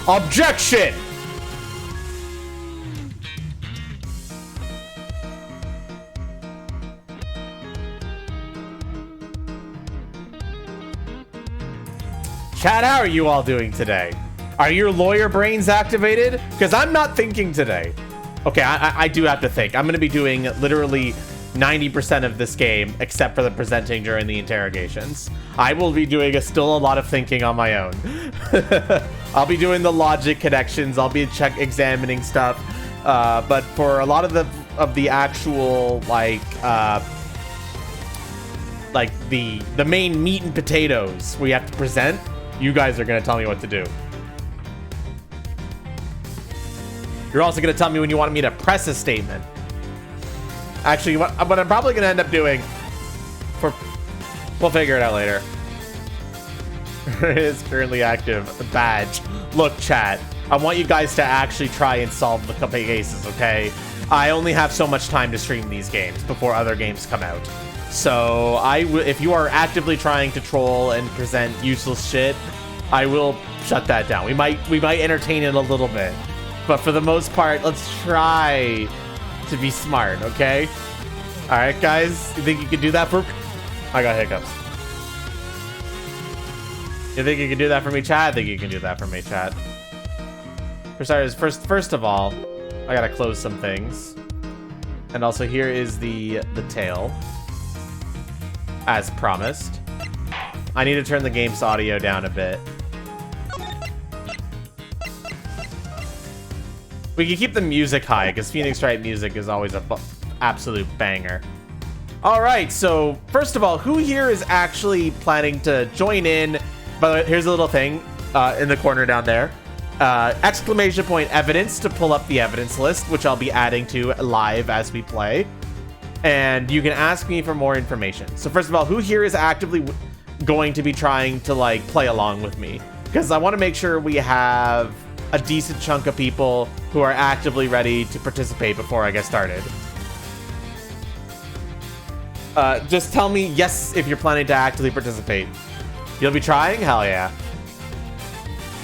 Objection! Chat, how are you all doing today? Are your lawyer brains activated? Because I'm not thinking today. Okay, I do have to think. I'm going to be doing literally 90% of this game, except for the presenting during the interrogations. I will be doing still a lot of thinking on my own. I'll be doing the logic connections. I'll be examining stuff. But for a lot of the actual like the main meat and potatoes we have to present, you guys are gonna tell me what to do. You're also gonna tell me when you want me to press a statement. Actually, what I'm probably gonna end up doing, we'll figure it out later. It is currently active. Badge. Look, chat. I want you guys to actually try and solve the cases, okay? I only have so much time to stream these games before other games come out. So if you are actively trying to troll and present useless shit, I will shut that down. We might entertain it a little bit, but for the most part, let's try to be smart, okay? All right, guys, you think you can do that for? I got hiccups. You think you can do that for me, chat? I think you can do that for me, chat. For starters, first of all, I gotta close some things, and also here is the tail, as promised. I need to turn the game's audio down a bit. We can keep the music high, because Phoenix Wright music is always a absolute banger. Alright, so first of all, who here is actually planning to join in? By the way, here's a little thing in the corner down there. Exclamation point evidence to pull up the evidence list, which I'll be adding to live as we play. And you can ask me for more information. So first of all, who here is actively going to be trying to like play along with me? Because I want to make sure we have a decent chunk of people who are actively ready to participate before I get started. Just tell me yes if you're planning to actively participate. You'll be trying? Hell yeah.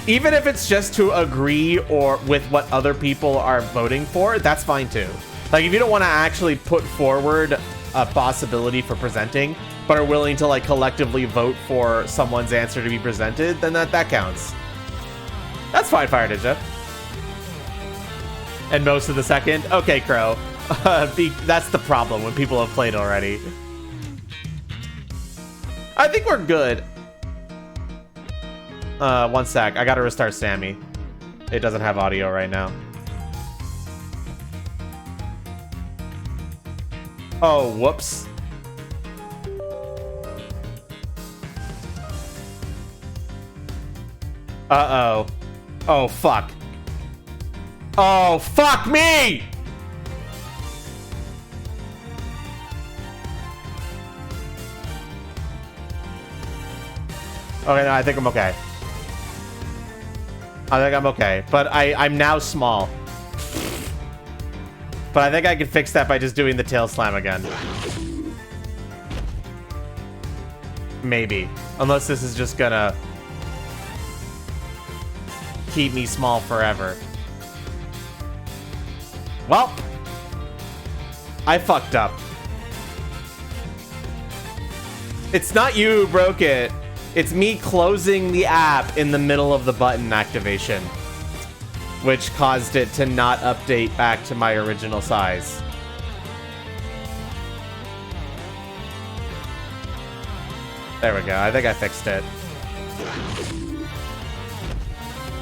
Even if it's just to agree or with what other people are voting for, that's fine too. Like if you don't want to actually put forward a possibility for presenting, but are willing to like collectively vote for someone's answer to be presented, then that counts. That's fine, Fire Ninja. And most of the second? Okay, Crow. That's the problem when people have played already. I think we're good. One sec. I gotta restart Sammy. It doesn't have audio right now. Oh, whoops. Uh-oh. Oh, fuck. Oh, fuck me! Okay, no, I think I'm okay. I think I'm okay, but I'm now small. But I think I can fix that by just doing the tail slam again. Maybe. Unless this is just gonna keep me small forever. Well, I fucked up. It's not you who broke it. It's me closing the app in the middle of the button activation, which caused it to not update back to my original size. There we go. I think I fixed it.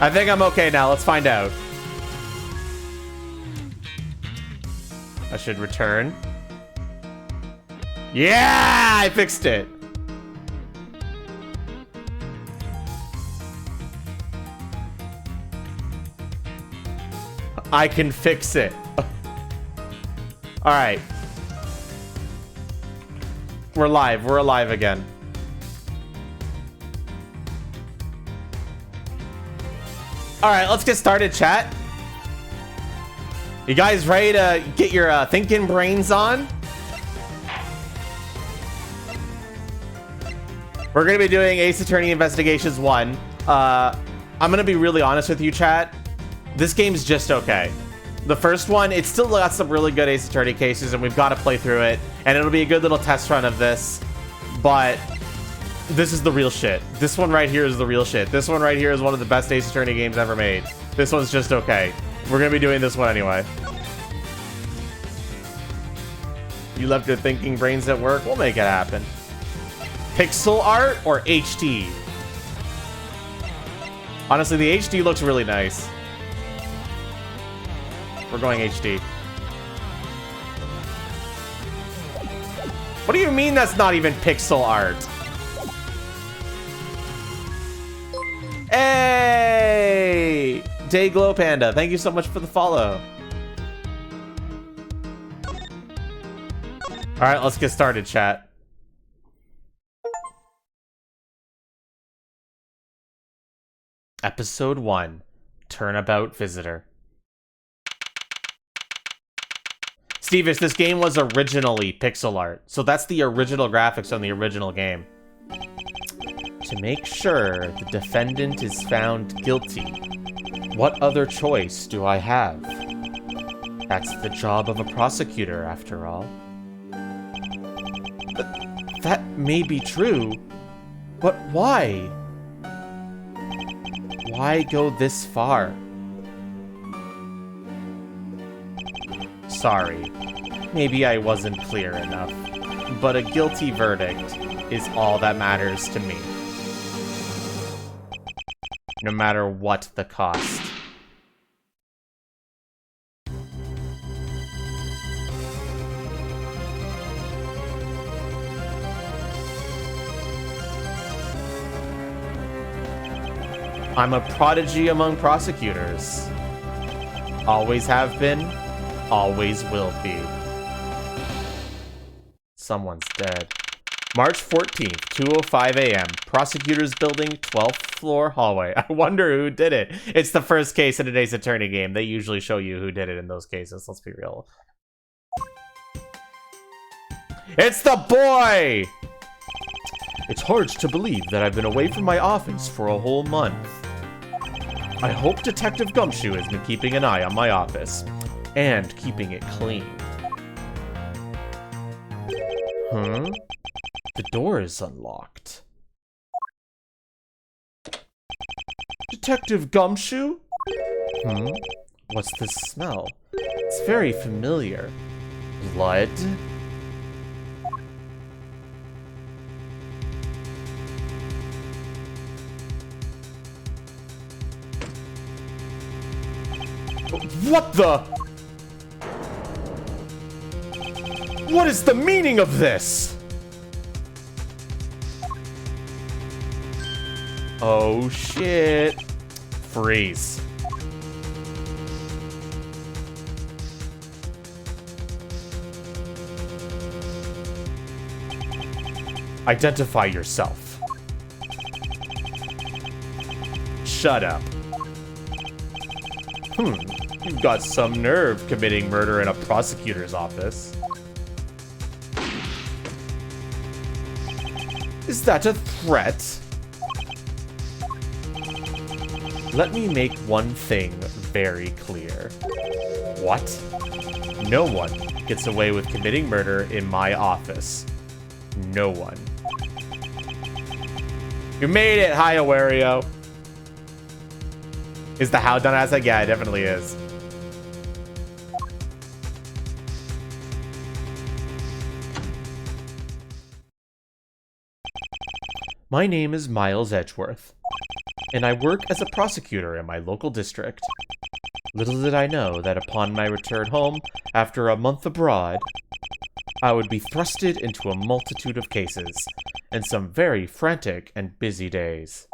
I think I'm okay now. Let's find out. I should return. Yeah, I fixed it. I can fix it. All right. We're live. We're alive again. All right, let's get started, chat. You guys ready to get your thinking brains on? We're going to be doing Ace Attorney Investigations 1. I'm gonna be really honest with you, chat. This game's just okay. The first one, it's still got some really good Ace Attorney cases, and we've got to play through it, and it'll be a good little test run of this, but this is the real shit. This one right here is the real shit. This one right here is one of the best Ace Attorney games ever made. This one's just okay. We're gonna be doing this one anyway. You left your thinking brains at work? We'll make it happen. Pixel art or HD? Honestly, the HD looks really nice. We're going HD. What do you mean that's not even pixel art? Hey! Dayglow Panda, thank you so much for the follow. Alright, let's get started, chat. Episode 1, Turnabout Visitor. Stevish, this game was originally pixel art, so that's the original graphics on the original game. To make sure the defendant is found guilty, what other choice do I have? That's the job of a prosecutor, after all. That may be true, but why? Why go this far? Sorry, maybe I wasn't clear enough, but a guilty verdict is all that matters to me. No matter what the cost. I'm a prodigy among prosecutors. Always have been, always will be. Someone's dead. March 14th, 2:05 a.m. Prosecutors Building, 12th floor hallway. I wonder who did it. It's the first case in an Ace Attorney game. They usually show you who did it in those cases. Let's be real. It's the boy! It's hard to believe that I've been away from my office for a whole month. I hope Detective Gumshoe has been keeping an eye on my office. And keeping it clean. Huh? The door is unlocked. Detective Gumshoe? What's this smell? It's very familiar. Blood? What the? What is the meaning of this? Oh shit. Freeze. Identify yourself. Shut up. You've got some nerve committing murder in a prosecutor's office. Is that a threat? Let me make one thing very clear. What? No one gets away with committing murder in my office. No one. You made it, hi, Awario. Is the how done as like? Yeah, it definitely is. My name is Miles Edgeworth, and I work as a prosecutor in my local district. Little did I know that upon my return home, after a month abroad, I would be thrusted into a multitude of cases, and some very frantic and busy days.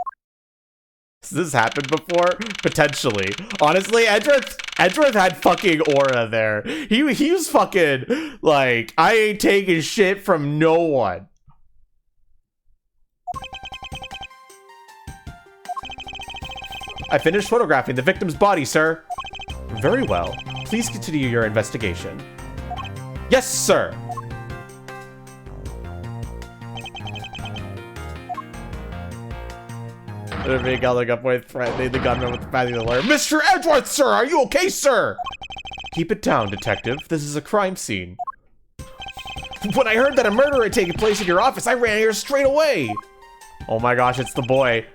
Has this happened before? Potentially. Honestly, Edgeworth had fucking aura there. He was fucking, like, I ain't taking shit from no one. I finished photographing the victim's body, sir. Very well. Please continue your investigation. Yes, sir. They're being held up with threatening the gunman with the finding the lawyer. Mr. Edgeworth, sir! Are you okay, sir? Keep it down, detective. This is a crime scene. When I heard that a murder had taken place in your office, I ran here straight away. Oh my gosh, it's the boy.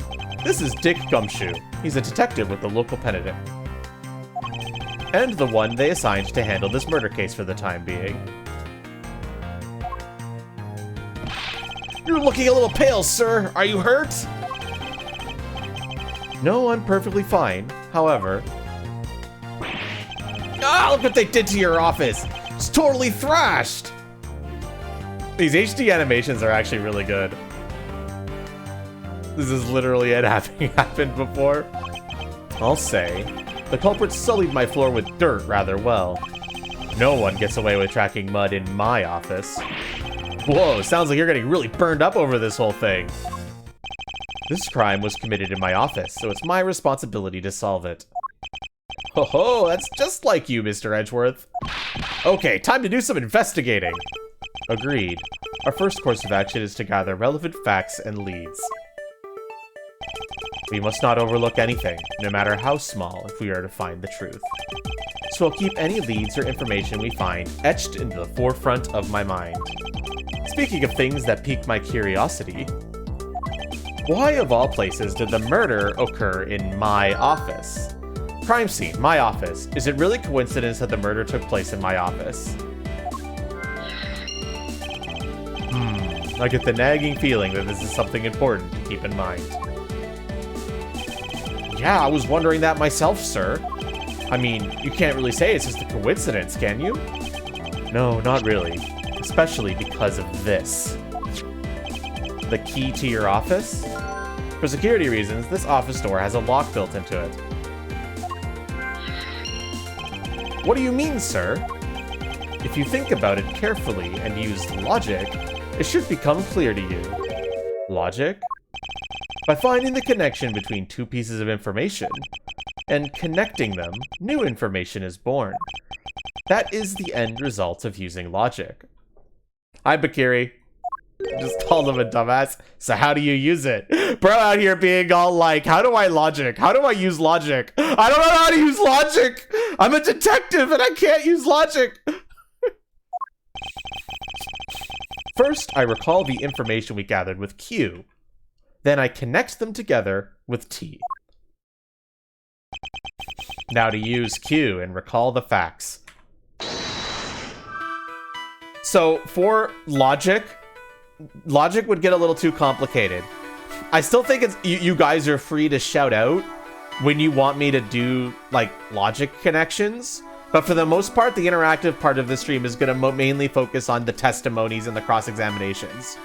This is Dick Gumshoe. He's a detective with the local penitent. And the one they assigned to handle this murder case for the time being. You're looking a little pale, sir. Are you hurt? No, I'm perfectly fine. However... Ah, look what they did to your office. It's totally thrashed. These HD animations are actually really good. This is literally it having happened before. I'll say, the culprit sullied my floor with dirt rather well. No one gets away with tracking mud in my office. Whoa, sounds like you're getting really burned up over this whole thing. This crime was committed in my office, so it's my responsibility to solve it. Ho ho, that's just like you, Mr. Edgeworth. Okay, time to do some investigating. Agreed. Our first course of action is to gather relevant facts and leads. We must not overlook anything, no matter how small, if we are to find the truth. So I'll keep any leads or information we find etched into the forefront of my mind. Speaking of things that pique my curiosity, why of all places did the murder occur in my office? Crime scene, my office. Is it really coincidence that the murder took place in my office? I get the nagging feeling that this is something important to keep in mind. Yeah, I was wondering that myself, sir. I mean, you can't really say it's just a coincidence, can you? No, not really. Especially because of this. The key to your office? For security reasons, this office door has a lock built into it. What do you mean, sir? If you think about it carefully and use logic, it should become clear to you. Logic? By finding the connection between two pieces of information and connecting them, new information is born. That is the end result of using logic. Hi, Bakiri. Just called him a dumbass. So how do you use it? Bro out here being all like, how do I logic? How do I use logic? I don't know how to use logic. I'm a detective and I can't use logic. First, I recall the information we gathered with Q. Then I connect them together with T. Now to use Q and recall the facts. So for logic would get a little too complicated. I still think it's you guys are free to shout out when you want me to do like logic connections. But for the most part, the interactive part of the stream is going to mainly focus on the testimonies and the cross-examinations,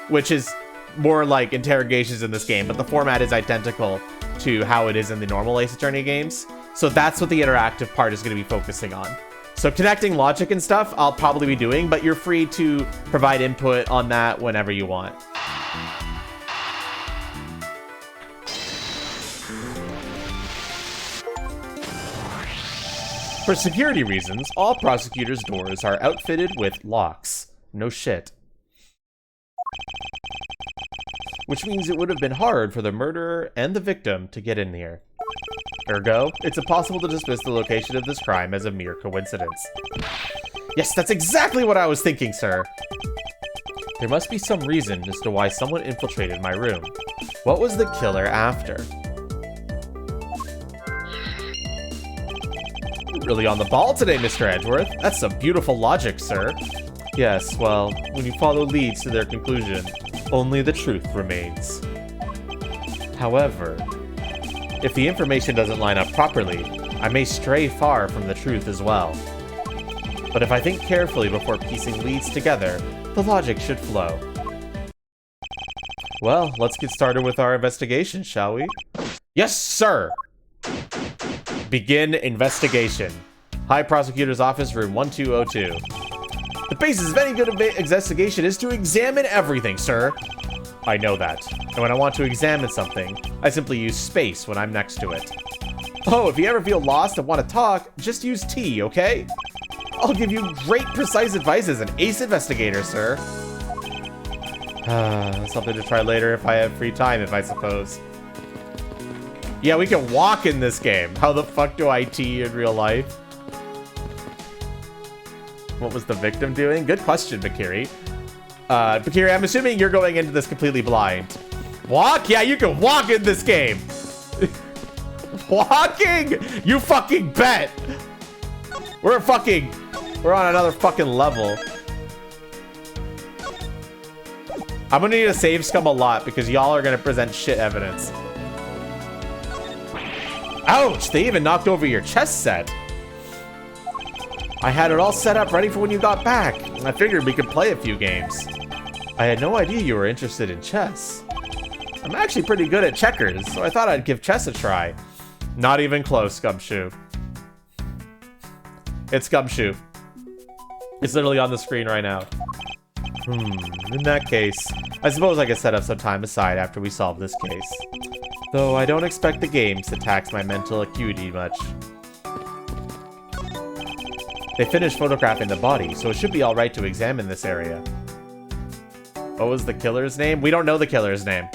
which is more like interrogations in this game, but the format is identical to how it is in the normal Ace Attorney games. So that's what the interactive part is going to be focusing on. So connecting logic and stuff, I'll probably be doing, but you're free to provide input on that whenever you want. For security reasons, all prosecutors' doors are outfitted with locks. No shit. Which means it would have been hard for the murderer and the victim to get in here. Ergo, it's impossible to dismiss the location of this crime as a mere coincidence. Yes, that's exactly what I was thinking, sir. There must be some reason as to why someone infiltrated my room. What was the killer after? Really on the ball today, Mr. Edgeworth. That's some beautiful logic, sir. Yes, well, when you follow leads to their conclusion, only the truth remains. However, if the information doesn't line up properly, I may stray far from the truth as well. But if I think carefully before piecing leads together, the logic should flow. Well, let's get started with our investigation, shall we? Yes, sir! Begin investigation. High Prosecutor's Office, room 1202. The basis of any good investigation is to examine everything, sir. I know that. And when I want to examine something, I simply use space when I'm next to it. Oh, if you ever feel lost and want to talk, just use T, okay? I'll give you great precise advice as an ace investigator, sir. Something to try later if I have free time, I suppose. Yeah, we can walk in this game. How the fuck do I tea in real life? What was the victim doing? Good question, Bakiri. Bakiri, I'm assuming you're going into this completely blind. Walk? Yeah, you can walk in this game. Walking? You fucking bet. We're on another fucking level. I'm gonna need to save scum a lot because y'all are gonna present shit evidence. Ouch! They even knocked over your chess set. I had it all set up ready for when you got back. I figured we could play a few games. I had no idea you were interested in chess. I'm actually pretty good at checkers, so I thought I'd give chess a try. Not even close, Gumshoe. It's Gumshoe. It's literally on the screen right now. In that case, I suppose I could set up some time aside after we solve this case. Though I don't expect the games to tax my mental acuity much. They finished photographing the body, so it should be alright to examine this area. What was the killer's name? We don't know the killer's name.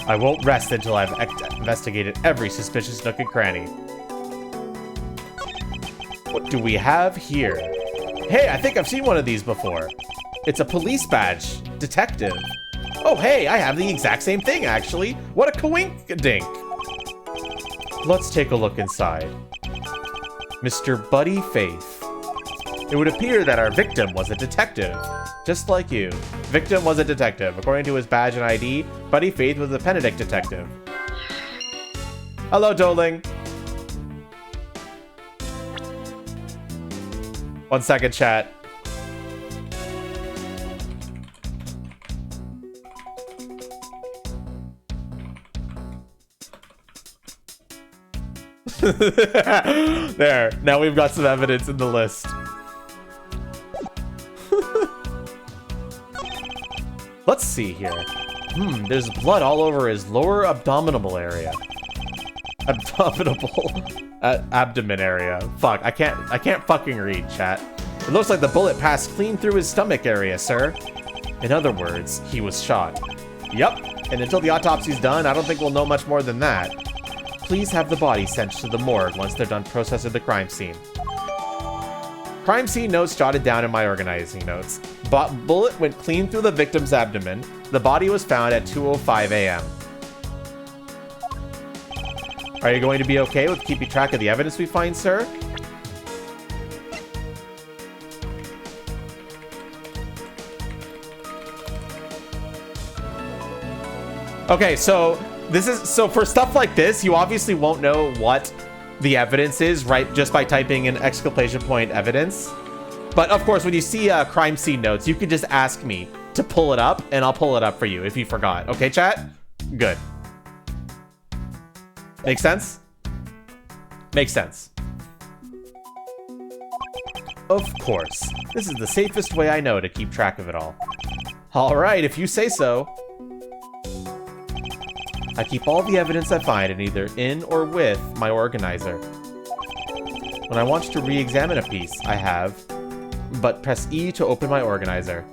I won't rest until I've investigated every suspicious nook and cranny. What do we have here? Hey, I think I've seen one of these before. It's a police badge. Detective. Oh, hey, I have the exact same thing, actually. What a coink-a-dink. Let's take a look inside. Mr. Buddy Faith. It would appear that our victim was a detective. Just like you. Victim was a detective. According to his badge and ID, Buddy Faith was a Benedict detective. Hello, Doling. 1 second, chat. There. Now we've got some evidence in the list. Let's see here. There's blood all over his lower abdominal area. Abdomen area. Fuck, I can't fucking read, chat. It looks like the bullet passed clean through his stomach area, sir. In other words, he was shot. Yep, and until the autopsy's done, I don't think we'll know much more than that. Please have the body sent to the morgue once they're done processing the crime scene. Crime scene notes jotted down in my organizing notes. Bullet went clean through the victim's abdomen. The body was found at 2:05 a.m. Are you going to be okay with keeping track of the evidence we find, sir? Okay, so for stuff like this, you obviously won't know what the evidence is, right? Just by typing in exclamation point evidence. But of course, when you see crime scene notes, you can just ask me to pull it up, and I'll pull it up for you if you forgot. Okay, chat? Good. Makes sense? Makes sense. Of course. This is the safest way I know to keep track of it all. All right, if you say so. I keep all the evidence I find in either in or with my organizer. When I want to re-examine a piece, I have, but press E to open my organizer.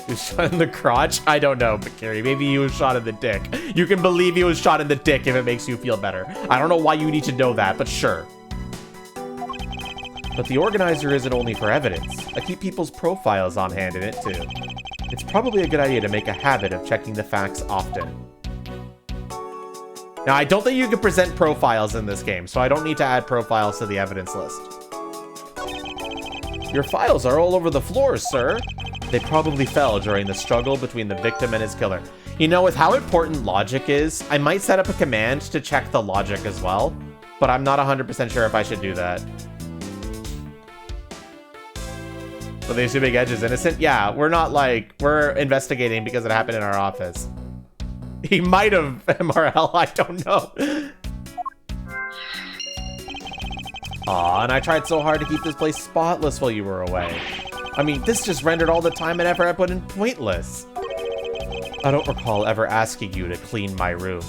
He was shot in the crotch? I don't know, but Carrie, maybe he was shot in the dick. You can believe he was shot in the dick if it makes you feel better. I don't know why you need to know that, but sure. But the organizer isn't only for evidence. I keep people's profiles on hand in it too. It's probably a good idea to make a habit of checking the facts often. Now, I don't think you can present profiles in this game, so I don't need to add profiles to the evidence list. Your files are all over the floor, sir. They probably fell during the struggle between the victim and his killer. You know, with how important logic is, I might set up a command to check the logic as well, but I'm not 100% sure if I should do that. But the assuming Edge is innocent? Yeah, we're not like, we're investigating because it happened in our office. He might have MRL, I don't know. Aw, and I tried so hard to keep this place spotless while you were away. I mean, this just rendered all the time and effort I put in pointless. I don't recall ever asking you to clean my room.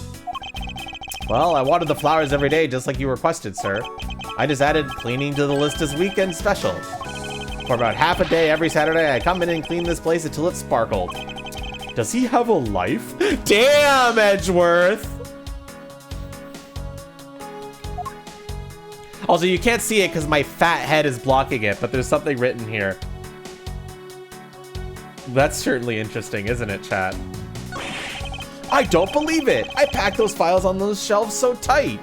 Well, I watered the flowers every day just like you requested, sir. I just added cleaning to the list as weekend special. For about half a day every Saturday, I come in and clean this place until it sparkled. Does he have a life? Damn, Edgeworth! Also, you can't see it because my fat head is blocking it, but there's something written here. That's certainly interesting, isn't it, chat? I don't believe it! I packed those files on those shelves so tight!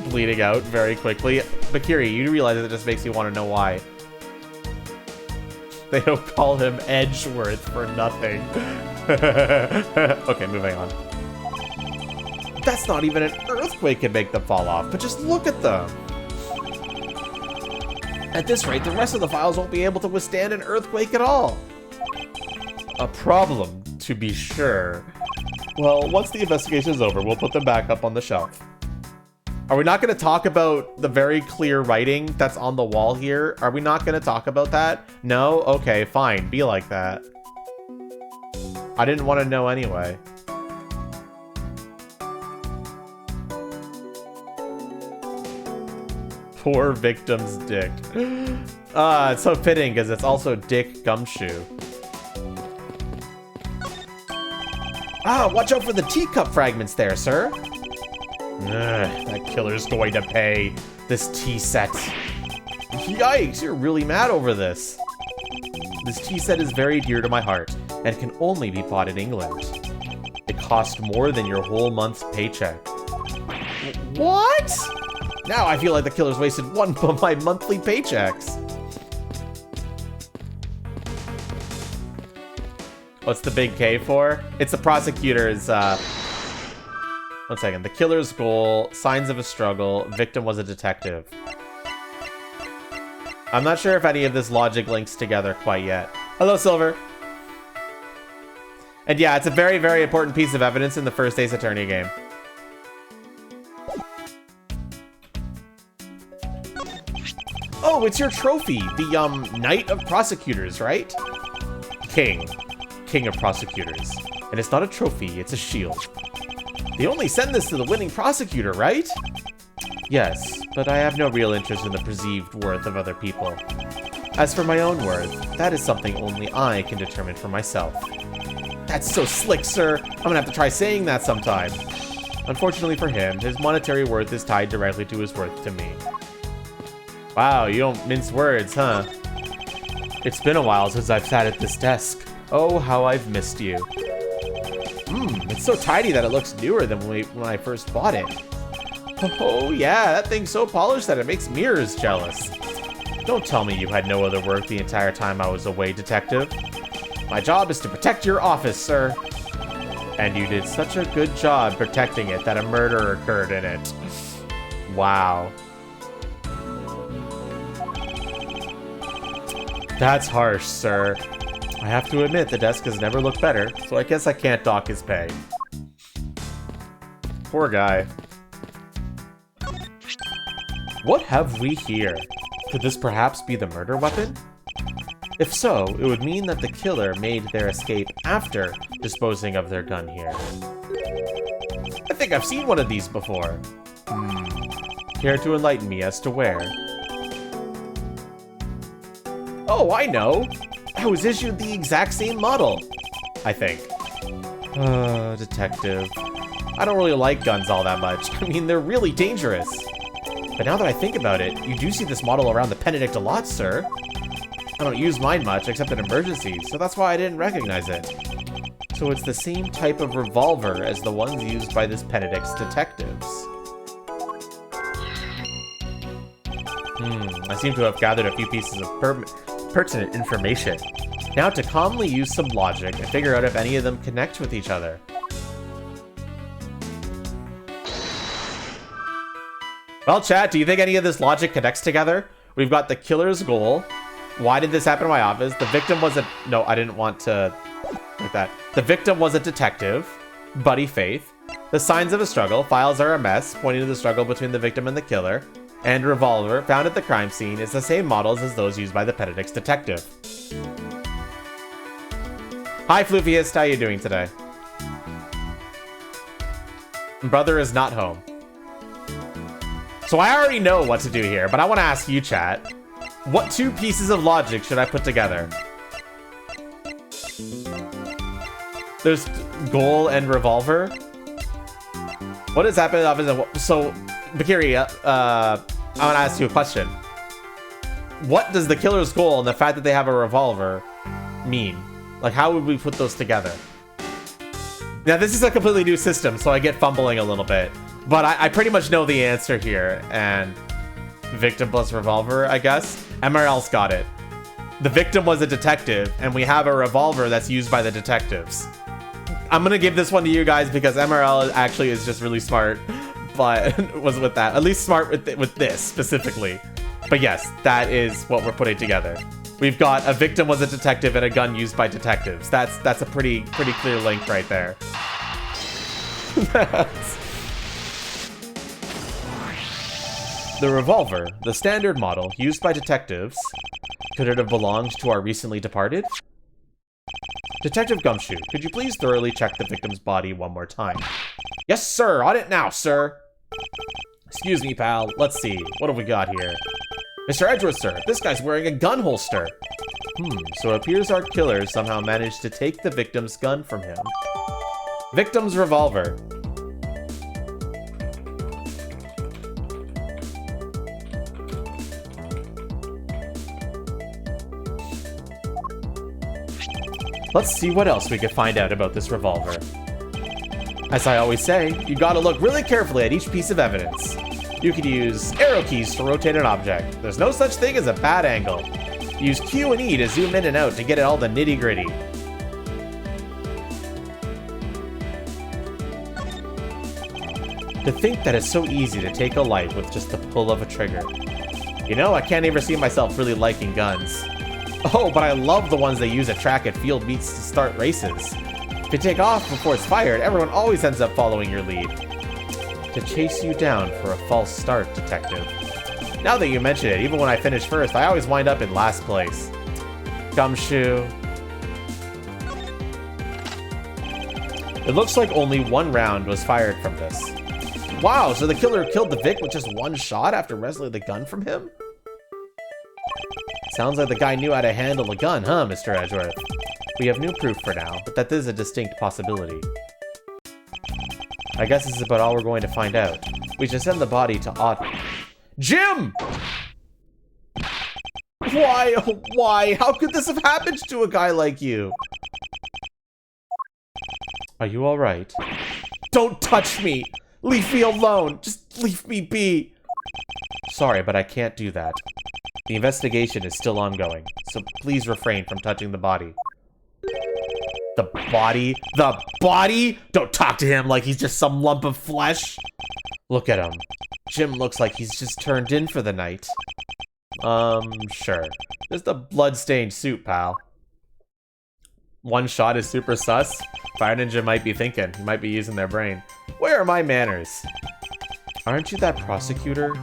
Bleeding out very quickly. Bakiri, you realize it just makes me want to know why. They don't call him Edgeworth for nothing. Okay, moving on. That's not even an earthquake can make them fall off, but just look at them. At this rate, the rest of the files won't be able to withstand an earthquake at all. A problem, to be sure. Well, once the investigation is over, we'll put them back up on the shelf. Are we not going to talk about the very clear writing that's on the wall here? Are we not going to talk about that? No? Okay, fine. Be like that. I didn't want to know anyway. Poor victim's dick. It's so fitting because it's also Dick Gumshoe. Ah, watch out for the teacup fragments there, sir. That killer's going to pay. This tea set. Yikes, you're really mad over this. This tea set is very dear to my heart and can only be bought in England. It cost more than your whole month's paycheck. What? Now I feel like the killer's wasted one of my monthly paychecks. What's the big K for? It's the prosecutor's, one second. The killer's goal, signs of a struggle, victim was a detective. I'm not sure if any of this logic links together quite yet. Hello, Silver. And yeah, it's a very, very important piece of evidence in the first Ace Attorney game. Oh, it's your trophy. The, Knight of Prosecutors, right? King of Prosecutors. And it's not a trophy, it's a shield. They only send this to the winning prosecutor, right? Yes, but I have no real interest in the perceived worth of other people. As for my own worth, that is something only I can determine for myself. That's so slick, sir. I'm gonna have to try saying that sometime. Unfortunately for him, his monetary worth is tied directly to his worth to me. Wow, you don't mince words, huh? It's been a while since I've sat at this desk. Oh, how I've missed you. It's so tidy that it looks newer than when I first bought it. Oh yeah, that thing's so polished that it makes mirrors jealous. Don't tell me you had no other work the entire time I was away, detective. My job is to protect your office, sir. And you did such a good job protecting it that a murder occurred in it. Wow. That's harsh, sir. I have to admit, the desk has never looked better, so I guess I can't dock his pay. Poor guy. What have we here? Could this perhaps be the murder weapon? If so, it would mean that the killer made their escape after disposing of their gun here. I think I've seen one of these before. Care to enlighten me as to where? Oh, I know! I was issued the exact same model, I think. Detective. I don't really like guns all that much. I mean, they're really dangerous. But now that I think about it, you do see this model around the Benedict a lot, sir. I don't use mine much, except in emergencies, so that's why I didn't recognize it. So it's the same type of revolver as the ones used by this Benedict's detectives. I seem to have gathered a few pieces of pertinent information. Now to calmly use some logic and figure out if any of them connect with each other. Well, chat, do you think any of this logic connects together? We've got the killer's goal. Why did this happen in my office? The victim was a... No, I didn't want to... like that. The victim was a detective. Buddy Faith. The signs of a struggle. Files are a mess, pointing to the struggle between the victim and the killer. And revolver, found at the crime scene, is the same models as those used by the Benedict's detective. Hi, Floofiest. How you doing today? Brother is not home. So I already know what to do here, but I want to ask you, chat. What two pieces of logic should I put together? There's goal and revolver. What has happened? So, Bakiri, I want to ask you a question. What does the killer's goal and the fact that they have a revolver mean? Like, how would we put those together? Now, this is a completely new system, so I get fumbling a little bit. But I pretty much know the answer here, and victim plus revolver, I guess. MRL's got it. The victim was a detective, and we have a revolver that's used by the detectives. I'm gonna give this one to you guys because MRL actually is just really smart, but was with that. At least smart with this specifically. But yes, that is what we're putting together. We've got a victim was a detective and a gun used by detectives. That's a pretty clear link right there. The revolver, the standard model used by detectives, could it have belonged to our recently departed? Detective Gumshoe, could you please thoroughly check the victim's body one more time? Yes, sir. On it now, sir. Excuse me, pal. Let's see. What have we got here? Mr. Edgeworth, sir. This guy's wearing a gun holster. So it appears our killer somehow managed to take the victim's gun from him. Victim's revolver. Let's see what else we can find out about this revolver. As I always say, you gotta look really carefully at each piece of evidence. You could use arrow keys to rotate an object. There's no such thing as a bad angle. Use Q and E to zoom in and out to get at all the nitty-gritty. To think that it's so easy to take a life with just the pull of a trigger. You know, I can't ever see myself really liking guns. Oh, but I love the ones they use at track and field meets to start races. If you take off before it's fired, everyone always ends up following your lead. To chase you down for a false start, detective. Now that you mention it, even when I finish first, I always wind up in last place. Gumshoe. It looks like only one round was fired from this. Wow, so the killer killed the Vic with just one shot after wrestling the gun from him? Sounds like the guy knew how to handle a gun, huh, Mr. Edgeworth? We have new proof for now, but that is a distinct possibility. I guess this is about all we're going to find out. We should send the body to Jim! Why, oh, why? How could this have happened to a guy like you? Are you alright? Don't touch me! Leave me alone! Just leave me be! Sorry, but I can't do that. The investigation is still ongoing, so please refrain from touching the body. The body? The body? Don't talk to him like he's just some lump of flesh. Look at him. Jim looks like he's just turned in for the night. Sure. Just a blood-stained suit, pal. One shot is super sus. Fire Ninja might be thinking. He might be using their brain. Where are my manners? Aren't you that prosecutor?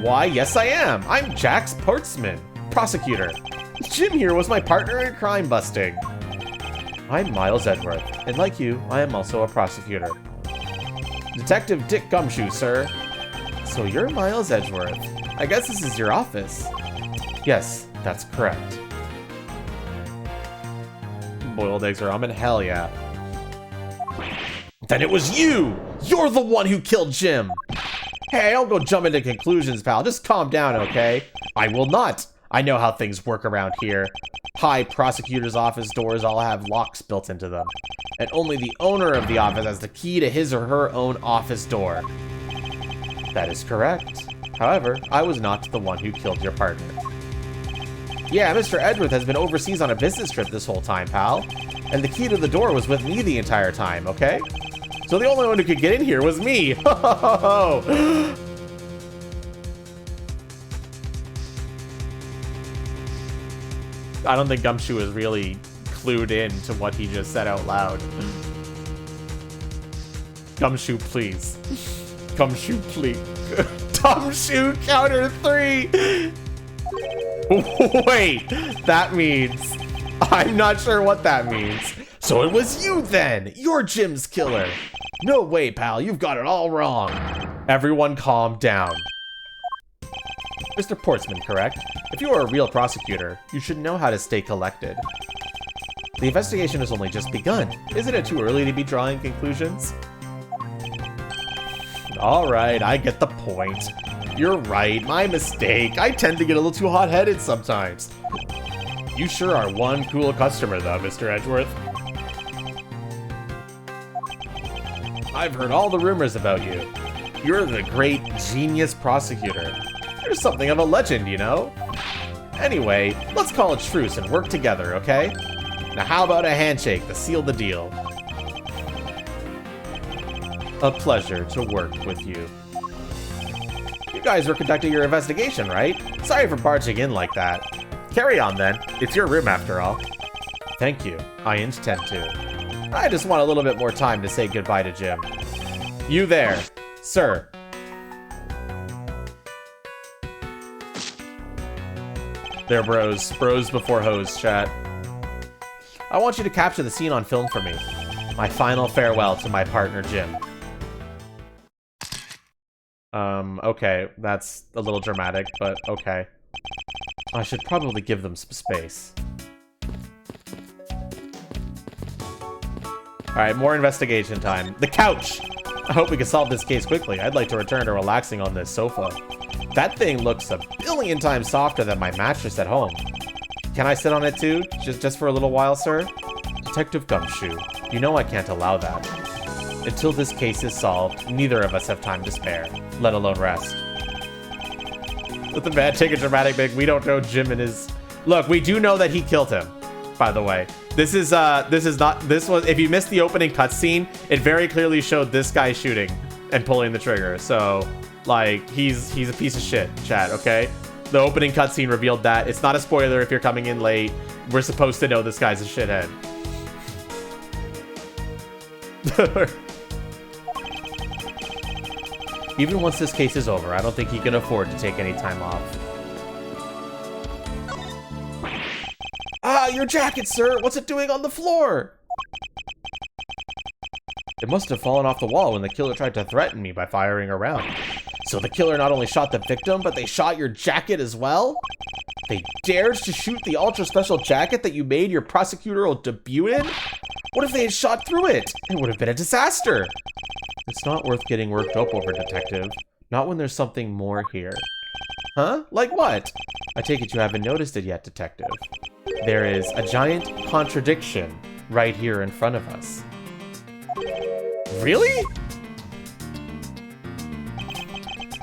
Why, yes I am. I'm Jax Portsman, prosecutor. Jim here was my partner in crime busting. I'm Miles Edgeworth, and like you, I am also a prosecutor. Detective Dick Gumshoe, sir. So you're Miles Edgeworth. I guess this is your office. Yes, that's correct. Boiled eggs or ramen? Hell yeah. Then it was you! You're the one who killed Jim! Hey, don't go jump into conclusions, pal. Just calm down, okay? I will not. I know how things work around here. High prosecutor's office doors all have locks built into them. And only the owner of the office has the key to his or her own office door. That is correct. However, I was not the one who killed your partner. Yeah, Mr. Edgeworth has been overseas on a business trip this whole time, pal. And the key to the door was with me the entire time, okay? So the only one who could get in here was me. Ho ho ho ho. I don't think Gumshoe is really clued in to what he just said out loud. Gumshoe, please. Gumshoe, please. Gumshoe, counter 3. Wait, that means... I'm not sure what that means. So it was you then. You're Jim's killer. No way, pal. You've got it all wrong. Everyone calm down. Mr. Portsman, correct? If you are a real prosecutor, you should know how to stay collected. The investigation has only just begun. Isn't it too early to be drawing conclusions? Alright, I get the point. You're right, my mistake. I tend to get a little too hot-headed sometimes. You sure are one cool customer, though, Mr. Edgeworth. I've heard all the rumors about you. You're the great genius prosecutor. You're something of a legend, you know? Anyway, let's call a truce and work together, okay? Now how about a handshake to seal the deal? A pleasure to work with you. You guys were conducting your investigation, right? Sorry for barging in like that. Carry on then. It's your room after all. Thank you. I intend to. I just want a little bit more time to say goodbye to Jim. You there, sir. There, bros. Bros before hoes, chat. I want you to capture the scene on film for me. My final farewell to my partner, Jim. Okay. That's a little dramatic, but okay. I should probably give them some space. Alright, more investigation time. The couch! I hope we can solve this case quickly. I'd like to return to relaxing on this sofa. That thing looks a billion times softer than my mattress at home. Can I sit on it too? Just for a little while, sir? Detective Gumshoe, you know I can't allow that. Until this case is solved, neither of us have time to spare, let alone rest. Let the man take a dramatic break. We don't know Jim and his... Look, we do know that he killed him, by the way. This was, if you missed the opening cutscene, it very clearly showed this guy shooting and pulling the trigger. So, like, he's a piece of shit, chat, okay? The opening cutscene revealed that. It's not a spoiler if you're coming in late. We're supposed to know this guy's a shithead. Even once this case is over, I don't think he can afford to take any time off. Ah, your jacket, sir! What's it doing on the floor? It must have fallen off the wall when the killer tried to threaten me by firing a round. So the killer not only shot the victim, but they shot your jacket as well? They dared to shoot the ultra-special jacket that you made your prosecutorial debut in? What if they had shot through it? It would have been a disaster! It's not worth getting worked up over, detective. Not when there's something more here. Huh? Like what? I take it you haven't noticed it yet, detective. There is a giant contradiction right here in front of us. Really?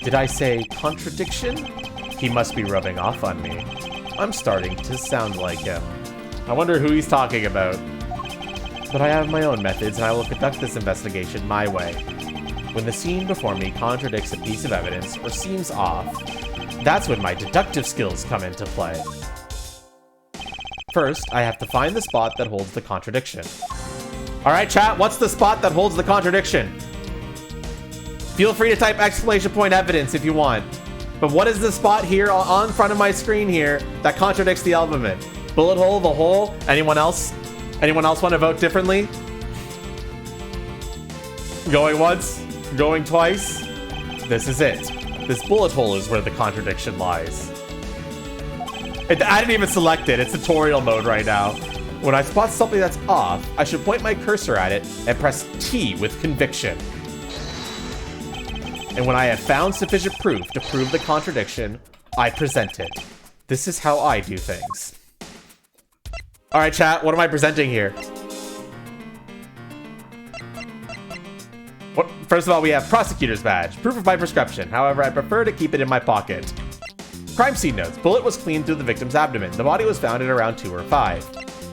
Did I say contradiction? He must be rubbing off on me. I'm starting to sound like him. I wonder who he's talking about. But I have my own methods, and I will conduct this investigation my way. When the scene before me contradicts a piece of evidence or seems off, that's when my deductive skills come into play. First, I have to find the spot that holds the contradiction. Alright, chat, what's the spot that holds the contradiction? Feel free to type exclamation point evidence if you want. But what is the spot here on front of my screen here that contradicts the alphabet? Bullet hole, the hole? Anyone else? Anyone else want to vote differently? Going once? Going twice? This is it. This bullet hole is where the contradiction lies. I didn't even select it. It's tutorial mode right now. When I spot something that's off, I should point my cursor at it and press T with conviction. And when I have found sufficient proof to prove the contradiction, I present it. This is how I do things. Alright, chat, what am I presenting here? First of all, we have prosecutor's badge, proof of my prescription. However, I prefer to keep it in my pocket. Crime scene notes. Bullet was cleaned through the victim's abdomen. The body was found at around 2 or 5.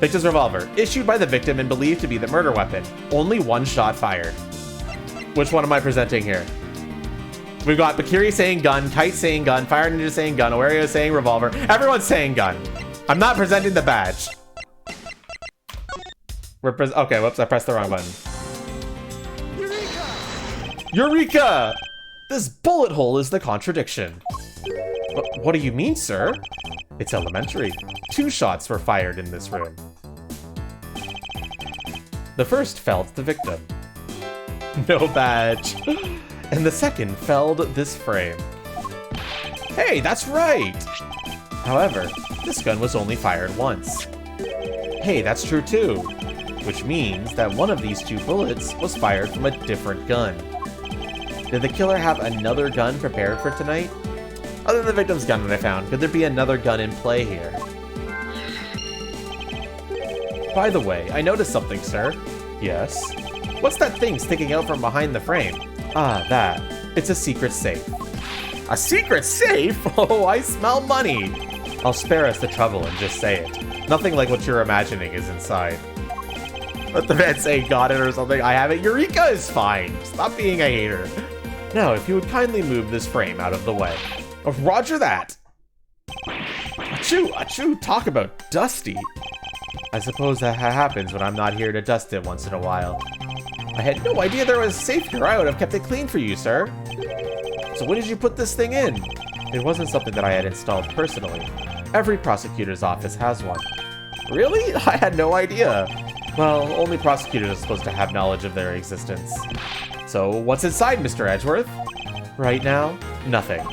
Victim's revolver, issued by the victim and believed to be the murder weapon. Only 1 shot fired. Which one am I presenting here? We've got Bakiri saying gun, Kite saying gun, Fire Ninja saying gun, Owario saying revolver. Everyone's saying gun. I'm not presenting the badge. Okay, whoops, I pressed the wrong button. Eureka! This bullet hole is the contradiction. What do you mean, sir? It's elementary. 2 shots were fired in this room. The first felled the victim. No badge. And the second felled this frame. Hey, that's right! However, this gun was only fired once. Hey, that's true too. Which means that one of these 2 bullets was fired from a different gun. Did the killer have another gun prepared for tonight? Other than the victim's gun that I found, could there be another gun in play here? By the way, I noticed something, sir. Yes? What's that thing sticking out from behind the frame? Ah, that. It's a secret safe. A secret safe? Oh, I smell money! I'll spare us the trouble and just say it. Nothing like what you're imagining is inside. Let the man say got it or something. I have it. Eureka is fine. Stop being a hater. Now, if you would kindly move this frame out of the way. Oh, roger that! Achoo! Achoo! Talk about dusty! I suppose that happens when I'm not here to dust it once in a while. I had no idea there was a safe here. I would have kept it clean for you, sir. So when did you put this thing in? It wasn't something that I had installed personally. Every prosecutor's office has one. Really? I had no idea. Well, only prosecutors are supposed to have knowledge of their existence. So what's inside, Mr. Edgeworth? Right now, nothing.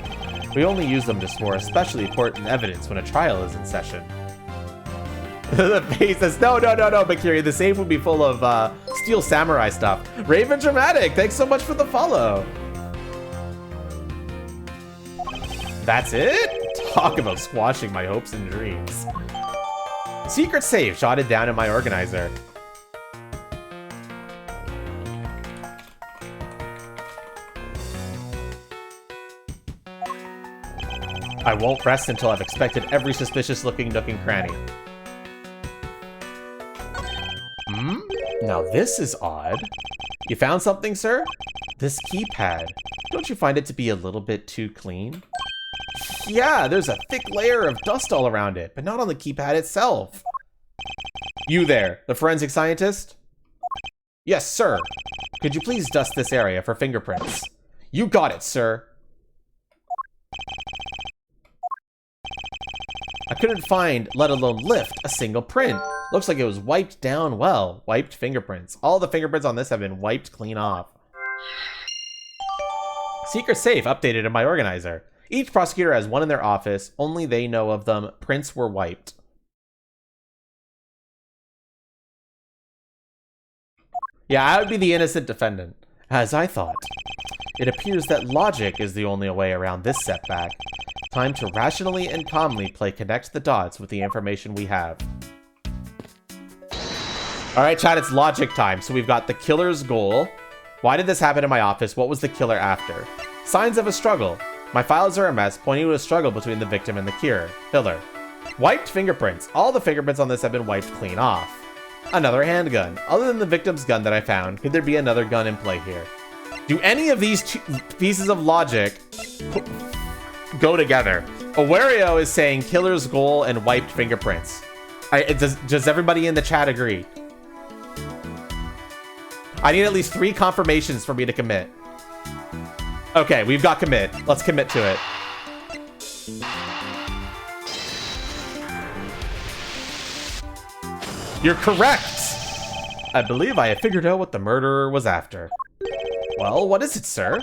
We only use them to store especially important evidence when a trial is in session. The face says, no, Bakiri, the safe will be full of Steel Samurai stuff. Raven Dramatic, thanks so much for the follow. That's it? Talk about squashing my hopes and dreams. Secret safe jotted down in my organizer. I won't rest until I've inspected every suspicious-looking nook and cranny. Now this is odd. You found something, sir? This keypad. Don't you find it to be a little bit too clean? Yeah, there's a thick layer of dust all around it, but not on the keypad itself. You there, the forensic scientist? Yes, sir. Could you please dust this area for fingerprints? You got it, sir. I couldn't find, let alone lift, a single print. Looks like it was wiped down well. Wiped fingerprints. All the fingerprints on this have been wiped clean off. Secret safe updated in my organizer. Each prosecutor has one in their office. Only they know of them. Prints were wiped. Yeah, I would be the innocent defendant. As I thought. It appears that logic is the only way around this setback. Time to rationally and calmly connect the dots with the information we have. Alright, chat, it's logic time. So we've got the killer's goal. Why did this happen in my office? What was the killer after? Signs of a struggle. My files are a mess, pointing to a struggle between the victim and the killer. Wiped fingerprints. All the fingerprints on this have been wiped clean off. Another handgun. Other than the victim's gun that I found, could there be another gun in play here? Do any of these two pieces of logic go together? Awario is saying killer's goal and wiped fingerprints. Does everybody in the chat agree? I need at least 3 confirmations for me to commit. Okay, we've got commit. Let's commit to it. You're correct! I believe I have figured out what the murderer was after. Well, what is it, sir?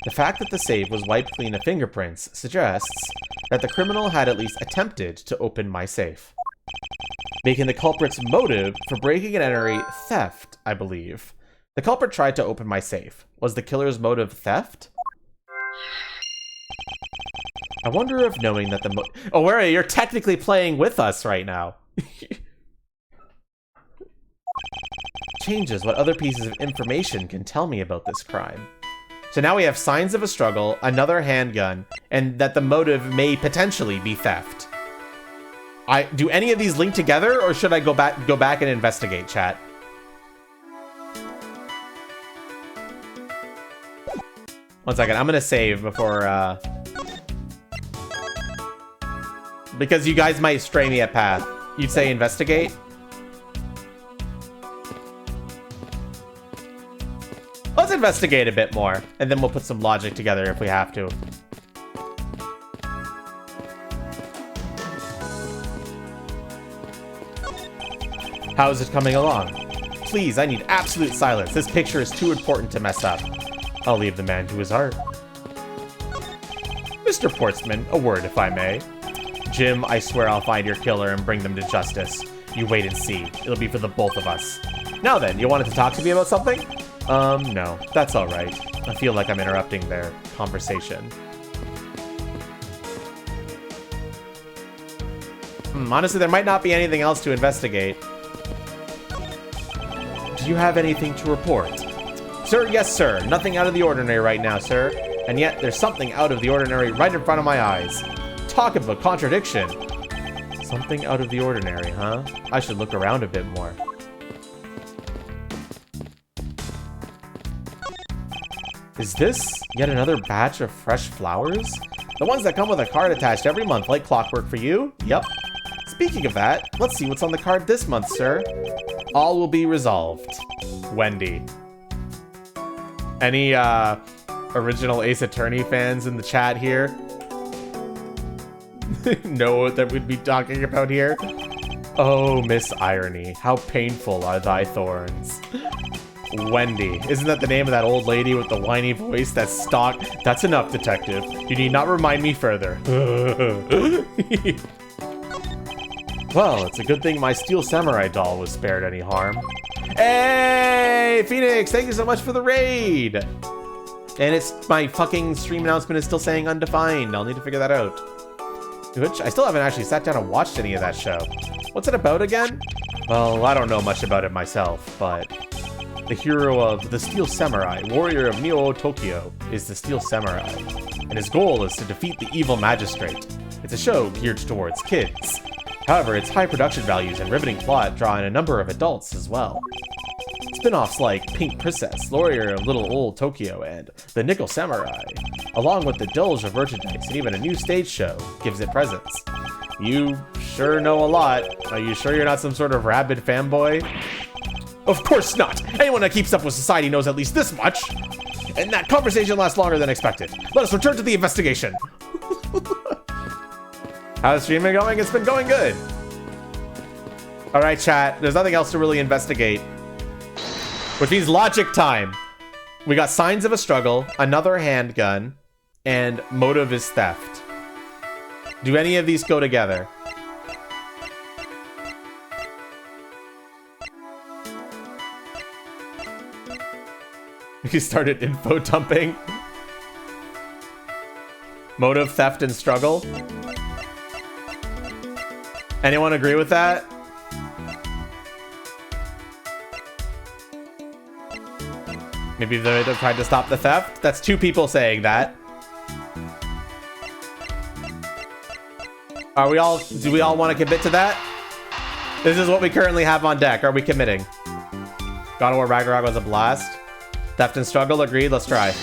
The fact that the safe was wiped clean of fingerprints suggests that the criminal had at least attempted to open my safe, making the culprit's motive for breaking and entering theft, I believe. The culprit tried to open my safe. Was the killer's motive theft? I wonder if knowing that the Oh, where are you? You're technically playing with us right now. Changes what other pieces of information can tell me about this crime. So now we have signs of a struggle, another handgun, and that the motive may potentially be theft. Do any of these link together, or should I go back and investigate, chat? One second, I'm gonna save before because you guys might stray me a path. You'd say investigate? Let's investigate a bit more, and then we'll put some logic together if we have to. How is it coming along? Please, I need absolute silence. This picture is too important to mess up. I'll leave the man to his art. Mr. Portsman, a word if I may. Jim, I swear I'll find your killer and bring them to justice. You wait and see. It'll be for the both of us. Now then, you wanted to talk to me about something? No. That's alright. I feel like I'm interrupting their conversation. Honestly, there might not be anything else to investigate. Do you have anything to report? Sir, yes, sir. Nothing out of the ordinary right now, sir. And yet, there's something out of the ordinary right in front of my eyes. Talk about contradiction. Something out of the ordinary, huh? I should look around a bit more. Is this yet another batch of fresh flowers? The ones that come with a card attached every month, like clockwork for you? Yep. Speaking of that, let's see what's on the card this month, sir. All will be resolved. Wendy. Any, original Ace Attorney fans in the chat here? Know what that we'd be talking about here? Oh, Miss Irony, how painful are thy thorns. Wendy. Isn't that the name of that old lady with the whiny voice that stalked? That's enough, detective. You need not remind me further. Well, it's a good thing my Steel Samurai doll was spared any harm. Hey, Phoenix, thank you so much for the raid. And it's my fucking stream announcement is still saying undefined. I'll need to figure that out. Which I still haven't actually sat down and watched any of that show. What's it about again? Well, I don't know much about it myself, but the hero of the Steel Samurai, warrior of Neo Tokyo, is the Steel Samurai, and his goal is to defeat the evil magistrate. It's a show geared towards kids. However, its high production values and riveting plot draw in a number of adults as well. Spin-offs like Pink Princess, Warrior of Little Old Tokyo, and The Nickel Samurai, along with the Doge of merchandise and even a new stage show, gives it presence. You sure know a lot. Are you sure you're not some sort of rabid fanboy? Of course not! Anyone that keeps up with society knows at least this much! And that conversation lasts longer than expected. Let us return to the investigation! How's streaming going? It's been going good. Alright, chat. There's nothing else to really investigate. Which means logic time. We got signs of a struggle, another handgun, and motive is theft. Do any of these go together? We started info dumping. Motive, theft, and struggle. Anyone agree with that? Maybe they're trying to stop the theft? That's two people saying that. Do we all want to commit to that? This is what we currently have on deck. Are we committing? God of War Ragnarok was a blast. Theft and struggle, agreed. Let's try.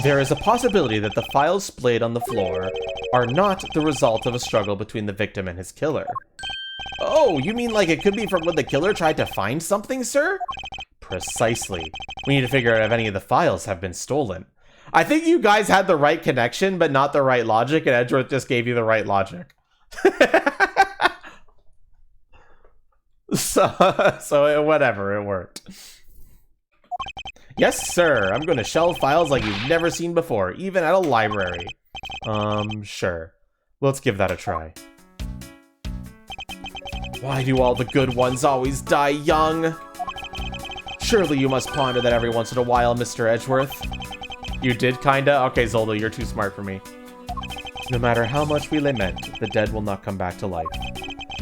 There is a possibility that the files splayed on the floor are not the result of a struggle between the victim and his killer. Oh, you mean like it could be from when the killer tried to find something, sir? Precisely. We need to figure out if any of the files have been stolen. I think you guys had the right connection, but not the right logic, and Edgeworth just gave you the right logic. So whatever, it worked. Yes, sir. I'm going to shelve files like you've never seen before, even at a library. Sure. Let's give that a try. Why do all the good ones always die young? Surely you must ponder that every once in a while, Mr. Edgeworth. You did kinda? Okay, Zoldo, you're too smart for me. No matter how much we lament, the dead will not come back to life.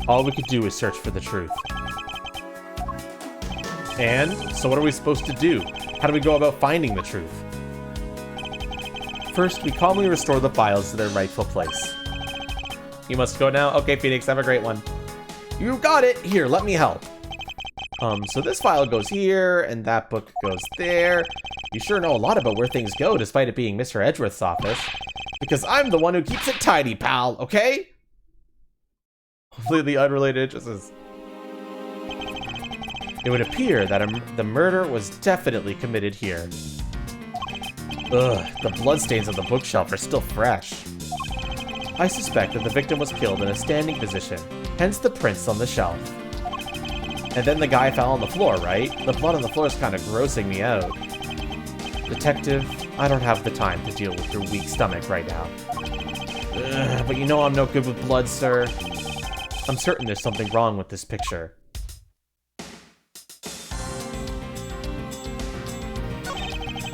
All we could do is search for the truth. And? So what are we supposed to do? How do we go about finding the truth? First, we calmly restore the files to their rightful place. You must go now? Okay, Phoenix, have a great one. You got it! Here, let me help. So this file goes here, and that book goes there. You sure know a lot about where things go, despite it being Mr. Edgeworth's office. Because I'm the one who keeps it tidy, pal, okay? Completely unrelated, just as... It would appear that the murder was definitely committed here. Ugh, the bloodstains on the bookshelf are still fresh. I suspect that the victim was killed in a standing position, hence the prints on the shelf. And then the guy fell on the floor, right? The blood on the floor is kind of grossing me out. Detective, I don't have the time to deal with your weak stomach right now. But you know I'm no good with blood, sir. I'm certain there's something wrong with this picture.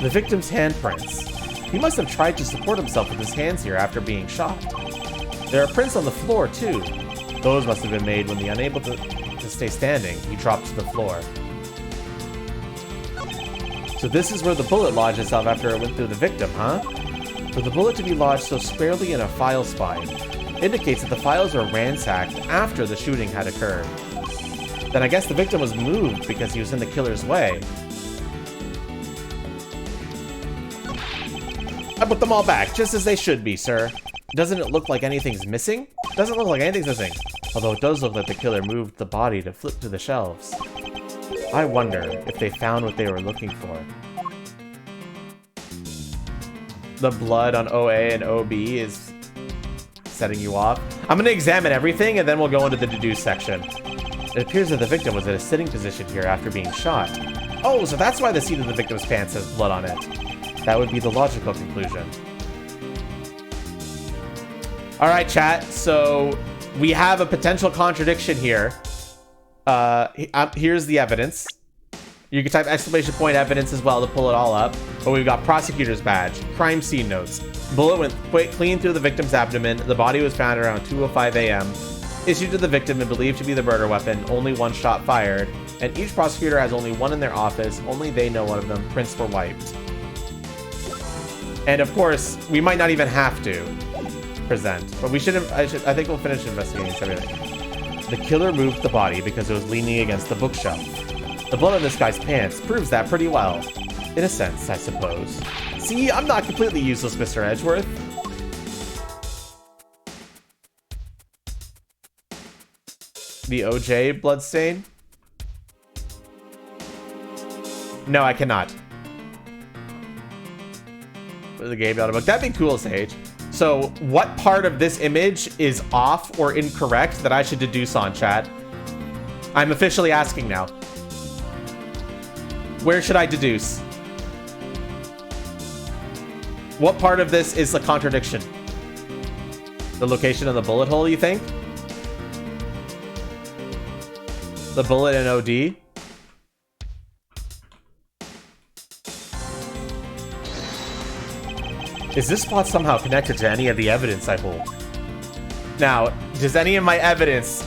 The victim's handprints. He must have tried to support himself with his hands here after being shot. There are prints on the floor, too. Those must have been made when unable to stay standing, he dropped to the floor. So this is where the bullet lodged itself after it went through the victim, huh? For the bullet to be lodged so squarely in a file spine indicates that the files were ransacked after the shooting had occurred. Then I guess the victim was moved because he was in the killer's way. I put them all back, just as they should be, sir. Doesn't it look like anything's missing? Doesn't look like anything's missing. Although it does look like the killer moved the body to flip through the shelves. I wonder if they found what they were looking for. The blood on OA and OB is setting you off. I'm going to examine everything and then we'll go into the deduce section. It appears that the victim was in a sitting position here after being shot. Oh, so that's why the seat of the victim's pants has blood on it. That would be the logical conclusion. Alright, chat, so we have a potential contradiction here. Here's the evidence. You can type exclamation point evidence as well to pull it all up. But we've got prosecutor's badge, crime scene notes. Bullet went clean through the victim's abdomen. The body was found around 2:05 a.m. Issued to the victim and believed to be the murder weapon. Only one shot fired. And each prosecutor has only one in their office. Only they know one of them. Prints were wiped. And of course, we might not even have to present, but we shouldn't. I think we'll finish investigating everything. The killer moved the body because it was leaning against the bookshelf. The blood on this guy's pants proves that pretty well. In a sense, I suppose. See, I'm not completely useless, Mr. Edgeworth. The OJ bloodstain? No, I cannot. The game book. That'd be cool, Sage. So, what part of this image is off or incorrect that I should deduce on, chat? I'm officially asking now. Where should I deduce? What part of this is a contradiction? The location of the bullet hole, you think? The bullet in OD? Is this spot somehow connected to any of the evidence I hold? Now, does any of my evidence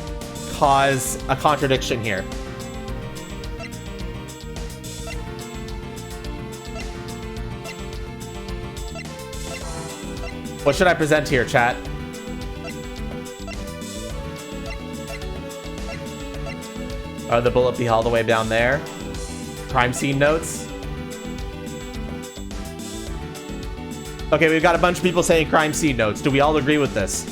cause a contradiction here? What should I present here, chat? The bullet be all the way down there? Crime scene notes? Okay, we've got a bunch of people saying crime scene notes. Do we all agree with this?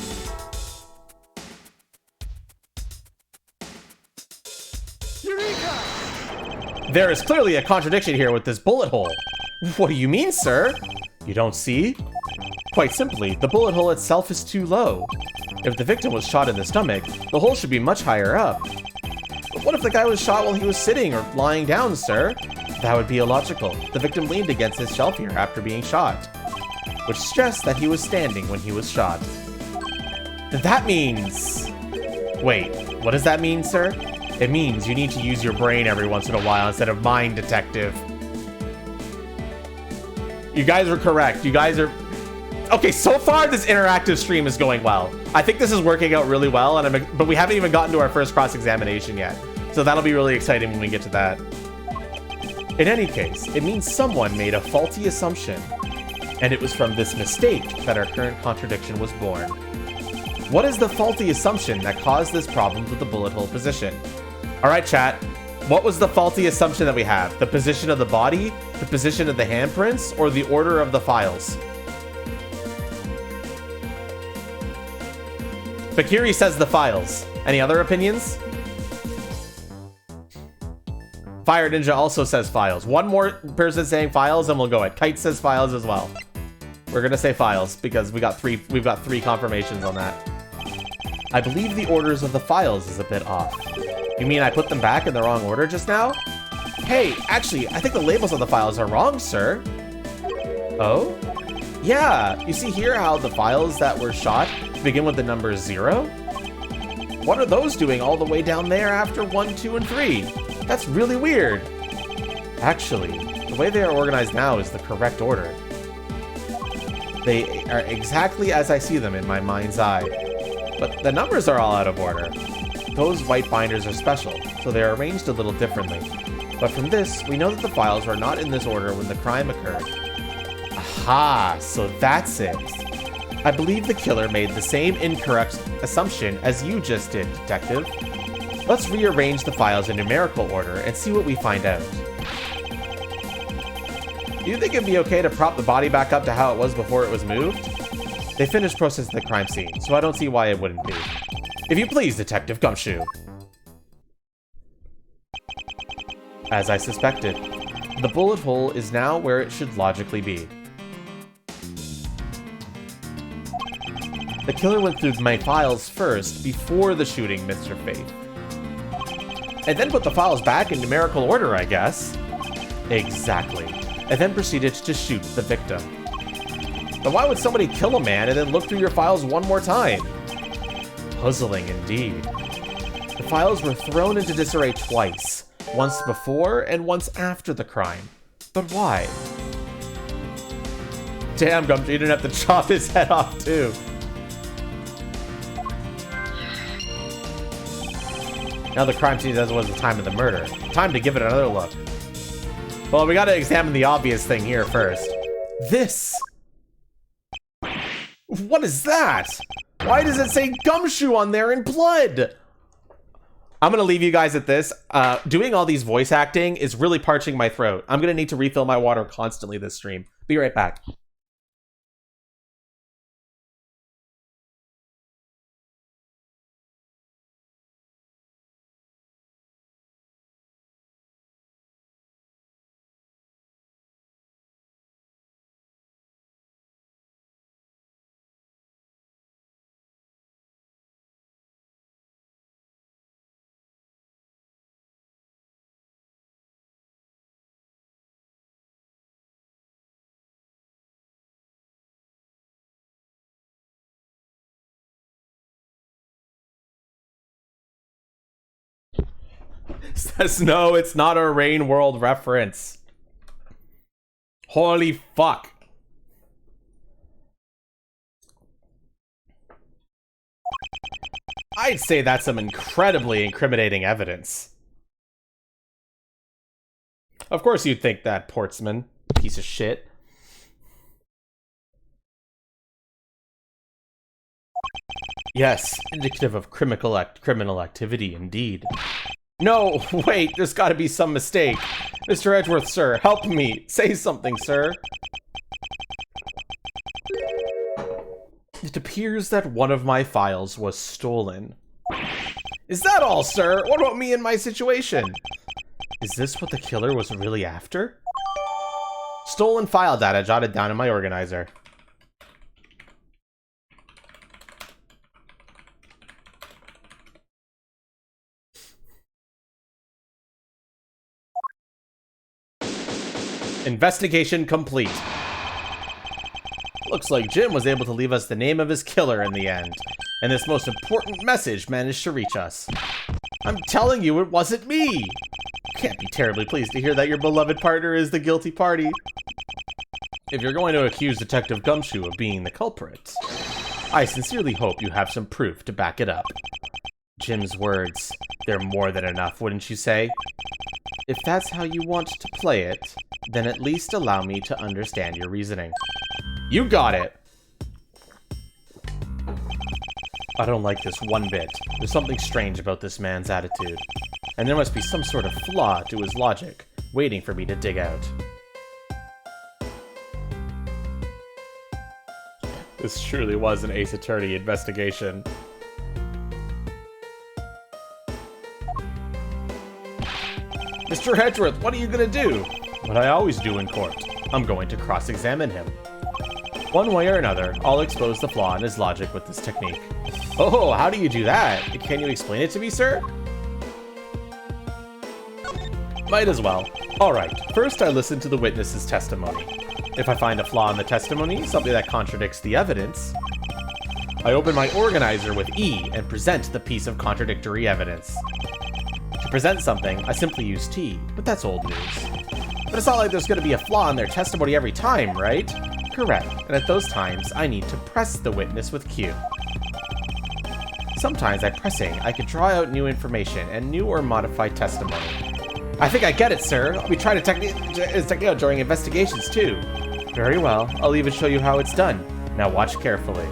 Eureka! There is clearly a contradiction here with this bullet hole. What do you mean, sir? You don't see? Quite simply, the bullet hole itself is too low. If the victim was shot in the stomach, the hole should be much higher up. But what if the guy was shot while he was sitting or lying down, sir? That would be illogical. The victim leaned against his shelf here after being shot, which suggests that he was standing when he was shot. That means... Wait, what does that mean, sir? It means you need to use your brain every once in a while instead of mind detective. You guys are correct. You guys are... Okay, so far this interactive stream is going well. I think this is working out really well, but we haven't even gotten to our first cross-examination yet. So that'll be really exciting when we get to that. In any case, it means someone made a faulty assumption. And it was from this mistake that our current contradiction was born. What is the faulty assumption that caused this problem with the bullet hole position? Alright, chat. What was the faulty assumption that we have? The position of the body, the position of the handprints, or the order of the files? Bakiri says the files. Any other opinions? Fire Ninja also says files. One more person saying files and we'll go it. Kite says files as well. We're gonna say files because we've got three confirmations on that. I believe the orders of the files is a bit off. You mean I put them back in the wrong order just now? Hey, actually, I think the labels on the files are wrong, sir. Oh? Yeah, you see here how the files that were shot begin with the number 0? What are those doing all the way down there after 1, 2, and 3? That's really weird. Actually, the way they are organized now is the correct order. They are exactly as I see them in my mind's eye. But the numbers are all out of order. Those white binders are special, so they are arranged a little differently. But from this, we know that the files were not in this order when the crime occurred. Aha, so that's it. I believe the killer made the same incorrect assumption as you just did, Detective. Let's rearrange the files in numerical order and see what we find out. Do you think it'd be okay to prop the body back up to how it was before it was moved? They finished processing the crime scene, so I don't see why it wouldn't be. If you please, Detective Gumshoe. As I suspected, the bullet hole is now where it should logically be. The killer went through my files first, before the shooting, Mr. Faith. And then put the files back in numerical order, I guess. Exactly. And then proceeded to shoot the victim. But why would somebody kill a man and then look through your files one more time? Puzzling indeed. The files were thrown into disarray twice. Once before and once after the crime. But why? Damn, Gumshoe, you didn't have to chop his head off too. Now the crime scene as was the time of the murder. Time to give it another look. Well, we gotta examine the obvious thing here first. This! What is that? Why does it say Gumshoe on there in blood? I'm gonna leave you guys at this. Doing all these voice acting is really parching my throat. I'm gonna need to refill my water constantly this stream. Be right back. Says no, it's not a Rain World reference. Holy fuck. I'd say that's some incredibly incriminating evidence. Of course you'd think that, Portsman. Piece of shit. Yes, indicative of criminal activity indeed. No, wait, there's gotta be some mistake. Mr. Edgeworth, sir, help me. Say something, sir. It appears that one of my files was stolen. Is that all, sir? What about me and my situation? Is this what the killer was really after? Stolen file data jotted down in my organizer. Investigation complete. Looks like Jim was able to leave us the name of his killer in the end, and this most important message managed to reach us. I'm telling you, it wasn't me! Can't be terribly pleased to hear that your beloved partner is the guilty party. If you're going to accuse Detective Gumshoe of being the culprit, I sincerely hope you have some proof to back it up. Jim's words, they're more than enough, wouldn't you say? If that's how you want to play it, then at least allow me to understand your reasoning. You got it! I don't like this one bit. There's something strange about this man's attitude. And there must be some sort of flaw to his logic, waiting for me to dig out. This truly was an Ace Attorney investigation. Mr. Edgeworth, what are you gonna do? What I always do in court. I'm going to cross-examine him. One way or another, I'll expose the flaw in his logic with this technique. Oh, how do you do that? Can you explain it to me, sir? Might as well. Alright, first I listen to the witness's testimony. If I find a flaw in the testimony, something that contradicts the evidence, I open my organizer with E and present the piece of contradictory evidence. To present something, I simply use T, but that's old news. But it's not like there's going to be a flaw in their testimony every time, right? Correct, and at those times, I need to press the witness with Q. Sometimes by pressing, I can draw out new information and new or modified testimony. I think I get it, sir. I'll be trying to out during investigations, too. Very well, I'll even show you how it's done. Now watch carefully.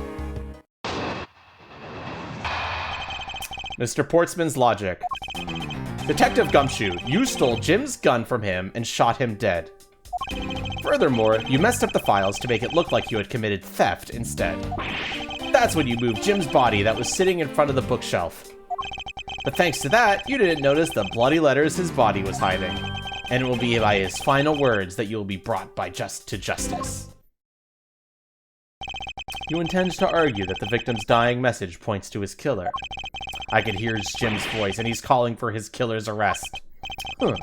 Mr. Portsman's logic. Detective Gumshoe, you stole Jim's gun from him and shot him dead. Furthermore, you messed up the files to make it look like you had committed theft instead. That's when you moved Jim's body that was sitting in front of the bookshelf. But thanks to that, you didn't notice the bloody letters his body was hiding. And it will be by his final words that you will be brought to justice. You intend to argue that the victim's dying message points to his killer. I can hear Jim's voice, and he's calling for his killer's arrest. Huh.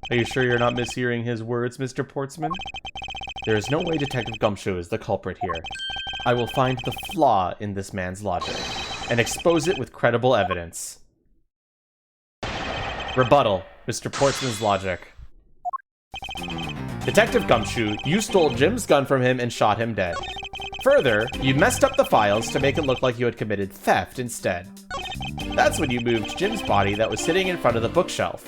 Are you sure you're not mishearing his words, Mr. Portsman? There is no way Detective Gumshoe is the culprit here. I will find the flaw in this man's logic, and expose it with credible evidence. Rebuttal, Mr. Portsman's logic. Detective Gumshoe, you stole Jim's gun from him and shot him dead. Further, you messed up the files to make it look like you had committed theft instead. That's when you moved Jim's body that was sitting in front of the bookshelf.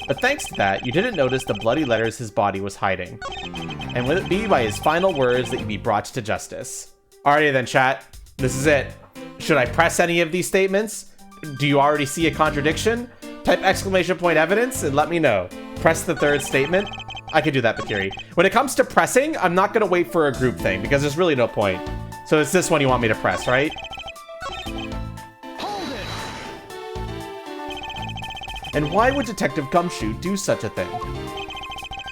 But thanks to that, you didn't notice the bloody letters his body was hiding. And will it be by his final words that you be brought to justice? Alrighty then, chat. This is it. Should I press any of these statements? Do you already see a contradiction? Type exclamation point evidence and let me know. Press the third statement. I could do that, Bakiri. When it comes to pressing, I'm not going to wait for a group thing because there's really no point. So it's this one you want me to press, right? Hold it. And why would Detective Gumshoe do such a thing?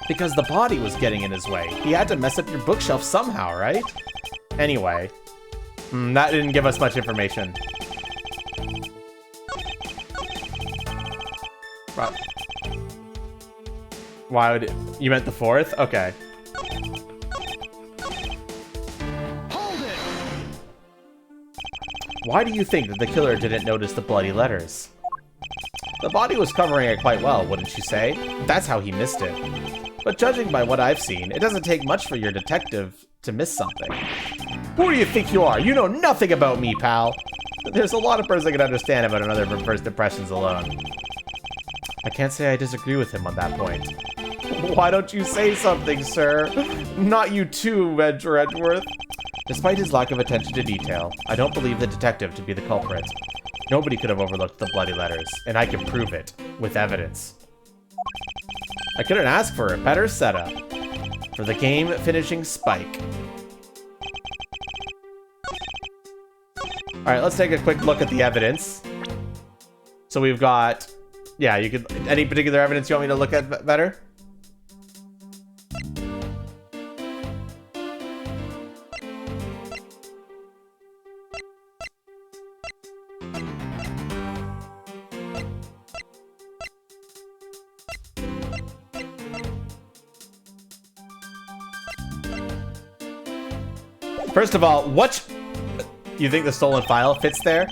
Because the body was getting in his way. He had to mess up your bookshelf somehow, right? Anyway. That didn't give us much information. Wow. Why would it... You meant the fourth? Okay. Hold it. Why do you think that the killer didn't notice the bloody letters? The body was covering it quite well, wouldn't you say? That's how he missed it. But judging by what I've seen, it doesn't take much for your detective to miss something. Who do you think you are? You know nothing about me, pal. There's a lot a person can understand about another from first impressions alone. I can't say I disagree with him on that point. Why don't you say something, sir? Not you too, Edgeworth. Despite his lack of attention to detail, I don't believe the detective to be the culprit. Nobody could have overlooked the bloody letters, and I can prove it, with evidence. I couldn't ask for a better setup for the game-finishing spike. Alright, let's take a quick look at the evidence. So we've got... Yeah, you could... Any particular evidence you want me to look at better? First of all, you think the stolen file fits there?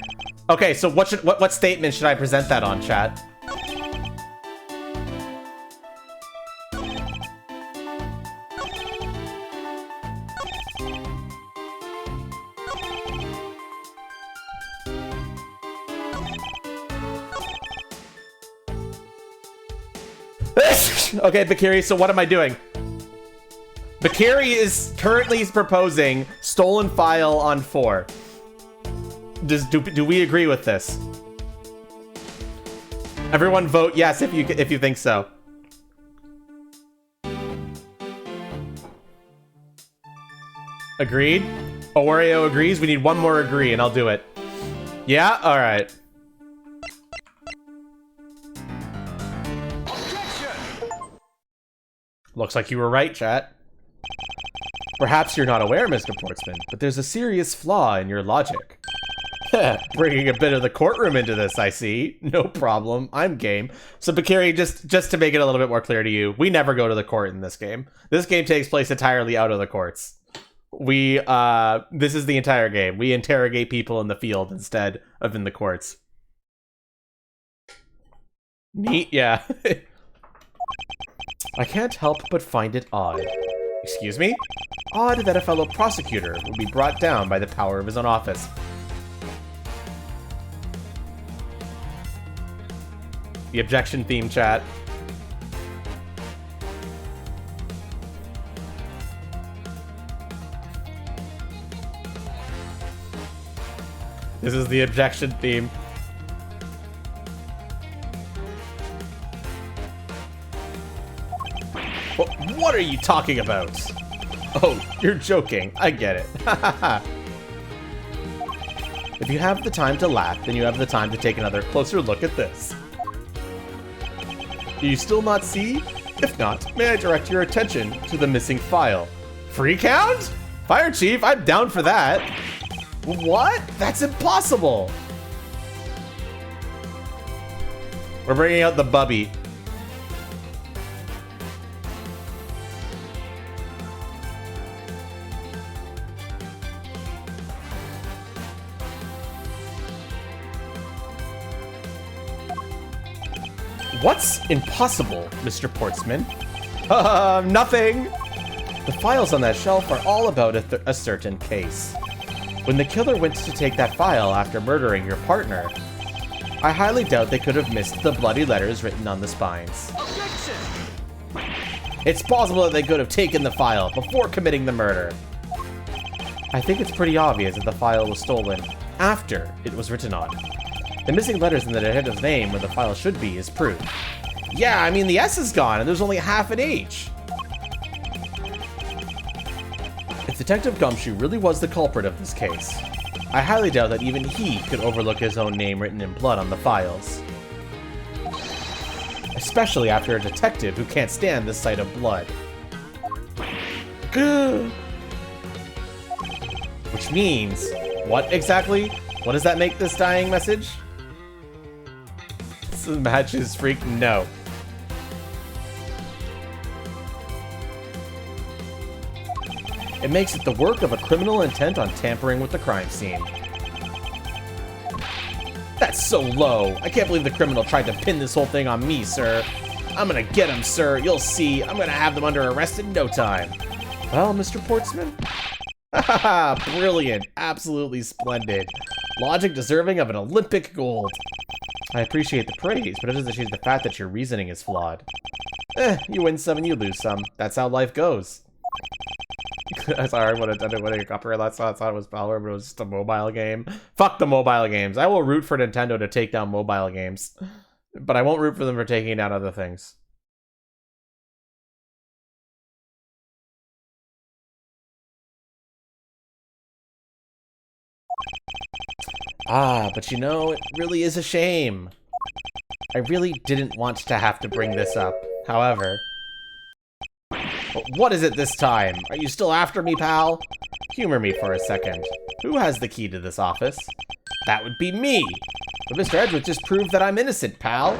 Okay, so what statement should I present that on, chat? Okay, Bakiri, so what am I doing? Bakiri is currently proposing stolen file on 4. Do we agree with this? Everyone vote yes if you think so. Agreed? Oreo agrees. We need one more agree and I'll do it. Yeah? Alright. Looks like you were right, chat. Perhaps you're not aware, Mr. Portsman, but there's a serious flaw in your logic. Bringing a bit of the courtroom into this, I see. No problem. I'm game. So, Bakiri, just to make it a little bit more clear to you, we never go to the court in this game. This game takes place entirely out of the courts. This is the entire game. We interrogate people in the field instead of in the courts. Neat, yeah. I can't help but find it odd. Excuse me? Odd that a fellow prosecutor would be brought down by the power of his own office. The objection theme chat. This is the objection theme. What are you talking about? Oh, you're joking. I get it. If you have the time to laugh, then you have the time to take another closer look at this. Do you still not see? If not, may I direct your attention to the missing file? Free count? Fire Chief, I'm down for that. What? That's impossible. We're bringing out the bubby. What's impossible, Mr. Portsman? Nothing! The files on that shelf are all about a certain case. When the killer went to take that file after murdering your partner, I highly doubt they could have missed the bloody letters written on the spines. Objection! It's possible that they could have taken the file before committing the murder. I think it's pretty obvious that the file was stolen after it was written on. The missing letters in the detective's name where the file should be is proof. Yeah, I mean, the S is gone and there's only half an H. If Detective Gumshoe really was the culprit of this case, I highly doubt that even he could overlook his own name written in blood on the files. Especially after a detective who can't stand the sight of blood. Which means, what exactly? What does that make this dying message? This match is freak. No. It makes it the work of a criminal intent on tampering with the crime scene. That's so low. I can't believe the criminal tried to pin this whole thing on me, sir. I'm gonna get him, sir. You'll see. I'm gonna have them under arrest in no time. Well, Mr. Portsman? Haha, brilliant. Absolutely splendid. Logic deserving of an Olympic gold. I appreciate the praise, but it doesn't change the fact that your reasoning is flawed. You win some and you lose some. That's how life goes. Sorry, I didn't want to get copyright. I thought it was Power, but it was just a mobile game. Fuck the mobile games. I will root for Nintendo to take down mobile games, but I won't root for them for taking down other things. Ah, but you know, it really is a shame. I really didn't want to have to bring this up. However... What is it this time? Are you still after me, pal? Humor me for a second. Who has the key to this office? That would be me! But Mr. Edgeworth just proved that I'm innocent, pal!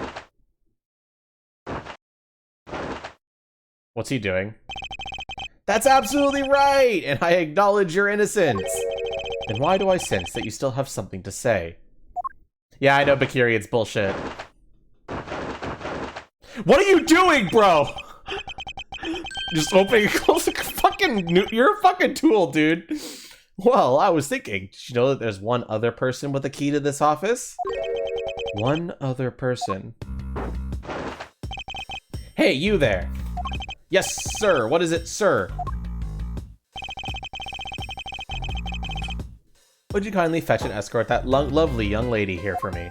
What's he doing? That's absolutely right! And I acknowledge your innocence! Then why do I sense that you still have something to say? Yeah, I know, Bakiri, it's bullshit. What are you doing, bro? Just opening and closing. You're a fucking tool, dude. Well, I was thinking, did you know that there's one other person with a key to this office? One other person. Hey, you there. Yes, sir. What is it, sir? Would you kindly fetch and escort that lovely young lady here for me?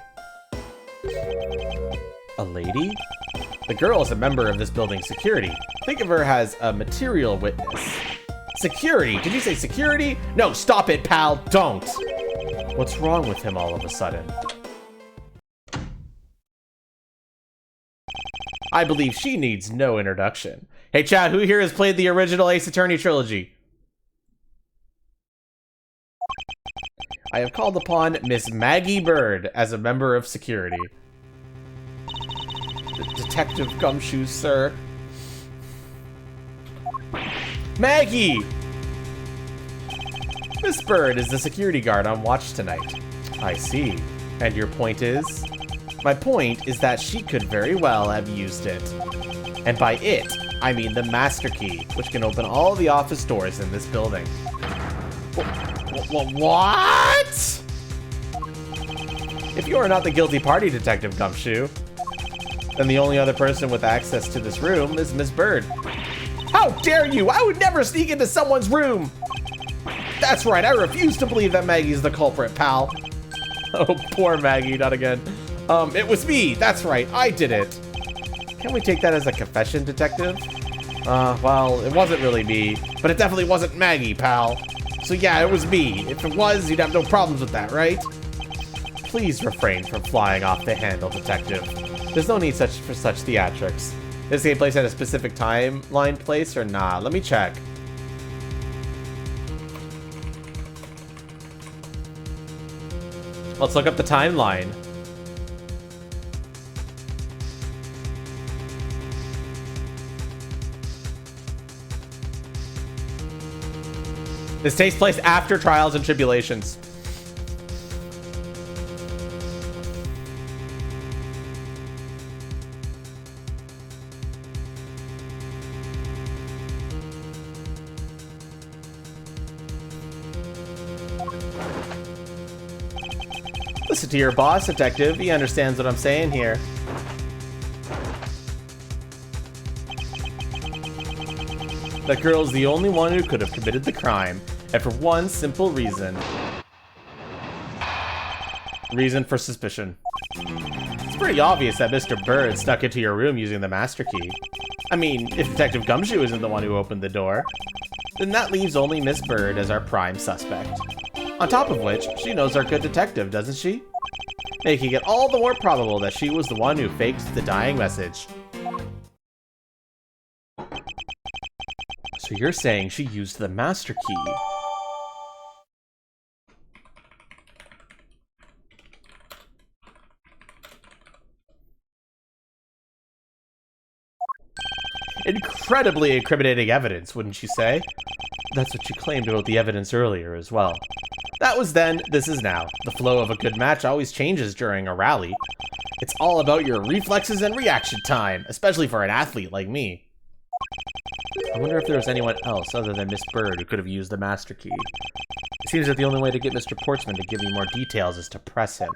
A lady? The girl is a member of this building's security. Think of her as a material witness. Security? Did you say security? No, stop it, pal. Don't. What's wrong with him all of a sudden? I believe she needs no introduction. Hey, chat, who here has played the original Ace Attorney trilogy? I have called upon Miss Maggie Bird as a member of security. Detective Gumshoe, sir. Maggie! Miss Bird is the security guard on watch tonight. I see. And your point is? My point is that she could very well have used it. And by it, I mean the master key, which can open all the office doors in this building. What? If you are not the guilty party, Detective Gumshoe, then the only other person with access to this room is Miss Bird. How dare you! I would never sneak into someone's room! That's right, I refuse to believe that Maggie's the culprit, pal. Oh, poor Maggie, not again. It was me, that's right, I did it. Can we take that as a confession, Detective? Well, it wasn't really me, but it definitely wasn't Maggie, pal. So yeah, it was me. If it was, you'd have no problems with that, right? Please refrain from flying off the handle, Detective. There's no need for such theatrics. Is this game placed at a specific timeline place or not? Let me check. Let's look up the timeline. This takes place after Trials and Tribulations. Listen to your boss, Detective. He understands what I'm saying here. That girl's the only one who could have committed the crime, and for one simple reason. Reason for suspicion. It's pretty obvious that Mr. Bird snuck into your room using the master key. I mean, if Detective Gumshoe isn't the one who opened the door, then that leaves only Miss Bird as our prime suspect. On top of which, she knows our good detective, doesn't she? Making it all the more probable that she was the one who faked the dying message. So you're saying she used the master key? Incredibly incriminating evidence, wouldn't you say? That's what you claimed about the evidence earlier as well. That was then, this is now. The flow of a good match always changes during a rally. It's all about your reflexes and reaction time, especially for an athlete like me. I wonder if there was anyone else other than Miss Bird who could have used the master key. It seems that the only way to get Mr. Portsman to give me more details is to press him.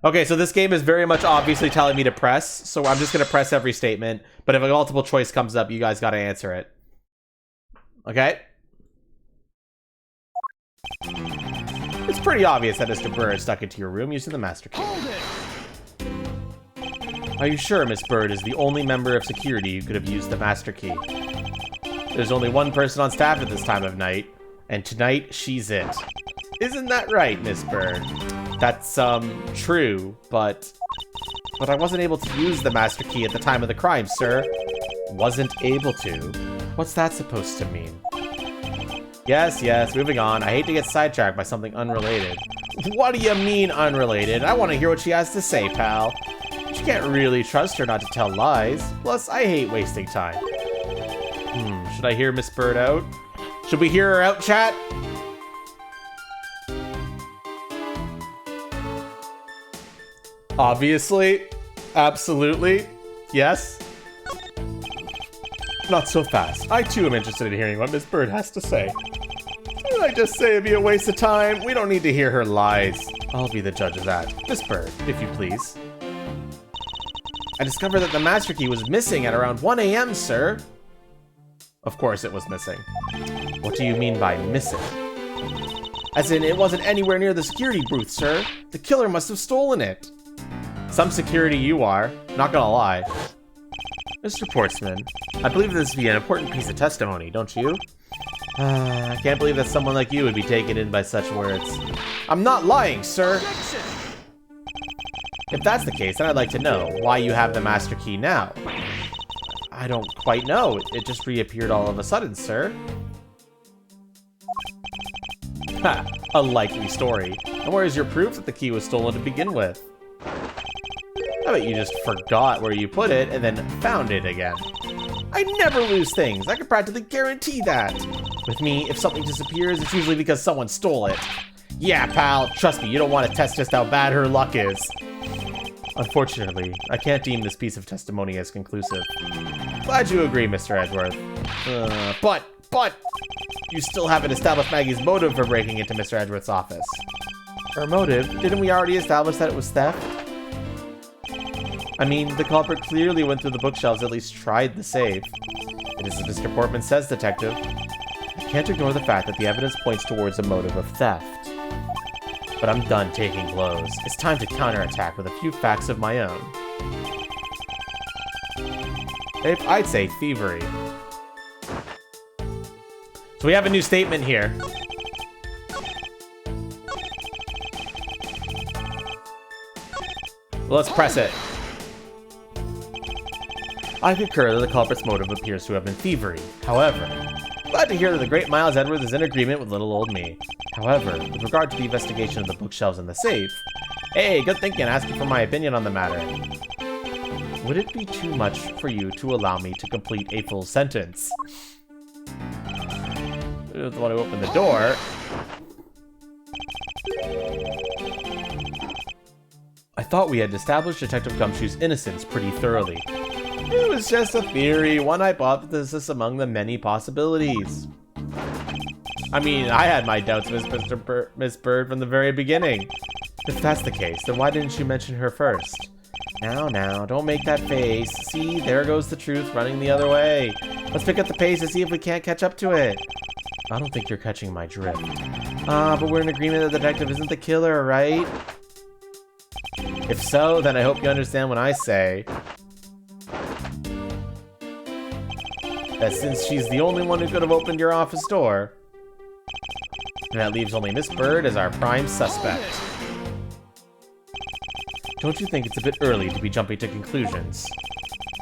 Okay, so this game is very much obviously telling me to press, so I'm just going to press every statement, but if a multiple choice comes up, you guys got to answer it. Okay? It's pretty obvious that Mr. Bird stuck into your room using the master key. Are you sure Miss Bird is the only member of security who could have used the master key? There's only one person on staff at this time of night, and tonight she's it. Isn't that right, Miss Bird? That's, true, but I wasn't able to use the master key at the time of the crime, sir. Wasn't able to? What's that supposed to mean? Yes, moving on. I hate to get sidetracked by something unrelated. What do you mean unrelated? I want to hear what she has to say, pal. You can't really trust her not to tell lies. Plus, I hate wasting time. Should I hear Miss Bird out? Should we hear her out, chat? Obviously. Absolutely. Yes. Not so fast. I too am interested in hearing what Miss Bird has to say. Did I just say it'd be a waste of time? We don't need to hear her lies. I'll be the judge of that. Miss Bird, if you please. I discovered that the master key was missing at around 1 a.m., sir. Of course it was missing. What do you mean by missing? As in, it wasn't anywhere near the security booth, sir. The killer must have stolen it. Some security you are, not gonna lie. Mr. Portsman, I believe this to be an important piece of testimony, don't you? I can't believe that someone like you would be taken in by such words. I'm not lying, sir! If that's the case, then I'd like to know why you have the master key now. I don't quite know. It just reappeared all of a sudden, sir. Ha! A likely story. And where is your proof that the key was stolen to begin with? I bet you just forgot where you put it and then found it again. I never lose things. I can practically guarantee that. With me, if something disappears, it's usually because someone stole it. Yeah, pal, trust me, you don't want to test just how bad her luck is. Unfortunately, I can't deem this piece of testimony as conclusive. Glad you agree, Mr. Edgeworth. But, you still haven't established Maggie's motive for breaking into Mr. Edgeworth's office. Her motive? Didn't we already establish that it was theft? I mean, the culprit clearly went through the bookshelves, at least tried the safe. It is as Mr. Portman says, Detective. I can't ignore the fact that the evidence points towards a motive of theft. But I'm done taking blows. It's time to counterattack with a few facts of my own. I'd say thievery. So we have a new statement here. Let's press it. I concur that the culprit's motive appears to have been thievery. However, glad to hear that the great Miles Edwards is in agreement with little old me. However, with regard to the investigation of the bookshelves in the safe, hey, good thinking, asking for my opinion on the matter. Would it be too much for you to allow me to complete a full sentence? You're the one who opened the door. I thought we had established Detective Gumshoe's innocence pretty thoroughly. It was just a theory, one hypothesis among the many possibilities. I mean, I had my doubts, Miss Bird, from the very beginning. If that's the case, then why didn't you mention her first? Now, don't make that face. See, there goes the truth running the other way. Let's pick up the pace and see if we can't catch up to it. I don't think you're catching my drift. But we're in agreement that the detective isn't the killer, right? If so, then I hope you understand when I say that since she's the only one who could have opened your office door, and that leaves only Miss Bird as our prime suspect. Don't you think it's a bit early to be jumping to conclusions?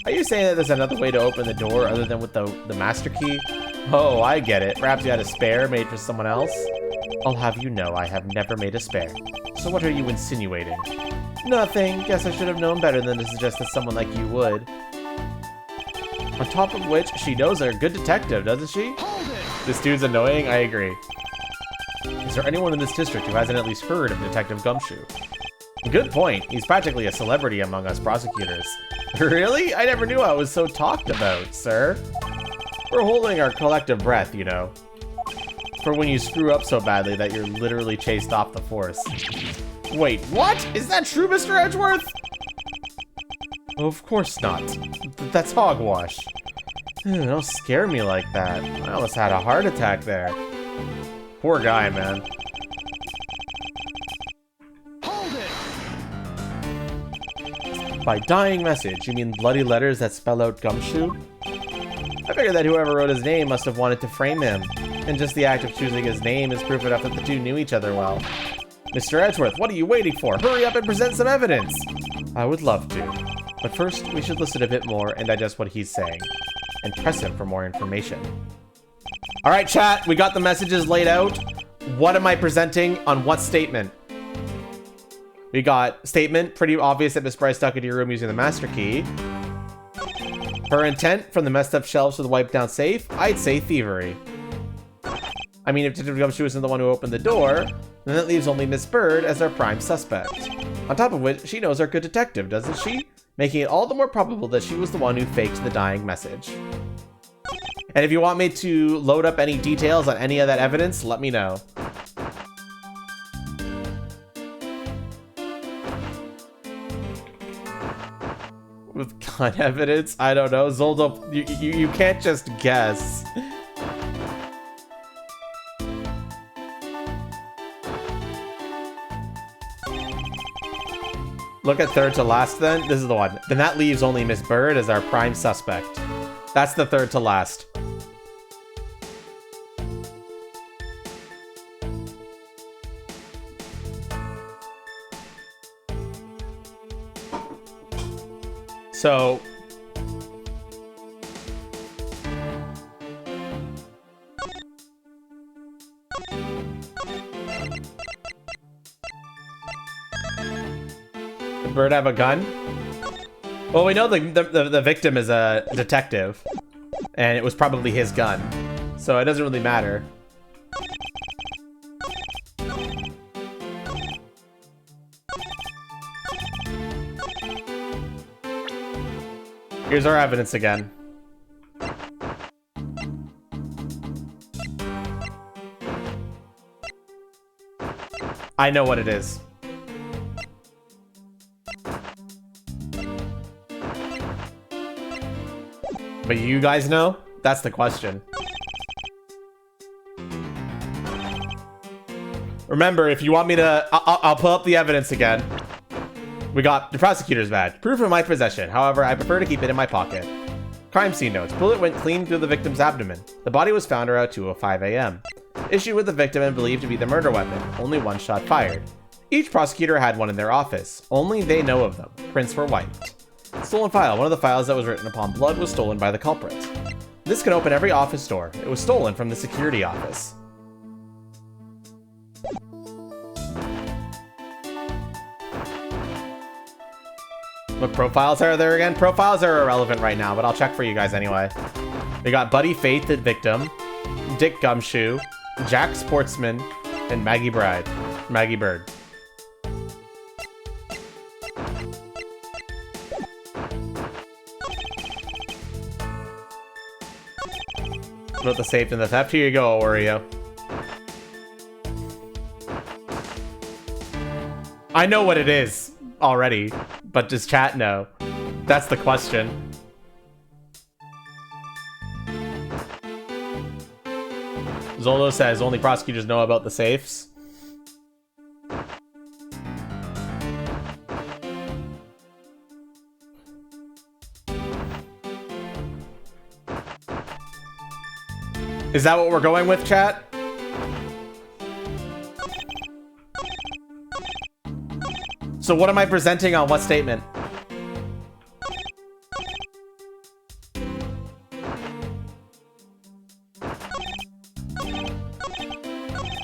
Are you saying that there's another way to open the door other than with the master key? Oh, I get it. Perhaps you had a spare made for someone else? I'll have you know I have never made a spare. So what are you insinuating? Nothing. Guess I should have known better than to suggest that someone like you would. On top of which, she knows a good detective, doesn't she? This dude's annoying, I agree. Is there anyone in this district who hasn't at least heard of Detective Gumshoe? Good point. He's practically a celebrity among us prosecutors. Really? I never knew I was so talked about, sir. We're holding our collective breath, you know. For when you screw up so badly that you're literally chased off the force. Wait, what? Is that true, Mr. Edgeworth? Of course not. That's hogwash. Don't scare me like that. I almost had a heart attack there. Poor guy, man. Hold it! By dying message, you mean bloody letters that spell out Gumshoe? I figured that whoever wrote his name must have wanted to frame him, and just the act of choosing his name is proof enough that the two knew each other well. Mr. Edgeworth, what are you waiting for? Hurry up and present some evidence! I would love to, but first we should listen a bit more and digest what he's saying, and press him for more information. Alright chat, we got the messages laid out. What am I presenting on what statement? We got statement, pretty obvious that Miss Bryce stuck into your room using the master key. Her intent, from the messed up shelves to the wiped down safe, I'd say thievery. I mean, if Detective Gumshoe isn't the one who opened the door, then that leaves only Miss Bird as our prime suspect. On top of which, she knows our good detective, doesn't she? Making it all the more probable that she was the one who faked the dying message. And if you want me to load up any details on any of that evidence, let me know. With gun evidence? I don't know. Zoldo, you can't just guess. Look at third to last then. This is the one. Then that leaves only Miss Bird as our prime suspect. That's the third to last. So did Bird have a gun? Well, we know the victim is a detective, and it was probably his gun. so it doesn't really matter. Here's our evidence again. I know what it is. But you guys know? That's the question. Remember, if you want me to... I'll pull up the evidence again. We got the prosecutor's badge. Proof in my possession. However, I prefer to keep it in my pocket. Crime scene notes. Bullet went clean through the victim's abdomen. The body was found around 2:05 a.m. Issue with the victim and believed to be the murder weapon. Only one shot fired. Each prosecutor had one in their office. Only they know of them. Prints were wiped. Stolen file. One of the files that was written upon blood was stolen by the culprit. This can open every office door. It was stolen from the security office. What profiles are there again? Profiles are irrelevant right now, but I'll check for you guys anyway. We got Buddy Faith, the victim, Dick Gumshoe, Jack Sportsman, and Maggie Bird. About the safe and the theft. Here you go, Oreo. I know what it is already, but does chat know? That's the question. Zolo says only prosecutors know about the safes. Is that what we're going with, chat? So what am I presenting on what statement?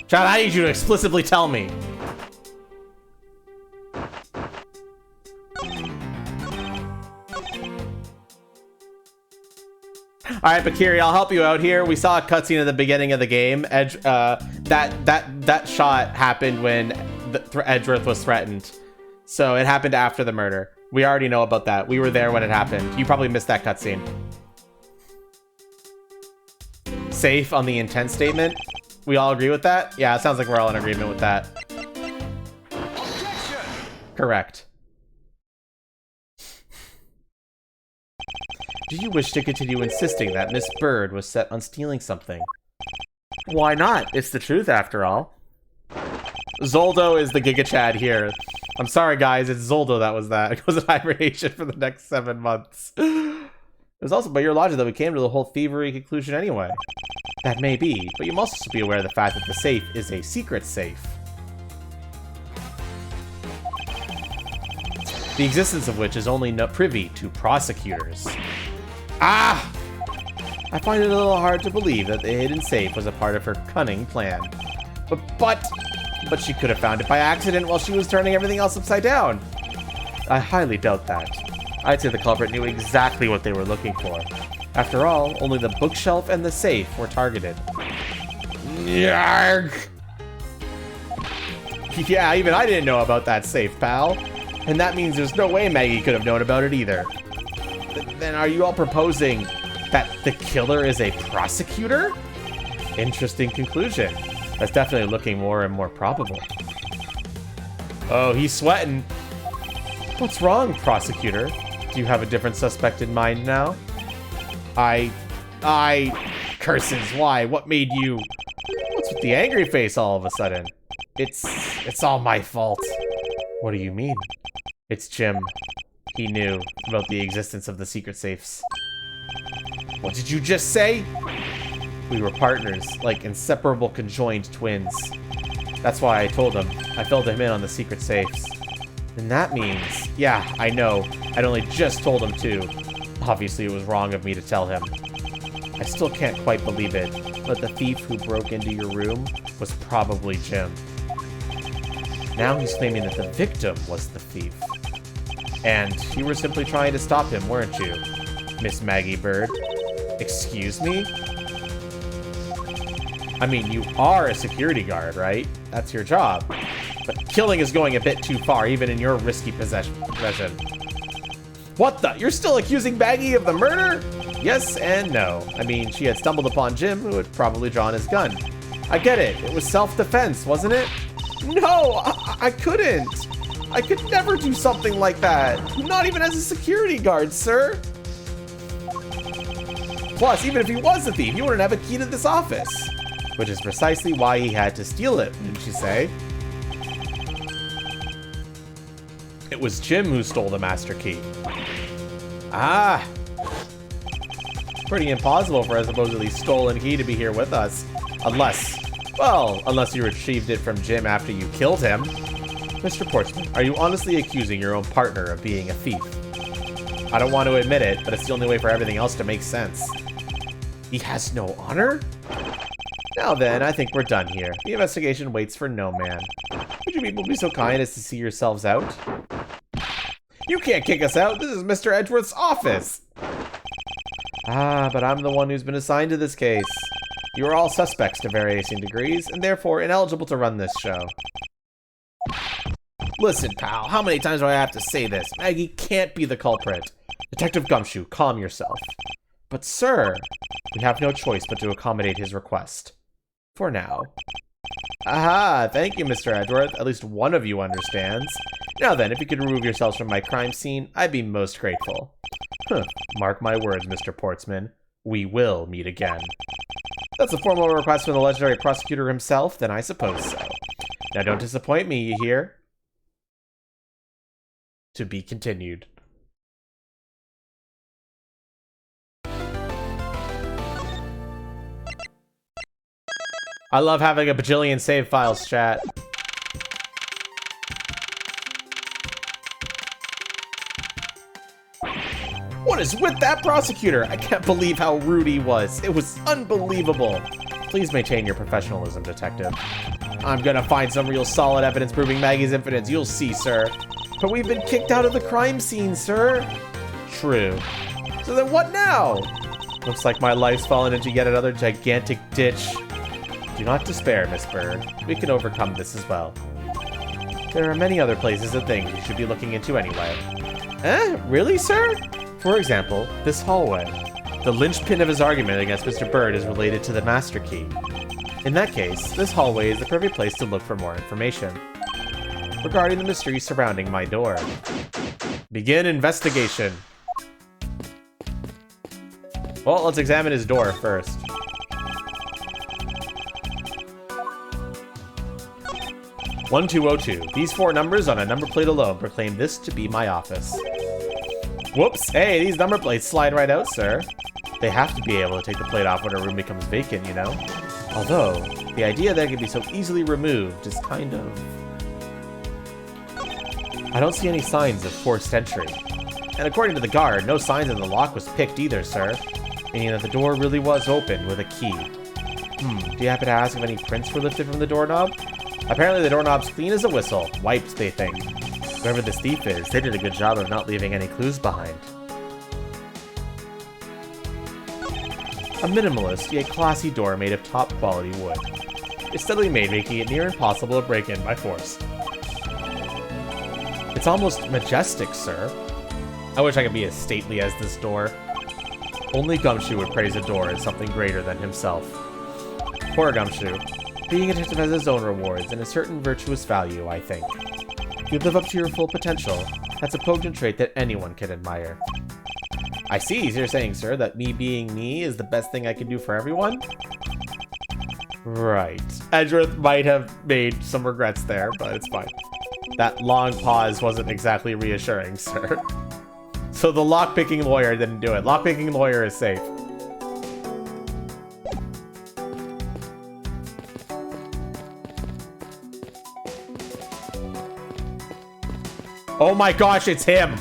Chat, I need you to explicitly tell me. Alright, Bakiri, I'll help you out here. We saw a cutscene at the beginning of the game. That shot happened when Edgeworth was threatened. So it happened after the murder. We already know about that. We were there when it happened. You probably missed that cutscene. Safe on the intent statement. We all agree with that? Yeah, it sounds like we're all in agreement with that. Objection! Correct. Do you wish to continue insisting that Miss Bird was set on stealing something? Why not? It's the truth after all. Zoldo is the Giga Chad here. I'm sorry, guys. It's Zoldo that was that. It goes in hibernation for the next 7 months. It was also by your logic that we came to the whole thievery conclusion anyway. That may be, but you must also be aware of the fact that the safe is a secret safe. The existence of which is only privy to prosecutors. Ah! I find it a little hard to believe that the hidden safe was a part of her cunning plan. But she could have found it by accident while she was turning everything else upside down. I highly doubt that. I'd say the culprit knew exactly what they were looking for. After all, only the bookshelf and the safe were targeted. Yarg! Yeah, even I didn't know about that safe, pal. And that means there's no way Maggie could have known about it either. Then are you all proposing that the killer is a prosecutor? Interesting conclusion. That's definitely looking more and more probable. Oh, he's sweating. What's wrong, prosecutor? Do you have a different suspect in mind now? Curses, why? What made you... What's with the angry face all of a sudden? It's all my fault. What do you mean? It's Jim. He knew about the existence of the secret safes. What did you just say? We were partners, like inseparable conjoined twins. That's why I told him. I filled him in on the secret safes. And that means... Yeah, I know. I'd only just told him too. Obviously, it was wrong of me to tell him. I still can't quite believe it, but the thief who broke into your room was probably Jim. Now he's claiming that the victim was the thief. And you were simply trying to stop him, weren't you, Miss Maggie Bird? Excuse me? I mean, you are a security guard, right? That's your job. But killing is going a bit too far, even in your risky possession. What the? You're still accusing Maggie of the murder? Yes and no. I mean, she had stumbled upon Jim, who had probably drawn his gun. I get it. It was self-defense, wasn't it? No, I couldn't. I could never do something like that. Not even as a security guard, sir. Plus, even if he was a thief, he wouldn't have a key to this office. Which is precisely why he had to steal it, didn't you say? It was Jim who stole the master key. Ah. Pretty impossible for a supposedly stolen key to be here with us. Unless you retrieved it from Jim after you killed him. Mr. Portsmouth, are you honestly accusing your own partner of being a thief? I don't want to admit it, but it's the only way for everything else to make sense. He has no honor? Now then, I think we're done here. The investigation waits for no man. Would you people be so kind as to see yourselves out? You can't kick us out. This is Mr. Edgeworth's office. Ah, but I'm the one who's been assigned to this case. You are all suspects to varying degrees, and therefore ineligible to run this show. Listen, pal, how many times do I have to say this? Maggie can't be the culprit. Detective Gumshoe, calm yourself. But sir, we have no choice but to accommodate his request. For now. Aha, thank you, Mr. Edgeworth. At least one of you understands. Now then, if you could remove yourselves from my crime scene, I'd be most grateful. Huh. Mark my words, Mr. Portsman. We will meet again. That's a formal request from the legendary prosecutor himself, then I suppose so. Now don't disappoint me, you hear? To be continued. I love having a bajillion save files, chat. What is with that prosecutor? I can't believe how rude he was. It was unbelievable. Please maintain your professionalism, detective. I'm gonna find some real solid evidence proving Maggie's impotence. You'll see, sir. But we've been kicked out of the crime scene, sir. True. So then what now? Looks like my life's fallen into yet another gigantic ditch. Do not despair, Miss Bird. We can overcome this as well. There are many other places and things you should be looking into anyway. Eh? Really, sir? For example, this hallway. The linchpin of his argument against Mr. Bird is related to the master key. In that case, this hallway is the perfect place to look for more information regarding the mystery surrounding my door. Begin investigation. Well, let's examine his door first. "1202. These 4 numbers on a number plate alone proclaim this to be my office." Whoops, hey, these number plates slide right out, sir. They have to be able to take the plate off when a room becomes vacant, you know? Although, the idea that it can be so easily removed is kind of... I don't see any signs of forced entry. And according to the guard, no signs that the lock was picked either, sir. Meaning that the door really was open with a key. Do you happen to ask if any prints were lifted from the doorknob? Apparently the doorknob's clean as a whistle. Wiped, they think. Whoever this thief is, they did a good job of not leaving any clues behind. A minimalist, yet classy door made of top-quality wood. It's steadily made, making it near impossible to break in by force. It's almost majestic, sir. I wish I could be as stately as this door. Only Gumshoe would praise a door as something greater than himself. Poor Gumshoe. Being a detective has its own rewards and a certain virtuous value, I think. If you live up to your full potential, that's a potent trait that anyone can admire. I see, you're saying, sir, that me being me is the best thing I can do for everyone? Right. Edgeworth might have made some regrets there, but it's fine. That long pause wasn't exactly reassuring, sir. So the lockpicking lawyer didn't do it. Lockpicking lawyer is safe. Oh my gosh, it's him!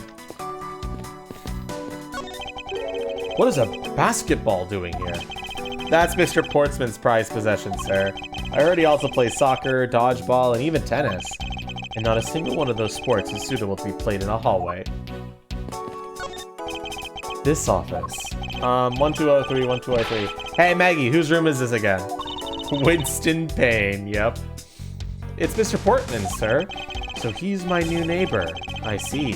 What is a basketball doing here? That's Mr. Portsman's prized possession, sir. I heard he also plays soccer, dodgeball, and even tennis. And not a single one of those sports is suitable to be played in a hallway. This office. 1203, 1203. Hey, Maggie, whose room is this again? Winston Payne, yep. It's Mr. Portman, sir. So he's my new neighbor. I see.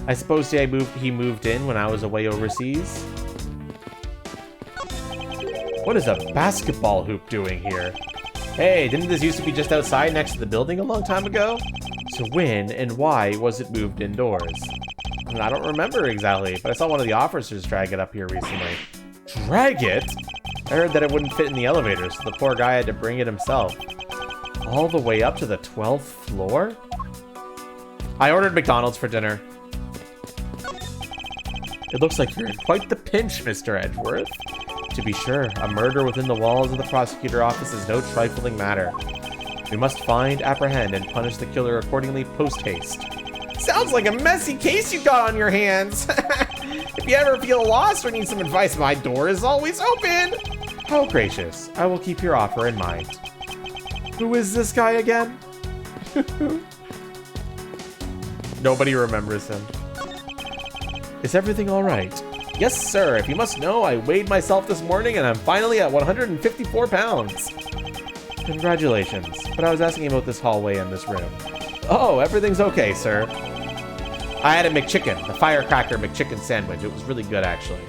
I suppose he moved in when I was away overseas? What is a basketball hoop doing here? Hey, didn't this used to be just outside next to the building a long time ago? So when and why was it moved indoors? I don't remember exactly, but I saw one of the officers drag it up here recently. Drag it? I heard that it wouldn't fit in the elevator, so the poor guy had to bring it himself. All the way up to the 12th floor? I ordered McDonald's for dinner. It looks like you're in quite the pinch, Mr. Edgeworth. To be sure, a murder within the walls of the prosecutor office is no trifling matter. We must find, apprehend, and punish the killer accordingly post-haste. Sounds like a messy case you got on your hands. If you ever feel lost or need some advice, my door is always open. How gracious. I will keep your offer in mind. Who is this guy again? Nobody remembers him. Is everything all right? Yes, sir. If you must know, I weighed myself this morning and I'm finally at 154 pounds. Congratulations. But I was asking about this hallway and this room. Oh, everything's okay, sir. I had a McChicken, the firecracker McChicken sandwich. It was really good, actually.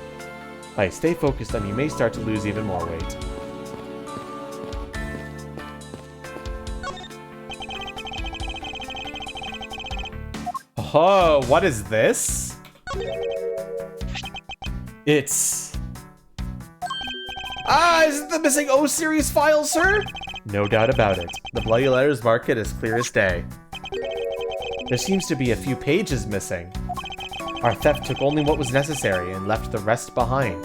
If I stay focused, then you may start to lose even more weight. Oh, what is this? It's... Ah, is it the missing O series file, sir? No doubt about it. The bloody letters mark it as clear as day. There seems to be a few pages missing. Our theft took only what was necessary and left the rest behind.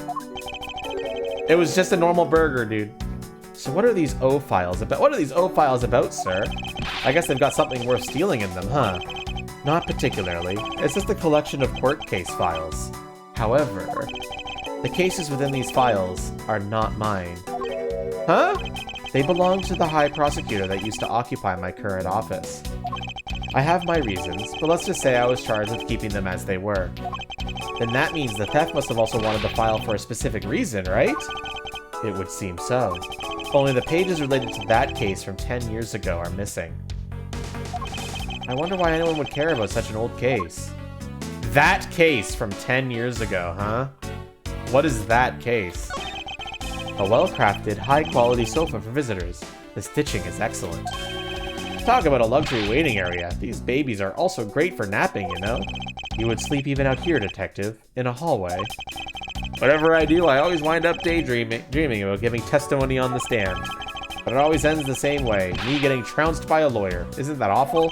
It was just a normal burger, dude. So what are these O files about? What are these O files about, sir? I guess they've got something worth stealing in them, huh? Not particularly. It's just a collection of court case files. However, the cases within these files are not mine. Huh? They belong to the High Prosecutor that used to occupy my current office. I have my reasons, but let's just say I was charged with keeping them as they were. Then that means the theft must have also wanted the file for a specific reason, right? It would seem so. Only the pages related to that case from 10 years ago are missing. I wonder why anyone would care about such an old case. That case from 10 years ago, huh? What is that case? A well-crafted, high-quality sofa for visitors. The stitching is excellent. Talk about a luxury waiting area. These babies are also great for napping, you know? You would sleep even out here, detective, in a hallway. Whatever I do, I always wind up dreaming about giving testimony on the stand. But it always ends the same way, me getting trounced by a lawyer. Isn't that awful?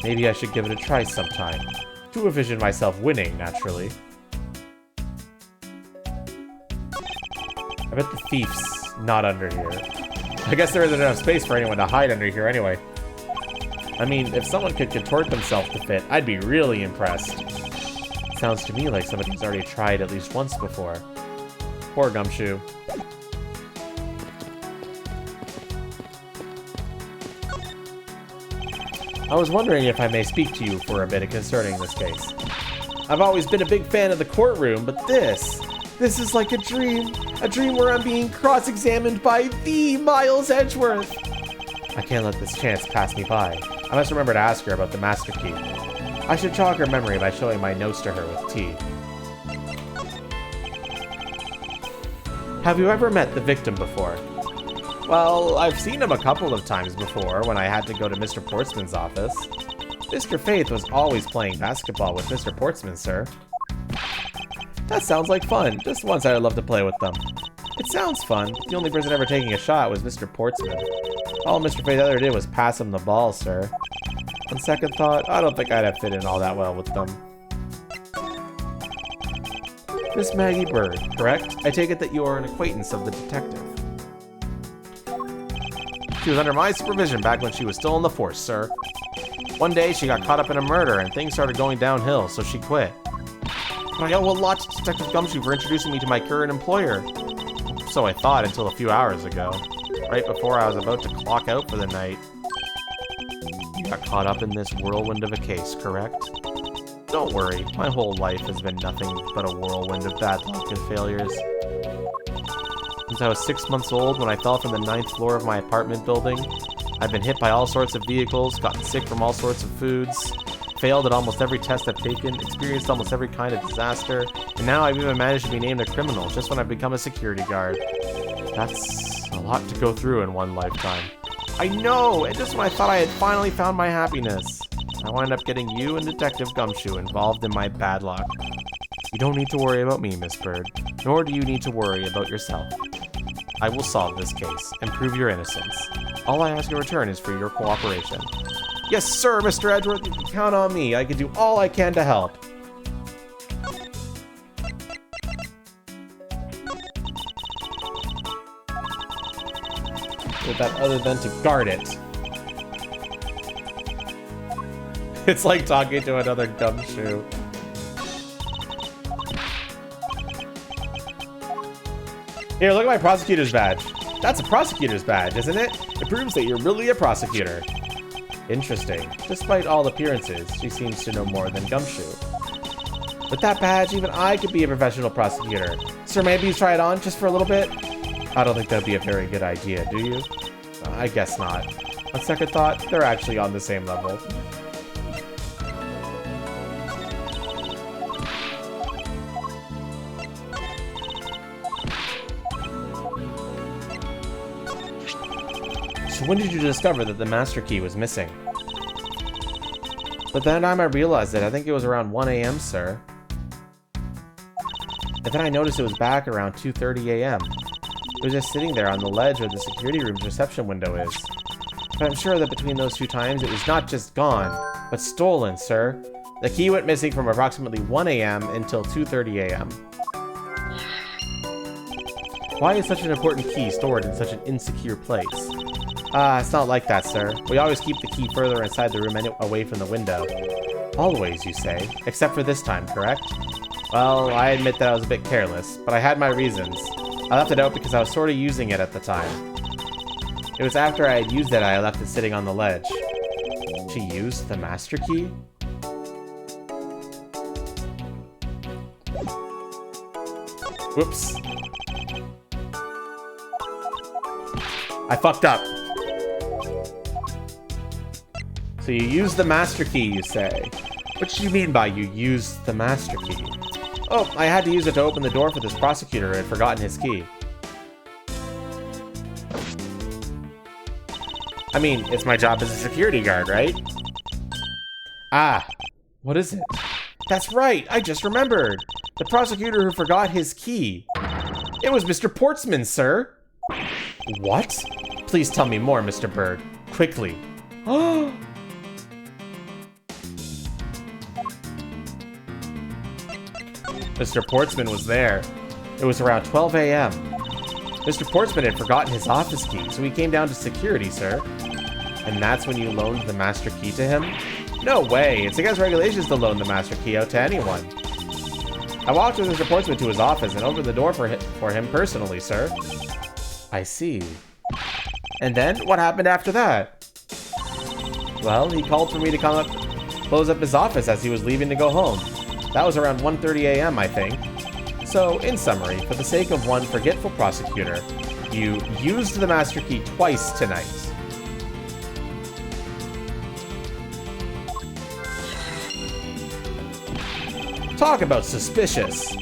Maybe I should give it a try sometime. To envision myself winning, naturally. I bet the thief's not under here. I guess there isn't enough space for anyone to hide under here anyway. I mean, if someone could contort themselves to fit, I'd be really impressed. Sounds to me like somebody's already tried at least once before. Poor Gumshoe. I was wondering if I may speak to you for a bit concerning this case. I've always been a big fan of the courtroom, but this is like a dream where I'm being cross-examined by the Miles Edgeworth. I can't let this chance pass me by. I must remember to ask her about the master key. I should jog her memory by showing my notes to her with tea. Have you ever met the victim before? Well, I've seen him a couple of times before when I had to go to Mr. Portsman's office. Mr. Faith was always playing basketball with Mr. Portsman, sir. That sounds like fun. Just once I'd love to play with them. It sounds fun. The only person ever taking a shot was Mr. Portsman. All Mr. Faith ever did was pass him the ball, sir. On second thought, I don't think I'd have fit in all that well with them. Miss Maggie Bird, correct? I take it that you are an acquaintance of the detective. She was under my supervision back when she was still in the force, sir. One day, she got caught up in a murder and things started going downhill, so she quit. But I owe a lot to Detective Gumshoe for introducing me to my current employer. So I thought until a few hours ago, right before I was about to clock out for the night. You got caught up in this whirlwind of a case, correct? Don't worry, my whole life has been nothing but a whirlwind of bad luck and failures. Since I was 6 months old when I fell from the 9th floor of my apartment building. I've been hit by all sorts of vehicles, gotten sick from all sorts of foods, failed at almost every test I've taken, experienced almost every kind of disaster, and now I've even managed to be named a criminal just when I've become a security guard. That's a lot to go through in one lifetime. I know! And just when I thought I had finally found my happiness, I wound up getting you and Detective Gumshoe involved in my bad luck. You don't need to worry about me, Miss Bird, nor do you need to worry about yourself. I will solve this case and prove your innocence. All I ask in return is for your cooperation. Yes, sir, Mr. Edgeworth, you can count on me. I can do all I can to help. With that other than to guard it. It's like talking to another gumshoe. Here, look at my prosecutor's badge. That's a prosecutor's badge, isn't it? It proves that you're really a prosecutor. Interesting. Despite all appearances, she seems to know more than Gumshoe. With that badge, even I could be a professional prosecutor. Sir, maybe you try it on just for a little bit? I don't think that'd be a very good idea, do you? I guess not. On second thought, they're actually on the same level. So when did you discover that the master key was missing? But then I realized it. I think it was around 1 a.m., sir. And then I noticed it was back around 2:30 a.m. It was just sitting there on the ledge where the security room's reception window is. But I'm sure that between those 2 times, it was not just gone, but stolen, sir. The key went missing from approximately 1 a.m. until 2:30 a.m. Why is such an important key stored in such an insecure place? It's not like that, sir. We always keep the key further inside the room and away from the window. Always, you say? Except for this time, correct? Well, I admit that I was a bit careless, but I had my reasons. I left it out because I was sort of using it at the time. It was after I had used it I left it sitting on the ledge. She used the master key? Whoops. I fucked up. So you used the master key, you say? What do you mean by you used the master key? Oh, I had to use it to open the door for this prosecutor who had forgotten his key. I mean, it's my job as a security guard, right? Ah, what is it? That's right, I just remembered. The prosecutor who forgot his key. It was Mr. Portsman, sir. What? Please tell me more, Mr. Bird. Quickly. Oh. Mr. Portsman was there. It was around 12 a.m. Mr. Portsman had forgotten his office key, so he came down to security, sir. And that's when you loaned the master key to him? No way! It's against regulations to loan the master key out to anyone. I walked with Mr. Portsman to his office and opened the door for him personally, sir. I see. And then, what happened after that? Well, he called for me to come up, close up his office as he was leaving to go home. That was around 1:30 a.m., I think. So, in summary, for the sake of one forgetful prosecutor, you used the master key twice tonight. Talk about suspicious.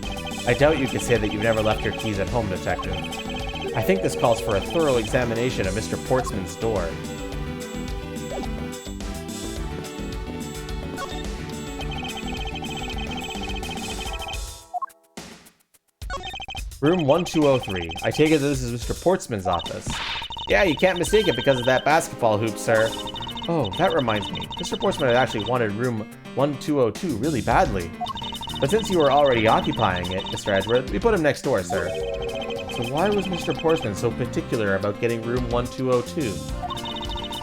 I doubt you could say that you've never left your keys at home, Detective. I think this calls for a thorough examination of Mr. Portsman's door. Room 1203. I take it that this is Mr. Portsman's office. Yeah, you can't mistake it because of that basketball hoop, sir. Oh, that reminds me. Mr. Portsman had actually wanted room 1202 really badly. But since you were already occupying it, Mr. Edgeworth, we put him next door, sir. So why was Mr. Portsman so particular about getting room 1202?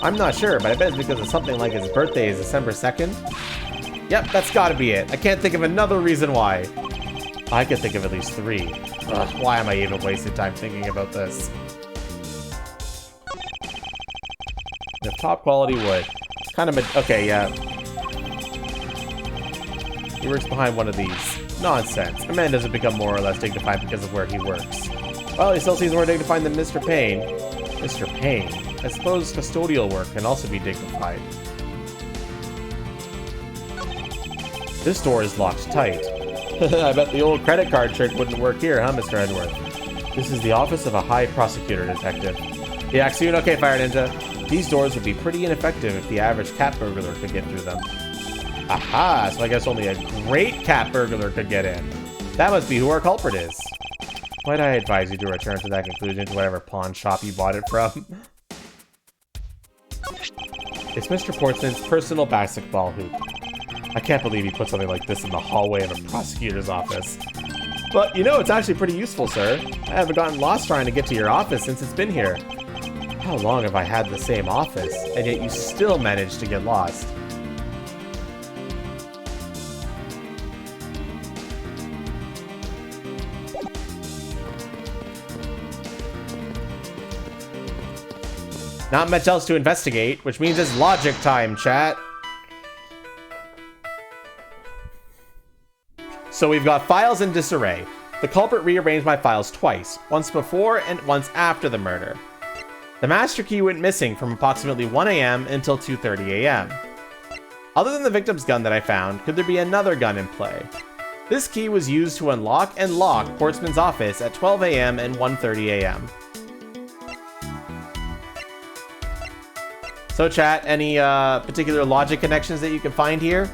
I'm not sure, but I bet it's because of something like his birthday is December 2nd. Yep, that's gotta be it. I can't think of another reason why. I could think of at least 3. Ugh, why am I even wasting time thinking about this? The top quality wood. Kind of okay, yeah. He works behind one of these. Nonsense. A man doesn't become more or less dignified because of where he works. Well, he still seems more dignified than Mr. Payne. Mr. Payne? I suppose custodial work can also be dignified. This door is locked tight. I bet the old credit card trick wouldn't work here, huh, Mr. Edgeworth? This is the office of a high prosecutor detective. Yeah, soon. Okay, Fire Ninja. These doors would be pretty ineffective if the average cat burglar could get through them. Aha! So I guess only a great cat burglar could get in. That must be who our culprit is. Might I advise you to return to that conclusion to whatever pawn shop you bought it from? It's Mr. Portsman's personal basketball hoop. I can't believe he put something like this in the hallway of a prosecutor's office. But, you know, it's actually pretty useful, sir. I haven't gotten lost trying to get to your office since it's been here. How long have I had the same office, and yet you still managed to get lost? Not much else to investigate, which means it's logic time, chat. So we've got files in disarray. The culprit rearranged my files twice, once before and once after the murder. The master key went missing from approximately 1 a.m. until 2:30 a.m. Other than the victim's gun that I found, could there be another gun in play? This key was used to unlock and lock Portsman's office at 12 a.m. and 1:30 a.m. So chat, any particular logic connections that you can find here?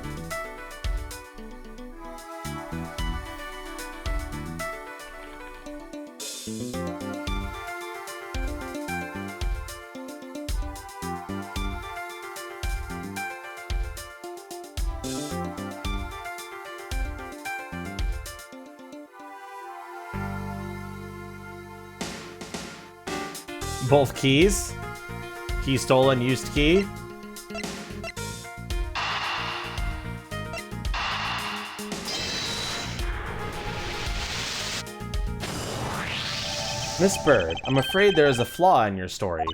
Both keys? Key stolen, used key? Miss Bird, I'm afraid there is a flaw in your story.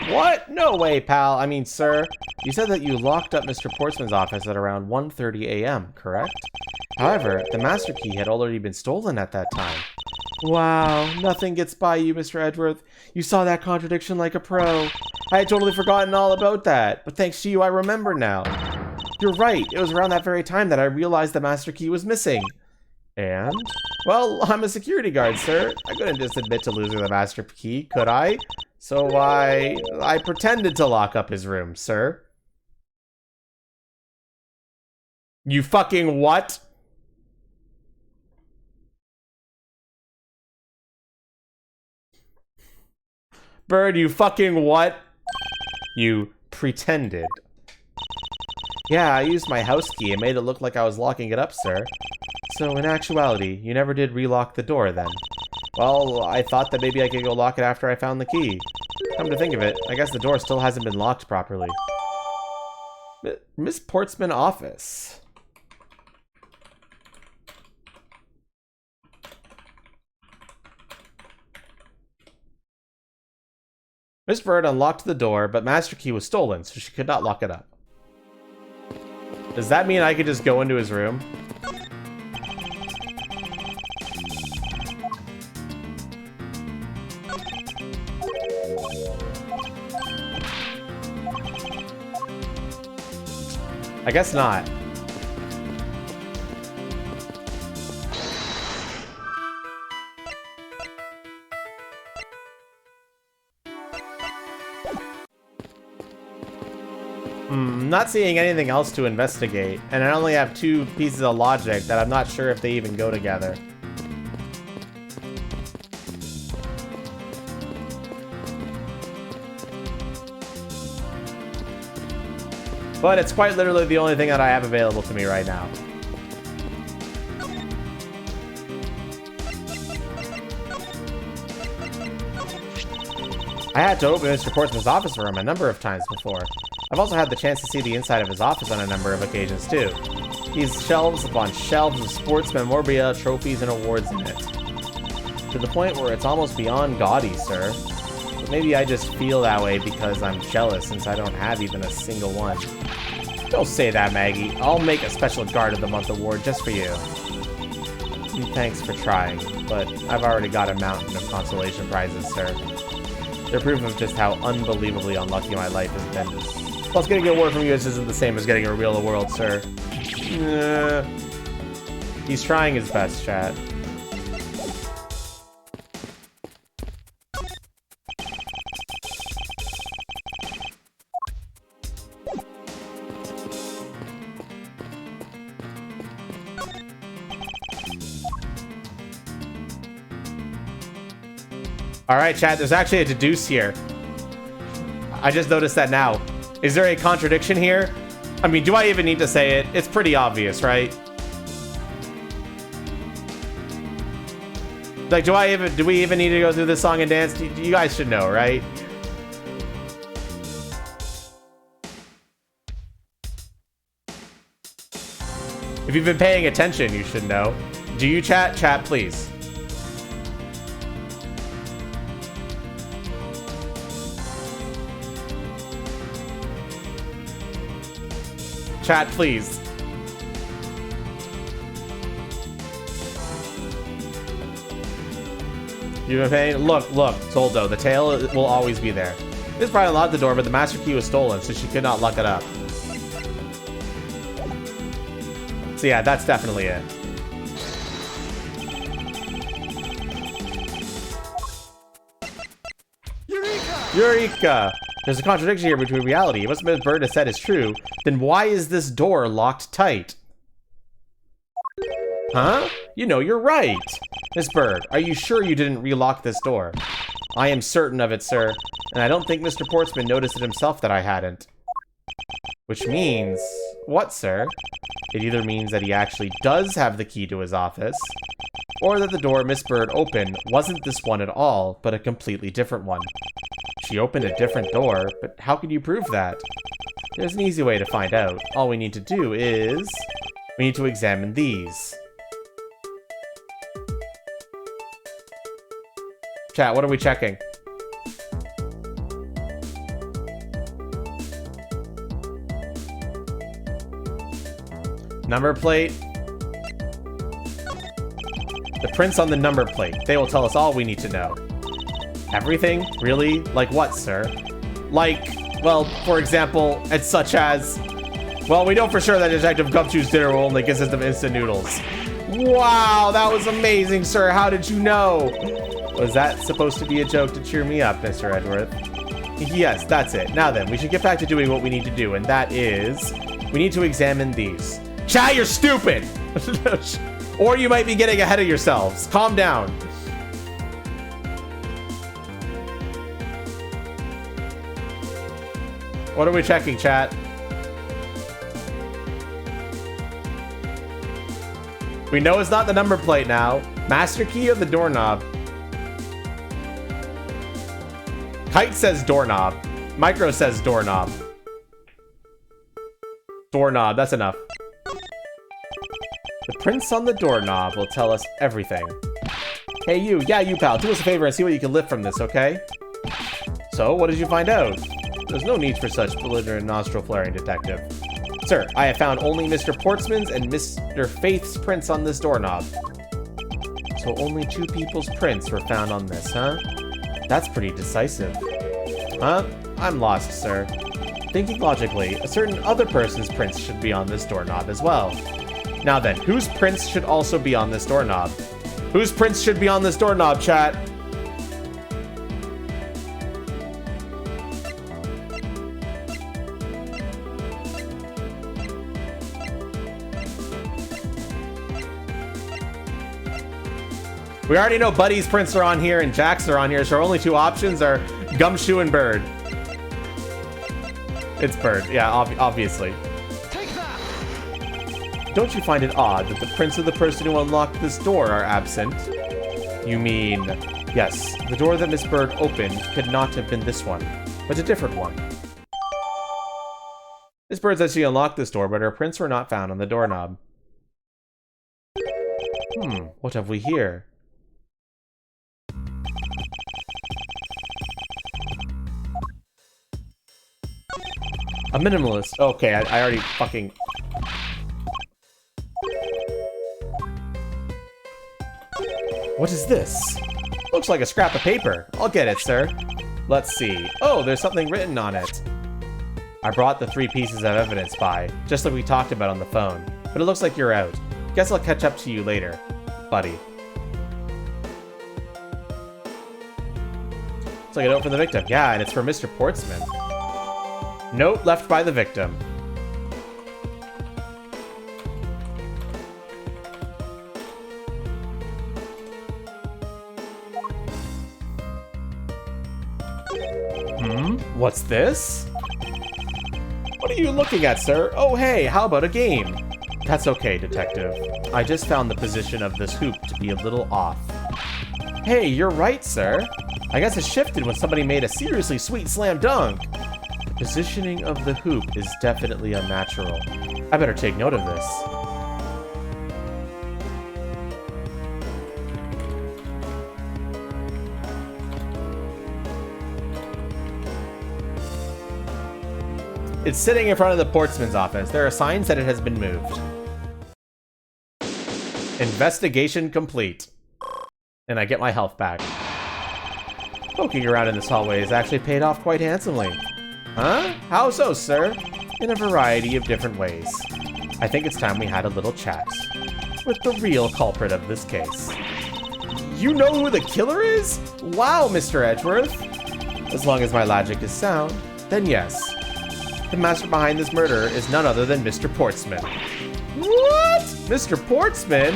What? No way, pal. I mean, sir, you said that you locked up Mr. Portsman's office at around 1:30 a.m., correct? However, the master key had already been stolen at that time. Wow, nothing gets by you, Mr. Edgeworth. You saw that contradiction like a pro. I had totally forgotten all about that, but thanks to you, I remember now. You're right, it was around that very time that I realized the master key was missing. And? Well, I'm a security guard, sir. I couldn't just admit to losing the master key, could I? So I pretended to lock up his room, sir. You fucking what? Bird, you fucking what? You pretended. Yeah, I used my house key and made it look like I was locking it up, sir. So in actuality, you never did relock the door then? Well, I thought that maybe I could go lock it after I found the key. Come to think of it, I guess the door still hasn't been locked properly. Miss Portsman office. Miss Bird unlocked the door, but master key was stolen, so she could not lock it up. Does that mean I could just go into his room? I guess not. Not seeing anything else to investigate, and I only have 2 pieces of logic that I'm not sure if they even go together. But it's quite literally the only thing that I have available to me right now. I had to open Mr. Portsman's office for him a number of times before. I've also had the chance to see the inside of his office on a number of occasions too. He's shelves upon shelves of sports memorabilia, trophies, and awards in it. To the point where it's almost beyond gaudy, sir. But maybe I just feel that way because I'm jealous since I don't have even a single one. Don't say that, Maggie. I'll make a special Guard of the Month award just for you. Thanks for trying, but I've already got a mountain of consolation prizes, sir. They're proof of just how unbelievably unlucky my life has been. Plus, getting a award from you isn't the same as getting a real award, sir. He's trying his best, chat. Alright, chat, there's actually a deduce here. I just noticed that now. Is there a contradiction here? I mean, do I even need to say it? It's pretty obvious, right? Like, do we even need to go through this song and dance? You guys should know, right? If you've been paying attention, you should know. Do you chat? Chat, please. Chat, please. You've been paying? Look, Zoldo, the tail will always be there. This probably unlocked the door, but the master key was stolen, so she could not lock it up. So yeah, that's definitely it. Eureka! There's a contradiction here between reality. If what Miss Bird has said is true, then why is this door locked tight? Huh? You know, you're right. Miss Bird, are you sure you didn't relock this door? I am certain of it, sir. And I don't think Mr. Portsman noticed it himself that I hadn't. Which means... what, sir? It either means that he actually does have the key to his office, or that the door Miss Bird opened wasn't this one at all, but a completely different one. She opened a different door, but how can you prove that? There's an easy way to find out. All we need to do is... we need to examine these. Chat, what are we checking? Number plate. The prints on the number plate. They will tell us all we need to know. Everything? Really? Like what, sir? Like, well, for example, it's such as... well, we know for sure that Detective Gumshoe's dinner will only consist of instant noodles. Wow, that was amazing, sir. How did you know? Was that supposed to be a joke to cheer me up, Mr. Edgeworth? Yes, that's it. Now then, we should get back to doing what we need to do, and that is... we need to examine these. Chat, you're stupid! Or you might be getting ahead of yourselves. Calm down. What are we checking, chat? We know it's not the number plate now. Master key or the doorknob? Kite says doorknob. Micro says doorknob. Doorknob, that's enough. The prints on the doorknob will tell us everything. Hey you, yeah you pal, do us a favor and see what you can lift from this, okay? So, what did you find out? There's no need for such belligerent nostril flaring, detective. Sir, I have found only Mr. Portsman's and Mr. Faith's prints on this doorknob. So only two people's prints were found on this, huh? That's pretty decisive. Huh? I'm lost, sir. Thinking logically, a certain other person's prints should be on this doorknob as well. Now then, whose prints should also be on this doorknob? Whose prints should be on this doorknob, chat? We already know Buddy's prints are on here and Jack's are on here, so our only two options are Gumshoe and Bird. It's Bird, yeah, obviously. Take that! Don't you find it odd that the prints of the person who unlocked this door are absent? You mean... yes, the door that Miss Bird opened could not have been this one, but a different one. Miss Bird said she unlocked this door, but her prints were not found on the doorknob. What have we here? A minimalist. Okay, I already fucking... What is this? Looks like a scrap of paper. I'll get it, sir. Let's see. Oh, there's something written on it. I brought the 3 pieces of evidence by, just like we talked about on the phone. But it looks like you're out. Guess I'll catch up to you later, buddy. It's like a note from the victim. Yeah, and it's for Mr. Portsman. Note left by the victim. What's this? What are you looking at, sir? Oh, hey, how about a game? That's okay, detective. I just found the position of this hoop to be a little off. Hey, you're right, sir. I guess it shifted when somebody made a seriously sweet slam dunk. The positioning of the hoop is definitely unnatural. I better take note of this. It's sitting in front of the Portsman's office. There are signs that it has been moved. Investigation complete. And I get my health back. Poking around in this hallway has actually paid off quite handsomely. Huh? How so, sir? In a variety of different ways. I think it's time we had a little chat. With the real culprit of this case. You know who the killer is? Wow, Mr. Edgeworth. As long as my logic is sound, then yes. The master behind this murder is none other than Mr. Portsman. What? Mr. Portsman?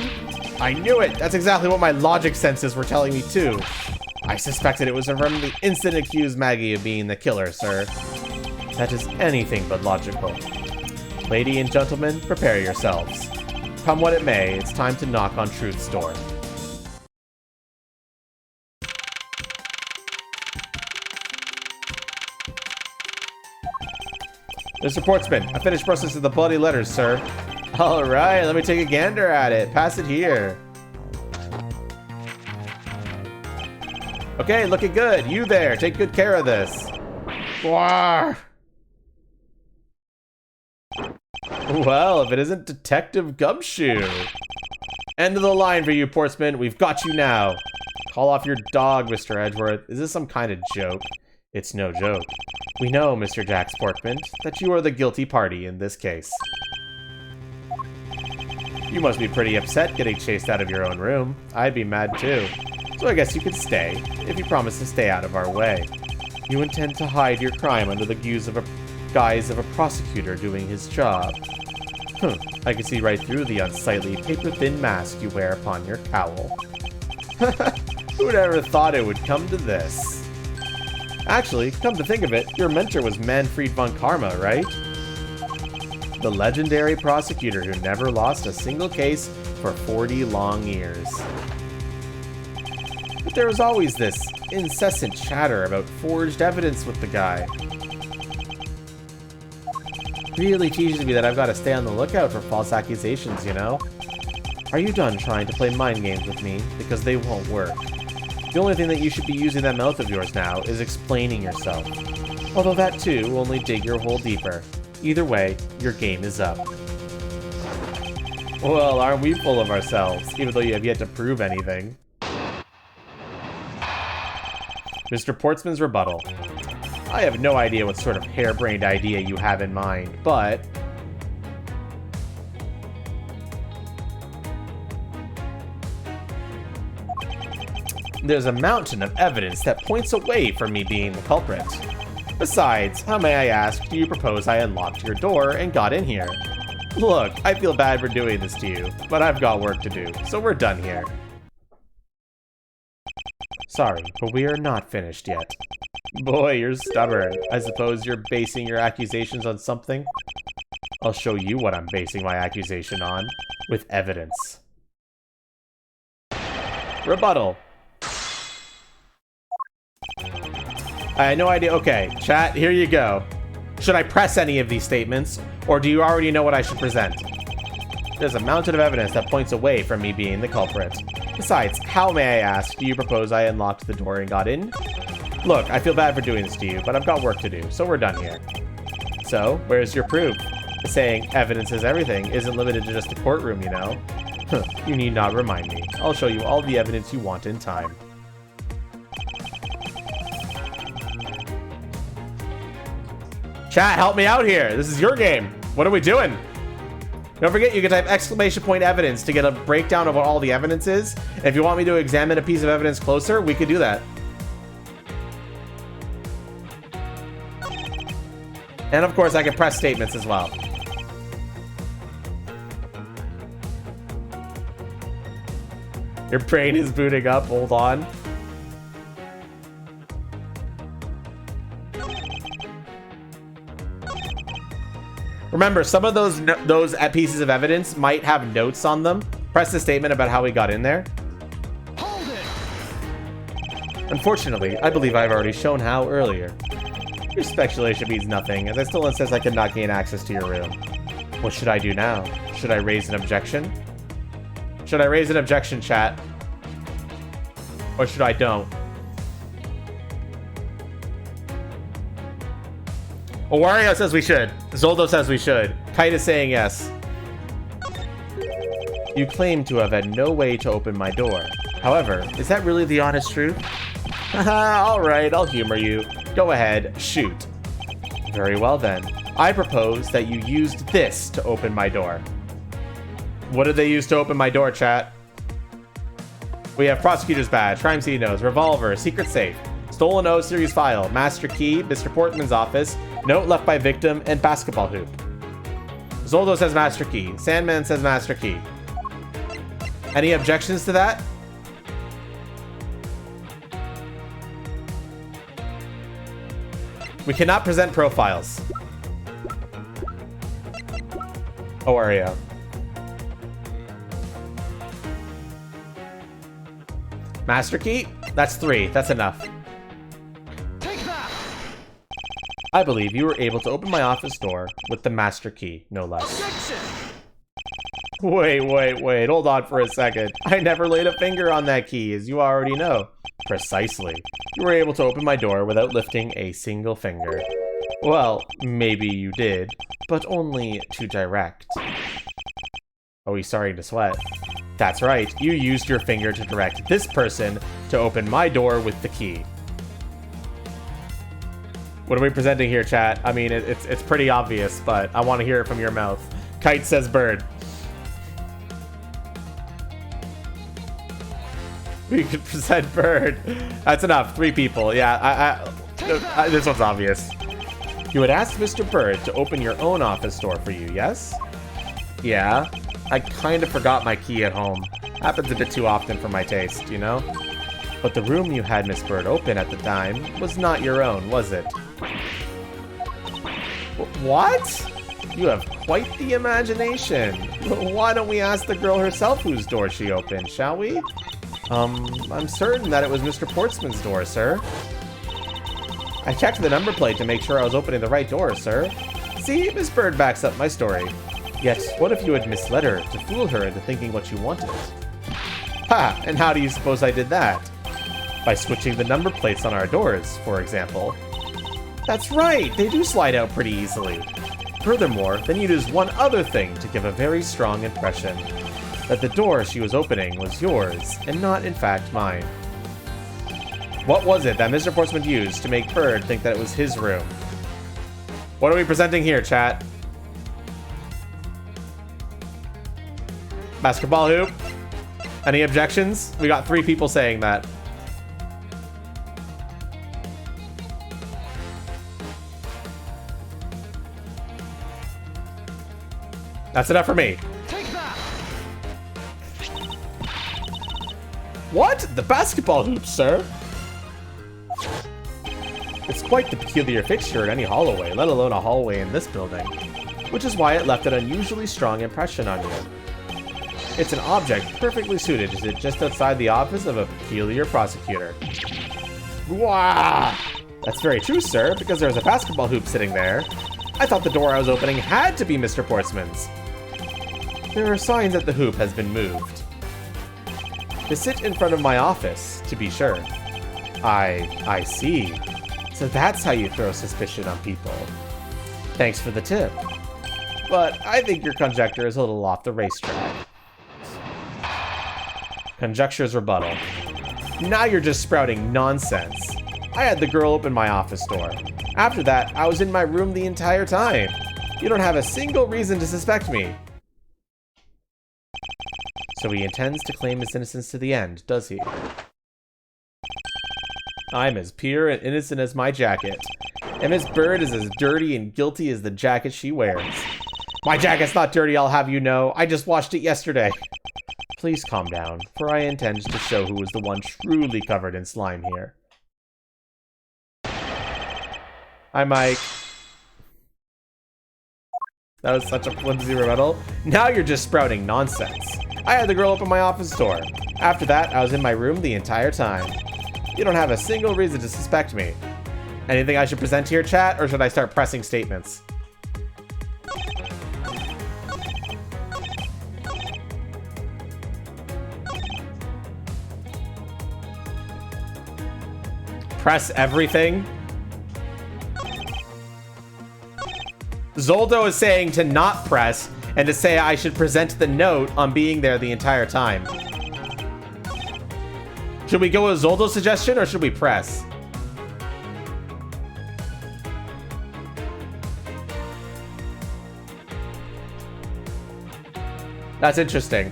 I knew it! That's exactly what my logic senses were telling me too. I suspected it was from the instant accused Maggie of being the killer, sir. That is anything but logical. Lady and gentlemen, prepare yourselves. Come what it may, it's time to knock on truth's door. Mr. Portsman, I finished processing the bloody letters, sir. Alright, let me take a gander at it. Pass it here. Okay, looking good. You there, take good care of this. Wow. Well, if it isn't Detective Gumshoe. End of the line for you, Portsman. We've got you now. Call off your dog, Mr. Edgeworth. Is this some kind of joke? It's no joke. We know, Mr. Jax Portman, that you are the guilty party in this case. You must be pretty upset getting chased out of your own room. I'd be mad too. So I guess you could stay, if you promise to stay out of our way. You intend to hide your crime under the guise of a prosecutor doing his job. I can see right through the unsightly paper-thin mask you wear upon your cowl. Who'd ever thought it would come to this? Actually, come to think of it, your mentor was Manfred von Karma, right? The legendary prosecutor who never lost a single case for 40 long years. But there was always this incessant chatter about forged evidence with the guy. Really teaches me that I've got to stay on the lookout for false accusations, you know? Are you done trying to play mind games with me? Because they won't work. The only thing that you should be using that mouth of yours now is explaining yourself. Although that too will only dig your hole deeper. Either way, your game is up. Well, aren't we full of ourselves, even though you have yet to prove anything? Mr. Portsman's rebuttal. I have no idea what sort of harebrained idea you have in mind, but... there's a mountain of evidence that points away from me being the culprit. Besides, how may I ask, do you propose I unlocked your door and got in here? Look, I feel bad for doing this to you, but I've got work to do, so we're done here. Sorry, but we are not finished yet. Boy, you're stubborn. I suppose you're basing your accusations on something? I'll show you what I'm basing my accusation on, with evidence. Rebuttal. I had no idea. Okay, chat, here you go. Should I press any of these statements, or do you already know what I should present? There's a mountain of evidence that points away from me being the culprit. Besides, how, may I ask, do you propose I unlocked the door and got in? Look, I feel bad for doing this to you, but I've got work to do, so we're done here. So, where's your proof? Saying evidence is everything isn't limited to just the courtroom, you know? You need not remind me. I'll show you all the evidence you want in time. Chat, help me out here. This is your game. What are we doing? Don't forget, you can type exclamation point evidence to get a breakdown of what all the evidence is. And if you want me to examine a piece of evidence closer, we could do that. And of course, I can press statements as well. Your brain is booting up. Hold on. Remember, some of those pieces of evidence might have notes on them. Press the statement about how we got in there. Hold it. Unfortunately, I believe I've already shown how earlier. Your speculation means nothing, as I still insist I cannot gain access to your room. What should I do now? Should I raise an objection? Should I raise an objection, chat? Or should I don't? Wario says we should. Zoldo says we should. Kite is saying yes. You claim to have had no way to open my door. However, is that really the honest truth? Haha, alright, I'll humor you. Go ahead, shoot. Very well then. I propose that you used this to open my door. What did they use to open my door, chat? We have prosecutor's badge, crime scene nose, revolver, secret safe, stolen O series file, master key, Mr. Portman's office, note left by victim, and basketball hoop. Zoldo says master key. Sandman says master key. Any objections to that? We cannot present profiles. Oh, Wario. Master key? That's 3. That's enough. Take that. I believe you were able to open my office door with the master key, no less. Objection. Wait. Hold on for a second. I never laid a finger on that key, as you already know. Precisely. You were able to open my door without lifting a single finger. Well, maybe you did, but only to direct. Oh, he's starting to sweat. That's right. You used your finger to direct this person to open my door with the key. What are we presenting here, chat? I mean, it's pretty obvious, but I want to hear it from your mouth. Kite says bird. We could present bird. That's enough. 3 people. Yeah, this one's obvious. You would ask Mr. Bird to open your own office door for you, yes? Yeah. I kind of forgot my key at home. Happens a bit too often for my taste, you know? But the room you had Miss Bird open at the time was not your own, was it? What? You have quite the imagination. Why don't we ask the girl herself whose door she opened, shall we? I'm certain that it was Mr. Portsman's door, sir. I checked the number plate to make sure I was opening the right door, sir. See, Miss Bird backs up my story. Yet, what if you had misled her to fool her into thinking what you wanted? Ha! And how do you suppose I did that? By switching the number plates on our doors, for example. That's right, they do slide out pretty easily. Furthermore, then you'd use one other thing to give a very strong impression. That the door she was opening was yours, and not in fact mine. What was it that Mr. Portsman used to make Bird think that it was his room? What are we presenting here, chat? Basketball hoop? Any objections? We got 3 people saying that. That's enough for me. Take that. What? The basketball hoop, sir? It's quite the peculiar fixture in any hallway, let alone a hallway in this building. Which is why it left an unusually strong impression on you. It's an object perfectly suited to sit just outside the office of a peculiar prosecutor. Wow! That's very true, sir, because there's a basketball hoop sitting there. I thought the door I was opening had to be Mr. Portsman's. There are signs that the hoop has been moved. To sit in front of my office, to be sure. I see. So that's how you throw suspicion on people. Thanks for the tip. But I think your conjecture is a little off the racetrack. Conjecture's rebuttal. Now you're just sprouting nonsense. I had the girl open my office door. After that, I was in my room the entire time. You don't have a single reason to suspect me. So he intends to claim his innocence to the end, does he? I'm as pure and innocent as my jacket. And Miss Bird is as dirty and guilty as the jacket she wears. My jacket's not dirty, I'll have you know. I just washed it yesterday. Please calm down, for I intend to show who is the one truly covered in slime here. Hi, Mike. That was such a flimsy rebuttal. Now you're just sprouting nonsense. I had the girl open my office door. After that, I was in my room the entire time. You don't have a single reason to suspect me. Anything I should present to your chat, or should I start pressing statements? Press everything? Zoldo is saying to not press, and to say I should present the note on being there the entire time. Should we go with Zoldo's suggestion, or should we press? That's interesting.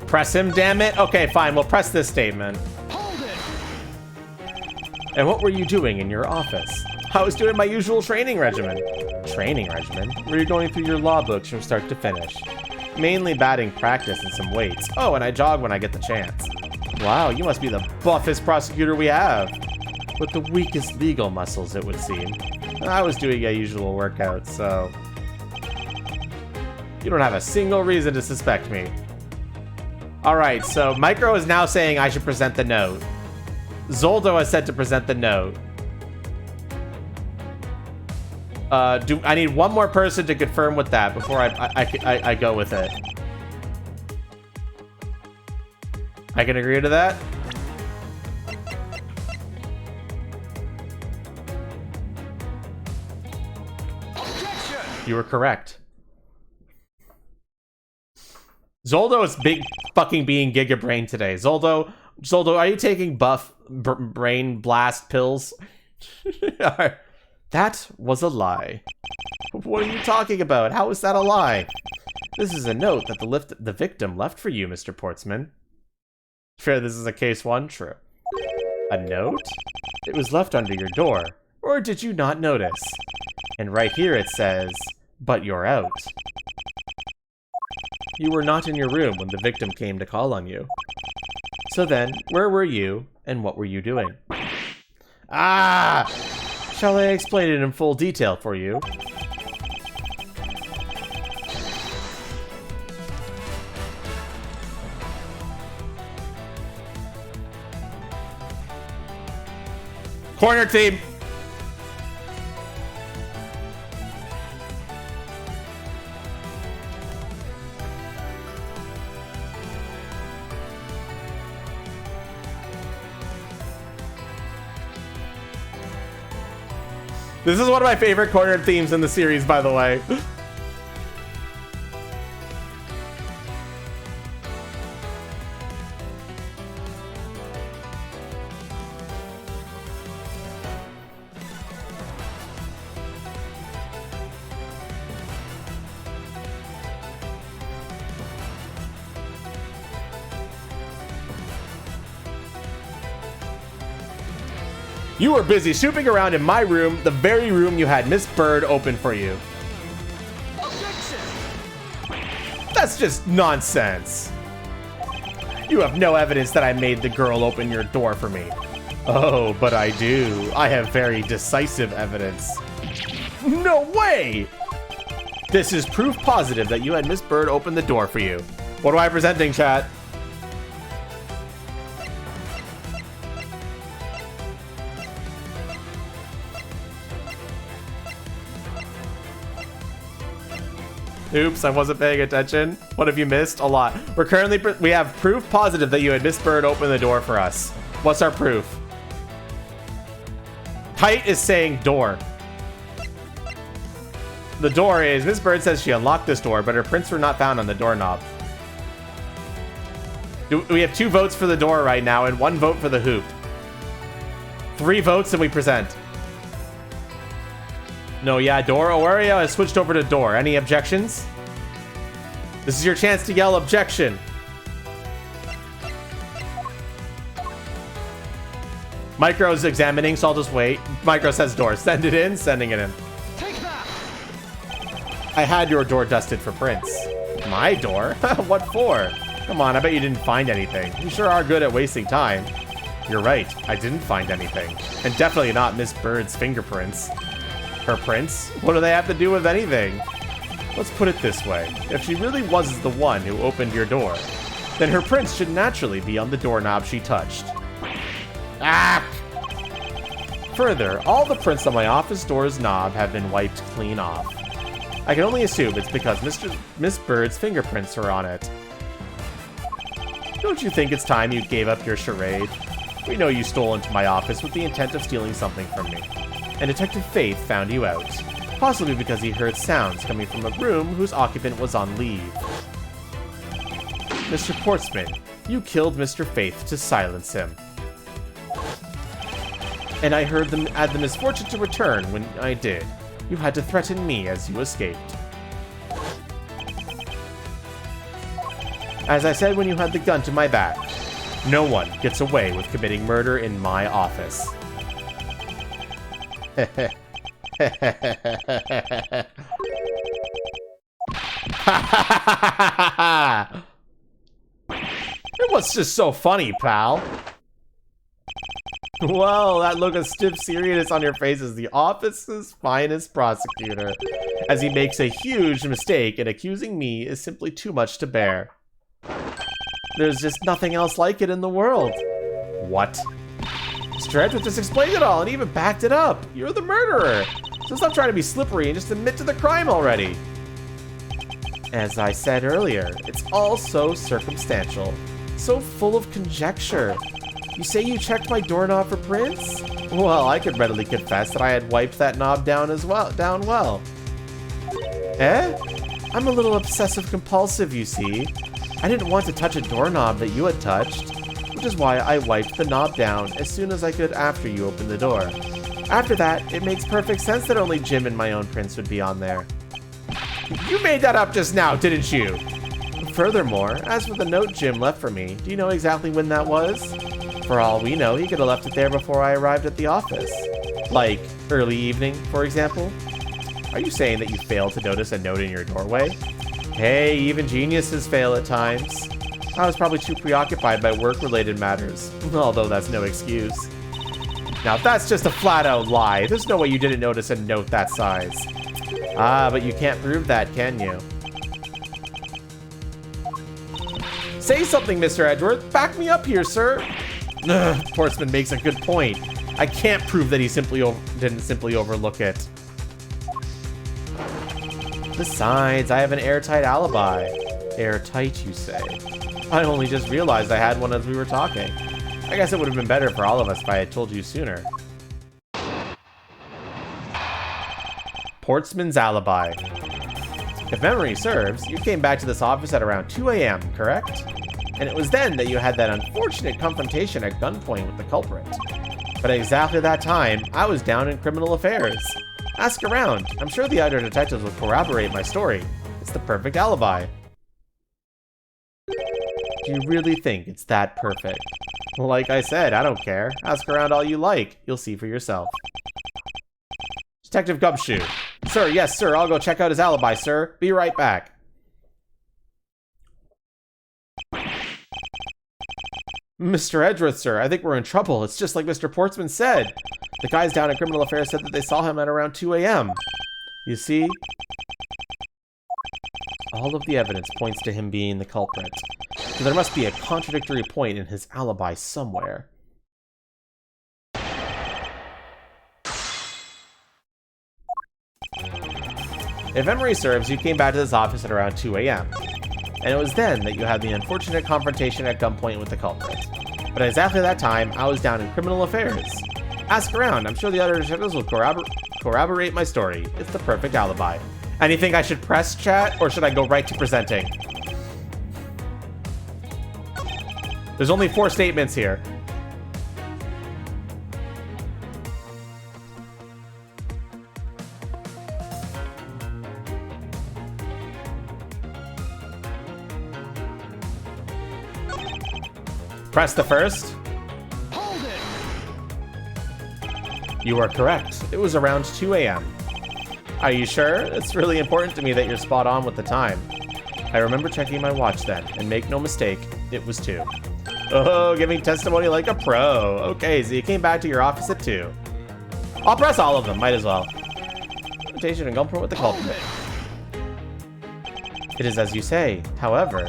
Press him, damn it. Okay, fine, we'll press this statement. Hold it! And what were you doing in your office? I was doing my usual training regimen. Training regimen? Were you going through your law books from start to finish? Mainly batting practice and some weights. Oh, and I jog when I get the chance. Wow, you must be the buffest prosecutor we have. With the weakest legal muscles, it would seem. I was doing a usual workout, so... You don't have a single reason to suspect me. Alright, so Micro is now saying I should present the note. Zoldo has said to present the note. I need one more person to confirm with that before I go with it. I can agree to that? Objection! You were correct. Zoldo is big fucking being Giga Brain today. Zoldo, are you taking buff brain blast pills? That was a lie. What are you talking about? How is that a lie? This is a note that the victim left for you, Mr. Portsman. Fair, this is a case one? True. A note? It was left under your door. Or did you not notice? And right here it says, but you're out. You were not in your room when the victim came to call on you. So then, where were you, and what were you doing? Ah! Shall I explain it in full detail for you? Corner team! This is one of my favorite corner themes in the series, by the way. You were busy snooping around in my room, the very room you had Miss Bird open for you. Objection! That's just nonsense. You have no evidence that I made the girl open your door for me. Oh, but I do. I have very decisive evidence. No way! This is proof positive that you had Miss Bird open the door for you. What am I presenting, chat? Oops, I wasn't paying attention. What have you missed? A lot. We have proof positive that you had Miss Bird open the door for us. What's our proof? Kite is saying door. The door is... Miss Bird says she unlocked this door, but her prints were not found on the doorknob. We have 2 votes for the door right now and 1 vote for the hoop. 3 votes and we present. No, yeah, door. Oreo has switched over to door. Any objections? This is your chance to yell objection. Micro's examining, so I'll just wait. Micro says door. Send it in. Sending it in. Take that. I had your door dusted for prints. My door? What for? Come on, I bet you didn't find anything. You sure are good at wasting time. You're right, I didn't find anything. And definitely not Miss Bird's fingerprints. Her prints? What do they have to do with anything? Let's put it this way. If she really was the one who opened your door, then her prints should naturally be on the doorknob she touched. Ah! Further, all the prints on my office door's knob have been wiped clean off. I can only assume it's because Miss Bird's fingerprints are on it. Don't you think it's time you gave up your charade? We know you stole into my office with the intent of stealing something from me. And Detective Faith found you out. Possibly because he heard sounds coming from a room whose occupant was on leave. Mr. Portsman, you killed Mr. Faith to silence him. And I had the misfortune to return when I did. You had to threaten me as you escaped. As I said when you had the gun to my back, no one gets away with committing murder in my office. It was just so funny, pal. Well, that look of stiff seriousness on your face is the office's finest prosecutor, as he makes a huge mistake, and accusing me is simply too much to bear. There's just nothing else like it in the world. What? Mr. Edgeworth just explained it all and even backed it up. You're the murderer. So stop trying to be slippery and just admit to the crime already. As I said earlier, it's all so circumstantial, so full of conjecture. You say you checked my doorknob for prints? Well, I could readily confess that I had wiped that knob down well. Eh? I'm a little obsessive-compulsive, you see. I didn't want to touch a doorknob that you had touched, which is why I wiped the knob down as soon as I could after you opened the door. After that, it makes perfect sense that only Jim and my own prints would be on there. You made that up just now, didn't you? Furthermore, as for the note Jim left for me, do you know exactly when that was? For all we know, he could have left it there before I arrived at the office. Like, early evening, for example? Are you saying that you failed to notice a note in your doorway? Hey, even geniuses fail at times. I was probably too preoccupied by work-related matters, although that's no excuse. Now that's just a flat-out lie. There's no way you didn't notice a note that size. Ah, but you can't prove that, can you? Say something, Mr. Edgeworth. Back me up here, sir. Ugh, Portsman makes a good point. I can't prove that he didn't simply overlook it. Besides, I have an airtight alibi. Airtight, you say? I only just realized I had one as we were talking. I guess it would have been better for all of us if I had told you sooner. Portsman's alibi. If memory serves, you came back to this office at around 2 a.m., correct? And it was then that you had that unfortunate confrontation at gunpoint with the culprit. But at exactly that time, I was down in criminal affairs. Ask around. I'm sure the other detectives will corroborate my story. It's the perfect alibi. Do you really think it's that perfect? Well, like I said, I don't care. Ask around all you like. You'll see for yourself. Detective Gumshoe. Sir, yes, sir. I'll go check out his alibi, sir. Be right back. Mr. Edgeworth, sir, I think we're in trouble. It's just like Mr. Portsman said. The guys down in criminal affairs said that they saw him at around 2 a.m. You see? All of the evidence points to him being the culprit. So there must be a contradictory point in his alibi somewhere. If memory serves, you came back to this office at around 2 a.m. And it was then that you had the unfortunate confrontation at gunpoint with the culprit. But at exactly that time, I was down in criminal affairs. Ask around, I'm sure the other detectives will corroborate my story. It's the perfect alibi. Anything I should press, chat, or should I go right to presenting? There's only 4 statements here. Press the first. Hold it. You are correct. It was around 2 a.m. Are you sure? It's really important to me that you're spot on with the time. I remember checking my watch then, and make no mistake, it was 2. Oh, giving testimony like a pro. Okay, so you came back to your office at 2. I'll press all of them, might as well. Invitation and gulping with the culprit. It is as you say, however.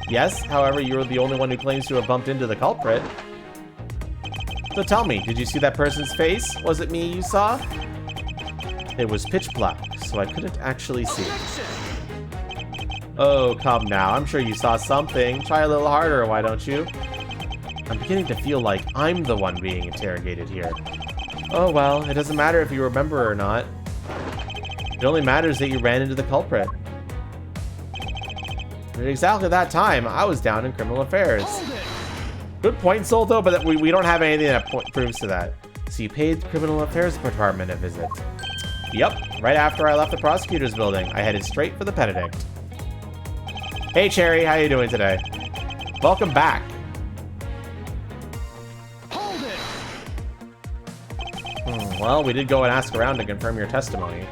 Yes, however, you're the only one who claims to have bumped into the culprit. So tell me, did you see that person's face? Was it me you saw? It was pitch black, so I couldn't actually see. Oh, come now. I'm sure you saw something. Try a little harder, why don't you? I'm beginning to feel like I'm the one being interrogated here. Oh well, it doesn't matter if you remember or not. It only matters that you ran into the culprit. At exactly that time, I was down in criminal affairs. Good point, Solto, but we don't have anything that proves to that. So you paid the criminal affairs department a visit. Yep, right after I left the prosecutor's building, I headed straight for the Benedict. Hey Cherry, how you doing today? Welcome back. Hold it. Well, we did go and ask around to confirm your testimony.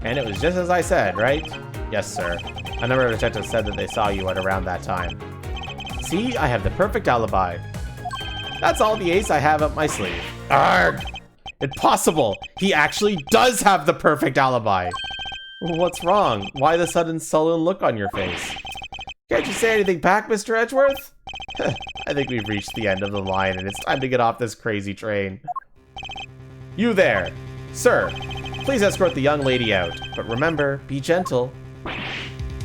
And it was just as I said, right? Yes, sir. A number of detectives said that they saw you at around that time. See, I have the perfect alibi. That's all the ace I have up my sleeve. Arrgh! Impossible! He actually does have the perfect alibi! What's wrong? Why the sudden sullen look on your face? Can't you say anything back, Mr. Edgeworth? I think we've reached the end of the line and it's time to get off this crazy train. You there! Sir, please escort the young lady out. But remember, be gentle.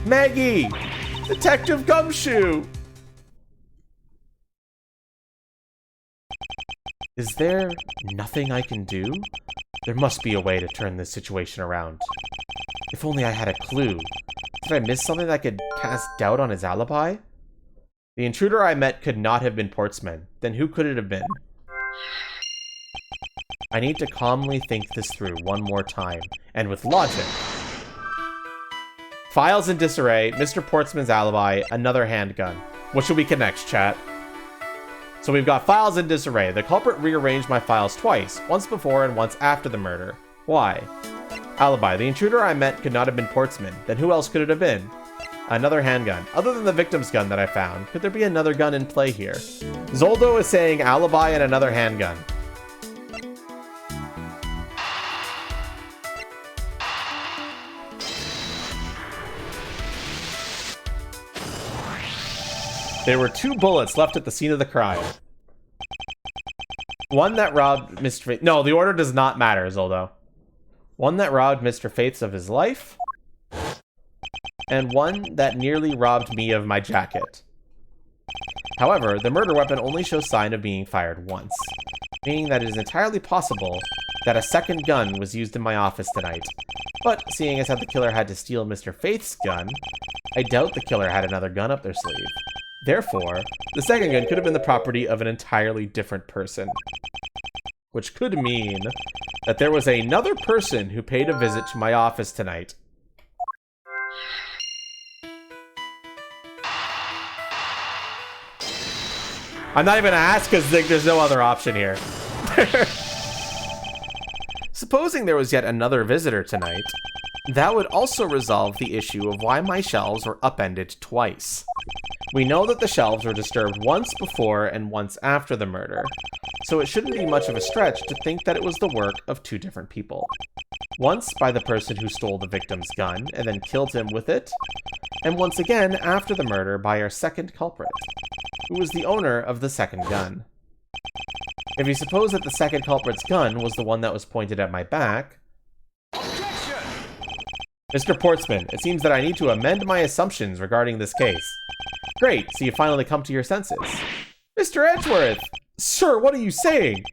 Maggie! Detective Gumshoe! Is there nothing I can do? There must be a way to turn this situation around. If only I had a clue. Did I miss something that could cast doubt on his alibi? The intruder I met could not have been Portsman. Then who could it have been? I need to calmly think this through one more time, and with logic. Files in disarray, Mr. Portsman's alibi, another handgun. What should we connect, chat? So we've got files in disarray. The culprit rearranged my files twice, once before and once after the murder. Why? Alibi. The intruder I met could not have been Portsman. Then who else could it have been? Another handgun. Other than the victim's gun that I found, could there be another gun in play here? Zoldo is saying alibi and another handgun. There were 2 bullets left at the scene of the crime. One that robbed Mr. Faith. No, the order does not matter, Zoldo. One that robbed Mr. Faiths of his life. And one that nearly robbed me of my jacket. However, the murder weapon only shows sign of being fired once, meaning that it is entirely possible that a second gun was used in my office tonight. But seeing as how the killer had to steal Mr. Faith's gun, I doubt the killer had another gun up their sleeve. Therefore, the second gun could have been the property of an entirely different person. Which could mean that there was another person who paid a visit to my office tonight. I'm not even gonna ask because there's no other option here. Supposing there was yet another visitor tonight, that would also resolve the issue of why my shelves were upended twice. We know that the shelves were disturbed once before and once after the murder, so it shouldn't be much of a stretch to think that it was the work of 2 different people. Once by the person who stole the victim's gun and then killed him with it, and once again after the murder by our second culprit, who was the owner of the second gun. If you suppose that the second culprit's gun was the one that was pointed at my back... Objection! Mr. Portsman, it seems that I need to amend my assumptions regarding this case. Great, so you finally come to your senses. Mr. Edgeworth! Sir, what are you saying?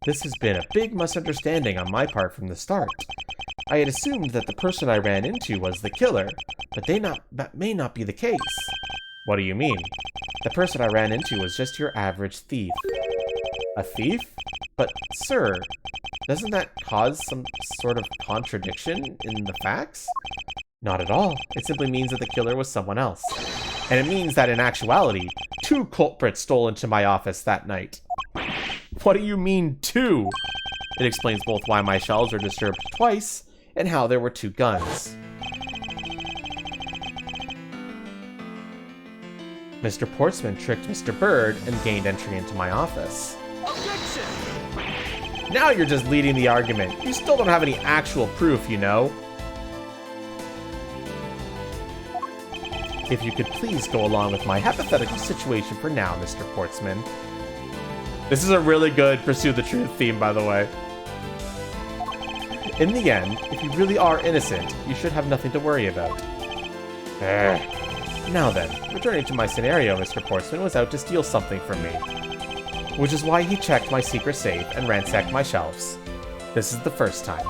This has been a big misunderstanding on my part from the start. I had assumed that the person I ran into was the killer, but that may not be the case. What do you mean? The person I ran into was just your average thief. A thief? But, sir, doesn't that cause some sort of contradiction in the facts? Not at all. It simply means that the killer was someone else. And it means that in actuality, 2 culprits stole into my office that night. What do you mean, 2? It explains both why my shelves were disturbed twice, and how there were 2 guns. Mr. Portsman tricked Mr. Bird and gained entry into my office. Objection! Now you're just leading the argument. You still don't have any actual proof, you know. If you could please go along with my hypothetical situation for now, Mr. Portsman. This is a really good Pursue the Truth theme, by the way. In the end, if you really are innocent, you should have nothing to worry about. Now then, returning to my scenario, Mr. Portsman was out to steal something from me. Which is why he checked my secret safe and ransacked my shelves. This is the first time.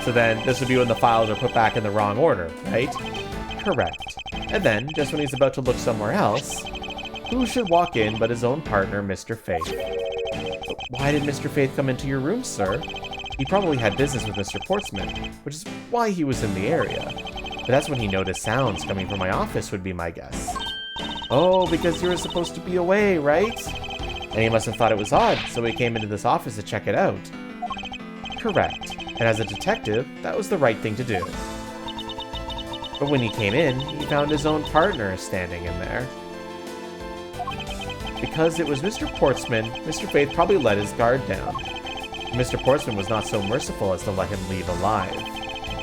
So then, this would be when the files are put back in the wrong order, right? Correct. And then, just when he's about to look somewhere else, who should walk in but his own partner, Mr. Faith? But why did Mr. Faith come into your room, sir? He probably had business with Mr. Portsman, which is why he was in the area. But that's when he noticed sounds coming from my office, would be my guess. Oh, because you were supposed to be away, right? And he must have thought it was odd, so he came into this office to check it out. Correct. And as a detective, that was the right thing to do. But when he came in, he found his own partner standing in there. Because it was Mr. Portsman, Mr. Faith probably let his guard down. Mr. Portsman was not so merciful as to let him leave alive.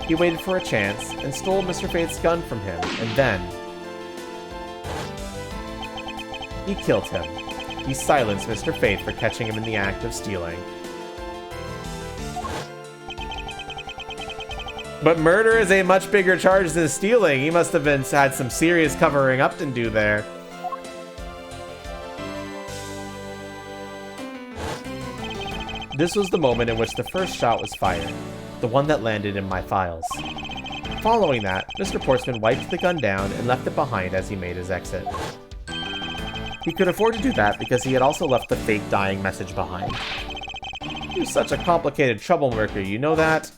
He waited for a chance and stole Mr. Faith's gun from him, and then he killed him. He silenced Mr. Faith for catching him in the act of stealing. But murder is a much bigger charge than stealing. He must have had some serious covering up to do there. This was the moment in which the first shot was fired, the one that landed in my files. Following that, Mr. Portsman wiped the gun down and left it behind as he made his exit. He could afford to do that because he had also left the fake dying message behind. You're such a complicated troublemaker, you know that?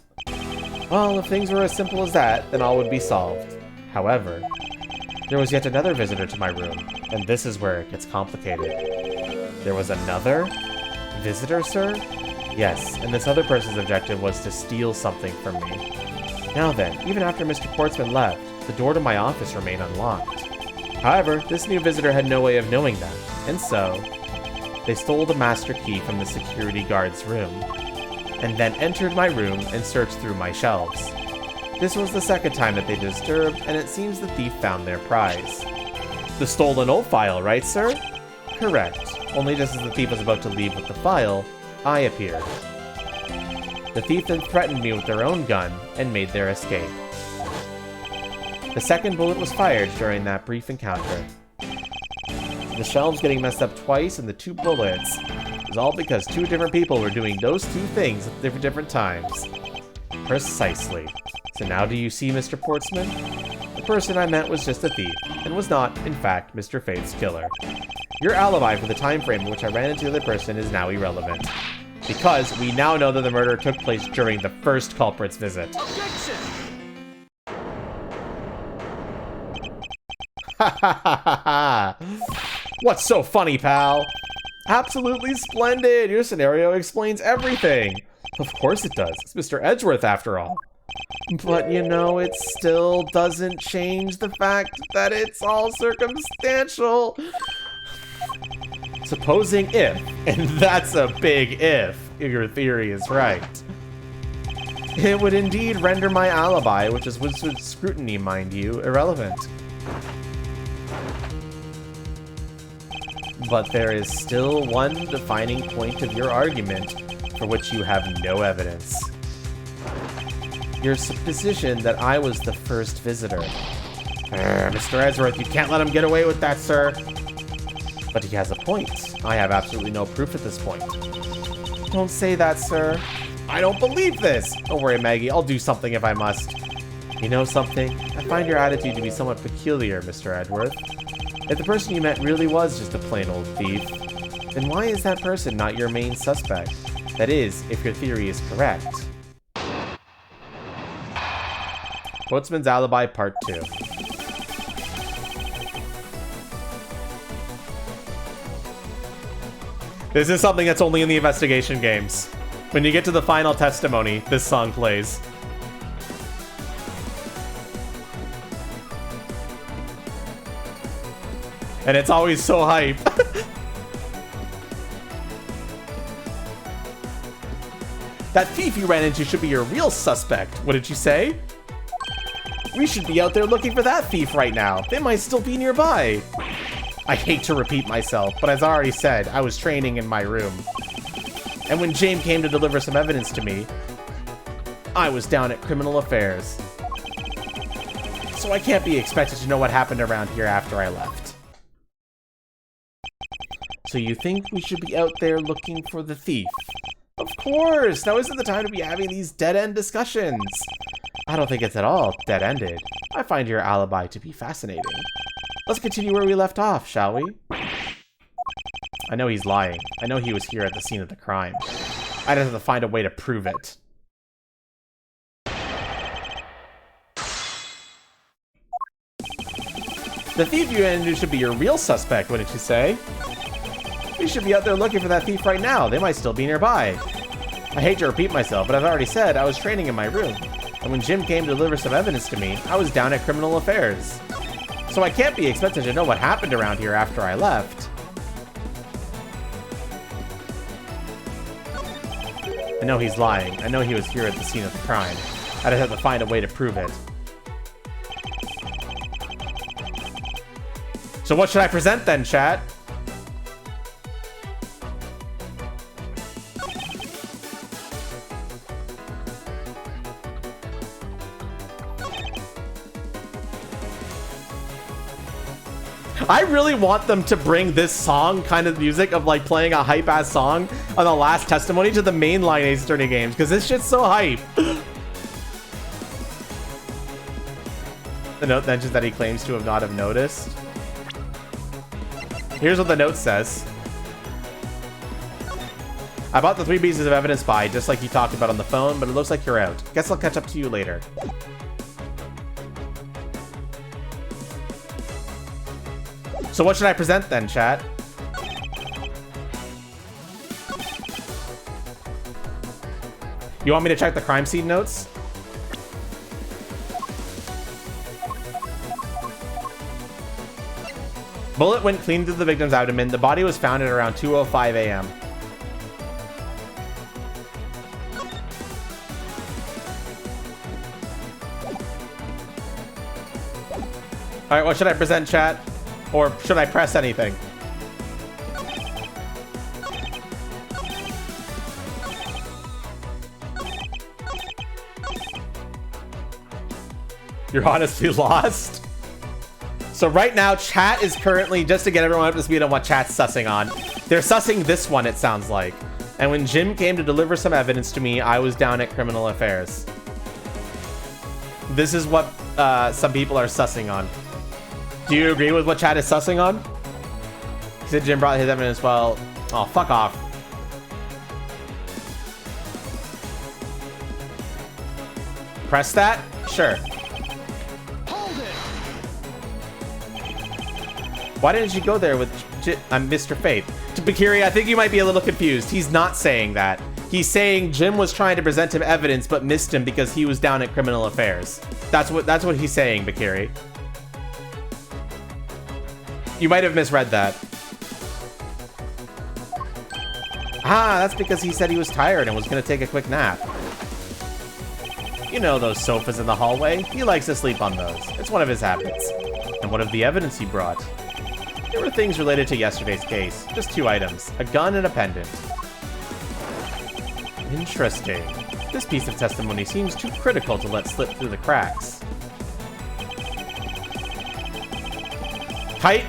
Well, if things were as simple as that, then all would be solved. However, there was yet another visitor to my room, and this is where it gets complicated. There was another visitor, sir? Yes, and this other person's objective was to steal something from me. Now then, even after Mr. Portsman left, the door to my office remained unlocked. However, this new visitor had no way of knowing that, and so they stole the master key from the security guard's room, and then entered my room and searched through my shelves. This was the second time that they disturbed, and it seems the thief found their prize. The stolen old file, right, sir? Correct. Only just as the thief was about to leave with the file, I appeared. The thief then threatened me with their own gun and made their escape. The second bullet was fired during that brief encounter. The shelves getting messed up twice and the 2 bullets was all because 2 different people were doing those 2 things at different times. Precisely. So now do you see, Mr. Portsman? The person I met was just a thief, and was not, in fact, Mr. Faith's killer. Your alibi for the time frame in which I ran into the other person is now irrelevant. Because we now know that the murder took place during the first culprit's visit. Objection! Ha ha ha ha ha! What's so funny, pal? Absolutely splendid! Your scenario explains everything! Of course it does. It's Mr. Edgeworth, after all. But, you know, it still doesn't change the fact that it's all circumstantial. Supposing if, and that's a big if your theory is right, it would indeed render my alibi, which is wizard scrutiny, mind you, irrelevant. But there is still one defining point of your argument for which you have no evidence. Your supposition that I was the first visitor. Mr. Edgeworth, you can't let him get away with that, sir. But he has a point. I have absolutely no proof at this point. Don't say that, sir. I don't believe this. Don't worry, Maggie. I'll do something if I must. You know something? I find your attitude to be somewhat peculiar, Mr. Edworth. If the person you met really was just a plain old thief, then why is that person not your main suspect? That is, if your theory is correct. Boatsman's Alibi Part 2. This is something that's only in the investigation games. When you get to the final testimony, this song plays. And it's always so hype. That thief you ran into should be your real suspect. What did you say? We should be out there looking for that thief right now. They might still be nearby. I hate to repeat myself, but as I already said, I was training in my room. And when James came to deliver some evidence to me, I was down at Criminal Affairs. So I can't be expected to know what happened around here after I left. So you think we should be out there looking for the thief? Of course! Now isn't the time to be having these dead-end discussions. I don't think it's at all dead-ended. I find your alibi to be fascinating. Let's continue where we left off, shall we? I know he's lying. I know he was here at the scene of the crime. I'd have to find a way to prove it. The thief you ran into should be your real suspect, wouldn't you say? We should be out there looking for that thief right now. They might still be nearby. I hate to repeat myself, but I've already said I was training in my room. And when Jim came to deliver some evidence to me, I was down at Criminal Affairs. So I can't be expected to know what happened around here after I left. I know he's lying. I know he was here at the scene of the crime. I'd have to find a way to prove it. So what should I present then, chat? I really want them to bring this song kind of music of like playing a hype ass song on the last testimony to the mainline Ace Attorney games, because this shit's so hype. The note mentions that he claims to have not have noticed. Here's what the note says. I bought the 3 pieces of evidence by, just like you talked about on the phone, but it looks like you're out. Guess I'll catch up to you later. So what should I present then, chat? You want me to check the crime scene notes? Bullet went clean through the victim's abdomen. The body was found at around 2:05 a.m. Alright, what should I present, chat? Or should I press anything? You're honestly lost? So right now, chat is currently, just to get everyone up to speed on what chat's sussing on, they're sussing this one, it sounds like. And when Jim came to deliver some evidence to me, I was down at Criminal Affairs. This is what some people are sussing on. Do you agree with what chat is sussing on? He said Jim brought his evidence. Well, oh, fuck off. Press that? Sure. Hold it. Why didn't you go there with Mr. Faith? To Bakiri, I think you might be a little confused. He's not saying that. He's saying Jim was trying to present him evidence but missed him because he was down at Criminal Affairs. That's what he's saying, Bakiri. You might have misread that. Ah, that's because he said he was tired and was gonna take a quick nap. You know those sofas in the hallway? He likes to sleep on those. It's one of his habits. And what of the evidence he brought? There were things related to yesterday's case. Just 2 items. A gun and a pendant. Interesting. This piece of testimony seems too critical to let slip through the cracks. Kite?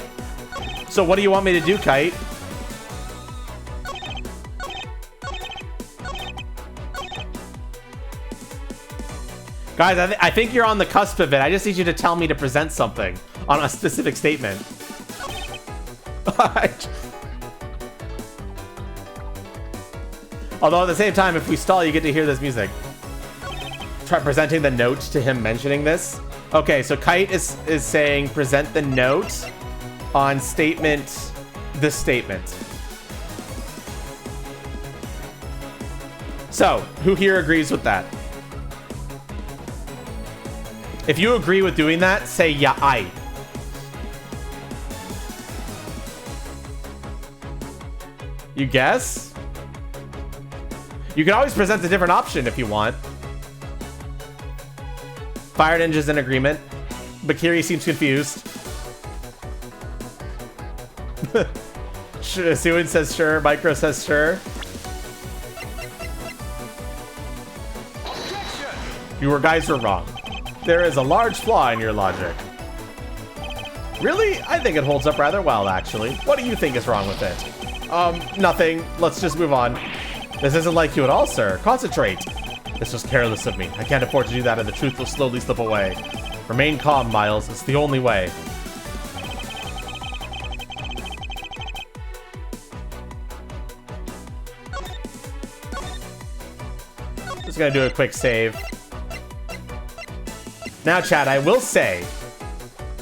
So what do you want me to do, Guys, I think you're on the cusp of it. I just need you to tell me to present something on a specific statement. Although at the same time, if we stall, you get to hear this music. Try presenting the note to him mentioning this. Okay, so Kite is saying present the note on statement, this statement. So, who here agrees with that? If you agree with doing that, say yeah, I. You guess? You can always present a different option if you want. Fire Ninja's in agreement. Bakiri seems confused. Suin says sure. Micro says sure. You guys were wrong. There is a large flaw in your logic. Really? I think it holds up rather well, actually. What do you think is wrong with it? Nothing. Let's just move on. This isn't like you at all, sir. Concentrate. This was careless of me. I can't afford to do that, and the truth will slowly slip away. Remain calm, Miles. It's the only way. Just gonna do a quick save. Now, chat, I will say,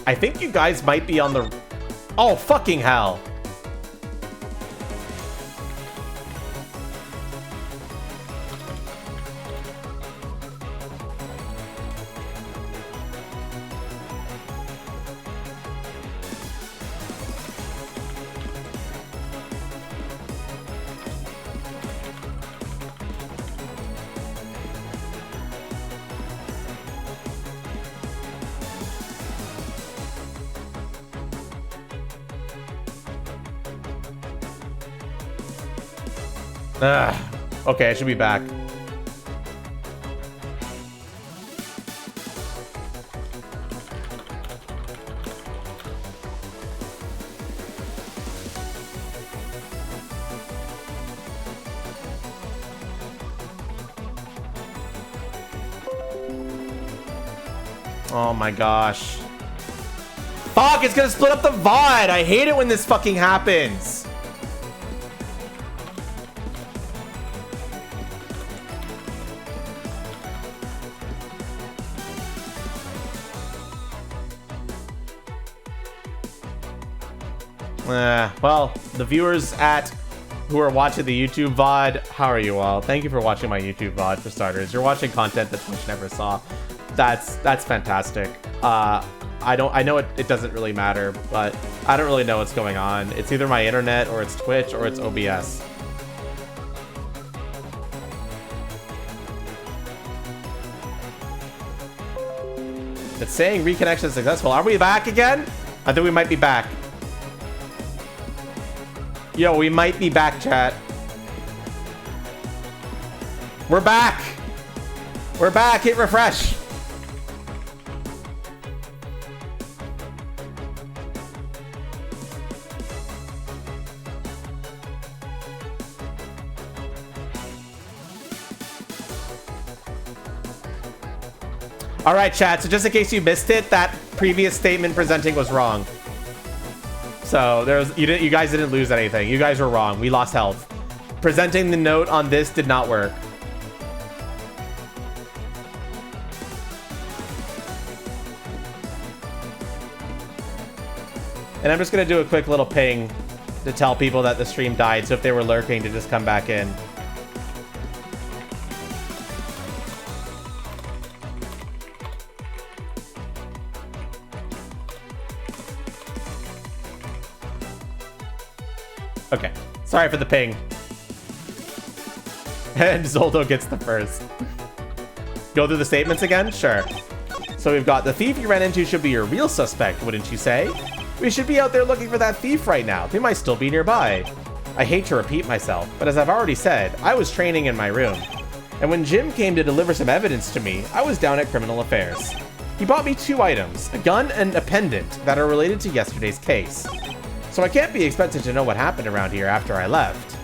I think you guys might be on the... Oh, fucking hell. Okay, I should be back. Oh my gosh. Fuck, it's gonna split up the VOD! I hate it when this fucking happens! Well, the viewers who are watching the YouTube VOD, how are you all? Thank you for watching my YouTube VOD, for starters. You're watching content that Twitch never saw. That's fantastic. I know it doesn't really matter, but I don't really know what's going on. It's either my internet, or it's Twitch, or it's OBS. It's saying reconnection successful. Are we back again? I think we might be back. Yo, we might be back, chat. We're back. We're back. Hit refresh. All right, chat. So just in case you missed it, that previous statement presenting was wrong. So you guys didn't lose anything. You guys were wrong. We lost health. Presenting the note on this did not work. And I'm just gonna do a quick little ping to tell people that the stream died, so if they were lurking, to just come back in. Okay, sorry for the ping. And Zoldo gets the first. Go through the statements again? Sure. So we've got the thief you ran into should be your real suspect, wouldn't you say? We should be out there looking for that thief right now. They might still be nearby. I hate to repeat myself, but as I've already said, I was training in my room. And when Jim came to deliver some evidence to me, I was down at Criminal Affairs. He bought me 2 items, a gun and a pendant, that are related to yesterday's case. So I can't be expected to know what happened around here after I left.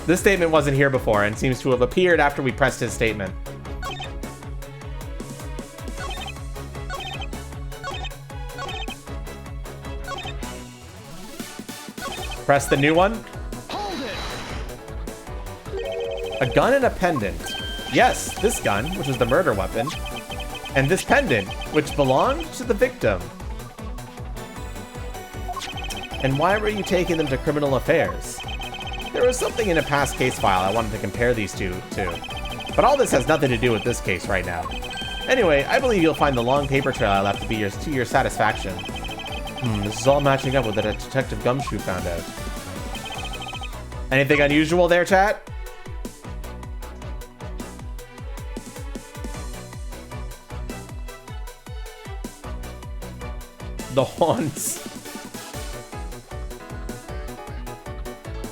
This statement wasn't here before and seems to have appeared after we pressed his statement. Press the new one. Hold it. A gun and a pendant. Yes, this gun, which was the murder weapon, and this pendant, which belonged to the victim. And why were you taking them to criminal affairs? There was something in a past case file I wanted to compare these two to. But all this has nothing to do with this case right now. Anyway, I believe you'll find the long paper trail I left to your satisfaction. This is all matching up with what Detective Gumshoe found out. Anything unusual there, chat? The haunts.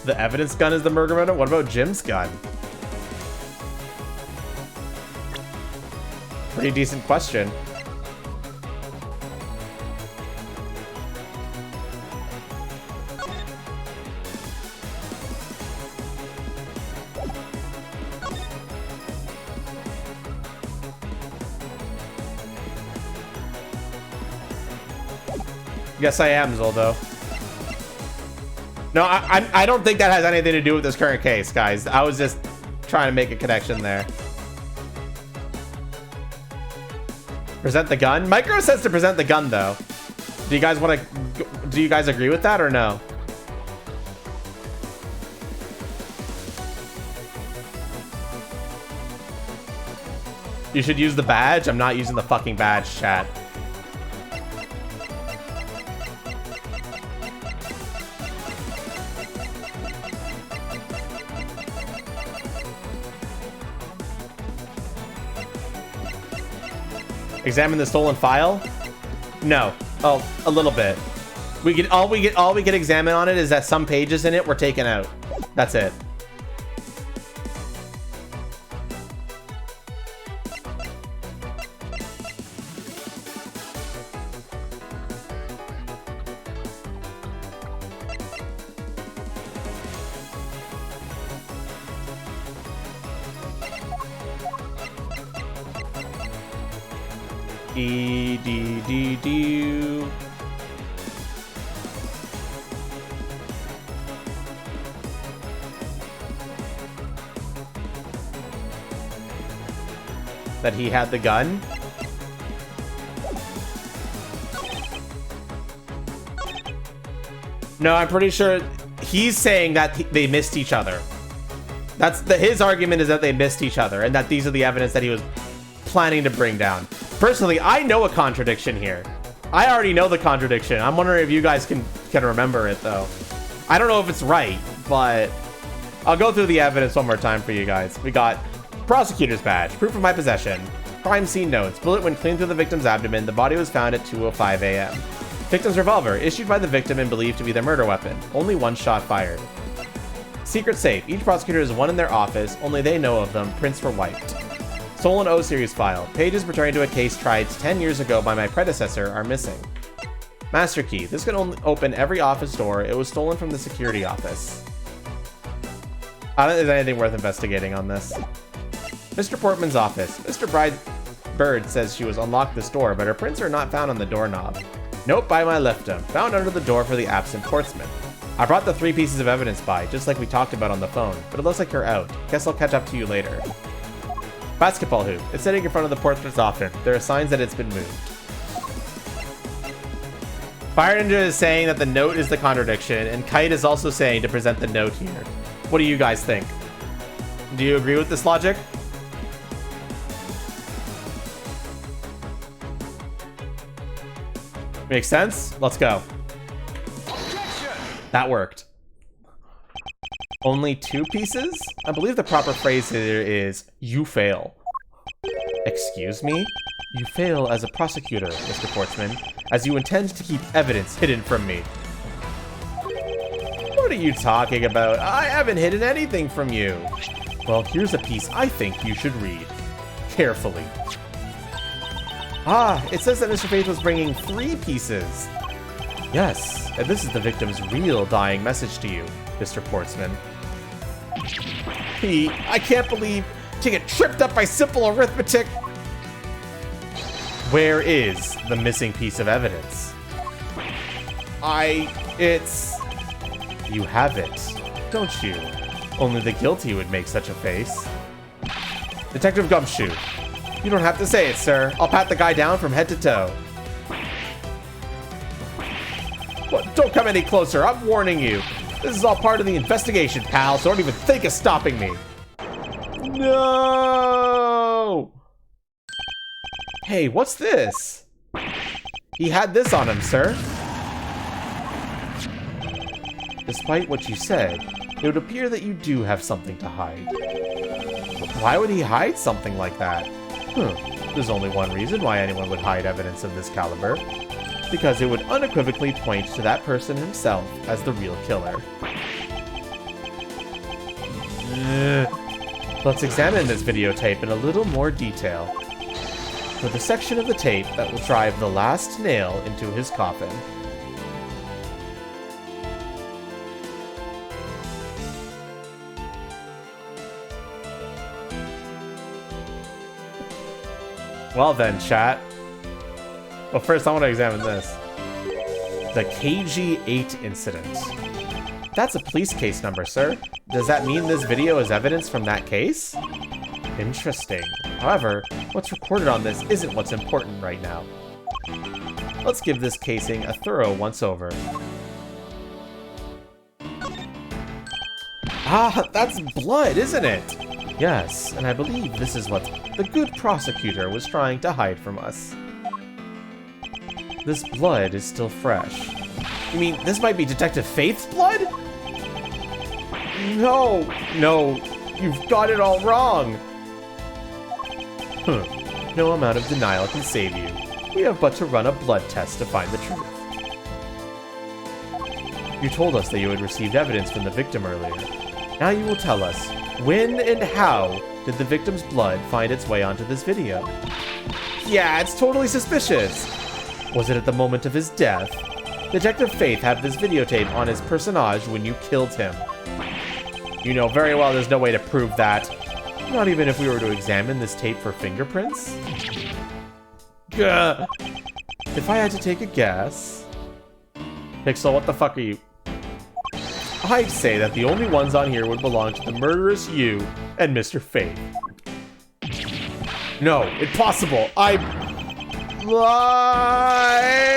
The evidence gun is the murder weapon? What about Jim's gun? Pretty decent question. Yes, I am, Zoldo. No, I don't think that has anything to do with this current case, guys. I was just trying to make a connection there. Present the gun? Micro says to present the gun, though. Do you guys want to... Do you guys agree with that or no? You should use the badge? I'm not using the fucking badge, chat. Examine the stolen file? No. Oh, a little bit. All we can examine on it is that some pages in it were taken out. That's it. E-D-D-D. That he had the gun? No, I'm pretty sure he's saying that they missed each other. His argument is that they missed each other and that these are the evidence that he was planning to bring down. Personally, I know a contradiction here. I already know the contradiction. I'm wondering if you guys can remember it, though. I don't know if it's right, but I'll go through the evidence one more time for you guys. We got prosecutor's badge, proof of my possession, crime scene notes, bullet went clean through the victim's abdomen. The body was found at 2:05 a.m. Victim's revolver, issued by the victim and believed to be their murder weapon. Only one shot fired. Secret safe. Each prosecutor has one in their office. Only they know of them. Prints were wiped. Stolen O-Series file. Pages pertaining to a case tried 10 years ago by my predecessor are missing. Master key. This can only open every office door. It was stolen from the security office. I don't think there's anything worth investigating on this. Mr. Portman's office. Mr. Bird says she was unlocked this door, but her prints are not found on the doorknob. Note by my leftum. Found under the door for the absent portsman. I brought the 3 pieces of evidence by, just like we talked about on the phone, but it looks like you're out. Guess I'll catch up to you later. Basketball hoop. It's sitting in front of the portraits often. There are signs that it's been moved. Fire Ninja is saying that the note is the contradiction, and Kite is also saying to present the note here. What do you guys think? Do you agree with this logic? Makes sense? Let's go. That worked. Only 2 pieces? I believe the proper phrase here is, you fail. Excuse me? You fail as a prosecutor, Mr. Portsman, as you intend to keep evidence hidden from me. What are you talking about? I haven't hidden anything from you. Well, here's a piece I think you should read. Carefully. Ah, it says that Mr. Faith was bringing 3 pieces. Yes, and this is the victim's real dying message to you, Mr. Portsman. I can't believe to get tripped up by simple arithmetic. Where is the missing piece of evidence? You have it, don't you? Only the guilty would make such a face. Detective Gumshoe. You don't have to say it, sir. I'll pat the guy down from head to toe. What? Don't come any closer. I'm warning you. This is all part of the investigation, pal, so don't even think of stopping me. No! Hey, what's this? He had this on him, sir. Despite what you said, it would appear that you do have something to hide. Why would he hide something like that? There's only one reason why anyone would hide evidence of this caliber. Because it would unequivocally point to that person himself as the real killer. Let's examine this videotape in a little more detail. For the section of the tape that will drive the last nail into his coffin. Well then, chat. Well, first I want to examine this. The KG8 incident. That's a police case number, sir. Does that mean this video is evidence from that case? Interesting. However, what's recorded on this isn't what's important right now. Let's give this casing a thorough once-over. Ah, that's blood, isn't it? Yes, and I believe this is what the good prosecutor was trying to hide from us. This blood is still fresh. You mean this might be Detective Faith's blood? No, you've got it all wrong. No amount of denial can save you. We have but to run a blood test to find the truth. You told us that you had received evidence from the victim earlier. Now you will tell us, when and how did the victim's blood find its way onto this video? Yeah, it's totally suspicious. Was it at the moment of his death? Detective Faith had this videotape on his personage when you killed him. You know very well there's no way to prove that. Not even if we were to examine this tape for fingerprints? Gah. If I had to take a guess... Pixel, what the fuck are you? I'd say that the only ones on here would belong to the murderous you and Mr. Faith. No, impossible. I lie.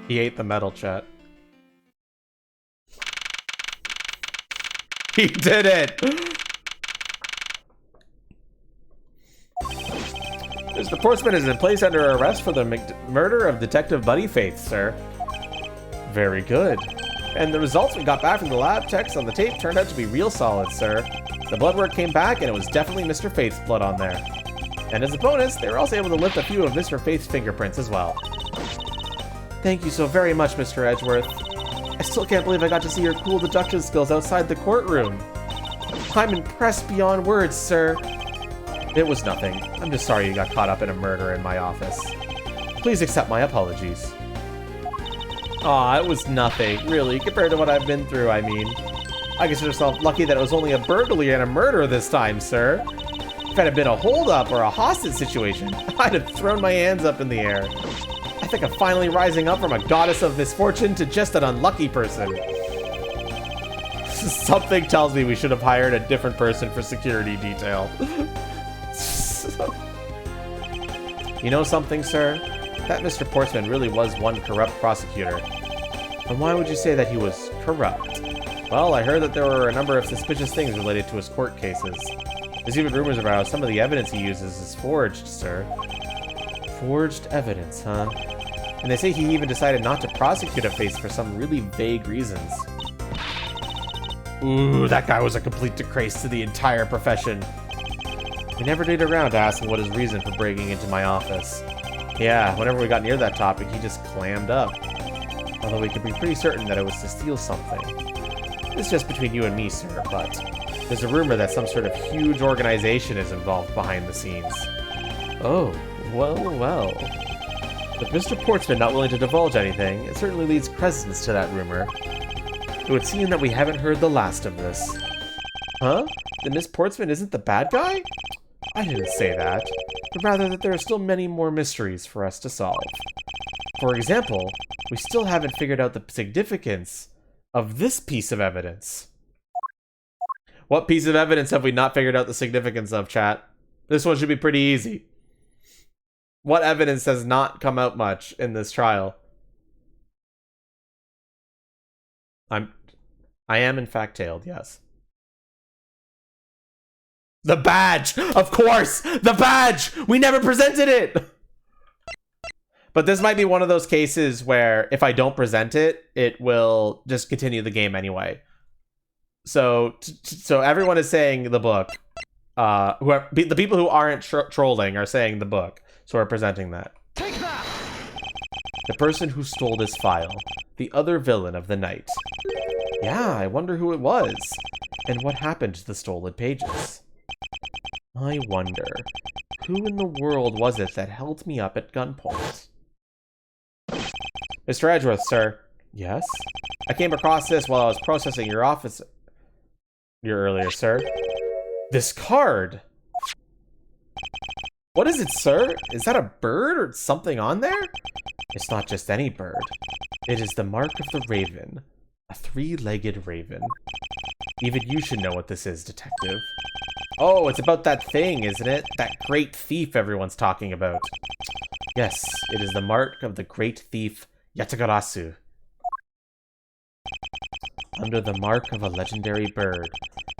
He ate the metal, chat. He did it! Mr. Portsman is in place under arrest for the murder of Detective Buddy Faith, sir. Very good. And the results we got back from the lab checks on the tape turned out to be real solid, sir. The blood work came back and it was definitely Mr. Faith's blood on there. And as a bonus, they were also able to lift a few of Mr. Faith's fingerprints as well. Thank you so very much, Mr. Edgeworth. I still can't believe I got to see your cool deduction skills outside the courtroom. I'm impressed beyond words, sir. It was nothing. I'm just sorry you got caught up in a murder in my office. Please accept my apologies. Aw, it was nothing, really, compared to what I've been through, I mean. I consider myself lucky that it was only a burglary and a murder this time, sir. If it had been a holdup or a hostage situation, I'd have thrown my hands up in the air. I think I'm finally rising up from a goddess of misfortune to just an unlucky person. Something tells me we should have hired a different person for security detail. You know something, sir? That Mr. Portsman really was one corrupt prosecutor. And why would you say that he was corrupt? Well, I heard that there were a number of suspicious things related to his court cases. There's even rumors about how some of the evidence he uses is forged, sir. Forged evidence, huh? And they say he even decided not to prosecute a face for some really vague reasons. Ooh, that guy was a complete disgrace to the entire profession. We never did around to ask him what his reason for breaking into my office. Yeah, whenever we got near that topic, he just clammed up. Although we could be pretty certain that it was to steal something. It's just between you and me, sir, but there's a rumor that some sort of huge organization is involved behind the scenes. Oh, well. With Mr. Portsman not willing to divulge anything, it certainly leads credence to that rumor. It would seem that we haven't heard the last of this. Huh? That Miss Portsman isn't the bad guy? I didn't say that, but rather that there are still many more mysteries for us to solve. For example, we still haven't figured out the significance of this piece of evidence. What piece of evidence have we not figured out the significance of, chat? This one should be pretty easy. What evidence has not come out much in this trial? I am in fact tailed, yes. The badge! Of course! The badge! We never presented it! But this might be one of those cases where if I don't present it, it will just continue the game anyway. So everyone is saying the book. The people who aren't trolling are saying the book. So we're presenting that. Take that! The person who stole this file. The other villain of the night. Yeah, I wonder who it was. And what happened to the stolen pages. I wonder, who in the world was it that held me up at gunpoint? Mr. Edgeworth, sir. Yes? I came across this while I was processing your office... earlier, sir. This card! What is it, sir? Is that a bird or something on there? It's not just any bird. It is the mark of the raven. A three-legged raven. Even you should know what this is, detective. Oh, it's about that thing, isn't it? That great thief everyone's talking about. Yes, it is the mark of the great thief, Yatagarasu. Under the mark of a legendary bird,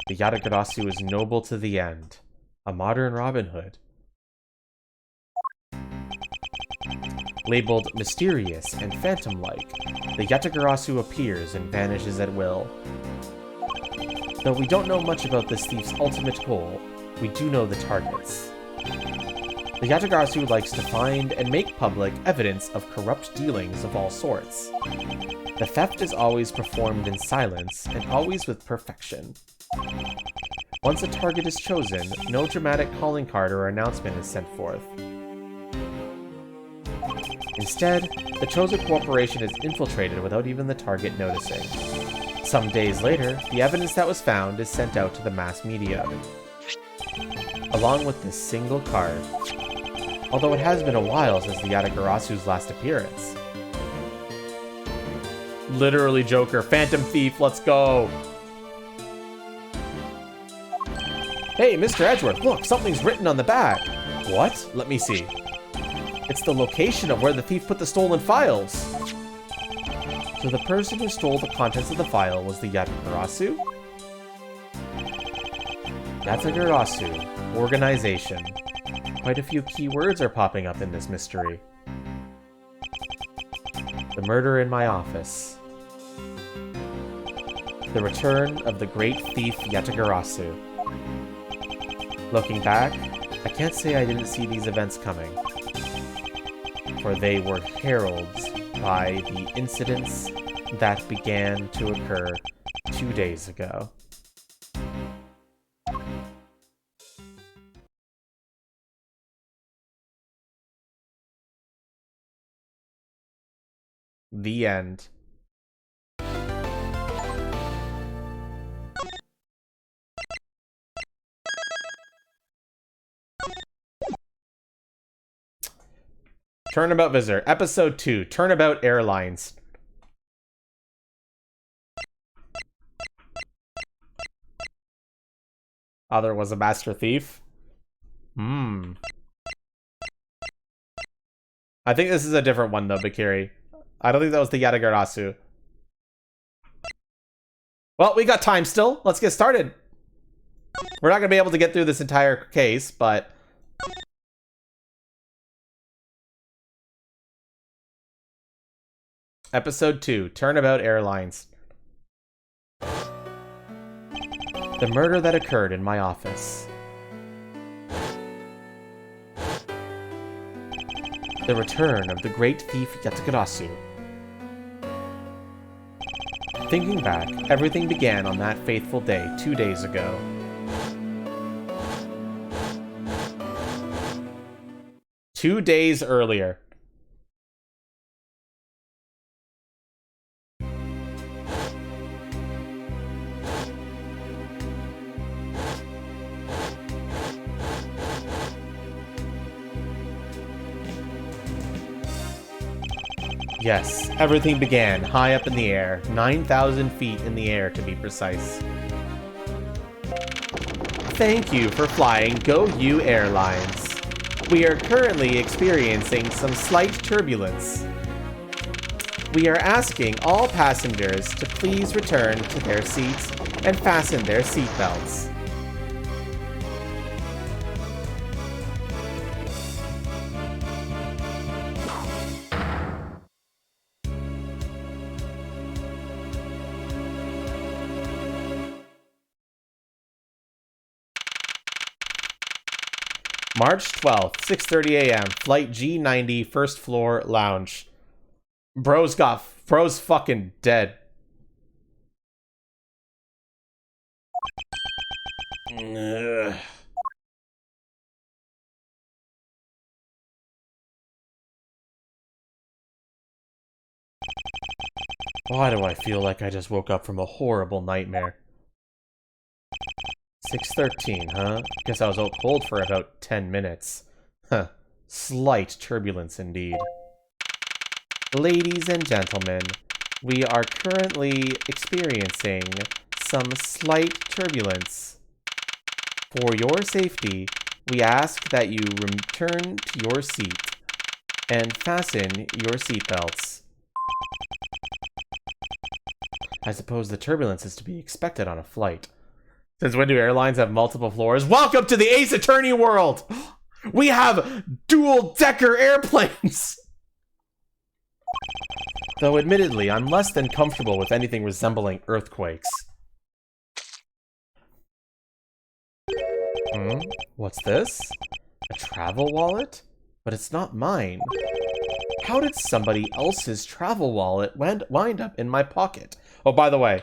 the Yatagarasu is noble to the end. A modern Robin Hood. Labeled mysterious and phantom-like, the Yatagarasu appears and vanishes at will. Though we don't know much about this thief's ultimate goal, we do know the targets. The Yatagarasu likes to find and make public evidence of corrupt dealings of all sorts. The theft is always performed in silence and always with perfection. Once a target is chosen, no dramatic calling card or announcement is sent forth. Instead, the chosen corporation is infiltrated without even the target noticing. Some days later, the evidence that was found is sent out to the mass media, along with this single card. Although it has been a while since the Yatagarasu's last appearance. Literally Joker, Phantom Thief, let's go! Hey, Mr. Edgeworth, look, something's written on the back. What? Let me see. It's the location of where the thief put the stolen files. So the person who stole the contents of the file was the Yatagarasu? Yatagarasu, organization. Quite a few key words are popping up in this mystery. The murder in my office. The return of the great thief Yatagarasu. Looking back, I can't say I didn't see these events coming. For they were heralds by the incidents that began to occur 2 days ago. The end. Turnabout Visitor, Episode 2, Turnabout Airlines. Other was a master thief. I think this is a different one though, Bakiri. I don't think that was the Yatagarasu. Well, we got time still. Let's get started. We're not going to be able to get through this entire case, but... Episode 2, Turnabout Airlines. The murder that occurred in my office. The return of the great thief Yatagarasu. Thinking back, everything began on that faithful day 2 days ago. Two days earlier. Yes, everything began high up in the air, 9,000 feet in the air to be precise. Thank you for flying Go You Airlines. We are currently experiencing some slight turbulence. We are asking all passengers to please return to their seats and fasten their seatbelts. March 12th, 6:30 a.m. Flight G90, first floor lounge. Bro's fucking dead. Ugh. Why do I feel like I just woke up from a horrible nightmare? 6:13, huh? Guess I was out cold for about 10 minutes. Huh. Slight turbulence indeed. Ladies and gentlemen, we are currently experiencing some slight turbulence. For your safety, we ask that you return to your seat and fasten your seatbelts. I suppose the turbulence is to be expected on a flight. Since when do airlines have multiple floors? Welcome to the Ace Attorney world! We have dual-decker airplanes! Though admittedly, I'm less than comfortable with anything resembling earthquakes. What's this? A travel wallet? But it's not mine. How did somebody else's travel wallet wind up in my pocket? Oh, by the way.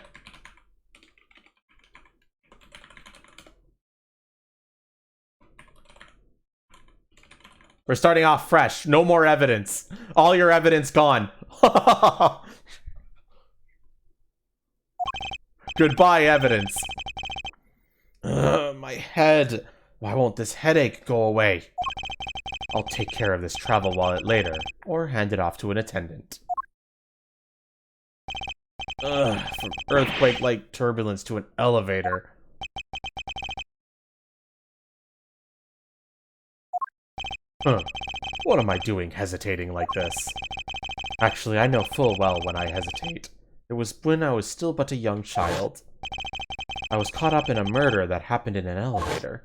We're starting off fresh. No more evidence. All your evidence gone. Goodbye, evidence. My head. Why won't this headache go away? I'll take care of this travel wallet later, or hand it off to an attendant. From earthquake-like turbulence to an elevator. What am I doing hesitating like this? Actually, I know full well when I hesitate. It was when I was still but a young child. I was caught up in a murder that happened in an elevator.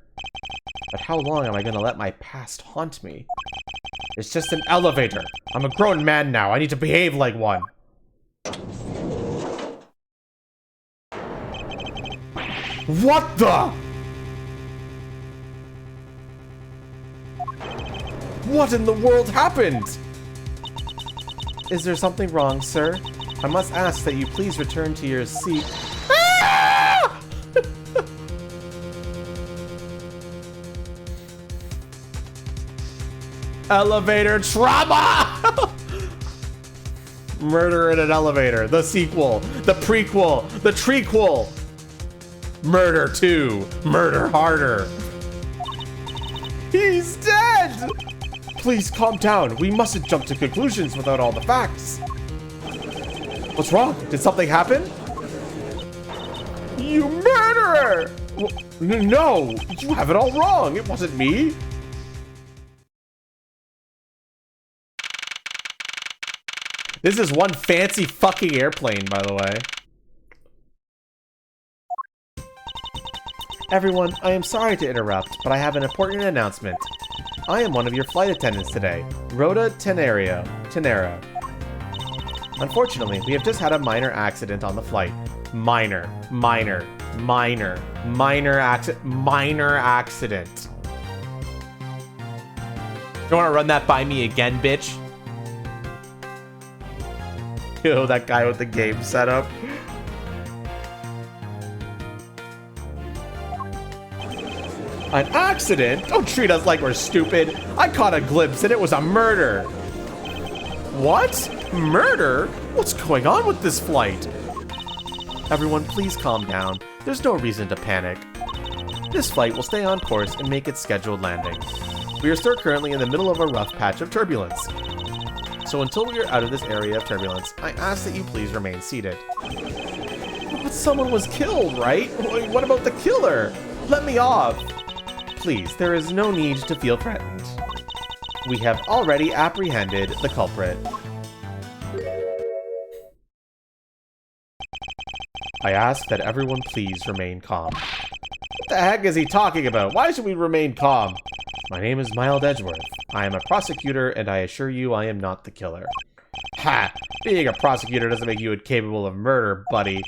But how long am I gonna let my past haunt me? It's just an elevator. I'm a grown man now. I need to behave like one. What the? What in the world happened? Is there something wrong, sir? I must ask that you please return to your seat. Ah! Elevator trauma! Murder in an elevator. The sequel. The prequel. The trequel. Murder 2. Murder harder. He's dead! Please calm down. We mustn't jump to conclusions without all the facts. What's wrong? Did something happen? You murderer! No, you have it all wrong. It wasn't me. This is one fancy fucking airplane, by the way. Everyone, I am sorry to interrupt, but I have an important announcement. I am one of your flight attendants today, Rhoda Tenero. Unfortunately, we have just had a minor accident on the flight. Minor accident. You wanna run that by me again, bitch? Yo, that guy with the game setup. An accident? Don't treat us like we're stupid. I caught a glimpse and it was a murder. What? Murder? What's going on with this flight? Everyone, please calm down. There's no reason to panic. This flight will stay on course and make its scheduled landing. We are still currently in the middle of a rough patch of turbulence. So until we are out of this area of turbulence, I ask that you please remain seated. But someone was killed, right? What about the killer? Let me off. Please, there is no need to feel threatened. We have already apprehended the culprit. I ask that everyone please remain calm. What the heck is he talking about? Why should we remain calm? My name is Mild Edgeworth. I am a prosecutor, and I assure you I am not the killer. Ha! Being a prosecutor doesn't make you incapable of murder, buddy.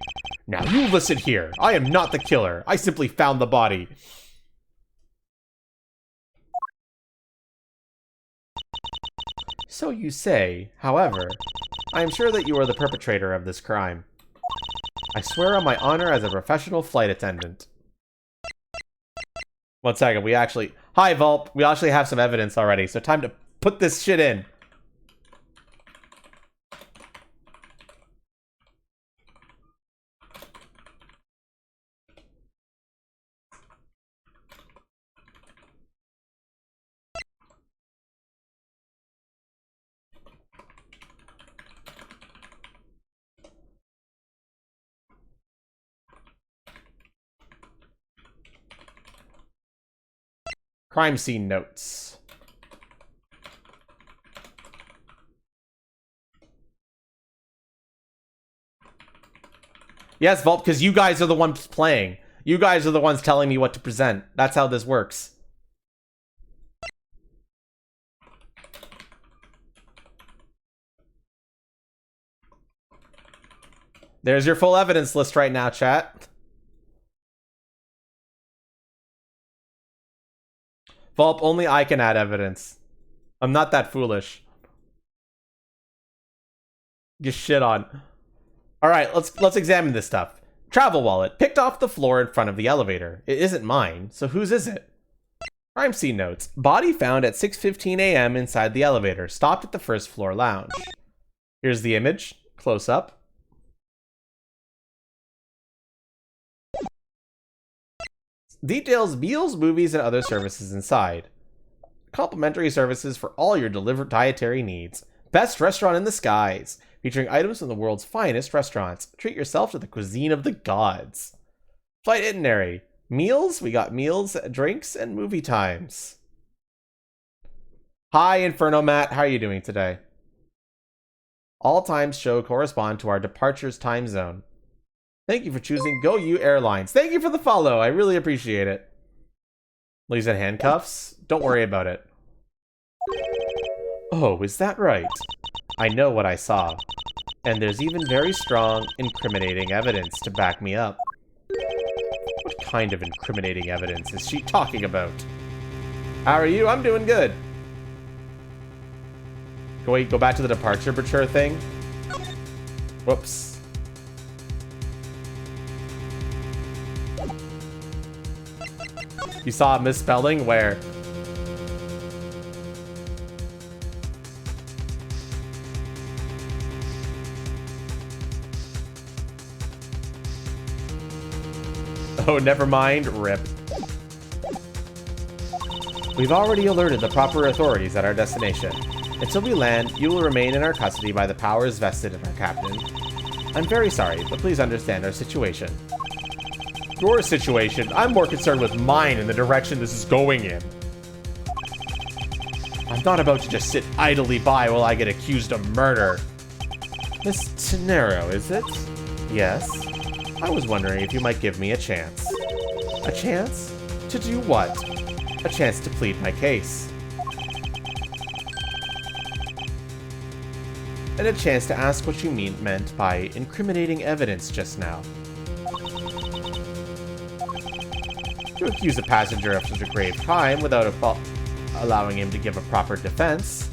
Now you listen here. I am not the killer. I simply found the body. So you say. However, I am sure that you are the perpetrator of this crime. I swear on my honor as a professional flight attendant. 1 second, we actually... Hi, Vulp. We actually have some evidence already, so time to put this shit in. Crime scene notes. Yes, Vault, because you guys are the ones playing. You guys are the ones telling me what to present. That's how this works. There's your full evidence list right now, chat. Vulp, only I can add evidence. I'm not that foolish. Get shit on. Alright, let's examine this stuff. Travel wallet, picked off the floor in front of the elevator. It isn't mine, so whose is it? Crime scene notes. Body found at 6:15 a.m. inside the elevator, stopped at the first floor lounge. Here's the image, close up. Details meals, movies, and other services inside. Complimentary services for all your delivered dietary needs. Best restaurant in the skies. Featuring items from the world's finest restaurants. Treat yourself to the cuisine of the gods. Flight itinerary. Meals? We got meals, drinks, and movie times. Hi, Inferno Matt. How are you doing today? All times show correspond to our departure's time zone. Thank you for choosing Go You Airlines. Thank you for the follow. I really appreciate it. Leaves in handcuffs? Don't worry about it. Oh, is that right? I know what I saw. And there's even very strong, incriminating evidence to back me up. What kind of incriminating evidence is she talking about? How are you? I'm doing good. Can we go back to the departure brochure thing? Whoops. You saw a misspelling where... Oh, never mind. RIP. We've already alerted the proper authorities at our destination. Until we land, you will remain in our custody by the powers vested in our captain. I'm very sorry, but please understand our situation. Your situation? I'm more concerned with mine and the direction this is going in. I'm not about to just sit idly by while I get accused of murder. Miss Tenero, is it? Yes. I was wondering if you might give me a chance. A chance? To do what? A chance to plead my case. And a chance to ask what you meant by incriminating evidence just now. To accuse a passenger of such a grave crime without allowing him to give a proper defense.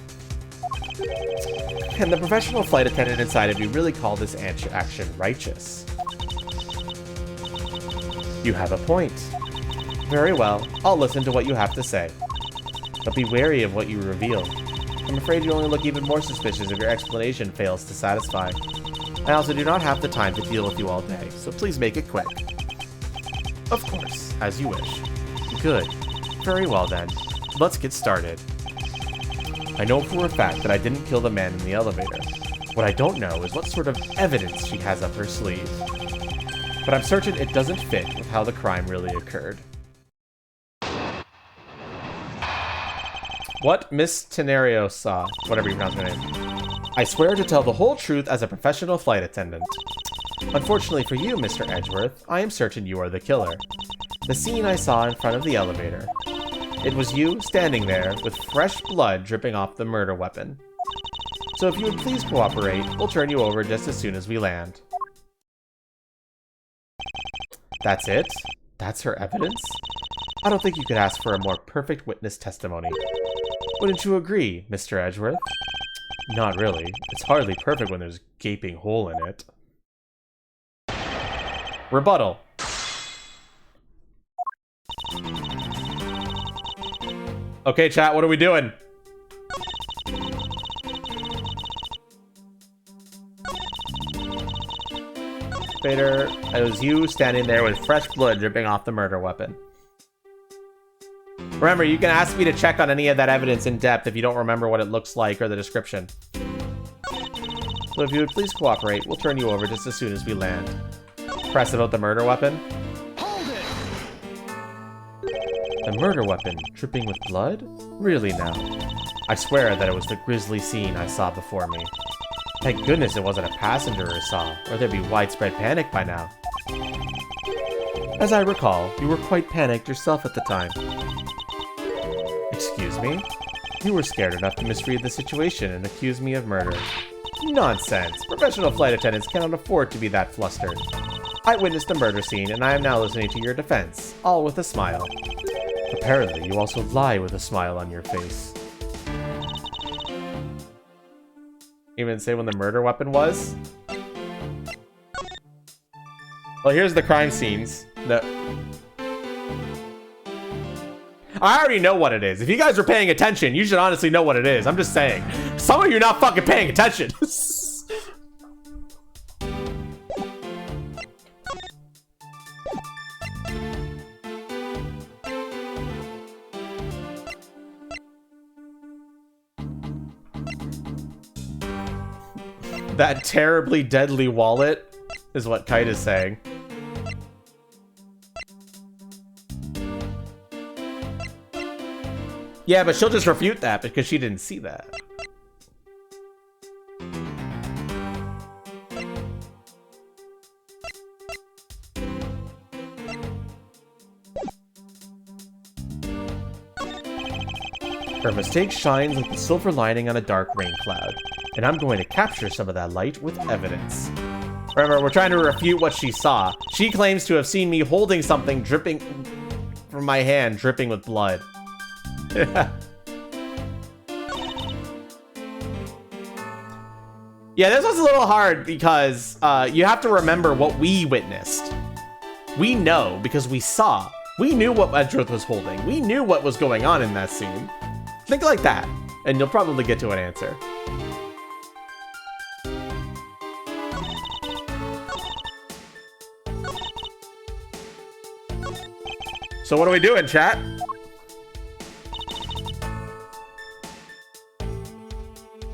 Can the professional flight attendant inside of you really call this action righteous? You have a point. Very well, I'll listen to what you have to say. But be wary of what you reveal. I'm afraid you only look even more suspicious if your explanation fails to satisfy. I also do not have the time to deal with you all day, so please make it quick. Of course, as you wish. Good. Very well then. Let's get started. I know for a fact that I didn't kill the man in the elevator. What I don't know is what sort of evidence she has up her sleeve. But I'm certain it doesn't fit with how the crime really occurred. What Miss Tenario saw, whatever you pronounce her name. I swear to tell the whole truth as a professional flight attendant. Unfortunately for you, Mr. Edgeworth, I am certain you are the killer. The scene I saw in front of the elevator. It was you standing there with fresh blood dripping off the murder weapon. So if you would please cooperate, we'll turn you over just as soon as we land. That's it? That's her evidence? I don't think you could ask for a more perfect witness testimony. Wouldn't you agree, Mr. Edgeworth? Not really. It's hardly perfect when there's a gaping hole in it. Rebuttal. Okay, chat, what are we doing? Vader, it was you standing there with fresh blood dripping off the murder weapon. Remember, you can ask me to check on any of that evidence in depth if you don't remember what it looks like or the description. So if you would please cooperate, we'll turn you over just as soon as we land. Press about the murder weapon. Hold it! The murder weapon dripping with blood? Really now? I swear that it was the grisly scene I saw before me. Thank goodness it wasn't a passenger I saw, or there'd be widespread panic by now. As I recall, you were quite panicked yourself at the time. Excuse me? You were scared enough to misread the situation and accuse me of murder. Nonsense! Professional flight attendants cannot afford to be that flustered. I witnessed the murder scene, and I am now listening to your defense, all with a smile. Apparently, you also lie with a smile on your face. Even say when the murder weapon was? Well, here's the crime scenes. I already know what it is. If you guys are paying attention, you should honestly know what it is. I'm just saying. Some of you are not fucking paying attention. That terribly deadly wallet is what Kite is saying. Yeah, but she'll just refute that because she didn't see that. Her mistake shines like the silver lining on a dark rain cloud, and I'm going to capture some of that light with evidence. Remember, we're trying to refute what she saw. She claims to have seen me holding something dripping from my hand, dripping with blood. Yeah, this was a little hard because you have to remember what we witnessed. We know because we saw. We knew what Edgeworth was holding. We knew what was going on in that scene. Think like that, and you'll probably get to an answer. So what are we doing, chat?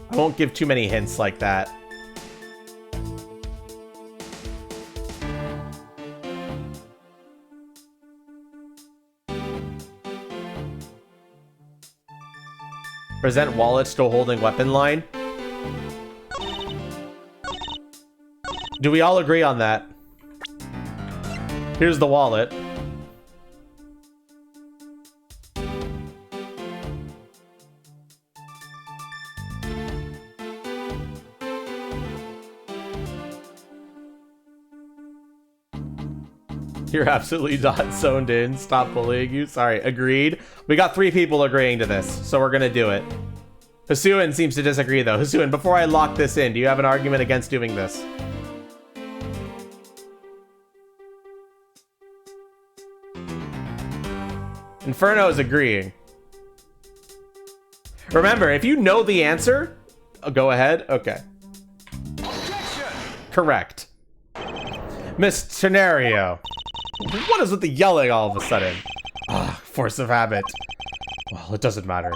I won't give too many hints like that. Present wallet still holding weapon line. Do we all agree on that? Here's the wallet. You're absolutely not zoned in. Stop bullying you. Sorry, agreed. We got 3 people agreeing to this, so we're gonna do it. Hisuin seems to disagree though. Hisuin, before I lock this in, do you have an argument against doing this? Inferno is agreeing. Remember, if you know the answer, go ahead. Okay. Objection! Correct. Miss Tenario. What is with the yelling all of a sudden? Ah, force of habit. Well, it doesn't matter.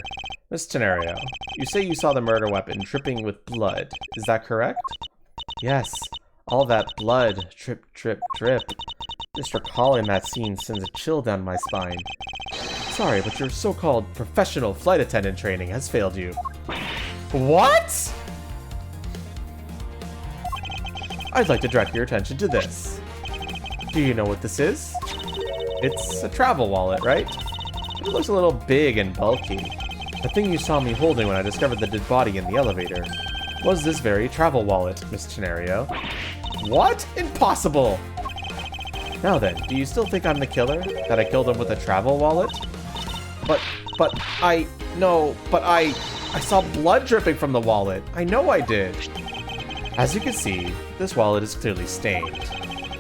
Miss Tenario, you say you saw the murder weapon dripping with blood. Is that correct? Yes. All that blood. Drip, drip, drip. Just recalling that scene sends a chill down my spine. Sorry, but your so-called professional flight attendant training has failed you. What? I'd like to direct your attention to this. Do you know what this is? It's a travel wallet, right? It looks a little big and bulky. The thing you saw me holding when I discovered the dead body in the elevator was this very travel wallet, Miss Tenario. What? Impossible! Now then, do you still think I'm the killer? That I killed him with a travel wallet? I saw blood dripping from the wallet. I know I did. As you can see, this wallet is clearly stained.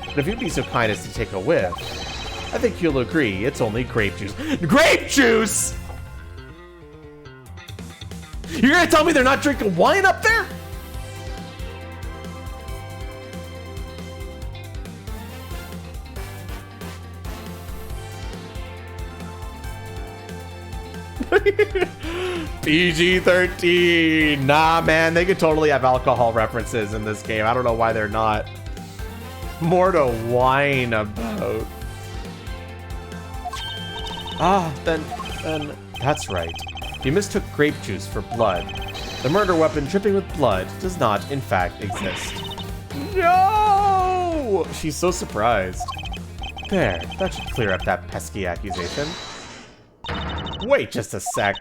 But if you'd be so kind as to take a whiff, I think you'll agree it's only grape juice. Grape juice?! You're gonna tell me they're not drinking wine up there? PG-13. Nah, man, they could totally have alcohol references in this game. I don't know why they're not. More to whine about. Then that's right. You mistook grape juice for blood. The murder weapon dripping with blood does not, in fact, exist. No! She's so surprised. There, that should clear up that pesky accusation. Wait just a sec.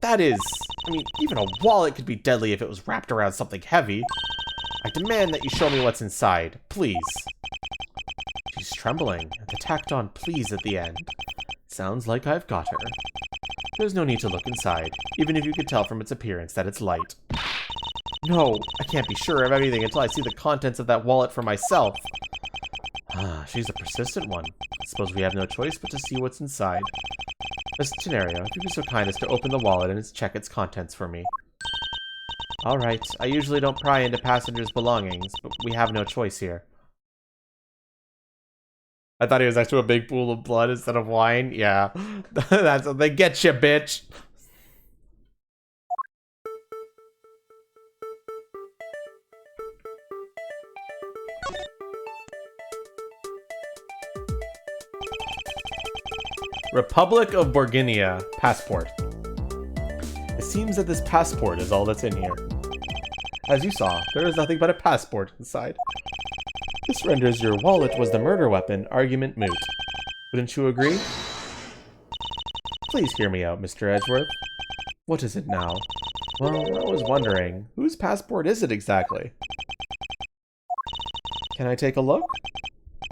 That is... I mean, even a wallet could be deadly if it was wrapped around something heavy. I demand that you show me what's inside, please. She's trembling at the tacked on please at the end. Sounds like I've got her. There's no need to look inside, even if you could tell from its appearance that it's light. No, I can't be sure of anything until I see the contents of that wallet for myself. She's a persistent one. I suppose we have no choice but to see what's inside. Miss Tenario, if you'd be so kind as to open the wallet and check its contents for me. Alright, I usually don't pry into passengers' belongings, but we have no choice here. I thought he was next to a big pool of blood instead of wine. Yeah, that's what they get you, bitch. Republic of Borginia passport. It seems that this passport is all that's in here. As you saw, there is nothing but a passport inside. This renders your wallet was the murder weapon argument moot. Wouldn't you agree? Please hear me out, Mr. Edgeworth. What is it now? Well, I was wondering, whose passport is it exactly? Can I take a look?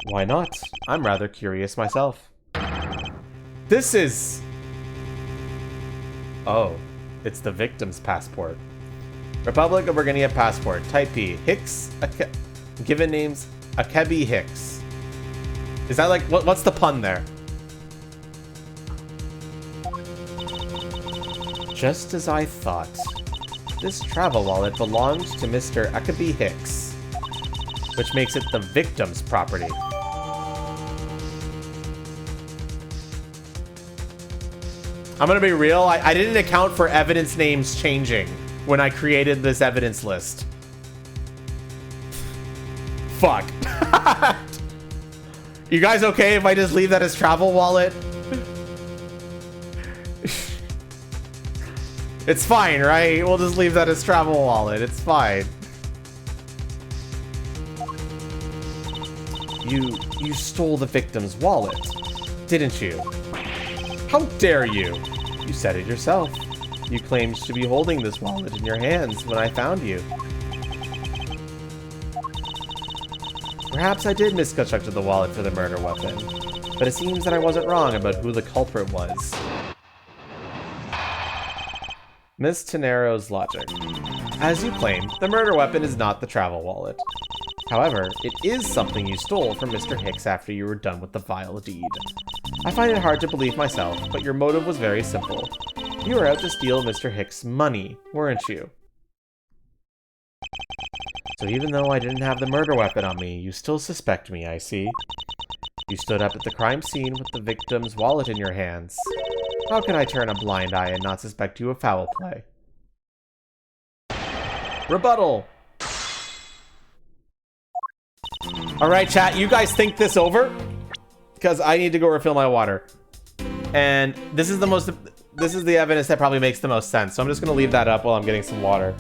Why not? I'm rather curious myself. This is... Oh, it's the victim's passport. Republic of Virginia passport. Type P. Hicks. Given names. Akebi Hicks. Is that like... What's the pun there? Just as I thought. This travel wallet belongs to Mr. Akebi Hicks, which makes it the victim's property. I'm gonna be real, I didn't account for evidence names changing when I created this evidence list. Fuck. You guys okay if I just leave that as travel wallet? It's fine, right? We'll just leave that as travel wallet. It's fine. You stole the victim's wallet, didn't you? How dare you? You said it yourself. You claimed to be holding this wallet in your hands when I found you. Perhaps I did misconstruct the wallet for the murder weapon, but it seems that I wasn't wrong about who the culprit was. Miss Tenario's logic. As you claimed, the murder weapon is not the travel wallet. However, it is something you stole from Mr. Hicks after you were done with the vile deed. I find it hard to believe myself, but your motive was very simple. You were out to steal Mr. Hicks' money, weren't you? So even though I didn't have the murder weapon on me, you still suspect me, I see. You stood up at the crime scene with the victim's wallet in your hands. How can I turn a blind eye and not suspect you of foul play? Rebuttal! Alright, chat, you guys think this over? Because I need to go refill my water. And this is the evidence that probably makes the most sense. So I'm just going to leave that up while I'm getting some water.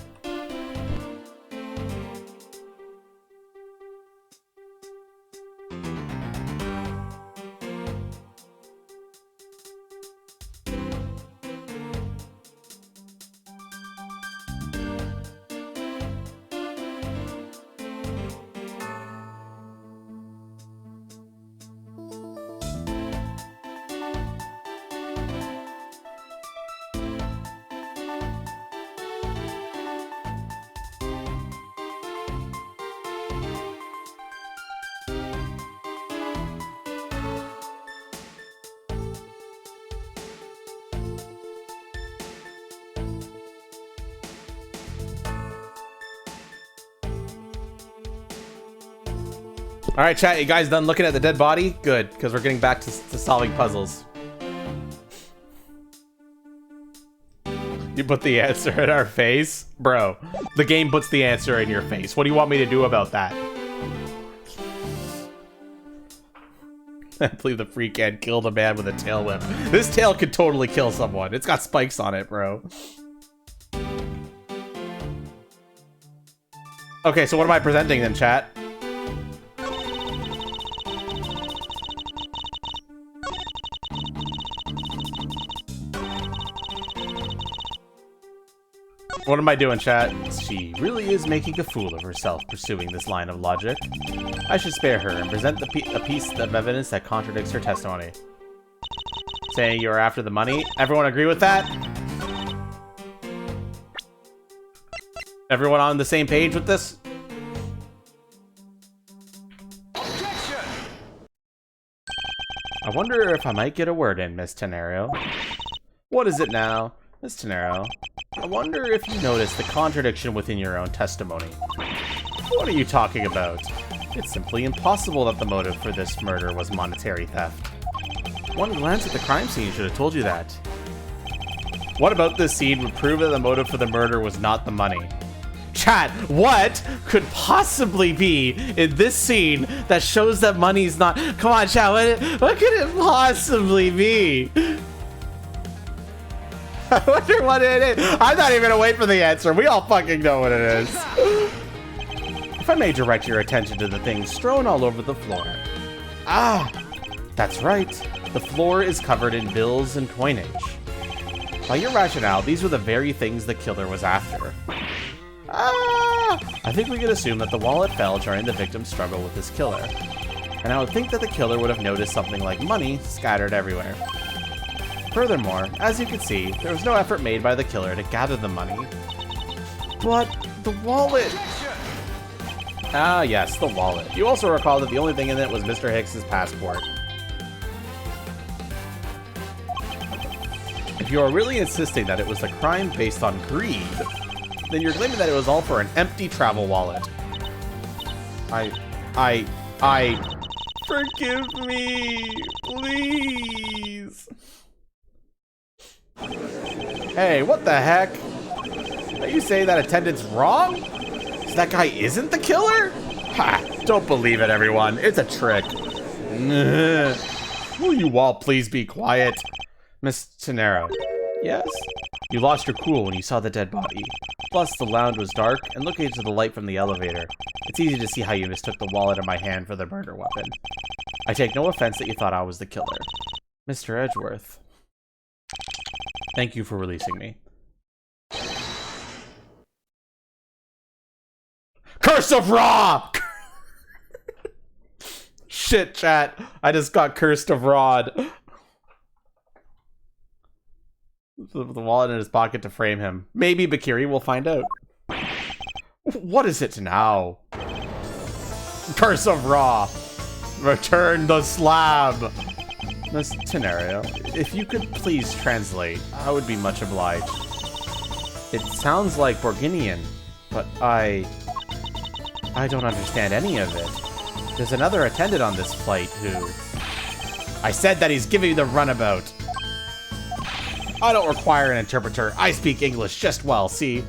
All right, chat, you guys done looking at the dead body? Good, because we're getting back to solving puzzles. You put the answer in our face? Bro, the game puts the answer in your face. What do you want me to do about that? I believe the freak ant killed a man with a tail whip. This tail could totally kill someone. It's got spikes on it, bro. Okay, so what am I presenting then, chat? What am I doing, chat? She really is making a fool of herself pursuing this line of logic. I should spare her and present a piece of evidence that contradicts her testimony. Saying you are after the money. Everyone agree with that? Everyone on the same page with this? Objection! I wonder if I might get a word in, Miss Tenero. What is it now? Miss Tenero, I wonder if you noticed the contradiction within your own testimony. What are you talking about? It's simply impossible that the motive for this murder was monetary theft. One glance at the crime scene should have told you that. What about this scene would prove that the motive for the murder was not the money? Chat, what could possibly be in this scene that shows that money's not... Come on, chat, what could it possibly be? I wonder what it is. I'm not even gonna wait for the answer. We all fucking know what it is. If I may direct your attention to the things strewn all over the floor. Ah, that's right. The floor is covered in bills and coinage. By your rationale, these were the very things the killer was after. Ah, I think we can assume that the wallet fell during the victim's struggle with his killer. And I would think that the killer would have noticed something like money scattered everywhere. Furthermore, as you can see, there was no effort made by the killer to gather the money. But the wallet... Ah, yes, the wallet. You also recall that the only thing in it was Mr. Hicks's passport. If you are really insisting that it was a crime based on greed, then you're claiming that it was all for an empty travel wallet. Forgive me, please. Hey, what the heck? Are you saying that attendant's wrong? So that guy isn't the killer? Ha! Don't believe it, everyone. It's a trick. Will you all please be quiet? Miss Tenero. Yes? You lost your cool when you saw the dead body. Plus, the lounge was dark, and looking into the light from the elevator, it's easy to see how you mistook the wallet in my hand for the murder weapon. I take no offense that you thought I was the killer. Mr. Edgeworth. Thank you for releasing me. Curse of Ra! Shit, chat. I just got cursed of Rod. The wallet in his pocket to frame him. Maybe Bakiri will find out. What is it now? Curse of Ra. Return the slab. Miss Tenario, if you could please translate, I would be much obliged. It sounds like Borginian, but I don't understand any of it. There's another attendant on this flight who... I said that he's giving you the runabout. I don't require an interpreter. I speak English just well, see?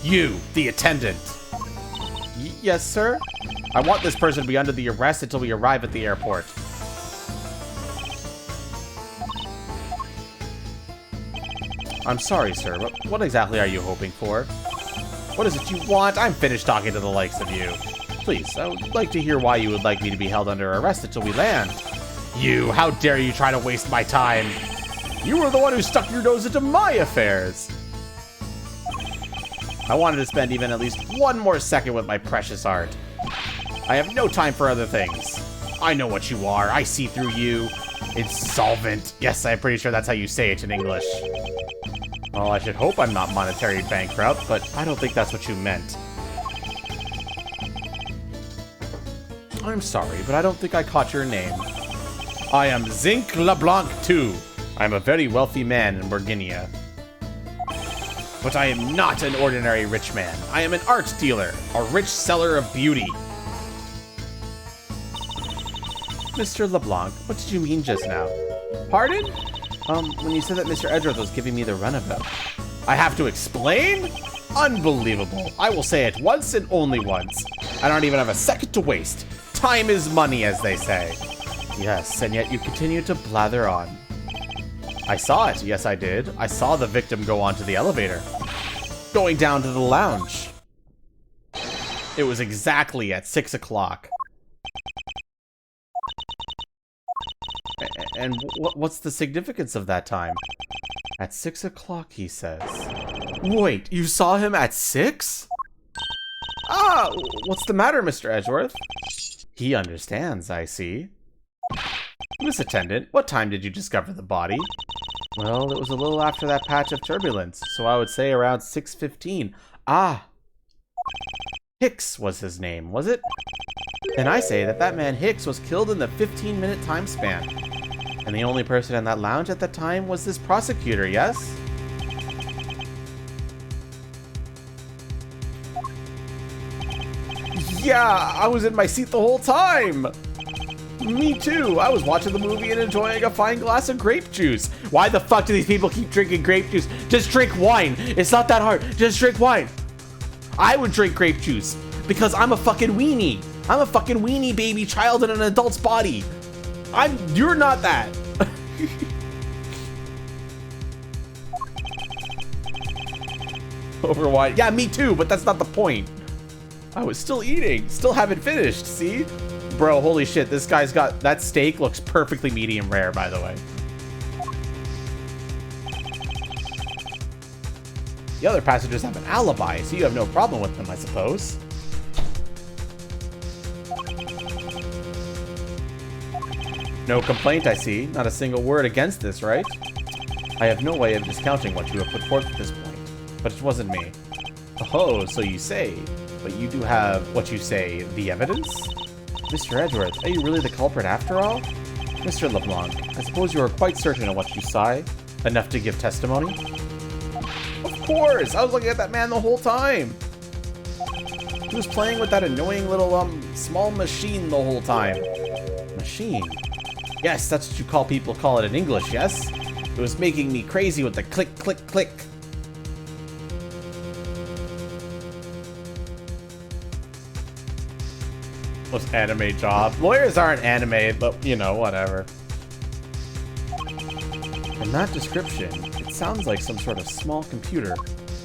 You, the attendant. Yes, sir? I want this person to be under the arrest until we arrive at the airport. I'm sorry, sir, but what exactly are you hoping for? What is it you want? I'm finished talking to the likes of you. Please, I would like to hear why you would like me to be held under arrest until we land. You, how dare you try to waste my time? You were the one who stuck your nose into my affairs. I wanted to spend even at least one more second with my precious art. I have no time for other things. I know what you are. I see through you. Insolvent. Yes, I'm pretty sure that's how you say it in English. Well, I should hope I'm not monetary bankrupt, but I don't think that's what you meant. I'm sorry, but I don't think I caught your name. I am Zinc LeBlanc II. I'm a very wealthy man in Burguinia. But I am not an ordinary rich man. I am an art dealer, a rich seller of beauty. Mr. LeBlanc, what did you mean just now? Pardon? When you said that Mr. Edgeworth was giving me the runabout. I have to explain? Unbelievable. I will say it once and only once. I don't even have a second to waste. Time is money, as they say. Yes, and yet you continue to blather on. I saw it. Yes, I did. I saw the victim go onto the elevator. Going down to the lounge. It was exactly at 6 o'clock. And what's the significance of that time? At 6 o'clock, he says. Wait, you saw him at 6? Ah, what's the matter, Mr. Edgeworth? He understands, I see. Miss Attendant, what time did you discover the body? Well, it was a little after that patch of turbulence, so I would say around 6:15. Ah! Hicks was his name, was it? Then I say that that man Hicks was killed in the 15-minute time span. And the only person in that lounge at that time was this prosecutor, yes? Yeah, I was in my seat the whole time! Me too! I was watching the movie and enjoying a fine glass of grape juice. Why the fuck do these people keep drinking grape juice? Just drink wine! It's not that hard. Just drink wine! I would drink grape juice because I'm a fucking weenie. I'm a fucking weenie baby child in an adult's body. You're not that. Over wine. Yeah, me too, but that's not the point. I was still eating. Still haven't finished, see? Bro, holy shit, this guy's got... That steak looks perfectly medium rare, by the way. The other passengers have an alibi, so you have no problem with them, I suppose. No complaint, I see. Not a single word against this, right? I have no way of discounting what you have put forth at this point, but it wasn't me. Oh, so you say. But you do have, what you say, the evidence? Mr. Edgeworth, are you really the culprit after all? Mr. LeBlanc, I suppose you are quite certain of what you saw, enough to give testimony? Of course! I was looking at that man the whole time! He was playing with that annoying little, small machine the whole time. Machine? Yes, that's what you call it in English, yes? It was making me crazy with the click, click, click. Most anime job. Lawyers aren't anime, but, you know, whatever. From that description, it sounds like some sort of small computer.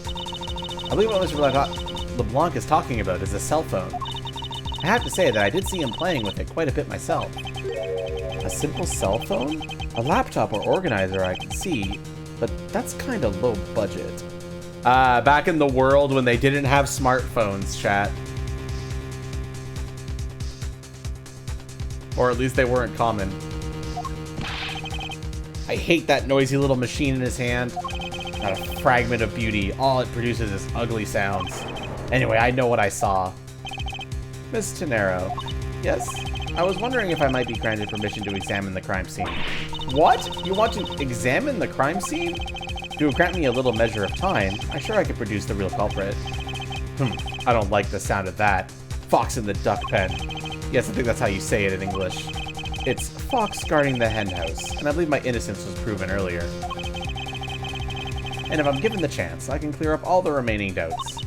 I believe what Mr. LeBlanc is talking about is a cell phone. I have to say that I did see him playing with it quite a bit myself. A simple cell phone? A laptop or organizer I can see, but that's kind of low budget. Back in the world when they didn't have smartphones, chat. Or at least they weren't common. I hate that noisy little machine in his hand. Not a fragment of beauty. All it produces is ugly sounds. Anyway, I know what I saw. Miss Tenero. Yes? I was wondering if I might be granted permission to examine the crime scene. What? You want to examine the crime scene? If you would grant me a little measure of time, I'm sure I could produce the real culprit. I don't like the sound of that. Fox in the duck pen. Yes, I think that's how you say it in English. It's fox guarding the hen house, and I believe my innocence was proven earlier. And if I'm given the chance, I can clear up all the remaining doubts.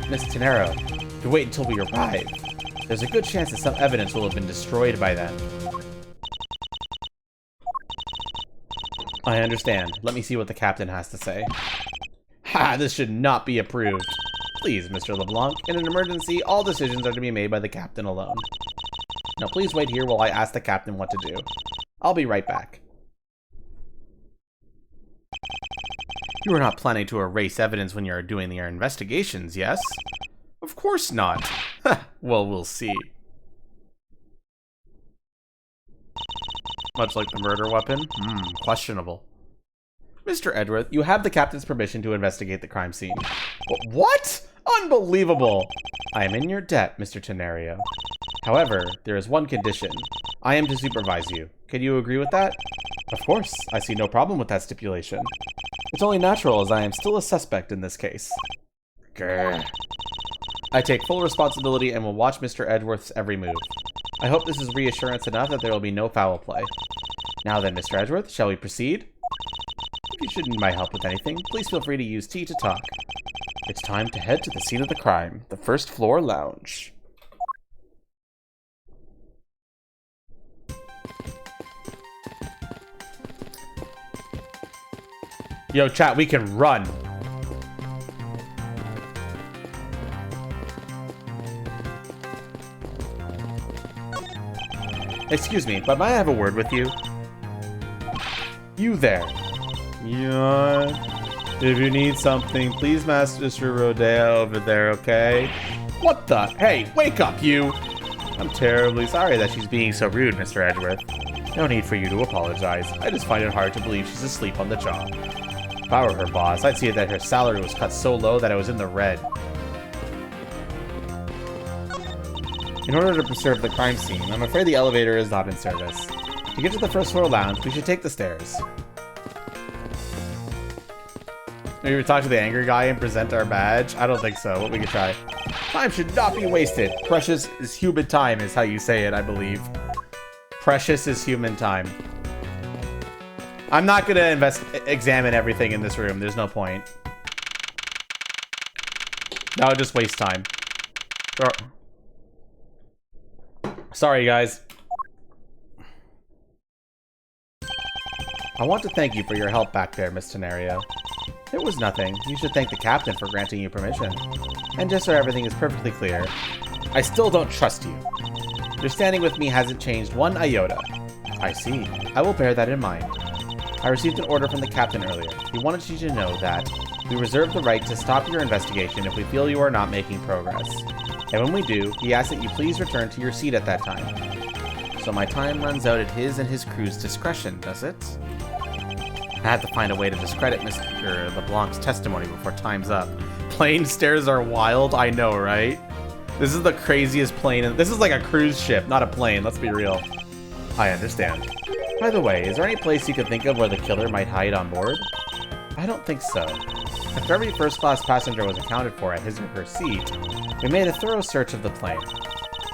Miss Tenero, if you wait until we arrive, there's a good chance that some evidence will have been destroyed by then. I understand. Let me see what the captain has to say. Ha! This should not be approved. Please, Mr. LeBlanc, in an emergency, all decisions are to be made by the captain alone. Now please wait here while I ask the captain what to do. I'll be right back. You are not planning to erase evidence when you are doing your investigations, yes? Of course not. Well, we'll see. Much like the murder weapon? Questionable. Mr. Edgeworth, you have the captain's permission to investigate the crime scene. What? Unbelievable! I am in your debt, Mr. Tenario. However, there is one condition. I am to supervise you. Can you agree with that? Of course, I see no problem with that stipulation. It's only natural as I am still a suspect in this case. Grr. I take full responsibility and will watch Mr. Edgeworth's every move. I hope this is reassurance enough that there will be no foul play. Now then, Mr. Edgeworth, shall we proceed? If you should need my help with anything, please feel free to use T to talk. It's time to head to the scene of the crime, the first floor lounge. Yo, chat, we can run. Excuse me, but may I have a word with you? You there. Yeah. If you need something, please ask Mr. Rodeo over there, okay? What the? Hey, wake up, you! I'm terribly sorry that she's being so rude, Mr. Edgeworth. No need for you to apologize. I just find it hard to believe she's asleep on the job. If I were her boss, I'd see that her salary was cut so low that I was in the red. In order to preserve the crime scene, I'm afraid the elevator is not in service. To get to the first floor lounge, we should take the stairs. Maybe we talk to the angry guy and present our badge? I don't think so, but we could try. Time should not be wasted. Precious is human time is how you say it, I believe. Precious is human time. I'm not gonna examine everything in this room. There's no point. That would just waste time. Sorry, guys. I want to thank you for your help back there, Miss Tenario. It was nothing. You should thank the captain for granting you permission. And just so everything is perfectly clear, I still don't trust you. Your standing with me hasn't changed one iota. I see. I will bear that in mind. I received an order from the captain earlier. He wanted you to know that we reserve the right to stop your investigation if we feel you are not making progress. And when we do, he asks that you please return to your seat at that time. So my time runs out at his and his crew's discretion, does it? I have to find a way to discredit Mr. LeBlanc's testimony before time's up. Plane stairs are wild, I know, right? This is the craziest plane. This is like a cruise ship, not a plane, let's be real. I understand. By the way, is there any place you could think of where the killer might hide on board? I don't think so. After every first-class passenger was accounted for at his or her seat, we made a thorough search of the plane.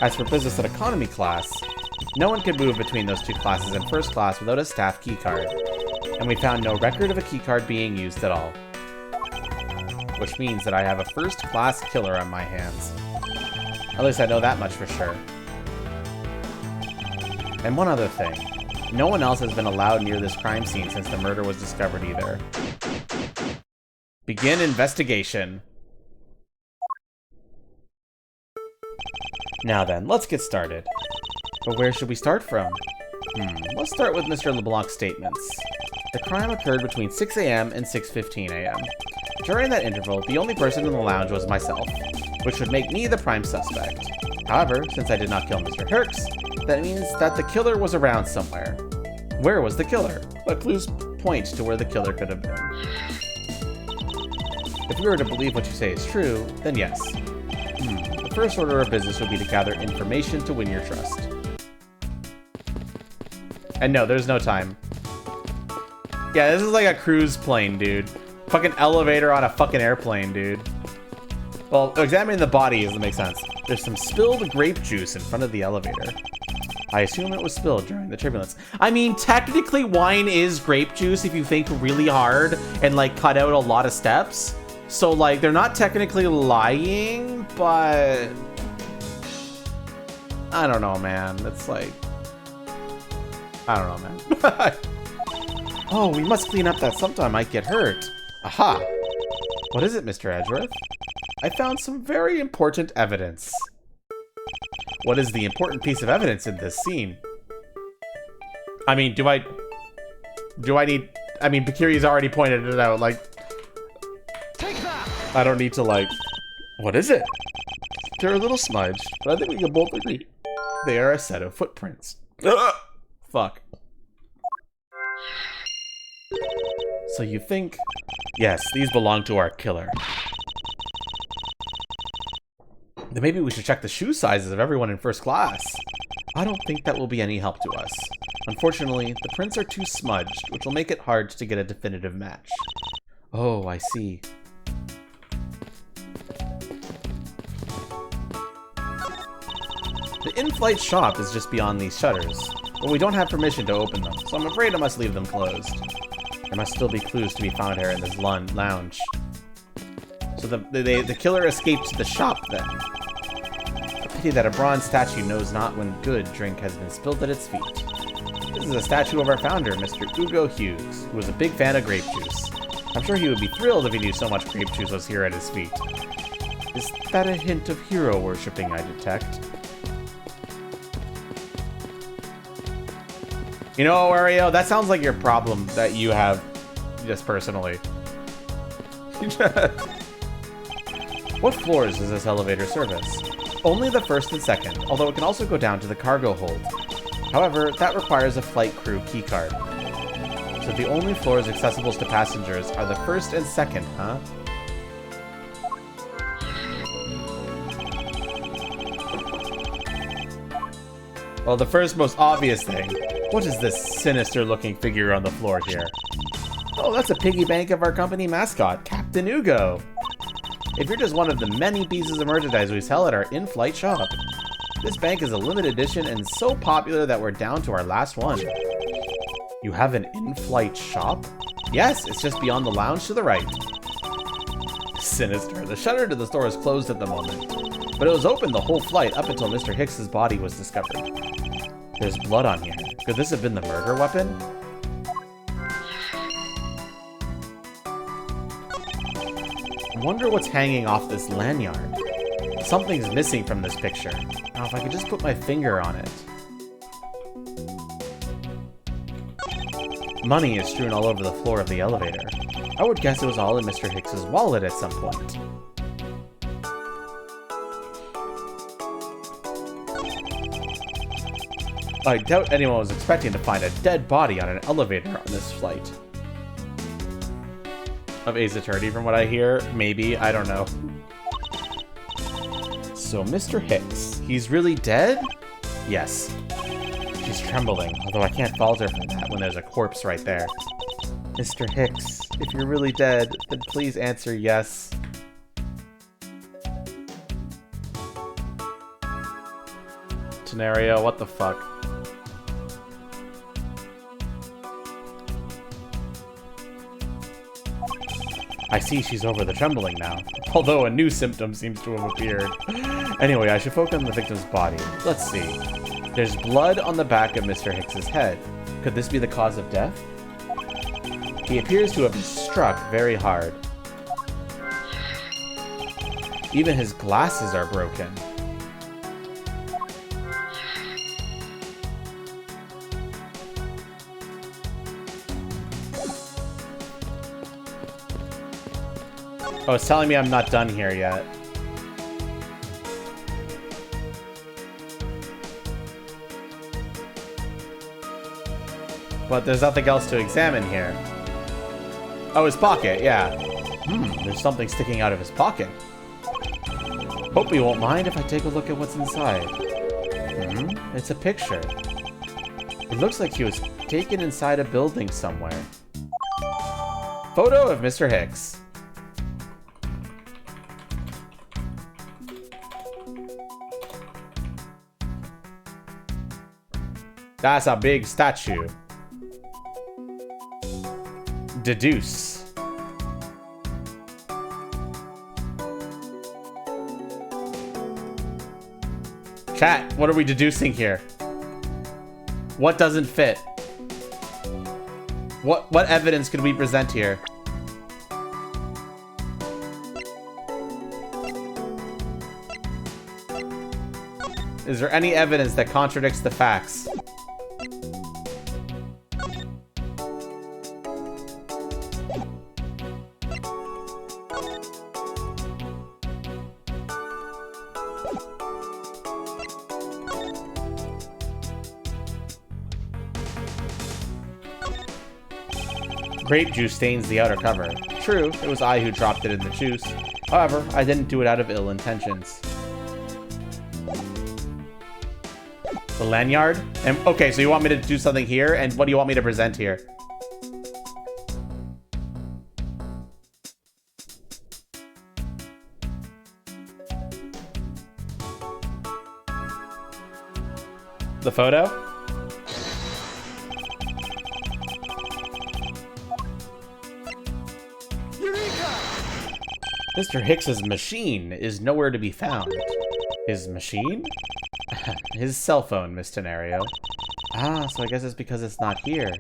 As for business and economy class, no one could move between those two classes in first class without a staff keycard, and we found no record of a keycard being used at all. Which means that I have a first-class killer on my hands. At least I know that much for sure. And one other thing. No one else has been allowed near this crime scene since the murder was discovered either. Begin investigation. Now then, let's get started. But where should we start from? Let's start with Mr. LeBlanc's statements. The crime occurred between 6 a.m. and 6:15 a.m. During that interval, the only person in the lounge was myself, which would make me the prime suspect. However, since I did not kill Mr. Herx, that means that the killer was around somewhere. Where was the killer? What clues point to where the killer could have been? If we were to believe what you say is true, then yes. The first order of business would be to gather information to win your trust. And no, there's no time. Yeah, this is like a cruise plane, dude. Fucking elevator on a fucking airplane, dude. Well, examining the body doesn't make sense. There's some spilled grape juice in front of the elevator. I assume it was spilled during the turbulence. I mean, technically wine is grape juice if you think really hard and like cut out a lot of steps. So like they're not technically lying, but I don't know, man. It's like, I don't know, man. Oh, we must clean up that sometime might get hurt. Aha. What is it, Mr. Edgeworth? I found some very important evidence. What is the important piece of evidence in this scene? I mean, do I need... I mean, Bakiri's already pointed it out, like... Take that! I don't need to, like... What is it? They're a little smudged, but I think we can both agree. They are a set of footprints. Ugh! Fuck. So you think... Yes, these belong to our killer. Then maybe we should check the shoe sizes of everyone in first class. I don't think that will be any help to us. Unfortunately, the prints are too smudged, which will make it hard to get a definitive match. Oh, I see. The in-flight shop is just beyond these shutters, but we don't have permission to open them, so I'm afraid I must leave them closed. There must still be clues to be found here in this lounge. So the killer escaped to the shop, then. A pity that a bronze statue knows not when good drink has been spilled at its feet. This is a statue of our founder, Mr. Hugo Hughes, who was a big fan of grape juice. I'm sure he would be thrilled if he knew so much grape juice was here at his feet. Is that a hint of hero worshipping I detect? You know, Wario, that sounds like your problem that you have just personally. What floors does this elevator service? Only the first and second, although it can also go down to the cargo hold. However, that requires a flight crew keycard. So the only floors accessible to passengers are the first and second, huh? Well, the first most obvious thing. What is this sinister-looking figure on the floor here? Oh, that's a piggy bank of our company mascot, Captain Hugo. If you're just one of the many pieces of merchandise we sell at our in-flight shop. This bank is a limited edition and so popular that we're down to our last one. You have an in-flight shop? Yes, it's just beyond the lounge to the right. Sinister. The shutter to the store is closed at the moment, but it was open the whole flight up until Mr. Hicks's body was discovered. There's blood on here. Could this have been the murder weapon? I wonder what's hanging off this lanyard. Something's missing from this picture. Now, if I could just put my finger on it. Money is strewn all over the floor of the elevator. I would guess it was all in Mr. Hicks's wallet at some point. I doubt anyone was expecting to find a dead body on an elevator on this flight. Of Ace Attorney, from what I hear. Maybe, I don't know. So, Mr. Hicks, he's really dead? Yes. She's trembling, although I can't fault her for that when there's a corpse right there. Mr. Hicks, if you're really dead, then please answer yes. Scenario, what the fuck? I see she's over the trembling now, although a new symptom seems to have appeared. Anyway, I should focus on the victim's body. Let's see. There's blood on the back of Mr. Hicks's head. Could this be the cause of death? He appears to have been struck very hard. Even his glasses are broken. Oh, it's telling me I'm not done here yet. But there's nothing else to examine here. Oh, his pocket, yeah. There's something sticking out of his pocket. Hope you won't mind if I take a look at what's inside. It's a picture. It looks like he was taken inside a building somewhere. Photo of Mr. Hicks. That's a big statue. Deduce. Chat, what are we deducing here? What doesn't fit? What evidence could we present here? Is there any evidence that contradicts the facts? Grape juice stains the outer cover. True, it was I who dropped it in the juice. However, I didn't do it out of ill intentions. The lanyard? And okay, so you want me to do something here, and what do you want me to present here? The photo? Mr. Hicks's machine is nowhere to be found. His machine? His cell phone, Miss Tenario. Ah, so I guess it's because it's not here.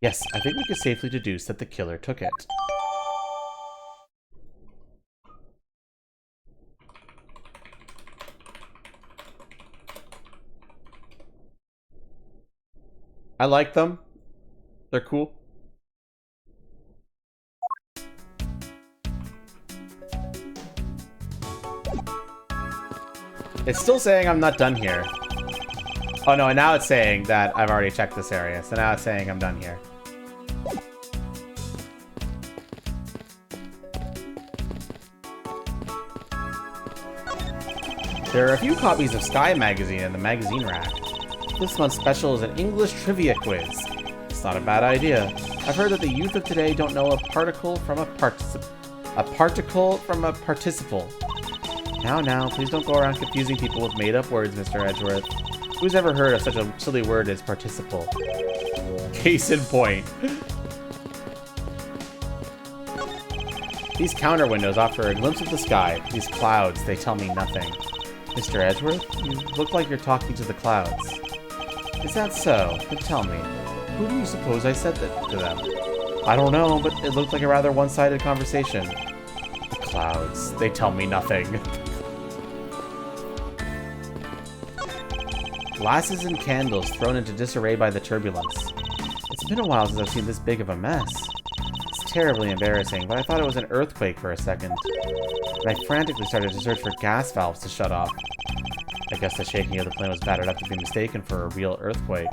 Yes, I think we could safely deduce that the killer took it. I like them. They're cool. It's still saying I'm not done here. Oh no, and now it's saying that I've already checked this area. So now it's saying I'm done here. There are a few copies of Sky magazine in the magazine rack. This month's special is an English trivia quiz. It's not a bad idea. I've heard that the youth of today don't know a particle from a participle. Now, please don't go around confusing people with made-up words, Mr. Edgeworth. Who's ever heard of such a silly word as participle? Case in point. These counter windows offer a glimpse of the sky. These clouds, they tell me nothing. Mr. Edgeworth, you look like you're talking to the clouds. Is that so? Then tell me, who do you suppose I said that to them? I don't know, but it looked like a rather one-sided conversation. The clouds, they tell me nothing. Glasses and candles thrown into disarray by the turbulence. It's been a while since I've seen this big of a mess. It's terribly embarrassing, but I thought it was an earthquake for a second. And I frantically started to search for gas valves to shut off. I guess the shaking of the plane was bad enough to be mistaken for a real earthquake.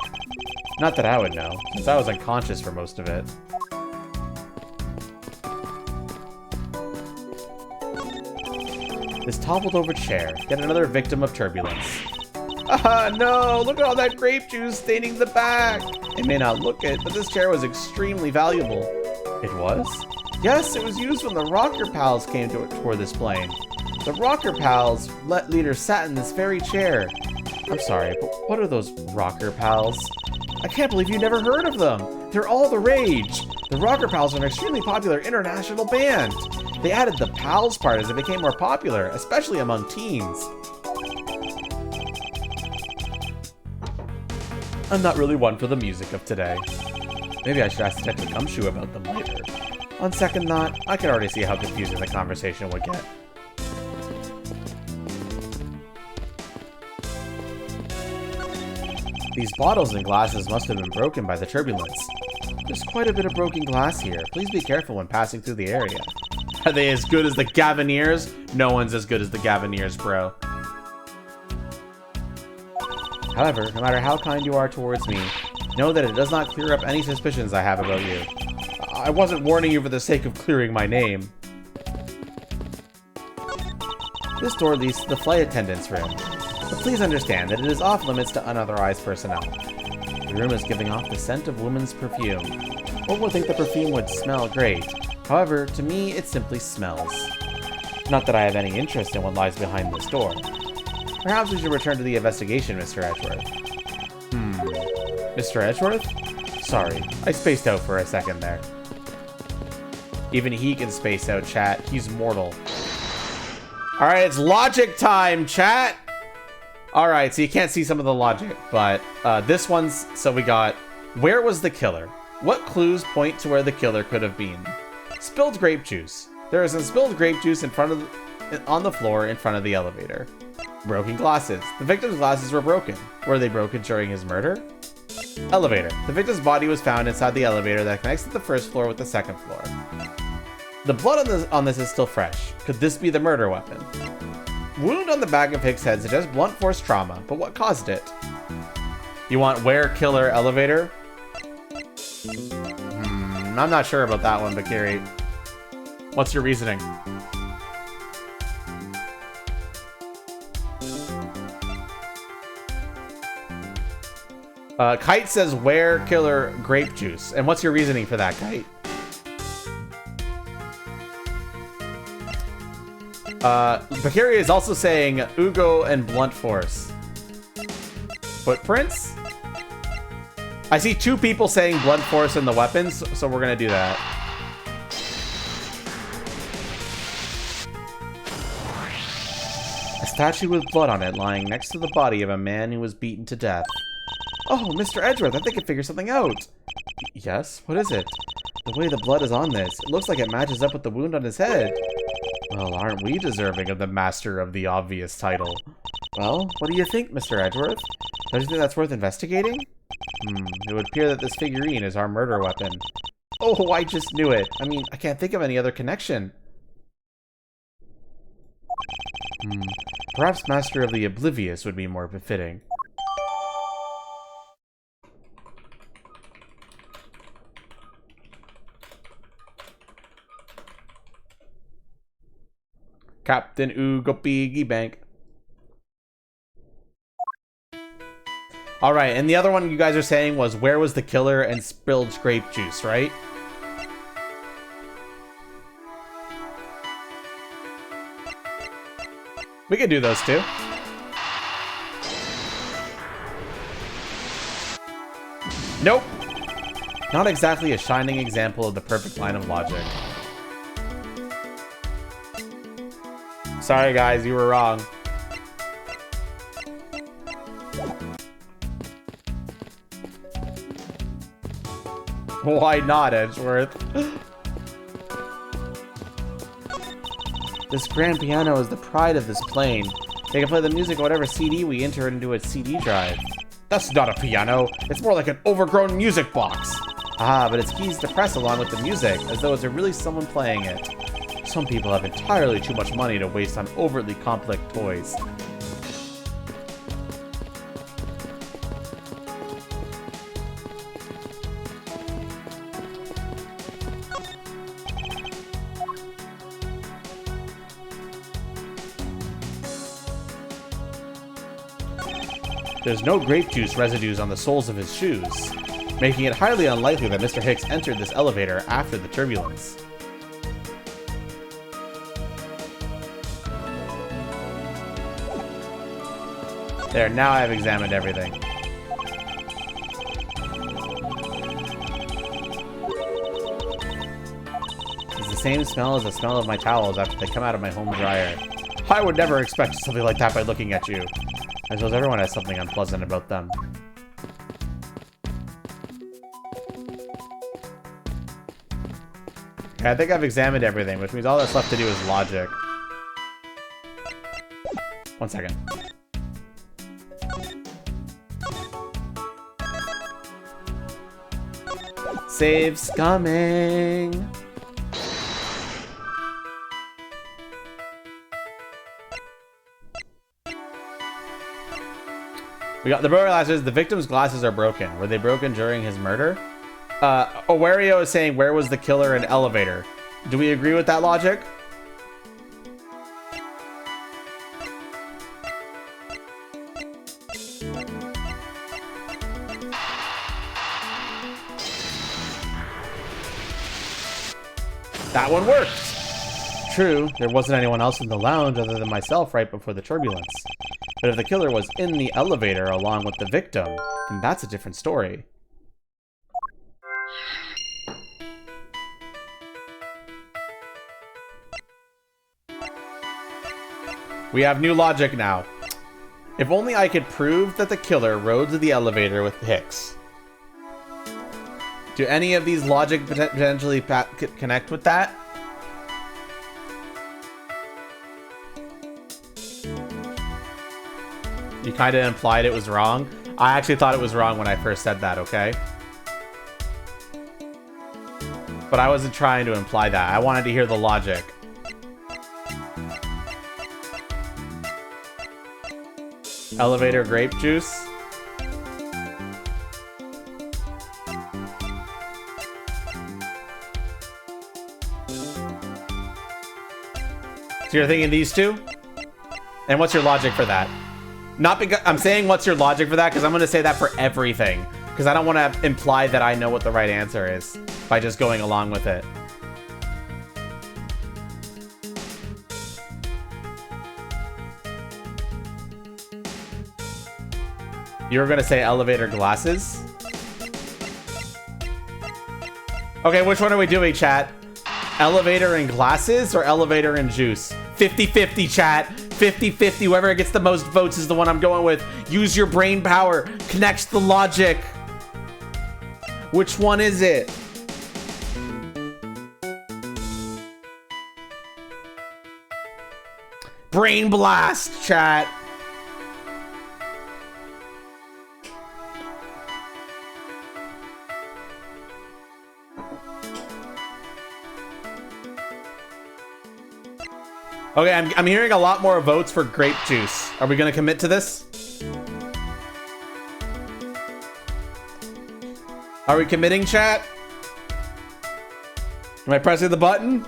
Not that I would know, since I was unconscious for most of it. This toppled over chair, yet another victim of turbulence. Ah, no! Look at all that grape juice staining the back! It may not look it, but this chair was extremely valuable. It was? Yes, it was used when the Rocker Pals came toward this plane. The Rocker Pals leader sat in this very chair. I'm sorry, but what are those Rocker Pals? I can't believe you never heard of them! They're all the rage! The Rocker Pals are an extremely popular international band. They added the Pals part as it became more popular, especially among teens. I'm not really one for the music of today. Maybe I should ask Detective Gumshoe about them later. On second thought, I can already see how confusing the conversation would get. These bottles and glasses must have been broken by the turbulence. There's quite a bit of broken glass here. Please be careful when passing through the area. Are they as good as the Gaviniers? No one's as good as the Gaviniers, bro. However, no matter how kind you are towards me, know that it does not clear up any suspicions I have about you. I wasn't warning you for the sake of clearing my name. This door leads to the flight attendant's room, but please understand that it is off limits to unauthorized personnel. The room is giving off the scent of women's perfume. One would think the perfume would smell great. However, to me, it simply smells. Not that I have any interest in what lies behind this door. Perhaps we should return to the investigation, Mr. Edgeworth. Mr. Edgeworth? Sorry, I spaced out for a second there. Even he can space out, chat. He's mortal. Alright, it's logic time, chat! Alright, so you can't see some of the logic, but this one's... So we got, where was the killer? What clues point to where the killer could have been? Spilled grape juice. There is some spilled grape juice on the floor in front of the elevator. Broken glasses. The victim's glasses were broken. Were they broken during his murder? Elevator. The victim's body was found inside the elevator that connects to the first floor with the second floor. The blood on this is still fresh. Could this be the murder weapon? Wound on the back of Hicks' head suggests blunt force trauma, but what caused it? You want where, killer, elevator? I'm not sure about that one, but Gary, what's your reasoning? Kite says where, killer, grape juice. And what's your reasoning for that, Kite? Bakari is also saying Ugo and blunt force. Footprints? I see two people saying blunt force in the weapons, so we're gonna do that. A statue with blood on it lying next to the body of a man who was beaten to death. Oh, Mr. Edgeworth, I think I figured something out. Yes? What is it? The way the blood is on this, it looks like it matches up with the wound on his head. Well, aren't we deserving of the master of the obvious title? Well, what do you think, Mr. Edgeworth? Don't you think that's worth investigating? It would appear that this figurine is our murder weapon. Oh, I just knew it. I mean, I can't think of any other connection. Perhaps Master of the Oblivious would be more befitting. Captain Ugo Piggy Bank. Alright, and the other one you guys are saying was where was the killer and spilled grape juice, right? We can do those two. Nope. Not exactly a shining example of the perfect line of logic. Sorry guys, you were wrong. Why not, Edgeworth? This grand piano is the pride of this plane. They can play the music on whatever CD we enter into its CD drive. That's not a piano. It's more like an overgrown music box. Ah, but its keys to press along with the music, as though it's really someone playing it. Some people have entirely too much money to waste on overtly complex toys. There's no grape juice residues on the soles of his shoes, making it highly unlikely that Mr. Hicks entered this elevator after the turbulence. There, now I've examined everything. It's the same smell as the smell of my towels after they come out of my home dryer. I would never expect something like that by looking at you. I suppose everyone has something unpleasant about them. Okay, I think I've examined everything, which means all that's left to do is logic. 1 second. Save's coming! We got the broken glasses. The victim's glasses are broken. Were they broken during his murder? Awario is saying, where was the killer in elevator? Do we agree with that logic? That one worked! True, there wasn't anyone else in the lounge other than myself right before the turbulence. But if the killer was in the elevator along with the victim, then that's a different story. We have new logic now. If only I could prove that the killer rode to the elevator with Hicks. Do any of these logic potentially connect with that? You kind of implied it was wrong. I actually thought it was wrong when I first said that, okay? But I wasn't trying to imply that. I wanted to hear the logic. Elevator grape juice. So you're thinking these two? And what's your logic for that? Not because I'm saying what's your logic for that because I'm going to say that for everything. Because I don't want to imply that I know what the right answer is by just going along with it. You were going to say elevator glasses? Okay, which one are we doing, chat? Elevator and glasses or elevator and juice? 50-50, chat. 50-50. Whoever gets the most votes is the one I'm going with. Use your brain power. Connect the logic. Which one is it? Brain blast, chat. Okay, I'm hearing a lot more votes for grape juice. Are we gonna commit to this? Are we committing, chat? Am I pressing the button?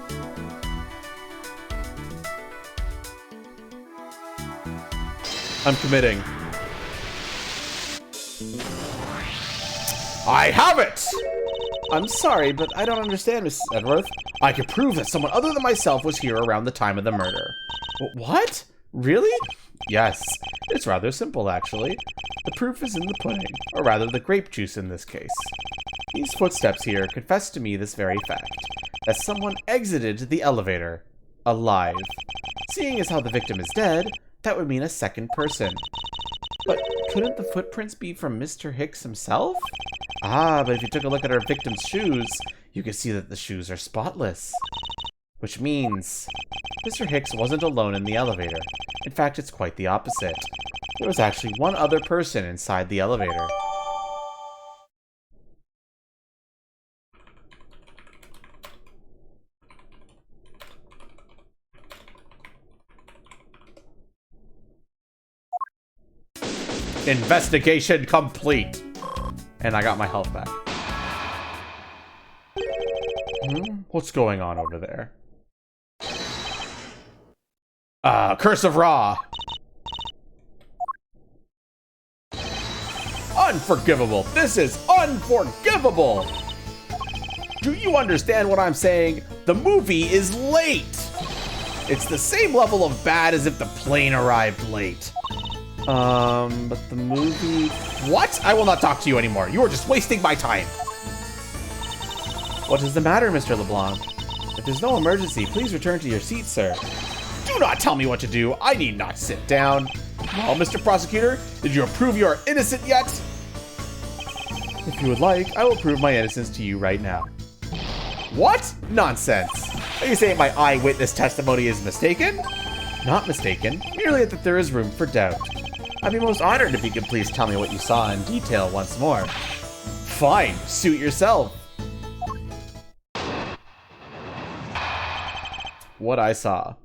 I'm committing. I have it! I'm sorry, but I don't understand, Mrs. Edworth. I could prove that someone other than myself was here around the time of the murder. What? Really? Yes. It's rather simple, actually. The proof is in the pudding, or rather the grape juice in this case. These footsteps here confess to me this very fact, that someone exited the elevator alive. Seeing as how the victim is dead, that would mean a second person. But couldn't the footprints be from Mr. Hicks himself? Ah, but if you took a look at our victim's shoes, you can see that the shoes are spotless. Which means Mr. Hicks wasn't alone in the elevator. In fact, it's quite the opposite. There was actually one other person inside the elevator. Investigation complete. And I got my health back. What's going on over there? Curse of Ra. Unforgivable. This is unforgivable. Do you understand what I'm saying? The movie is late. It's the same level of bad as if the plane arrived late. But the movie... What? I will not talk to you anymore. You are just wasting my time. What is the matter, Mr. LeBlanc? If there's no emergency, please return to your seat, sir. Do not tell me what to do. I need not sit down. Well, Mr. Prosecutor, did you prove you are innocent yet? If you would like, I will prove my innocence to you right now. What? Nonsense. Are you saying my eyewitness testimony is mistaken? Not mistaken, merely that there is room for doubt. I'd be most honored if you could please tell me what you saw in detail once more. Fine, suit yourself. What I saw.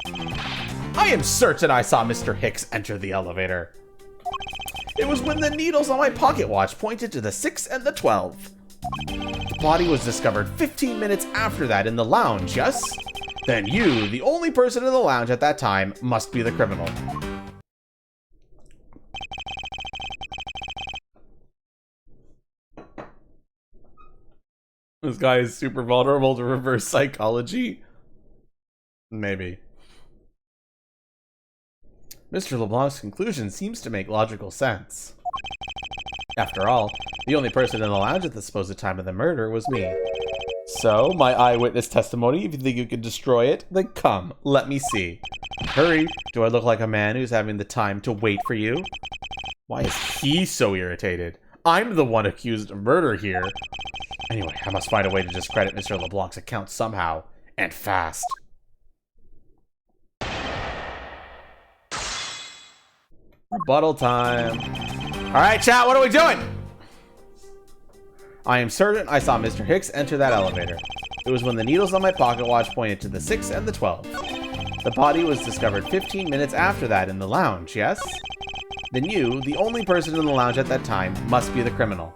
I am certain I saw Mr. Hicks enter the elevator. It was when the needles on my pocket watch pointed to the 6 and the 12. The body was discovered 15 minutes after that in the lounge, yes? Then you, the only person in the lounge at that time, must be the criminal. This guy is super vulnerable to reverse psychology. Maybe. Mr. LeBlanc's conclusion seems to make logical sense. After all, the only person in the lounge at the supposed time of the murder was me. So, my eyewitness testimony, if you think you can destroy it, then come, let me see. Hurry, do I look like a man who's having the time to wait for you? Why is he so irritated? I'm the one accused of murder here. Anyway, I must find a way to discredit Mr. LeBlanc's account somehow, and fast. Rebuttal time. Alright, chat, what are we doing? I am certain I saw Mr. Hicks enter that elevator. It was when the needles on my pocket watch pointed to the 6 and the 12. The body was discovered 15 minutes after that in the lounge, yes? Then you, the only person in the lounge at that time, must be the criminal.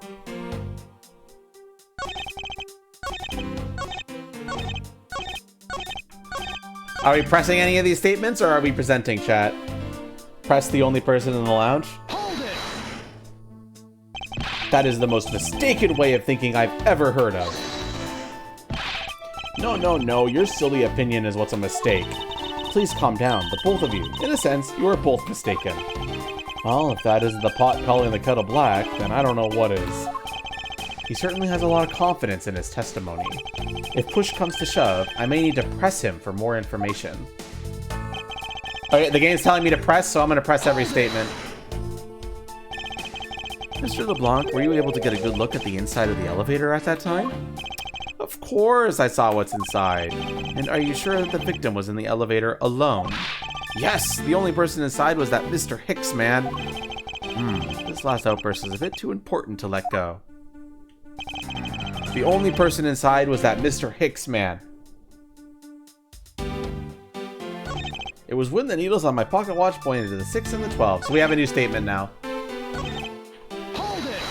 Are we pressing any of these statements, or are we presenting, chat? Press the only person in the lounge? Hold it! That is the most mistaken way of thinking I've ever heard of. No, your silly opinion is what's a mistake. Please calm down, the both of you. In a sense, you are both mistaken. Well, if that isn't the pot calling the kettle black, then I don't know what is. He certainly has a lot of confidence in his testimony. If push comes to shove, I may need to press him for more information. Okay, the game's telling me to press, so I'm going to press every statement. Mr. LeBlanc, were you able to get a good look at the inside of the elevator at that time? Of course I saw what's inside. And are you sure that the victim was in the elevator alone? Yes, the only person inside was that Mr. Hicks man. This last outburst is a bit too important to let go. The only person inside was that Mr. Hicks man. It was when the needles on my pocket watch pointed to the 6 and the 12. So we have a new statement now. Hold it!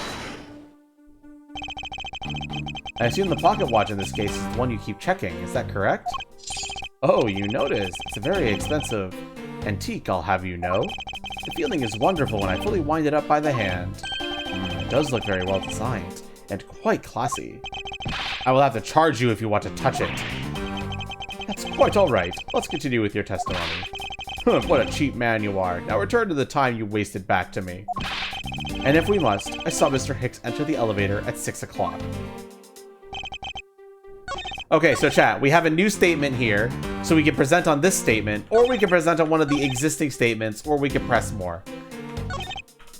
I assume the pocket watch in this case is the one you keep checking. Is that correct? Oh, you noticed. It's a very expensive antique, I'll have you know. The feeling is wonderful when I fully wind it up by the hand. It does look very well designed and quite classy. I will have to charge you if you want to touch it. That's quite alright. Let's continue with your testimony. What a cheap man you are. Now return to the time you wasted back to me. And if we must, I saw Mr. Hicks enter the elevator at 6 o'clock. Okay, so chat, we have a new statement here, so we can present on this statement, or we can present on one of the existing statements, or we can press more.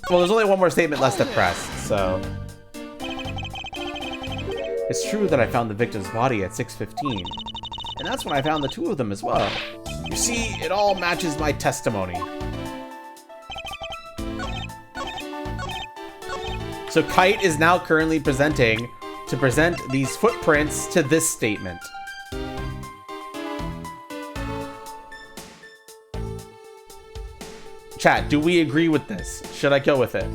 Well, there's only one more statement left to press, so... It's true that I found the victim's body at 6:15, and that's when I found the two of them as well. You see, it all matches my testimony. So Kite is now currently presenting to present these footprints to this statement. Chat, do we agree with this? Should I go with it?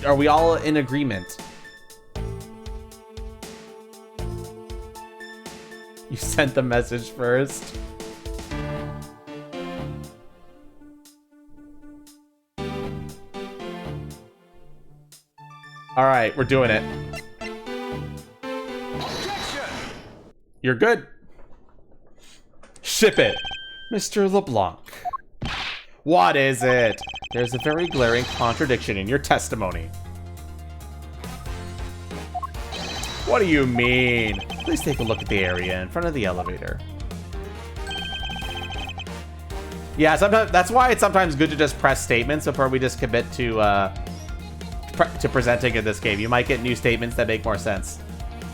Are we all in agreement? You sent the message first. All right, we're doing it. Objection! You're good. Ship it. Mr. LeBlanc. What is it? There's a very glaring contradiction in your testimony. What do you mean? Please take a look at the area in front of the elevator. Yeah, sometimes that's why it's sometimes good to just press statements before we just commit to presenting in this game. You might get new statements that make more sense.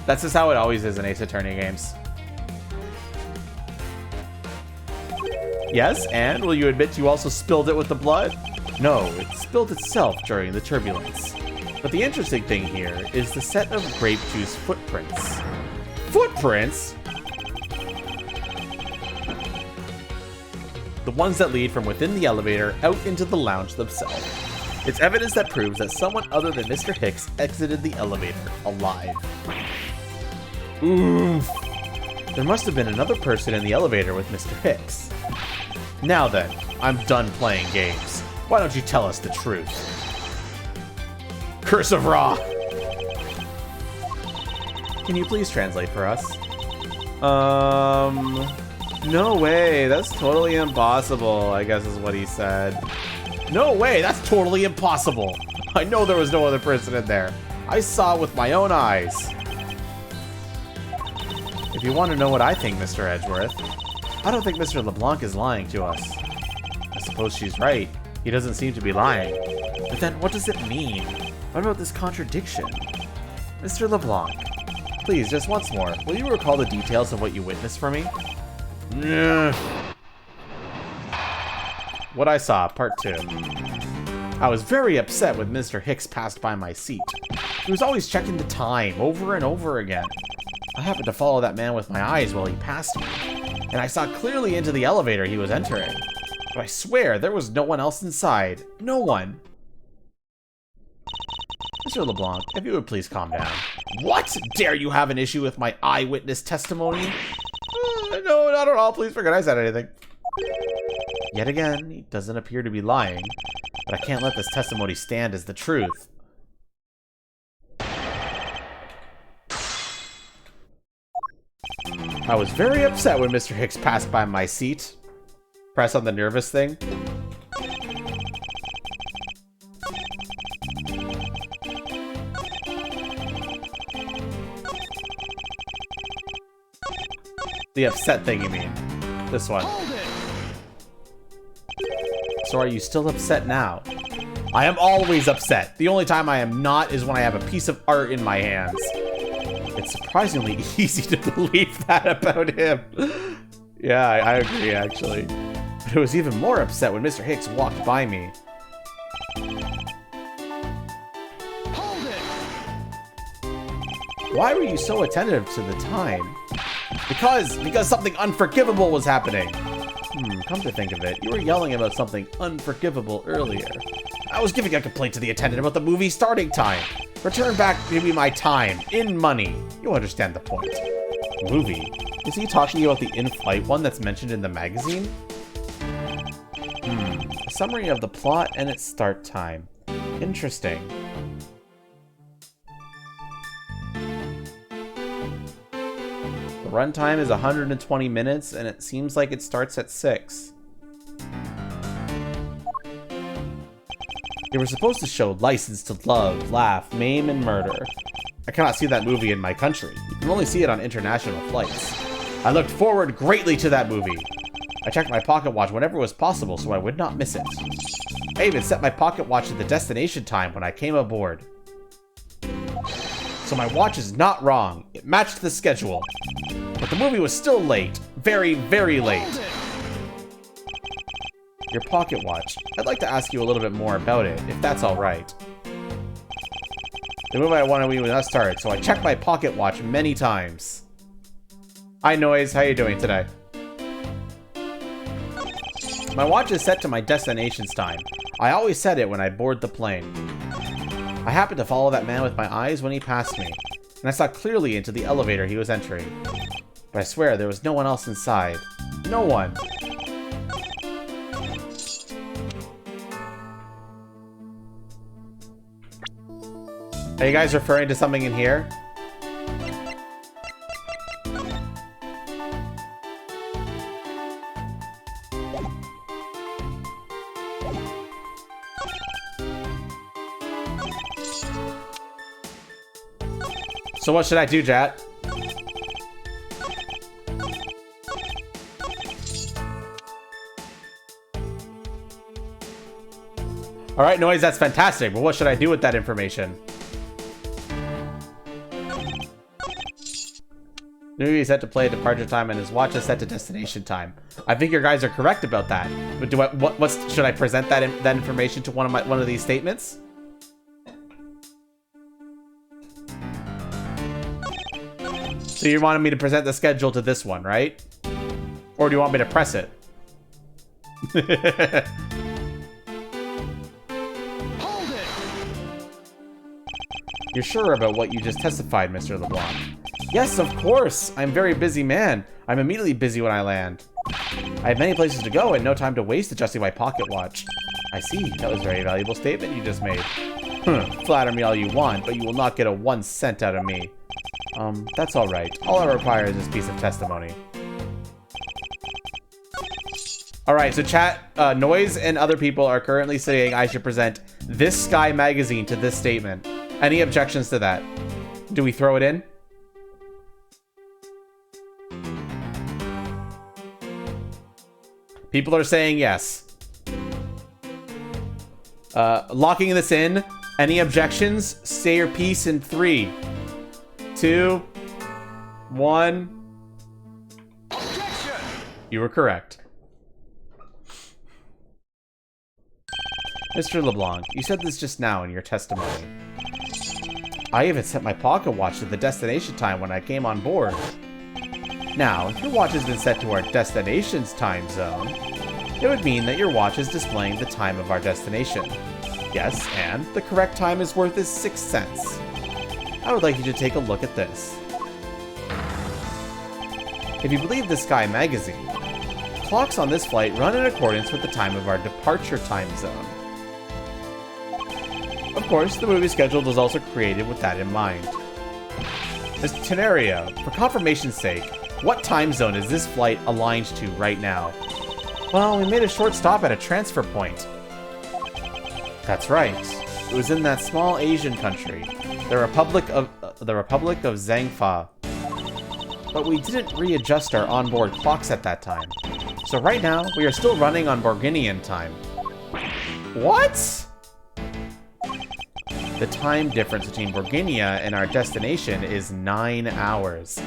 That's just how it always is in Ace Attorney games. Yes, and will you admit you also spilled it with the blood? No, it spilled itself during the turbulence. But the interesting thing here is the set of grape juice footprints. Footprints? The ones that lead from within the elevator out into the lounge themselves. It's evidence that proves that someone other than Mr. Hicks exited the elevator alive. Oof. There must have been another person in the elevator with Mr. Hicks. Now then, I'm done playing games. Why don't you tell us the truth? Curse of Ra! Can you please translate for us? No way, that's totally impossible, I guess is what he said. No way, that's totally impossible. I know there was no other person in there. I saw it with my own eyes. If you want to know what I think, Mr. Edgeworth, I don't think Mr. LeBlanc is lying to us. I suppose she's right. He doesn't seem to be lying. But then what does it mean? What about this contradiction? Mr. LeBlanc, please, just once more, will you recall the details of what you witnessed for me? What I saw, part 2. I was very upset when Mr. Hicks passed by my seat. He was always checking the time over and over again. I happened to follow that man with my eyes while he passed me, and I saw clearly into the elevator he was entering. But I swear there was no one else inside. No one. Mr. LeBlanc, if you would please calm down. What? Dare you have an issue with my eyewitness testimony? No, not at all. Please forget I said anything. Yet again, he doesn't appear to be lying, but I can't let this testimony stand as the truth. I was very upset when Mr. Hicks passed by my seat. Press on the nervous thing. The upset thing, you mean? This one. So are you still upset now? I am always upset. The only time I am not is when I have a piece of art in my hands. It's surprisingly easy to believe that about him. Yeah, I agree, actually. But I was even more upset when Mr. Hicks walked by me. Hold it! Why were you so attentive to the time? Because something unforgivable was happening. Come to think of it, you were yelling about something unforgivable earlier. I was giving a complaint to the attendant about the movie starting time. Return back to me my time, in money. You understand the point. Movie? Is he talking about the in-flight one that's mentioned in the magazine? A summary of the plot and its start time. Interesting. The runtime is 120 minutes, and it seems like it starts at 6. They were supposed to show License to Love, Laugh, Maim, and Murder. I cannot see that movie in my country. You can only see it on international flights. I looked forward greatly to that movie. I checked my pocket watch whenever it was possible so I would not miss it. I even set my pocket watch to the destination time when I came aboard. So my watch is not wrong. It matched the schedule. But the movie was still late. Very, very late. Your pocket watch. I'd like to ask you a little bit more about it, if that's alright. The movie I wanted when I started, so I checked my pocket watch many times. Hi, Noise. How you doing today? My watch is set to my destination's time. I always set it when I board the plane. I happened to follow that man with my eyes when he passed me, and I saw clearly into the elevator he was entering. But I swear there was no one else inside. No one. Are you guys referring to something in here? So what should I do, Jat? Alright, Noise, that's fantastic, but what should I do with that information? Movie is set to play at departure time and his watch is set to destination time. I think your guys are correct about that. But should I present that information to one of these statements? So you wanted me to present the schedule to this one, right? Or do you want me to press it? Hold it! You're sure about what you just testified, Mr. LeBlanc? Yes, of course! I'm a very busy man. I'm immediately busy when I land. I have many places to go and no time to waste adjusting my pocket watch. I see. That was a very valuable statement you just made. Flatter me all you want, but you will not get a 1 cent out of me. That's alright. All I require is this piece of testimony. All right, so chat, Noise and other people are currently saying I should present this Sky magazine to this statement. Any objections to that? Do we throw it in? People are saying yes. Locking this in. Any objections? Say your piece in 3, 2, 1. Objection! You were correct. Mr. LeBlanc, you said this just now in your testimony. I even set my pocket watch to the destination time when I came on board. Now, if your watch has been set to our destination's time zone, it would mean that your watch is displaying the time of our destination. Yes, and the correct time is worth is 6 cents. I would like you to take a look at this. If you believe the Sky magazine, clocks on this flight run in accordance with the time of our departure time zone. Of course, the movie schedule was also created with that in mind. Ms. Tenario, for confirmation's sake, what time zone is this flight aligned to right now? Well, we made a short stop at a transfer point. That's right. It was in that small Asian country, the Republic of Zhangfa. But we didn't readjust our onboard clocks at that time. So right now, we are still running on Borginian time. What? The time difference between Borginia and our destination is 9 hours.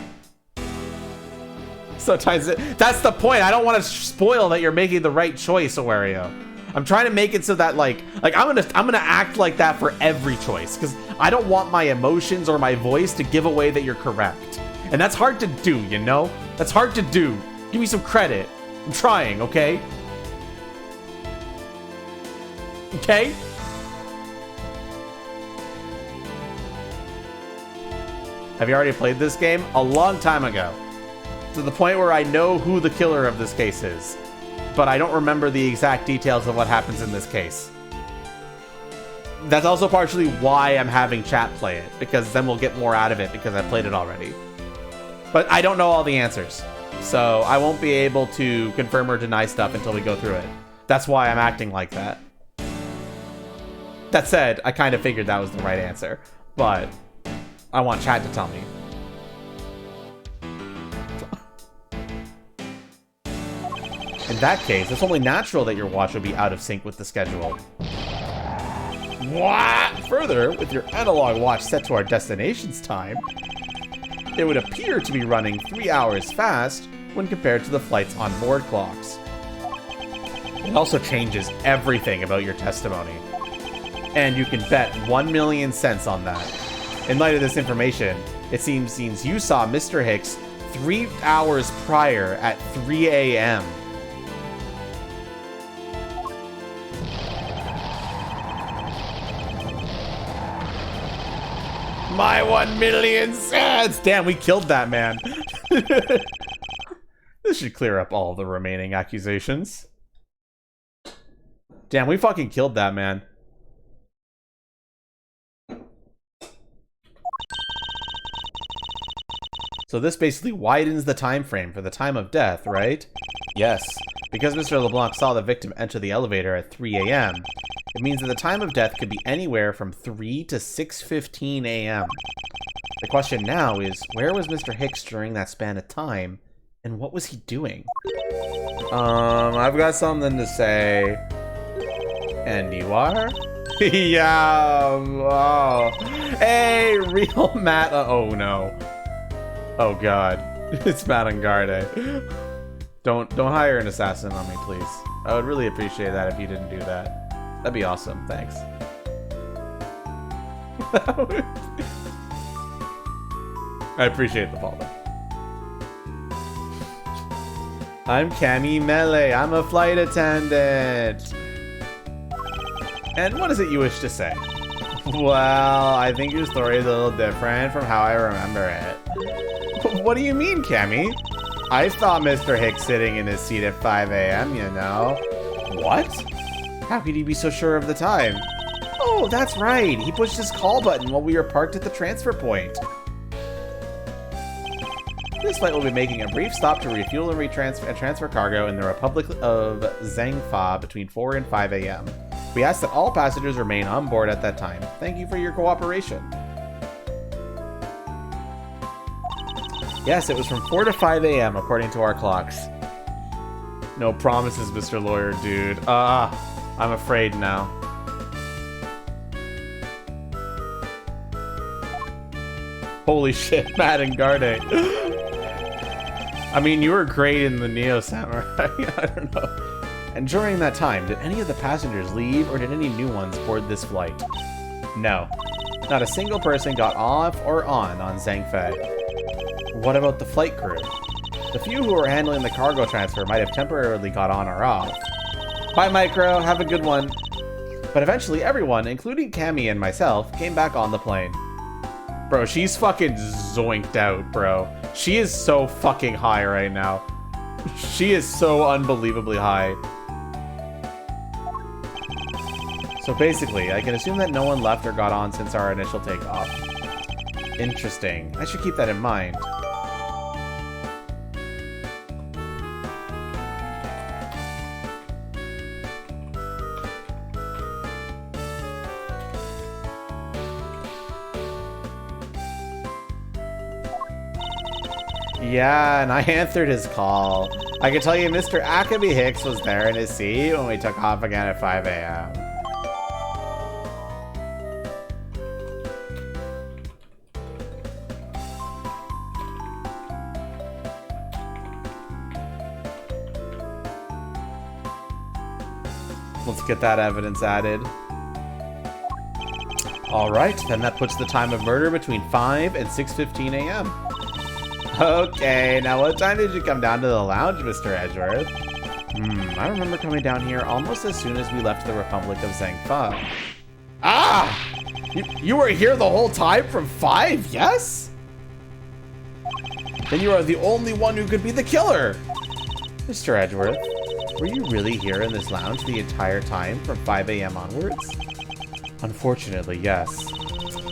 Sometimes that's the point. I don't want to spoil that you're making the right choice, Awario. I'm trying to make it so that like I'm gonna act like that for every choice because I don't want my emotions or my voice to give away that you're correct. And that's hard to do, you know? That's hard to do. Give me some credit. I'm trying, okay? Okay? Have you already played this game? A long time ago. To the point where I know who the killer of this case is. But I don't remember the exact details of what happens in this case. That's also partially why I'm having chat play it, because then we'll get more out of it because I played it already. But I don't know all the answers, so I won't be able to confirm or deny stuff until we go through it. That's why I'm acting like that. That said, I kind of figured that was the right answer, but I want chat to tell me. In that case, it's only natural that your watch will be out of sync with the schedule. What? Further, with your analog watch set to our destination's time, it would appear to be running 3 hours fast when compared to the flight's onboard clocks. It also changes everything about your testimony. And you can bet 1 million cents on that. In light of this information, it seems you saw Mr. Hicks 3 hours prior at 3 a.m. My 1 million cents! Damn, we killed that man. This should clear up all the remaining accusations. Damn, we fucking killed that man. So this basically widens the time frame for the time of death, right? Yes. Because Mr. LeBlanc saw the victim enter the elevator at 3 a.m., it means that the time of death could be anywhere from 3 to 6:15 a.m. The question now is, where was Mr. Hicks during that span of time, and what was he doing? I've got something to say. And you are? Yeah, oh. Hey, real Matt. Oh no. Oh god. It's Matt Angarde. Don't hire an assassin on me, please. I would really appreciate that if you didn't do that. That'd be awesome, thanks. I appreciate the fallback. I'm Cammy Melee, I'm a flight attendant. And what is it you wish to say? Well, I think your story is a little different from how I remember it. What do you mean, Cammy? I saw Mr. Hicks sitting in his seat at 5 a.m., you know. What? How could he be so sure of the time? Oh, that's right. He pushed his call button while we were parked at the transfer point. This flight will be making a brief stop to refuel and transfer cargo in the Republic of Zhangfa between 4 and 5 a.m. We ask that all passengers remain on board at that time. Thank you for your cooperation. Yes, it was from 4 to 5 a.m. according to our clocks. No promises, Mr. Lawyer, dude. I'm afraid now. Holy shit, Matt and Garde. I mean, you were great in the Neo Samurai. I don't know. And during that time, did any of the passengers leave or did any new ones board this flight? No. Not a single person got off or on Zhangfei. What about the flight crew? The few who were handling the cargo transfer might have temporarily got on or off. Bye, Micro. Have a good one. But eventually everyone, including Cammy and myself, came back on the plane. Bro, she's fucking zoinked out, bro. She is so fucking high right now. She is so unbelievably high. So basically, I can assume that no one left or got on since our initial takeoff. Interesting. I should keep that in mind. Yeah, and I answered his call. I can tell you Mr. Akabe Hicks was there in his seat when we took off again at 5 a.m. Let's get that evidence added. Alright, then that puts the time of murder between 5 and 6:15 a.m. Okay, now what time did you come down to the lounge, Mr. Edgeworth? I remember coming down here almost as soon as we left the Republic of Zhangfa. Ah! You were here the whole time from 5, yes? Then you are the only one who could be the killer! Mr. Edgeworth, were you really here in this lounge the entire time from 5 a.m. onwards? Unfortunately, yes.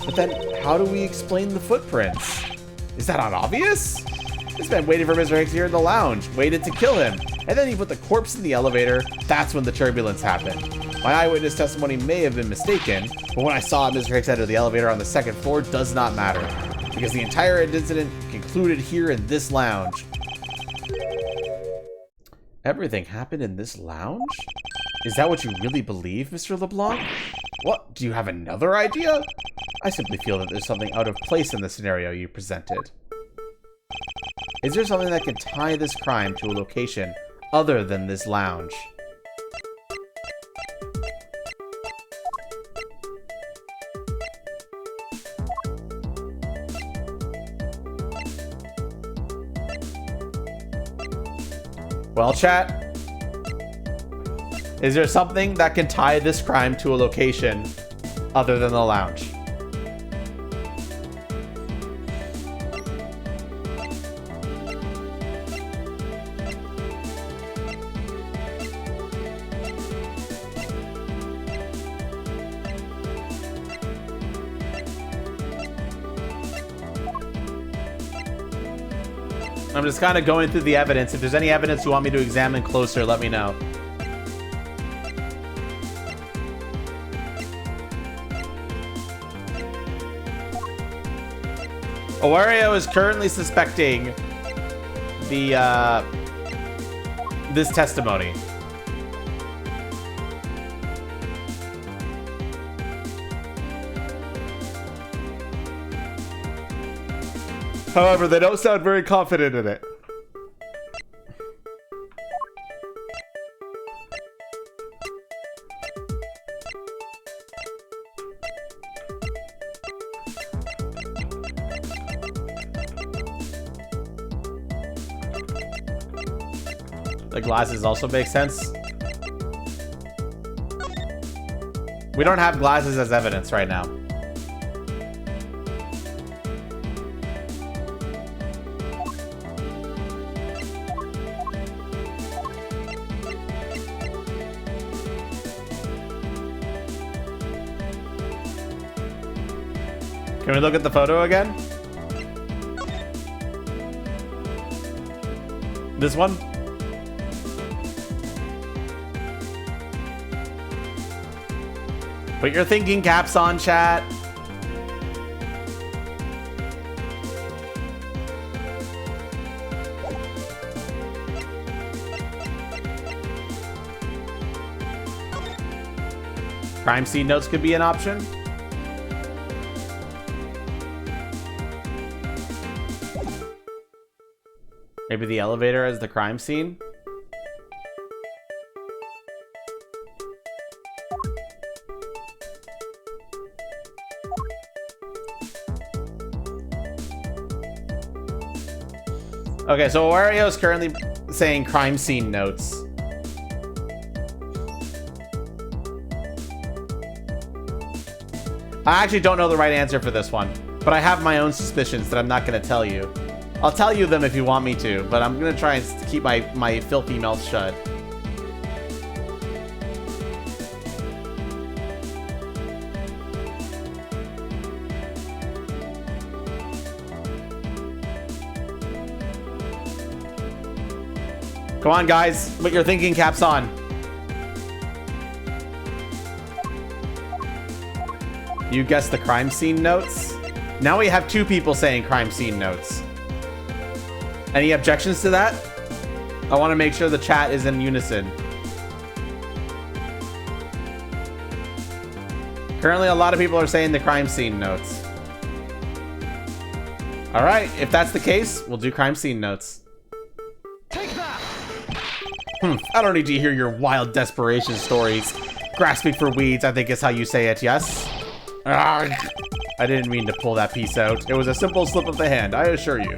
But then, how do we explain the footprints? Is that not obvious? This man waited for Mr. Hicks here in the lounge, waited to kill him, and then he put the corpse in the elevator. That's when the turbulence happened. My eyewitness testimony may have been mistaken, but when I saw Mr. Hicks enter the elevator on the second floor does not matter, because the entire incident concluded here in this lounge. Everything happened in this lounge? Is that what you really believe, Mr. LeBlanc? What? Do you have another idea? I simply feel that there's something out of place in the scenario you presented. Is there something that can tie this crime to a location other than this lounge? Well, chat, is there something that can tie this crime to a location other than the lounge? I'm just kind of going through the evidence. If there's any evidence you want me to examine closer, let me know. Awario is currently suspecting the, this testimony. However, they don't sound very confident in it. The glasses also make sense. We don't have glasses as evidence right now. Can we look at the photo again? This one? Put your thinking caps on, chat. Crime scene notes could be an option. Maybe the elevator as the crime scene. Okay, so Wario is currently saying crime scene notes. I actually don't know the right answer for this one, but I have my own suspicions that I'm not going to tell you. I'll tell you them if you want me to, but I'm going to try and keep my filthy mouth shut. Come on, guys. Put your thinking caps on. You guessed the crime scene notes? Now we have 2 people saying crime scene notes. Any objections to that? I want to make sure the chat is in unison. Currently, a lot of people are saying the crime scene notes. All right, if that's the case, we'll do crime scene notes. Take that! I don't need to hear your wild desperation stories. Grasping for weeds, I think is how you say it, yes? Arrgh. I didn't mean to pull that piece out. It was a simple slip of the hand, I assure you.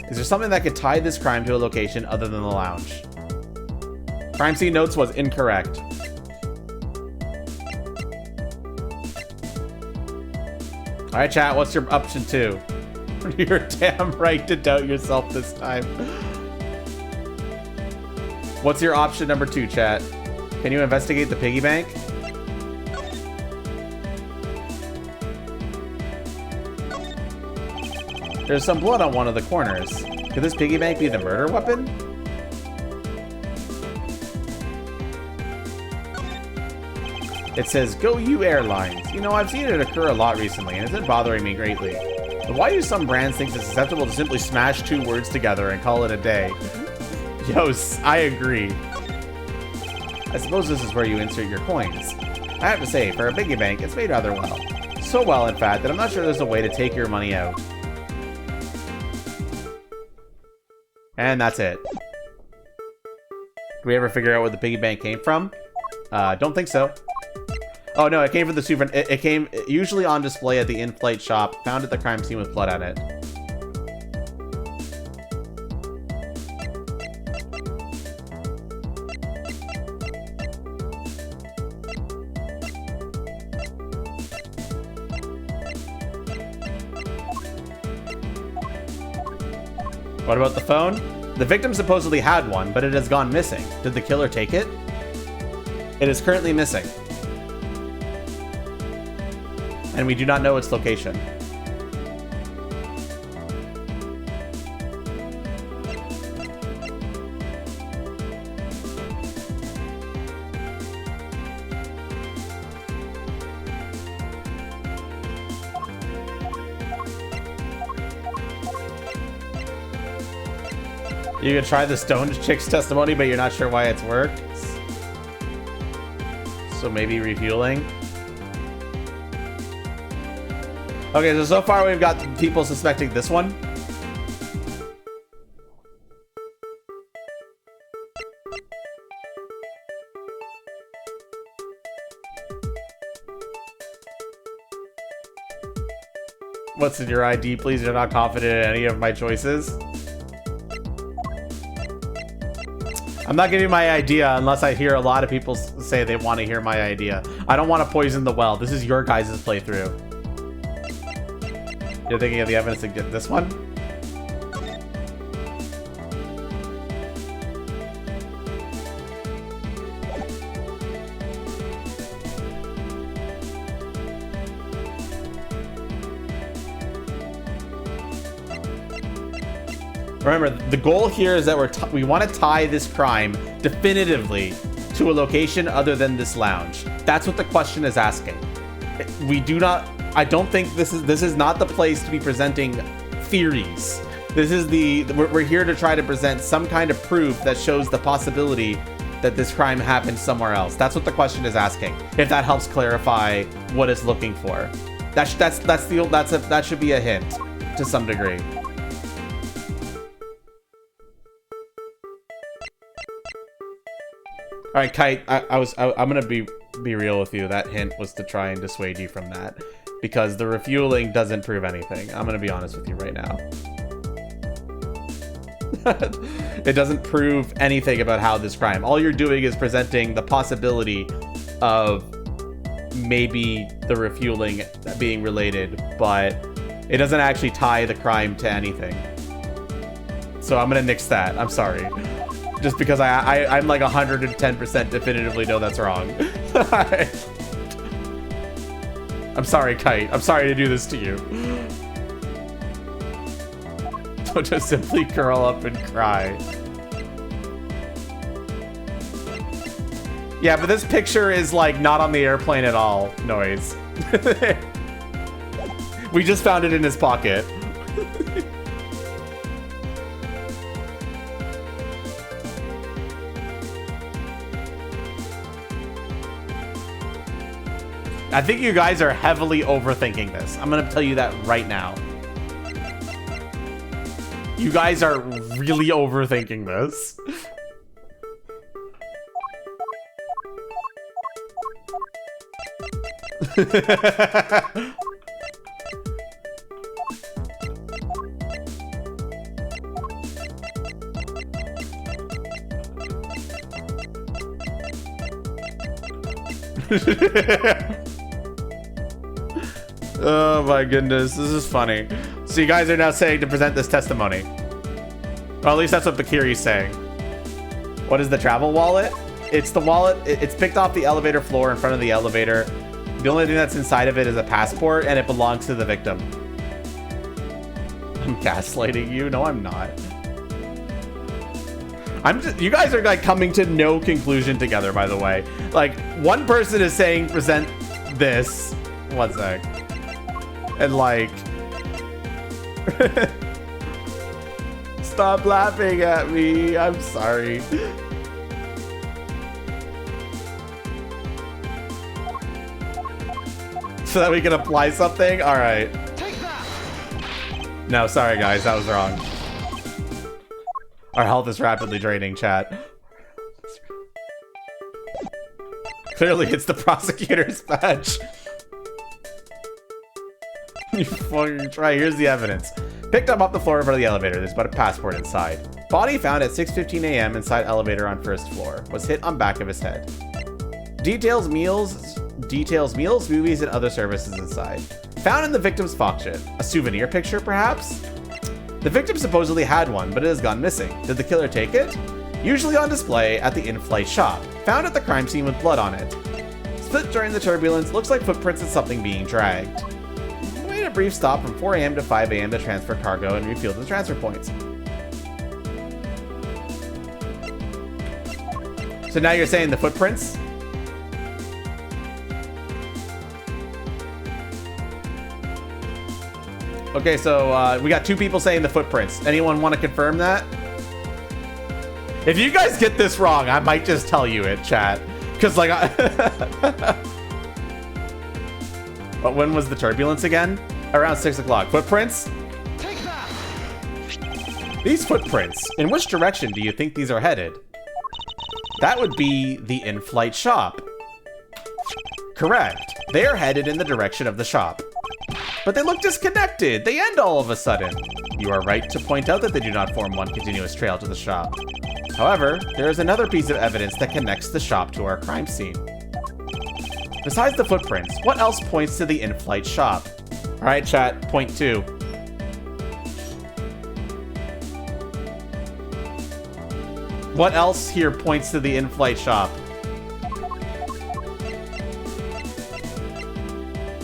Is there something that could tie this crime to a location other than the lounge? Crime scene notes was incorrect. All right, chat, what's your option 2? You're damn right to doubt yourself this time. What's your option number 2, chat? Can you investigate the piggy bank? There's some blood on one of the corners. Could this piggy bank be the murder weapon? It says, "Go you airlines." You know, I've seen it occur a lot recently, and it's been bothering me greatly. But why do some brands think it's acceptable to simply smash 2 words together and call it a day? Yos, I agree. I suppose this is where you insert your coins. I have to say, for a piggy bank, it's made rather well. So well, in fact, that I'm not sure there's a way to take your money out. And that's it. Did we ever figure out where the piggy bank came from? Don't think so. Oh no, it came from the super. It came usually on display at the in-flight shop, found at the crime scene with blood on it. What about the phone? The victim supposedly had one, but it has gone missing. Did the killer take it? It is currently missing. And we do not know its location. You can try the stoned chick's testimony, but you're not sure why it's worked. So maybe refueling. Okay, so far we've got people suspecting this one. What's in your ID, please? You're not confident in any of my choices. I'm not giving my idea unless I hear a lot of people say they want to hear my idea. I don't want to poison the well. This is your guys' playthrough. You're thinking of the evidence to get this one? Remember, the goal here is that we want to tie this crime definitively to a location other than this lounge. That's what the question is asking. I don't think this is not the place to be presenting theories. We're here to try to present some kind of proof that shows the possibility that this crime happened somewhere else. That's what the question is asking. If that helps clarify what it's looking for, that should be a hint to some degree. All right, Kite. I'm gonna be real with you. That hint was to try and dissuade you from that, because the refueling doesn't prove anything. I'm gonna be honest with you right now. It doesn't prove anything about how this crime. All you're doing is presenting the possibility of maybe the refueling being related, but it doesn't actually tie the crime to anything. So I'm gonna nix that. I'm sorry. Just because I'm like 110% definitively know that's wrong. I'm sorry, Kite. I'm sorry to do this to you. Don't just simply curl up and cry. Yeah, but this picture is like not on the airplane at all, Noise. We just found it in his pocket. I think you guys are heavily overthinking this. I'm gonna tell you that right now. You guys are really overthinking this. Oh my goodness, this is funny. So you guys are now saying to present this testimony. Or at least that's what Bakiri's saying. What is the travel wallet? It's the wallet, it's picked off the elevator floor in front of the elevator. The only thing that's inside of it is a passport, and it belongs to the victim. I'm gaslighting you? No, I'm not. You guys are like coming to no conclusion together, by the way. Like, one person is saying present this. One sec. And like, stop laughing at me. I'm sorry. So that we can apply something? All right. Take that. No, sorry guys, that was wrong. Our health is rapidly draining, chat. Clearly it's the prosecutor's badge. You fucking try. Here's the evidence. Picked up off the floor in front of the elevator. There's but a passport inside. Body found at 6:15 a.m. inside elevator on first floor. Was hit on back of his head. Details meals, movies, and other services inside. Found in the victim's pocket. A souvenir picture, perhaps? The victim supposedly had one, but it has gone missing. Did the killer take it? Usually on display at the in-flight shop. Found at the crime scene with blood on it. Split during the turbulence. Looks like footprints of something being dragged. Made a brief stop from 4 a.m. to 5 a.m. to transfer cargo and refuel the transfer points. So now you're saying the footprints? Okay, so we got two people saying the footprints. Anyone want to confirm that? If you guys get this wrong, I might just tell you it, chat. Because, like, But when was the turbulence again? Around 6 o'clock. Footprints? Take that. These footprints, in which direction do you think these are headed? That would be the in-flight shop. Correct. They are headed in the direction of the shop. But they look disconnected. They end all of a sudden. You are right to point out that they do not form one continuous trail to the shop. However, there is another piece of evidence that connects the shop to our crime scene. Besides the footprints, what else points to the in-flight shop? All right, chat, point 2. What else here points to the in-flight shop?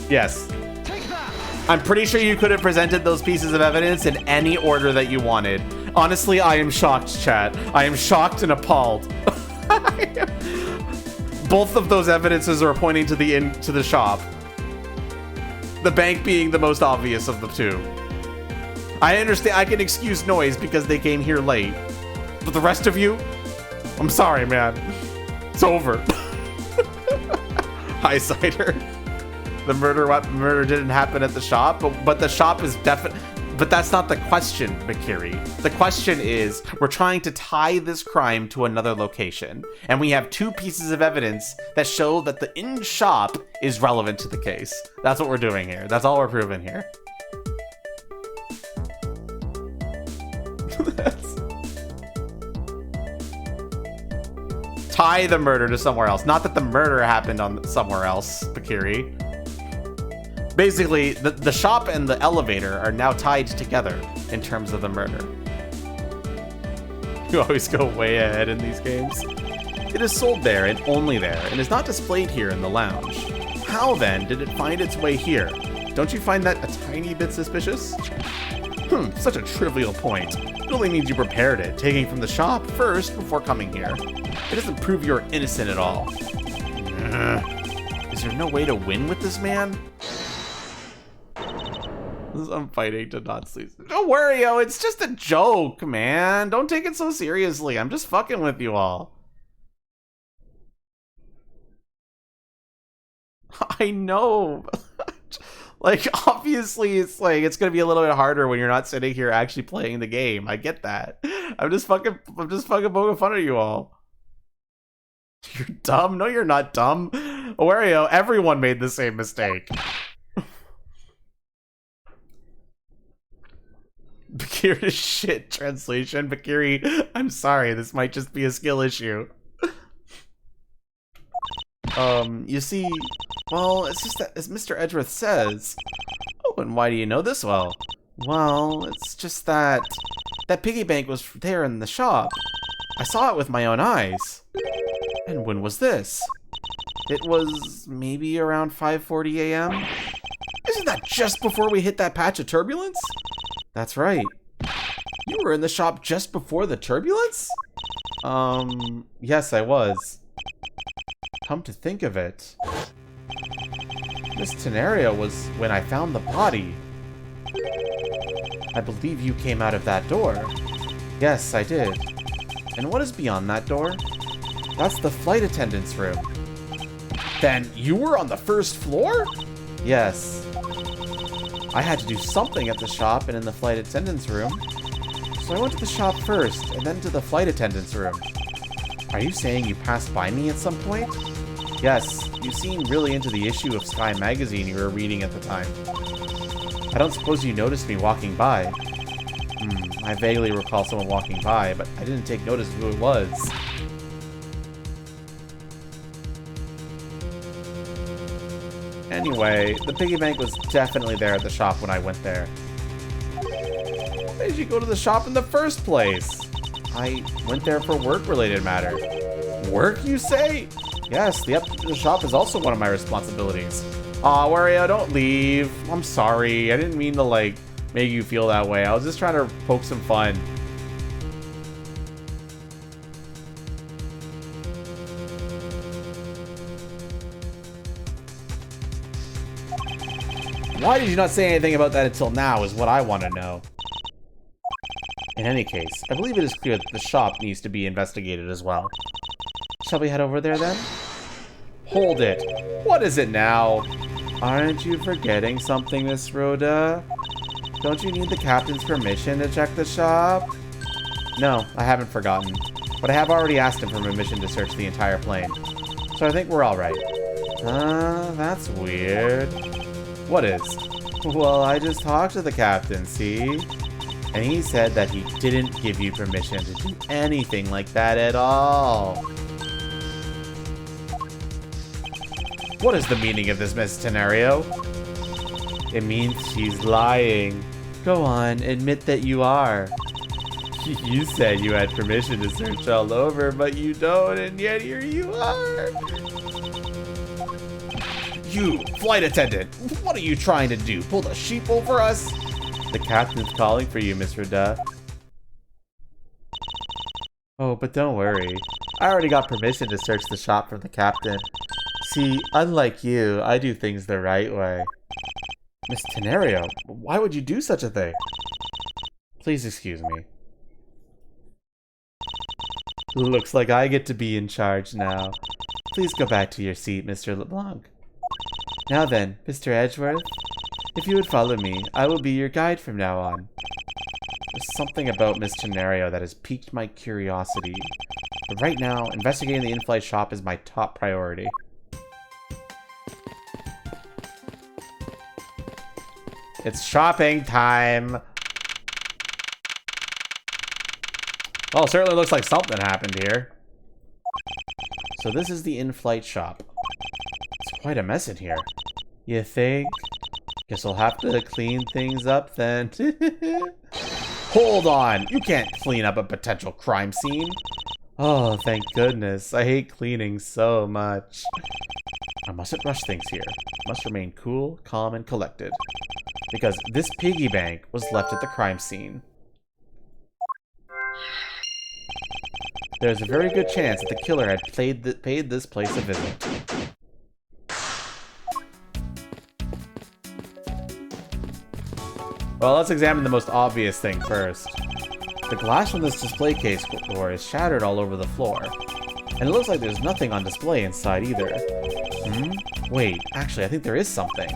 Yes. Take that. I'm pretty sure you could have presented those pieces of evidence in any order that you wanted. Honestly, I am shocked, chat. I am shocked and appalled. Both of those evidences are pointing to the shop. The bank being the most obvious of the two. I understand, I can excuse noise because they came here late. But the rest of you, I'm sorry, man. It's over. Hi, Cider. The murder didn't happen at the shop, but the shop is definitely. But that's not the question, Bakiri. The question is, we're trying to tie this crime to another location, and we have two pieces of evidence that show that the in-shop is relevant to the case. That's what we're doing here. That's all we're proving here. Tie the murder to somewhere else. Not that the murder happened on somewhere else, Bakiri. Basically, the shop and the elevator are now tied together in terms of the murder. You always go way ahead in these games. It is sold there and only there, and is not displayed here in the lounge. How then did it find its way here? Don't you find that a tiny bit suspicious? Such a trivial point. It only means you prepared it, taking from the shop first before coming here. It doesn't prove you're innocent at all. Is there no way to win with this man? I'm fighting to not sleep. Don't worry, yo, it's just a joke, man. Don't take it so seriously. I'm just fucking with you all. I know. Like, obviously, it's gonna be a little bit harder when you're not sitting here actually playing the game. I get that. I'm just fucking poking fun at you all. You're dumb? No, you're not dumb. Wario, everyone made the same mistake. Bakiri shit translation. Bakiri, I'm sorry, this might just be a skill issue. You see, well, it's just that, as Mr. Edgeworth says. Oh, and why do you know this well? Well, it's just that piggy bank was there in the shop. I saw it with my own eyes. And when was this? It was maybe around 5:40 a.m. Isn't that just before we hit that patch of turbulence? That's right. You were in the shop just before the turbulence? Yes, I was. Come to think of it, this scenario was when I found the body. I believe you came out of that door. Yes, I did. And what is beyond that door? That's the flight attendant's room. Then you were on the first floor? Yes. I had to do something at the shop and in the flight attendant's room. So I went to the shop first, and then to the flight attendant's room. Are you saying you passed by me at some point? Yes, you seemed really into the issue of Sky magazine you were reading at the time. I don't suppose you noticed me walking by. I vaguely recall someone walking by, but I didn't take notice of who it was. Anyway, the piggy bank was definitely there at the shop when I went there. Why did you go to the shop in the first place? I went there for work-related matter. Work, you say? Yes, the shop is also one of my responsibilities. Aw, Wario, don't leave. I'm sorry. I didn't mean to, like, make you feel that way. I was just trying to poke some fun. Why did you not say anything about that until now is what I want to know. In any case, I believe it is clear that the shop needs to be investigated as well. Shall we head over there then? Hold it. What is it now? Aren't you forgetting something, Miss Rhoda? Don't you need the captain's permission to check the shop? No, I haven't forgotten. But I have already asked him for permission to search the entire plane. So I think we're all right. That's weird. What is? Well, I just talked to the captain, see? And he said that he didn't give you permission to do anything like that at all. What is the meaning of this scenario? It means she's lying. Go on, admit that you are. You said you had permission to search all over, but you don't, and yet here you are. You, flight attendant, what are you trying to do? Pull the sheep over us? The captain's calling for you, Miss Ruda. Oh, but don't worry. I already got permission to search the shop from the captain. See, unlike you, I do things the right way. Miss Tenario, why would you do such a thing? Please excuse me. Looks like I get to be in charge now. Please go back to your seat, Mr. LeBlanc. Now then, Mr. Edgeworth, if you would follow me, I will be your guide from now on. There's something about Miss Tenario that has piqued my curiosity. But right now, investigating the in-flight shop is my top priority. It's shopping time! Well, it certainly looks like something happened here. So this is the in-flight shop. It's quite a mess in here. You think? Guess I'll have to clean things up then. Hold on! You can't clean up a potential crime scene! Oh, thank goodness. I hate cleaning so much. I mustn't rush things here. Must remain cool, calm, and collected. Because this piggy bank was left at the crime scene. There's a very good chance that the killer had paid this place a visit. Well, let's examine the most obvious thing first. The glass from this display case door is shattered all over the floor. And it looks like there's nothing on display inside either. Wait, actually, I think there is something.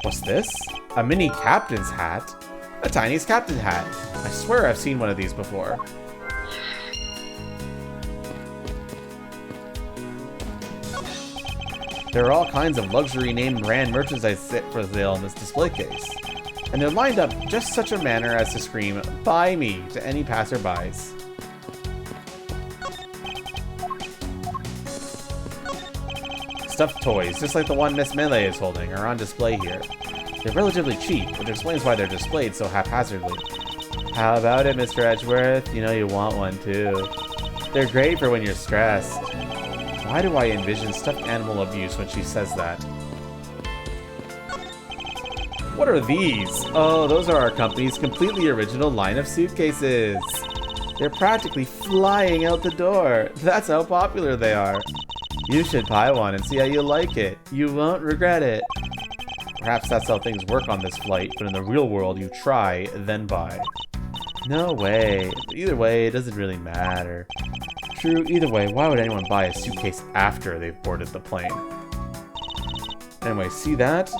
What's this? A mini captain's hat? A tiniest captain hat. I swear I've seen one of these before. There are all kinds of luxury name brand merchandise set for sale in this display case. And they're lined up just such a manner as to scream, "Buy me," to any passerbys. Stuffed toys, just like the one Miss Melee is holding, are on display here. They're relatively cheap, which explains why they're displayed so haphazardly. How about it, Mr. Edgeworth? You know you want one too. They're great for when you're stressed. Why do I envision stuffed animal abuse when she says that? What are these? Oh, those are our company's completely original line of suitcases. They're practically flying out the door. That's how popular they are. You should buy one and see how you like it. You won't regret it. Perhaps that's how things work on this flight, but in the real world, you try, then buy. No way. Either way, it doesn't really matter. True, either way, why would anyone buy a suitcase after they've boarded the plane? Anyway, see that?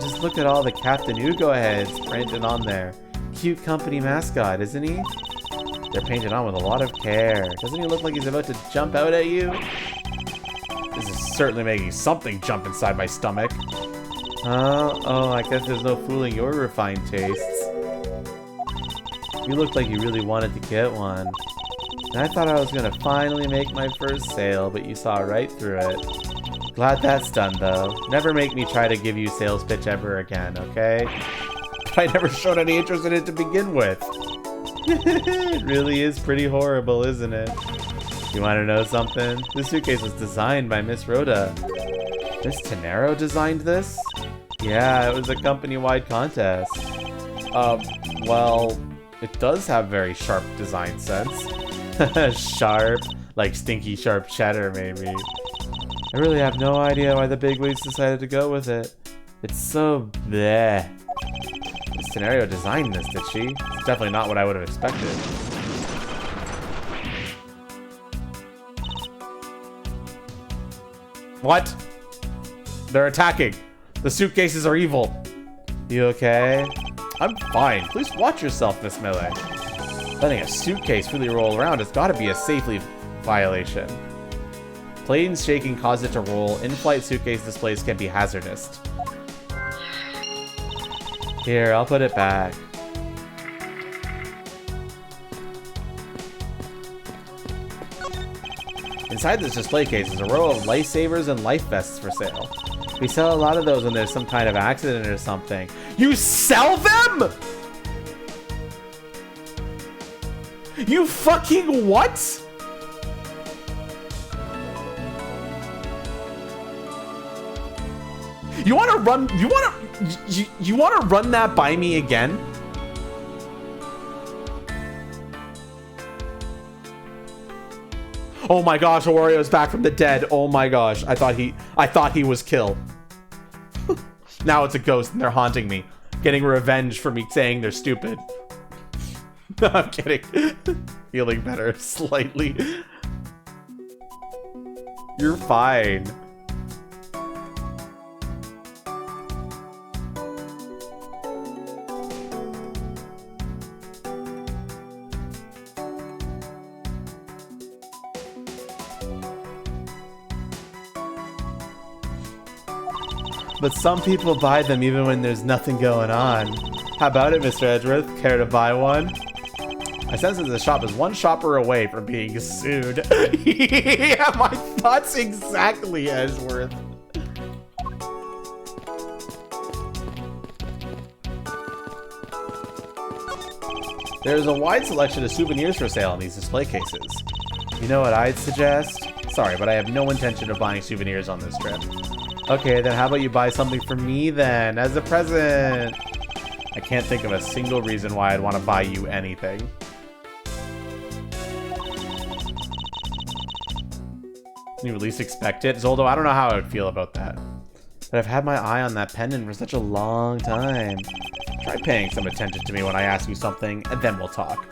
Just look at all the Captain Hugo heads printed on there. Cute company mascot, isn't he? They're painted on with a lot of care. Doesn't he look like he's about to jump out at you? This is certainly making something jump inside my stomach. Oh, I guess there's no fooling your refined tastes. You look like you really wanted to get one. And I thought I was gonna finally make my first sale, but you saw right through it. Glad that's done, though. Never make me try to give you sales pitch ever again, okay? But I never showed any interest in it to begin with. It really is pretty horrible, isn't it? You want to know something? This suitcase was designed by Miss Rhoda. Miss Tenario designed this? Yeah, it was a company-wide contest. Well, it does have very sharp design sense. Sharp, like stinky sharp cheddar, maybe. I really have no idea why the bigwigs decided to go with it. It's so bleh. Miss Tenario designed this, did she? It's definitely not what I would have expected. What? They're attacking. The suitcases are evil. You okay? I'm fine. Please watch yourself, Miss Melee. Letting a suitcase really roll around has got to be a safety violation. Planes shaking cause it to roll. In-flight suitcase displays can be hazardous. Here, I'll put it back. Inside this display case is a row of lifesavers and life vests for sale. We sell a lot of those when there's some kind of accident or something. You sell them?! You fucking what?! You want to run? You want to run that by me again? Oh my gosh, Wario's back from the dead. Oh my gosh, I thought he was killed. Now it's a ghost and they're haunting me, getting revenge for me saying they're stupid. No, I'm kidding. Feeling better slightly. You're fine. But some people buy them even when there's nothing going on. How about it, Mr. Edgeworth? Care to buy one? I sense that the shop is one shopper away from being sued. Yeah, my thoughts exactly, Edgeworth. There's a wide selection of souvenirs for sale in these display cases. You know what I'd suggest? Sorry, but I have no intention of buying souvenirs on this trip. Okay, then how about you buy something for me then, as a present? I can't think of a single reason why I'd want to buy you anything. You at least expect it. Zoldo, I don't know how I would feel about that. But I've had my eye on that pendant for such a long time. Try paying some attention to me when I ask you something, and then we'll talk.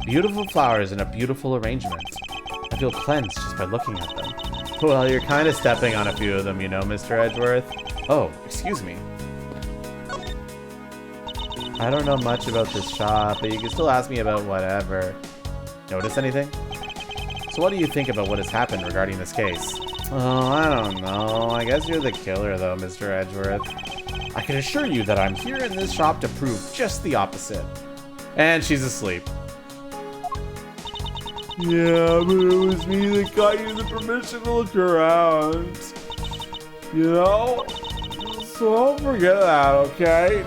Beautiful flowers in a beautiful arrangement. I feel cleansed just by looking at them. Well, you're kind of stepping on a few of them, you know, Mr. Edgeworth. Oh, excuse me. I don't know much about this shop, but you can still ask me about whatever. Notice anything? So what do you think about what has happened regarding this case? Oh, I don't know. I guess you're the killer, though, Mr. Edgeworth. I can assure you that I'm here in this shop to prove just the opposite. And she's asleep. Yeah, but it was me that got you the permission to look around. You know? So don't forget that, okay?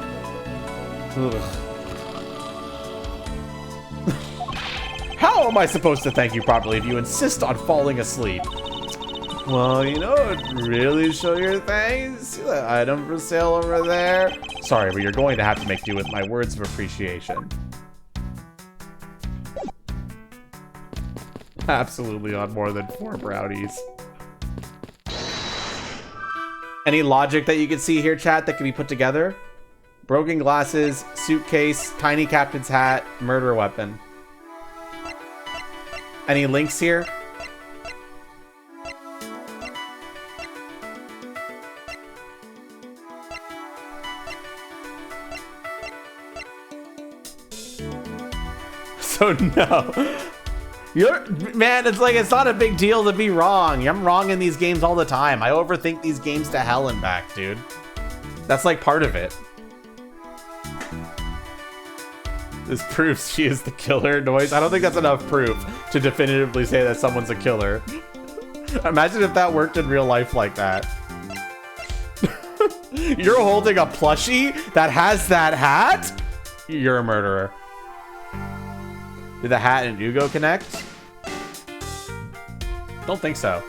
How am I supposed to thank you properly if you insist on falling asleep? Well, you know what would really show your thanks? See that item for sale over there? Sorry, but you're going to have to make do with my words of appreciation. Absolutely on more than 4 brownies. Any logic that you can see here, chat, that can be put together? Broken glasses, suitcase, tiny captain's hat, murder weapon. Any links here? So no. Man, it's like, it's not a big deal to be wrong. I'm wrong in these games all the time. I overthink these games to hell and back, dude. That's like part of it. This proves she is the killer. Noise. I don't think that's enough proof to definitively say that someone's a killer. Imagine if that worked in real life like that. You're holding a plushie that has that hat? You're a murderer. Did the hat and Hugo connect? Don't think so.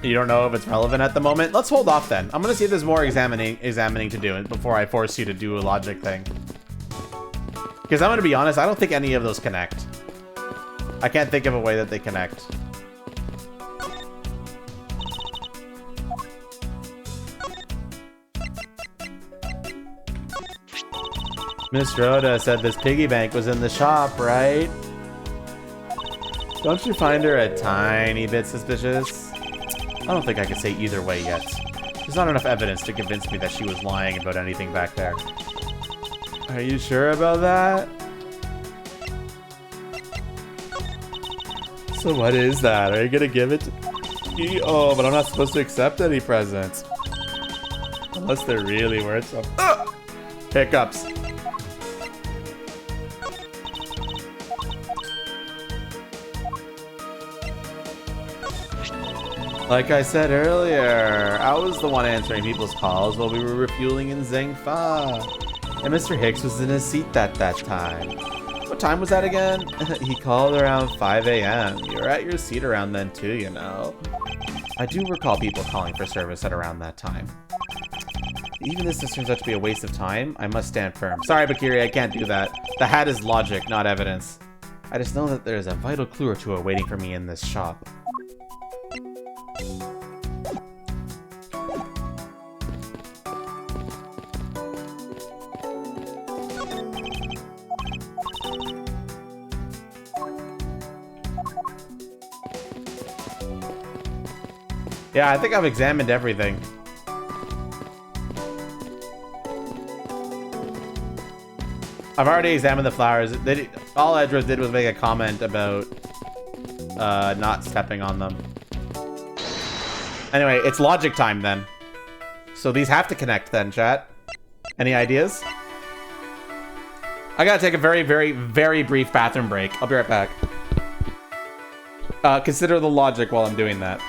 You don't know if it's relevant at the moment? Let's hold off then. I'm gonna see if there's more examining to do before I force you to do a logic thing. Because I'm gonna be honest, I don't think any of those connect. I can't think of a way that they connect. Miss Rhoda said this piggy bank was in the shop, right? Don't you find her a tiny bit suspicious? I don't think I could say either way yet. There's not enough evidence to convince me that she was lying about anything back there. Are you sure about that? So what is that? Are you gonna give it to me? Oh, but I'm not supposed to accept any presents. Unless they're really worth something. Hiccups. Like I said earlier, I was the one answering people's calls while we were refueling in Zhengfa. And Mr. Hicks was in his seat that time. What time was that again? He called around 5 a.m. You were at your seat around then too, you know. I do recall people calling for service at around that time. Even this turns out to be a waste of time, I must stand firm. Sorry, Bakiri, I can't do that. The hat is logic, not evidence. I just know that there's a vital clue or two waiting for me in this shop. Yeah, I think I've examined everything. I've already examined the flowers. All Edras did was make a comment about not stepping on them. Anyway, it's logic time then. So these have to connect then, chat. Any ideas? I gotta take a very, very, very brief bathroom break. I'll be right back. Consider the logic while I'm doing that.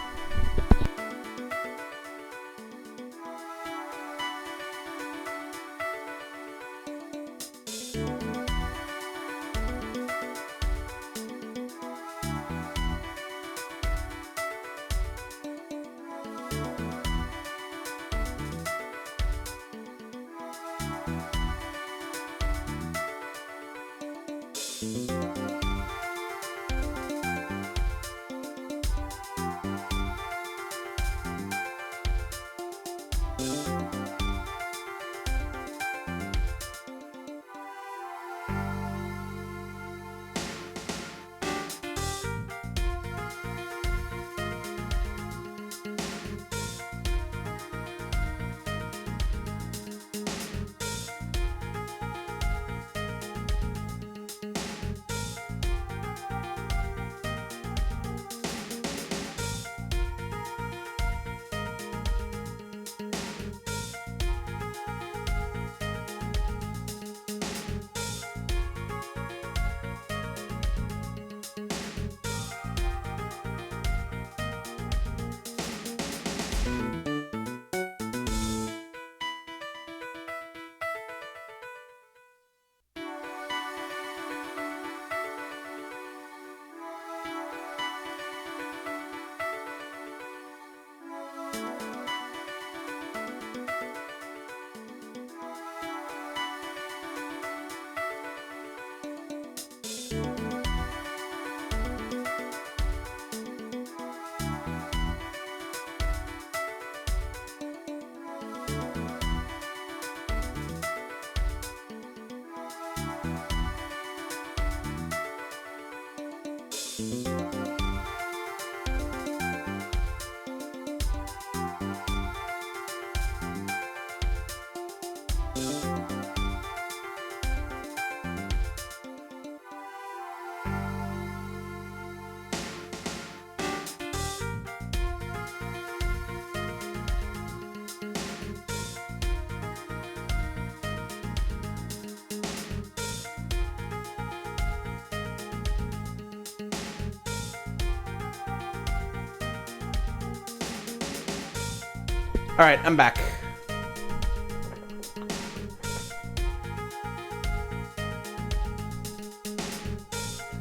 Alright, I'm back.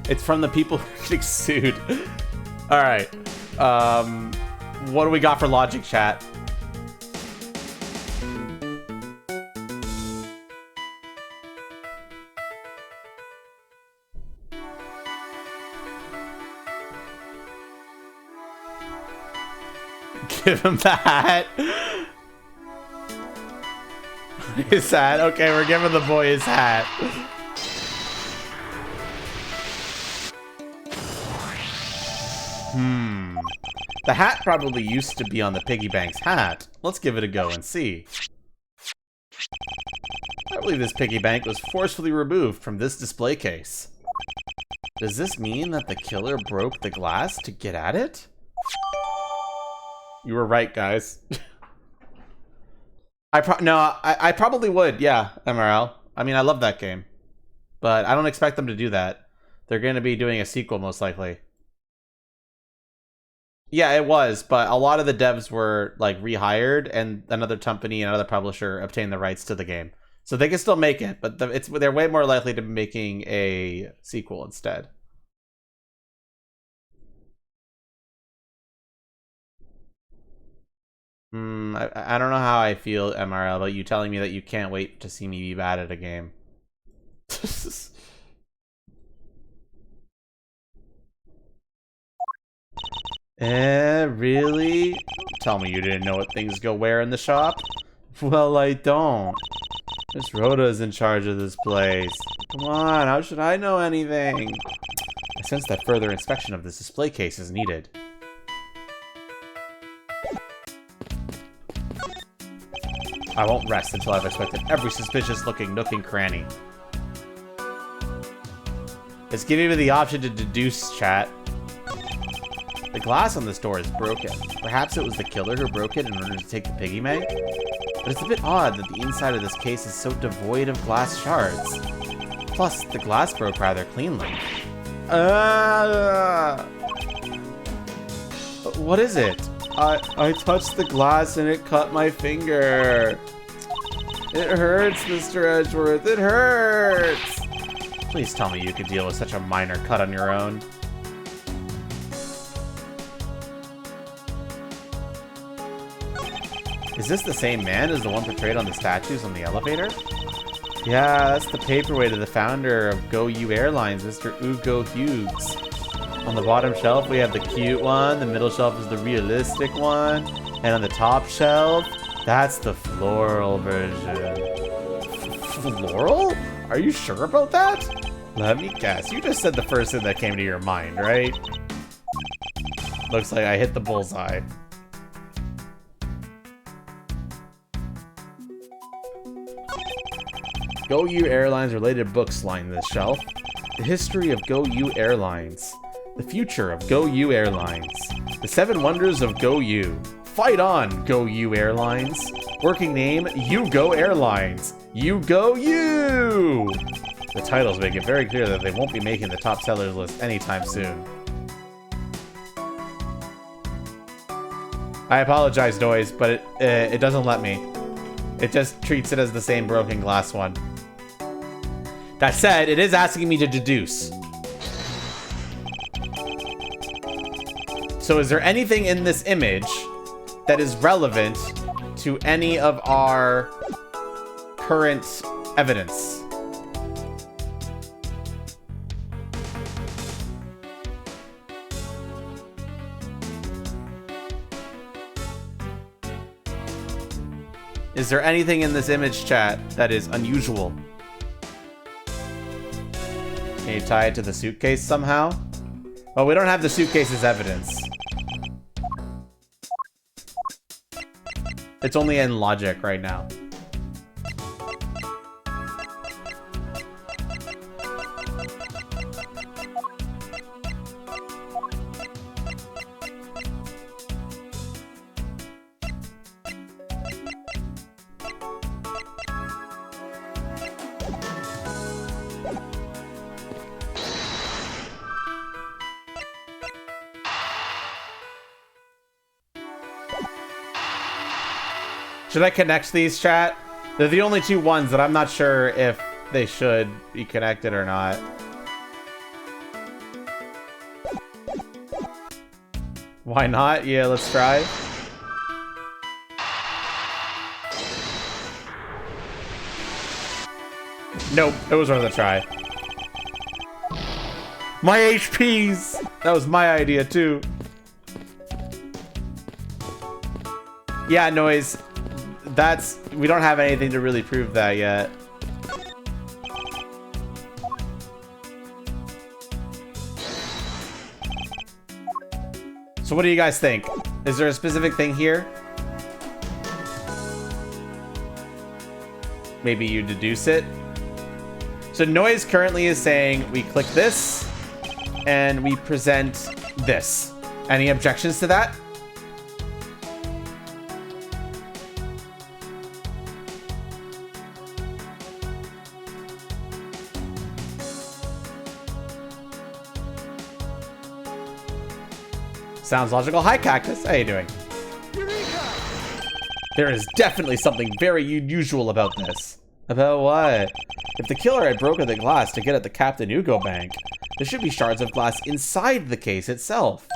It's from the people who are getting sued. Alright. What do we got for logic, chat? Give him the hat. His hat. Okay, we're giving the boy his hat. The hat probably used to be on the piggy bank's hat. Let's give it a go and see. I believe this piggy bank was forcefully removed from this display case. Does this mean that the killer broke the glass to get at it? You were right, guys. I probably would, yeah, MRL. I mean, I love that game. But I don't expect them to do that. They're going to be doing a sequel, most likely. Yeah, it was, but a lot of the devs were, like, rehired, and another company, another publisher obtained the rights to the game. So they can still make it, but they're way more likely to be making a sequel instead. I don't know how I feel, MRL, about you telling me that you can't wait to see me be bad at a game. Really? Tell me you didn't know what things go where in the shop? Well, I don't. Miss Rhoda is in charge of this place. Come on, how should I know anything? I sense that further inspection of this display case is needed. I won't rest until I've inspected every suspicious-looking nook and cranny. It's giving me the option to deduce, chat. The glass on this door is broken. Perhaps it was the killer who broke it in order to take the piggy bank? But it's a bit odd that the inside of this case is so devoid of glass shards. Plus, the glass broke rather cleanly. What is it? I touched the glass and it cut my finger. It hurts, Mr. Edgeworth. It hurts. Please tell me you could deal with such a minor cut on your own. Is this the same man as the one portrayed on the statues on the elevator? Yeah, that's the paperweight of the founder of Go You Airlines, Mr. Ugo Hughes. On the bottom shelf, we have the cute one, the middle shelf is the realistic one, and on the top shelf, that's the floral version. Floral? Are you sure about that? Let me guess, you just said the first thing that came to your mind, right? Looks like I hit the bullseye. Go You Airlines related books line this shelf. The history of Go You Airlines. The future of Go You Airlines. The 7 wonders of Go You. Fight on, Go You Airlines. Working name, You Go Airlines. You Go You! The titles make it very clear that they won't be making the top sellers list anytime soon. I apologize, Noise, but it doesn't let me. It just treats it as the same broken glass one. That said, it is asking me to deduce. So is there anything in this image that is relevant to any of our current evidence? Is there anything in this image, chat, that is unusual? Can you tie it to the suitcase somehow? Well, we don't have the suitcase as evidence. It's only in logic right now. Should I connect these, chat? They're the only 2 ones that I'm not sure if they should be connected or not. Why not? Yeah, let's try. Nope, it was worth a try. My HPs! That was my idea, too. Yeah, Noise. We don't have anything to really prove that yet. So what do you guys think? Is there a specific thing here? Maybe you deduce it. So Noise currently is saying we click this and we present this. Any objections to that? Sounds logical. Hi, Cactus. How you doing? Eureka! There is definitely something very unusual about this. About what? If the killer had broken the glass to get at the Captain Ugo bank, there should be shards of glass inside the case itself.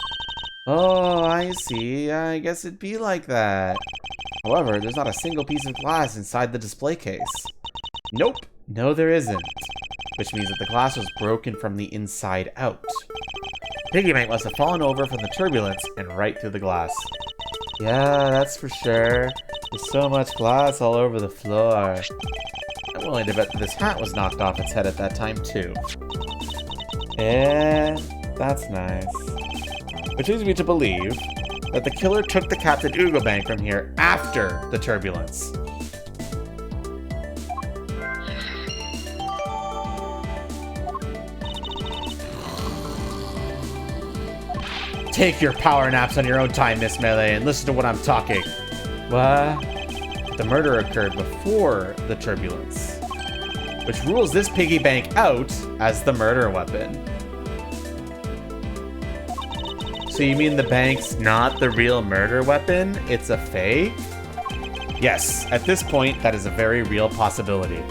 Oh, I see. I guess it'd be like that. However, there's not a single piece of glass inside the display case. Nope. No, there isn't. Which means that the glass was broken from the inside out. Piggy bank must have fallen over from the turbulence and right through the glass. Yeah, that's for sure. There's so much glass all over the floor. I'm willing to bet that this hat was knocked off its head at that time, too. Yeah, that's nice. Which leads me to believe that the killer took the Captain Ugo bank from here after the turbulence. Take your power naps on your own time, Miss Melee, and listen to what I'm talking. What? The murder occurred before the turbulence, which rules this piggy bank out as the murder weapon. So you mean the bank's not the real murder weapon? It's a fake? Yes, at this point, that is a very real possibility.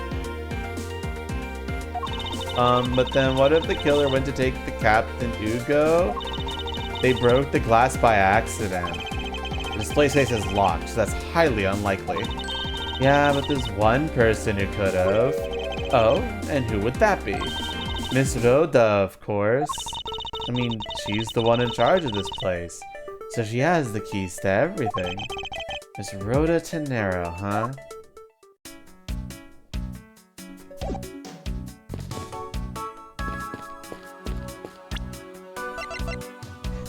But then what if the killer went to take the Captain Ugo? They broke the glass by accident. The display case is locked, so that's highly unlikely. Yeah, but there's one person who could have. Oh, and who would that be? Miss Rhoda, of course. I mean, she's the one in charge of this place, so she has the keys to everything. Miss Rhoda Tenero, huh?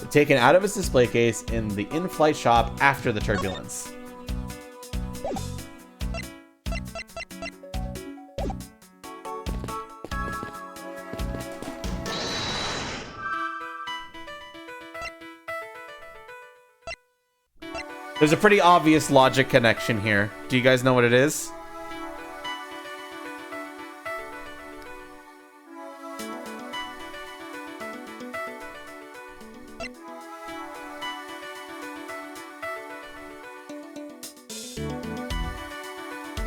Taken out of its display case in the in-flight shop after the turbulence. There's a pretty obvious logic connection here. Do you guys know what it is?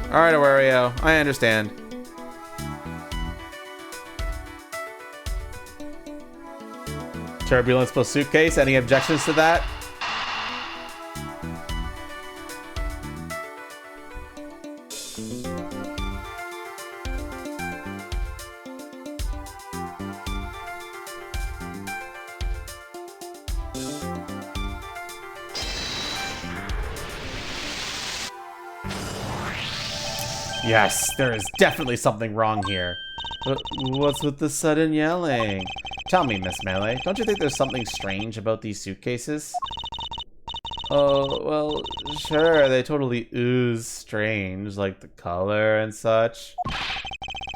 Alright, Awario, I understand. Turbulence plus suitcase, any objections to that? Yes, there is definitely something wrong here. But what's with the sudden yelling? Tell me, Miss Melee, don't you think there's something strange about these suitcases? Oh, well, sure, they totally ooze strange, like the color and such.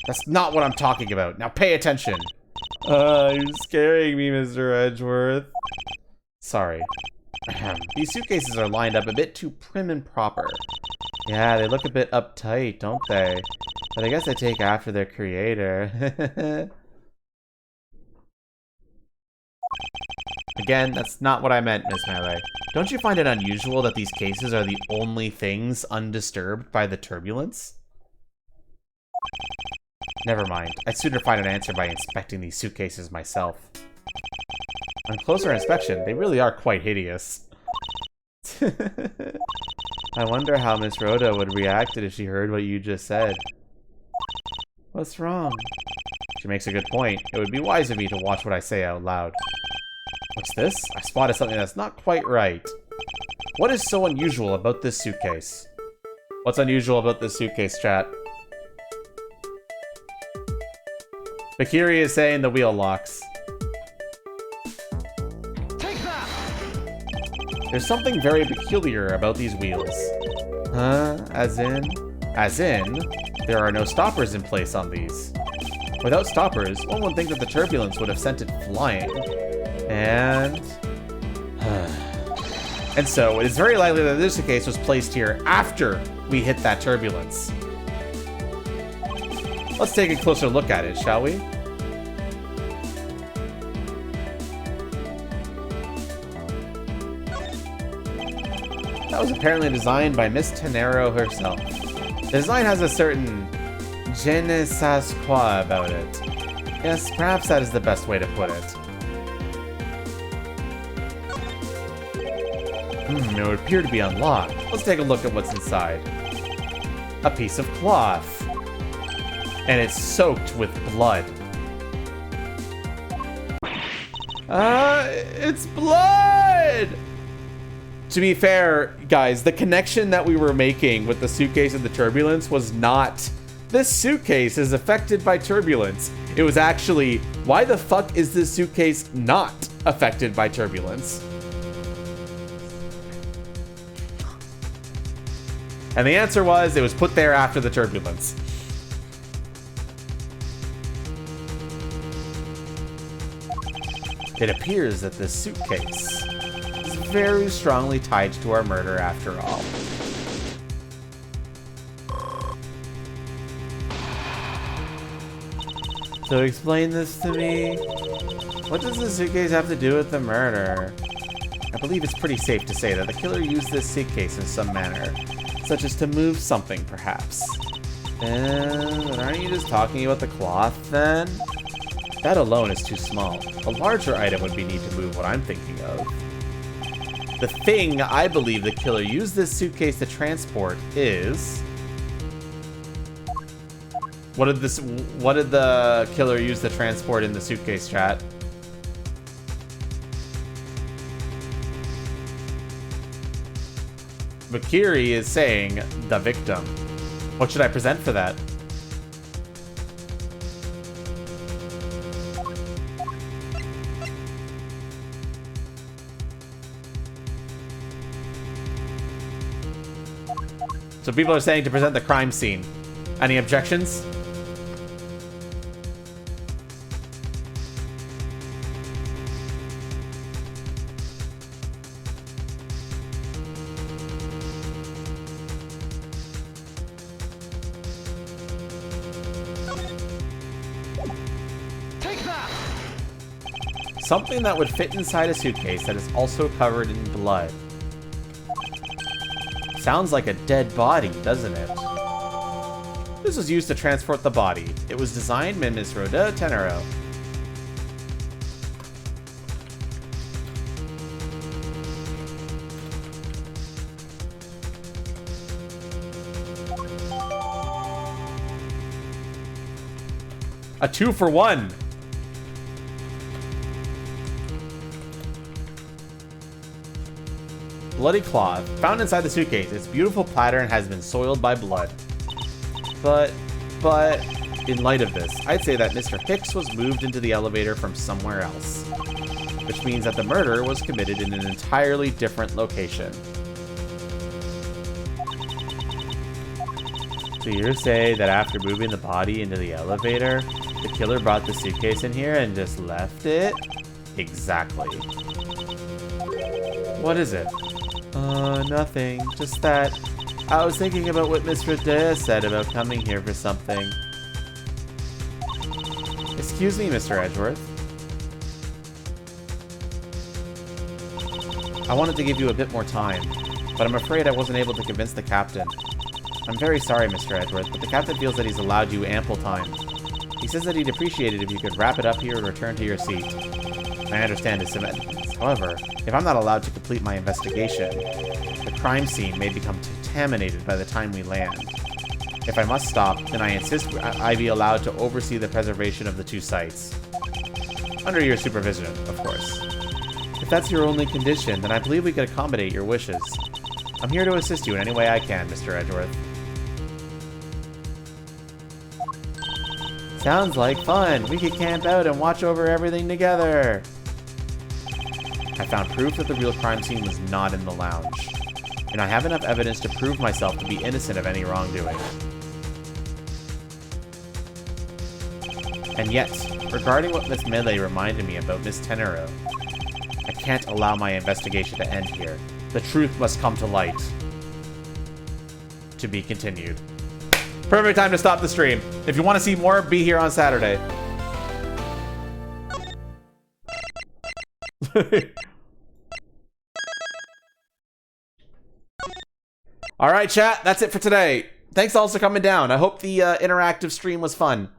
That's not what I'm talking about. Now pay attention. You're scaring me, Mr. Edgeworth. Sorry. These suitcases are lined up a bit too prim and proper. Yeah, they look a bit uptight, don't they? But I guess they take after their creator. Again, that's not what I meant, Miss Melee. Don't you find it unusual that these cases are the only things undisturbed by the turbulence? Never mind. I'd sooner find an answer by inspecting these suitcases myself. On closer inspection, they really are quite hideous. I wonder how Miss Rhoda would react if she heard what you just said. What's wrong? She makes a good point. It would be wise of me to watch what I say out loud. What's this? I spotted something that's not quite right. What is so unusual about this suitcase? What's unusual about this suitcase, chat? Bakiri is saying the wheel locks. There's something very peculiar about these wheels. Huh? As in? As in, there are no stoppers in place on these. Without stoppers, one would think that the turbulence would have sent it flying. And so, it is very likely that this case was placed here after we hit that turbulence. Let's take a closer look at it, shall we? That was apparently designed by Miss Tenero herself. The design has a certain Je ne sais quoi about it. Yes, perhaps that is the best way to put it. It would appear to be unlocked. Let's take a look at what's inside. A piece of cloth. And it's soaked with blood. It's blood! To be fair, guys, the connection that we were making with the suitcase and the turbulence was not, this suitcase is affected by turbulence. It was actually, why the fuck is this suitcase not affected by turbulence? And the answer was, it was put there after the turbulence. It appears that this suitcase is very strongly tied to our murder after all. So explain this to me. What does the suitcase have to do with the murder? I believe it's pretty safe to say that the killer used this suitcase in some manner, such as to move something, perhaps. And aren't you just talking about the cloth, then? That alone is too small. A larger item would be need to move what I'm thinking of. The thing I believe the killer used this suitcase to transport is... What did the killer use to transport in the suitcase, chat? Vakiri is saying the victim. What should I present for that? So people are saying to present the crime scene. Any objections? Take that! Something that would fit inside a suitcase that is also covered in blood. Sounds like a dead body, doesn't it? This was used to transport the body. It was designed by Ms. Rhoda Tenero. A 2-for-1. Bloody cloth. Found inside the suitcase. Its beautiful pattern has been soiled by blood. But, in light of this, I'd say that Mr. Hicks was moved into the elevator from somewhere else. Which means that the murder was committed in an entirely different location. So you're saying that after moving the body into the elevator, the killer brought the suitcase in here and just left it? Exactly. What is it? Nothing. Just that I was thinking about what Miss Rodea said about coming here for something. Excuse me, Mr. Edgeworth. I wanted to give you a bit more time, but I'm afraid I wasn't able to convince the captain. I'm very sorry, Mr. Edgeworth, but the captain feels that he's allowed you ample time. He says that he'd appreciate it if you could wrap it up here and return to your seat. I understand his sentiments. However, if I'm not allowed to complete my investigation, the crime scene may become contaminated by the time we land. If I must stop, then I insist I be allowed to oversee the preservation of the two sites. Under your supervision, of course. If that's your only condition, then I believe we could accommodate your wishes. I'm here to assist you in any way I can, Mr. Edgeworth. Sounds like fun. We could camp out and watch over everything together. I found proof that the real crime scene was not in the lounge, and I have enough evidence to prove myself to be innocent of any wrongdoing. And yet, regarding what Miss Melee reminded me about Miss Tenero, I can't allow my investigation to end here. The truth must come to light. To be continued. Perfect time to stop the stream. If you want to see more, be here on Saturday. All right, chat. That's it for today. thanks also for coming down. I hope the interactive stream was fun.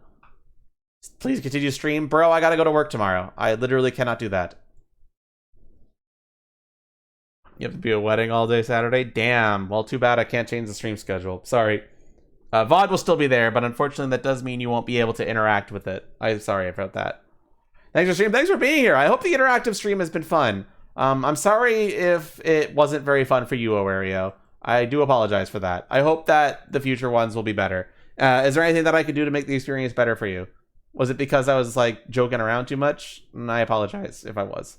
Please continue to stream. Bro, I gotta go to work tomorrow. I literally cannot do that. You have to be at a wedding all day Saturday? Damn. Well, too bad I can't change the stream schedule. Sorry. VOD will still be there, but unfortunately that does mean you won't be able to interact with it. I'm sorry about that. Thanks for stream. Thanks for being here. I hope the interactive stream has been fun. I'm sorry if it wasn't very fun for you, Owario. I do apologize for that. I hope that the future ones will be better. Is there anything that I could do to make the experience better for you? Was it because I was like joking around too much? I apologize if I was.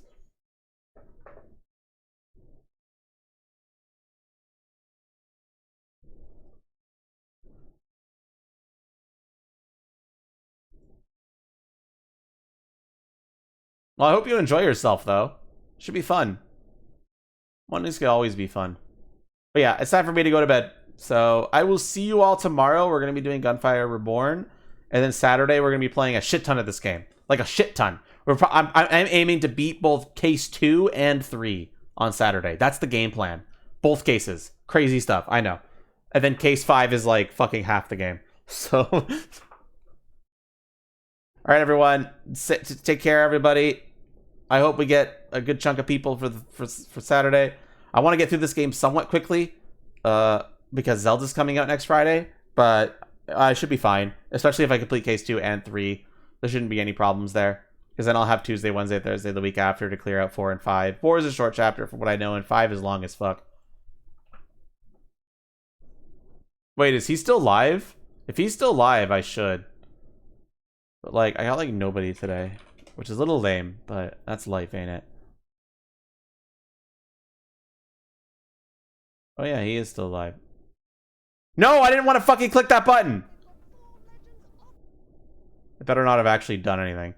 Well, I hope you enjoy yourself, though. Should be fun. Mondays can always be fun. But yeah, it's time for me to go to bed. So I will see you all tomorrow. We're going to be doing Gunfire Reborn. And then Saturday, we're going to be playing a shit ton of this game. Like a shit ton. I'm aiming to beat both Case 2 and 3 on Saturday. That's the game plan. Both cases. Crazy stuff. I know. And then Case 5 is like fucking half the game. So... All right, everyone. Take care, everybody. I hope we get a good chunk of people for Saturday. I want to get through this game somewhat quickly, because Zelda's coming out next Friday. But I should be fine, especially if I complete Case 2 and 3. There shouldn't be any problems there, because then I'll have Tuesday, Wednesday, Thursday the week after to clear out 4 and 5. 4 is a short chapter from what I know, and 5 is long as fuck. Wait, is he still live? If he's still live, I should. But like, I got like nobody today, which is a little lame, but that's life, ain't it? Oh yeah, he is still alive. No, I didn't want to fucking click that button! I better not have actually done anything.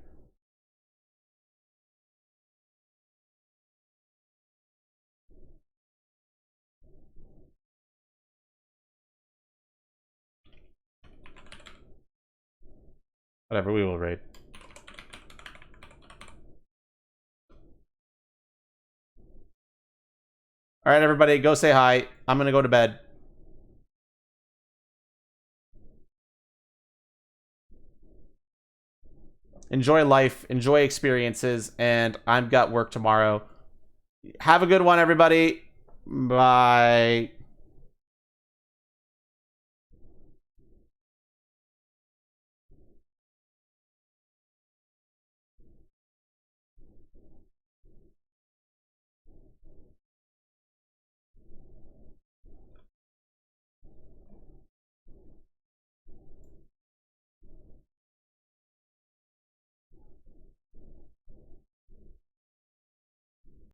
Whatever, we will raid. Alright, everybody, go say hi. I'm gonna go to bed. Enjoy life, enjoy experiences, and I've got work tomorrow. Have a good one, everybody. Bye.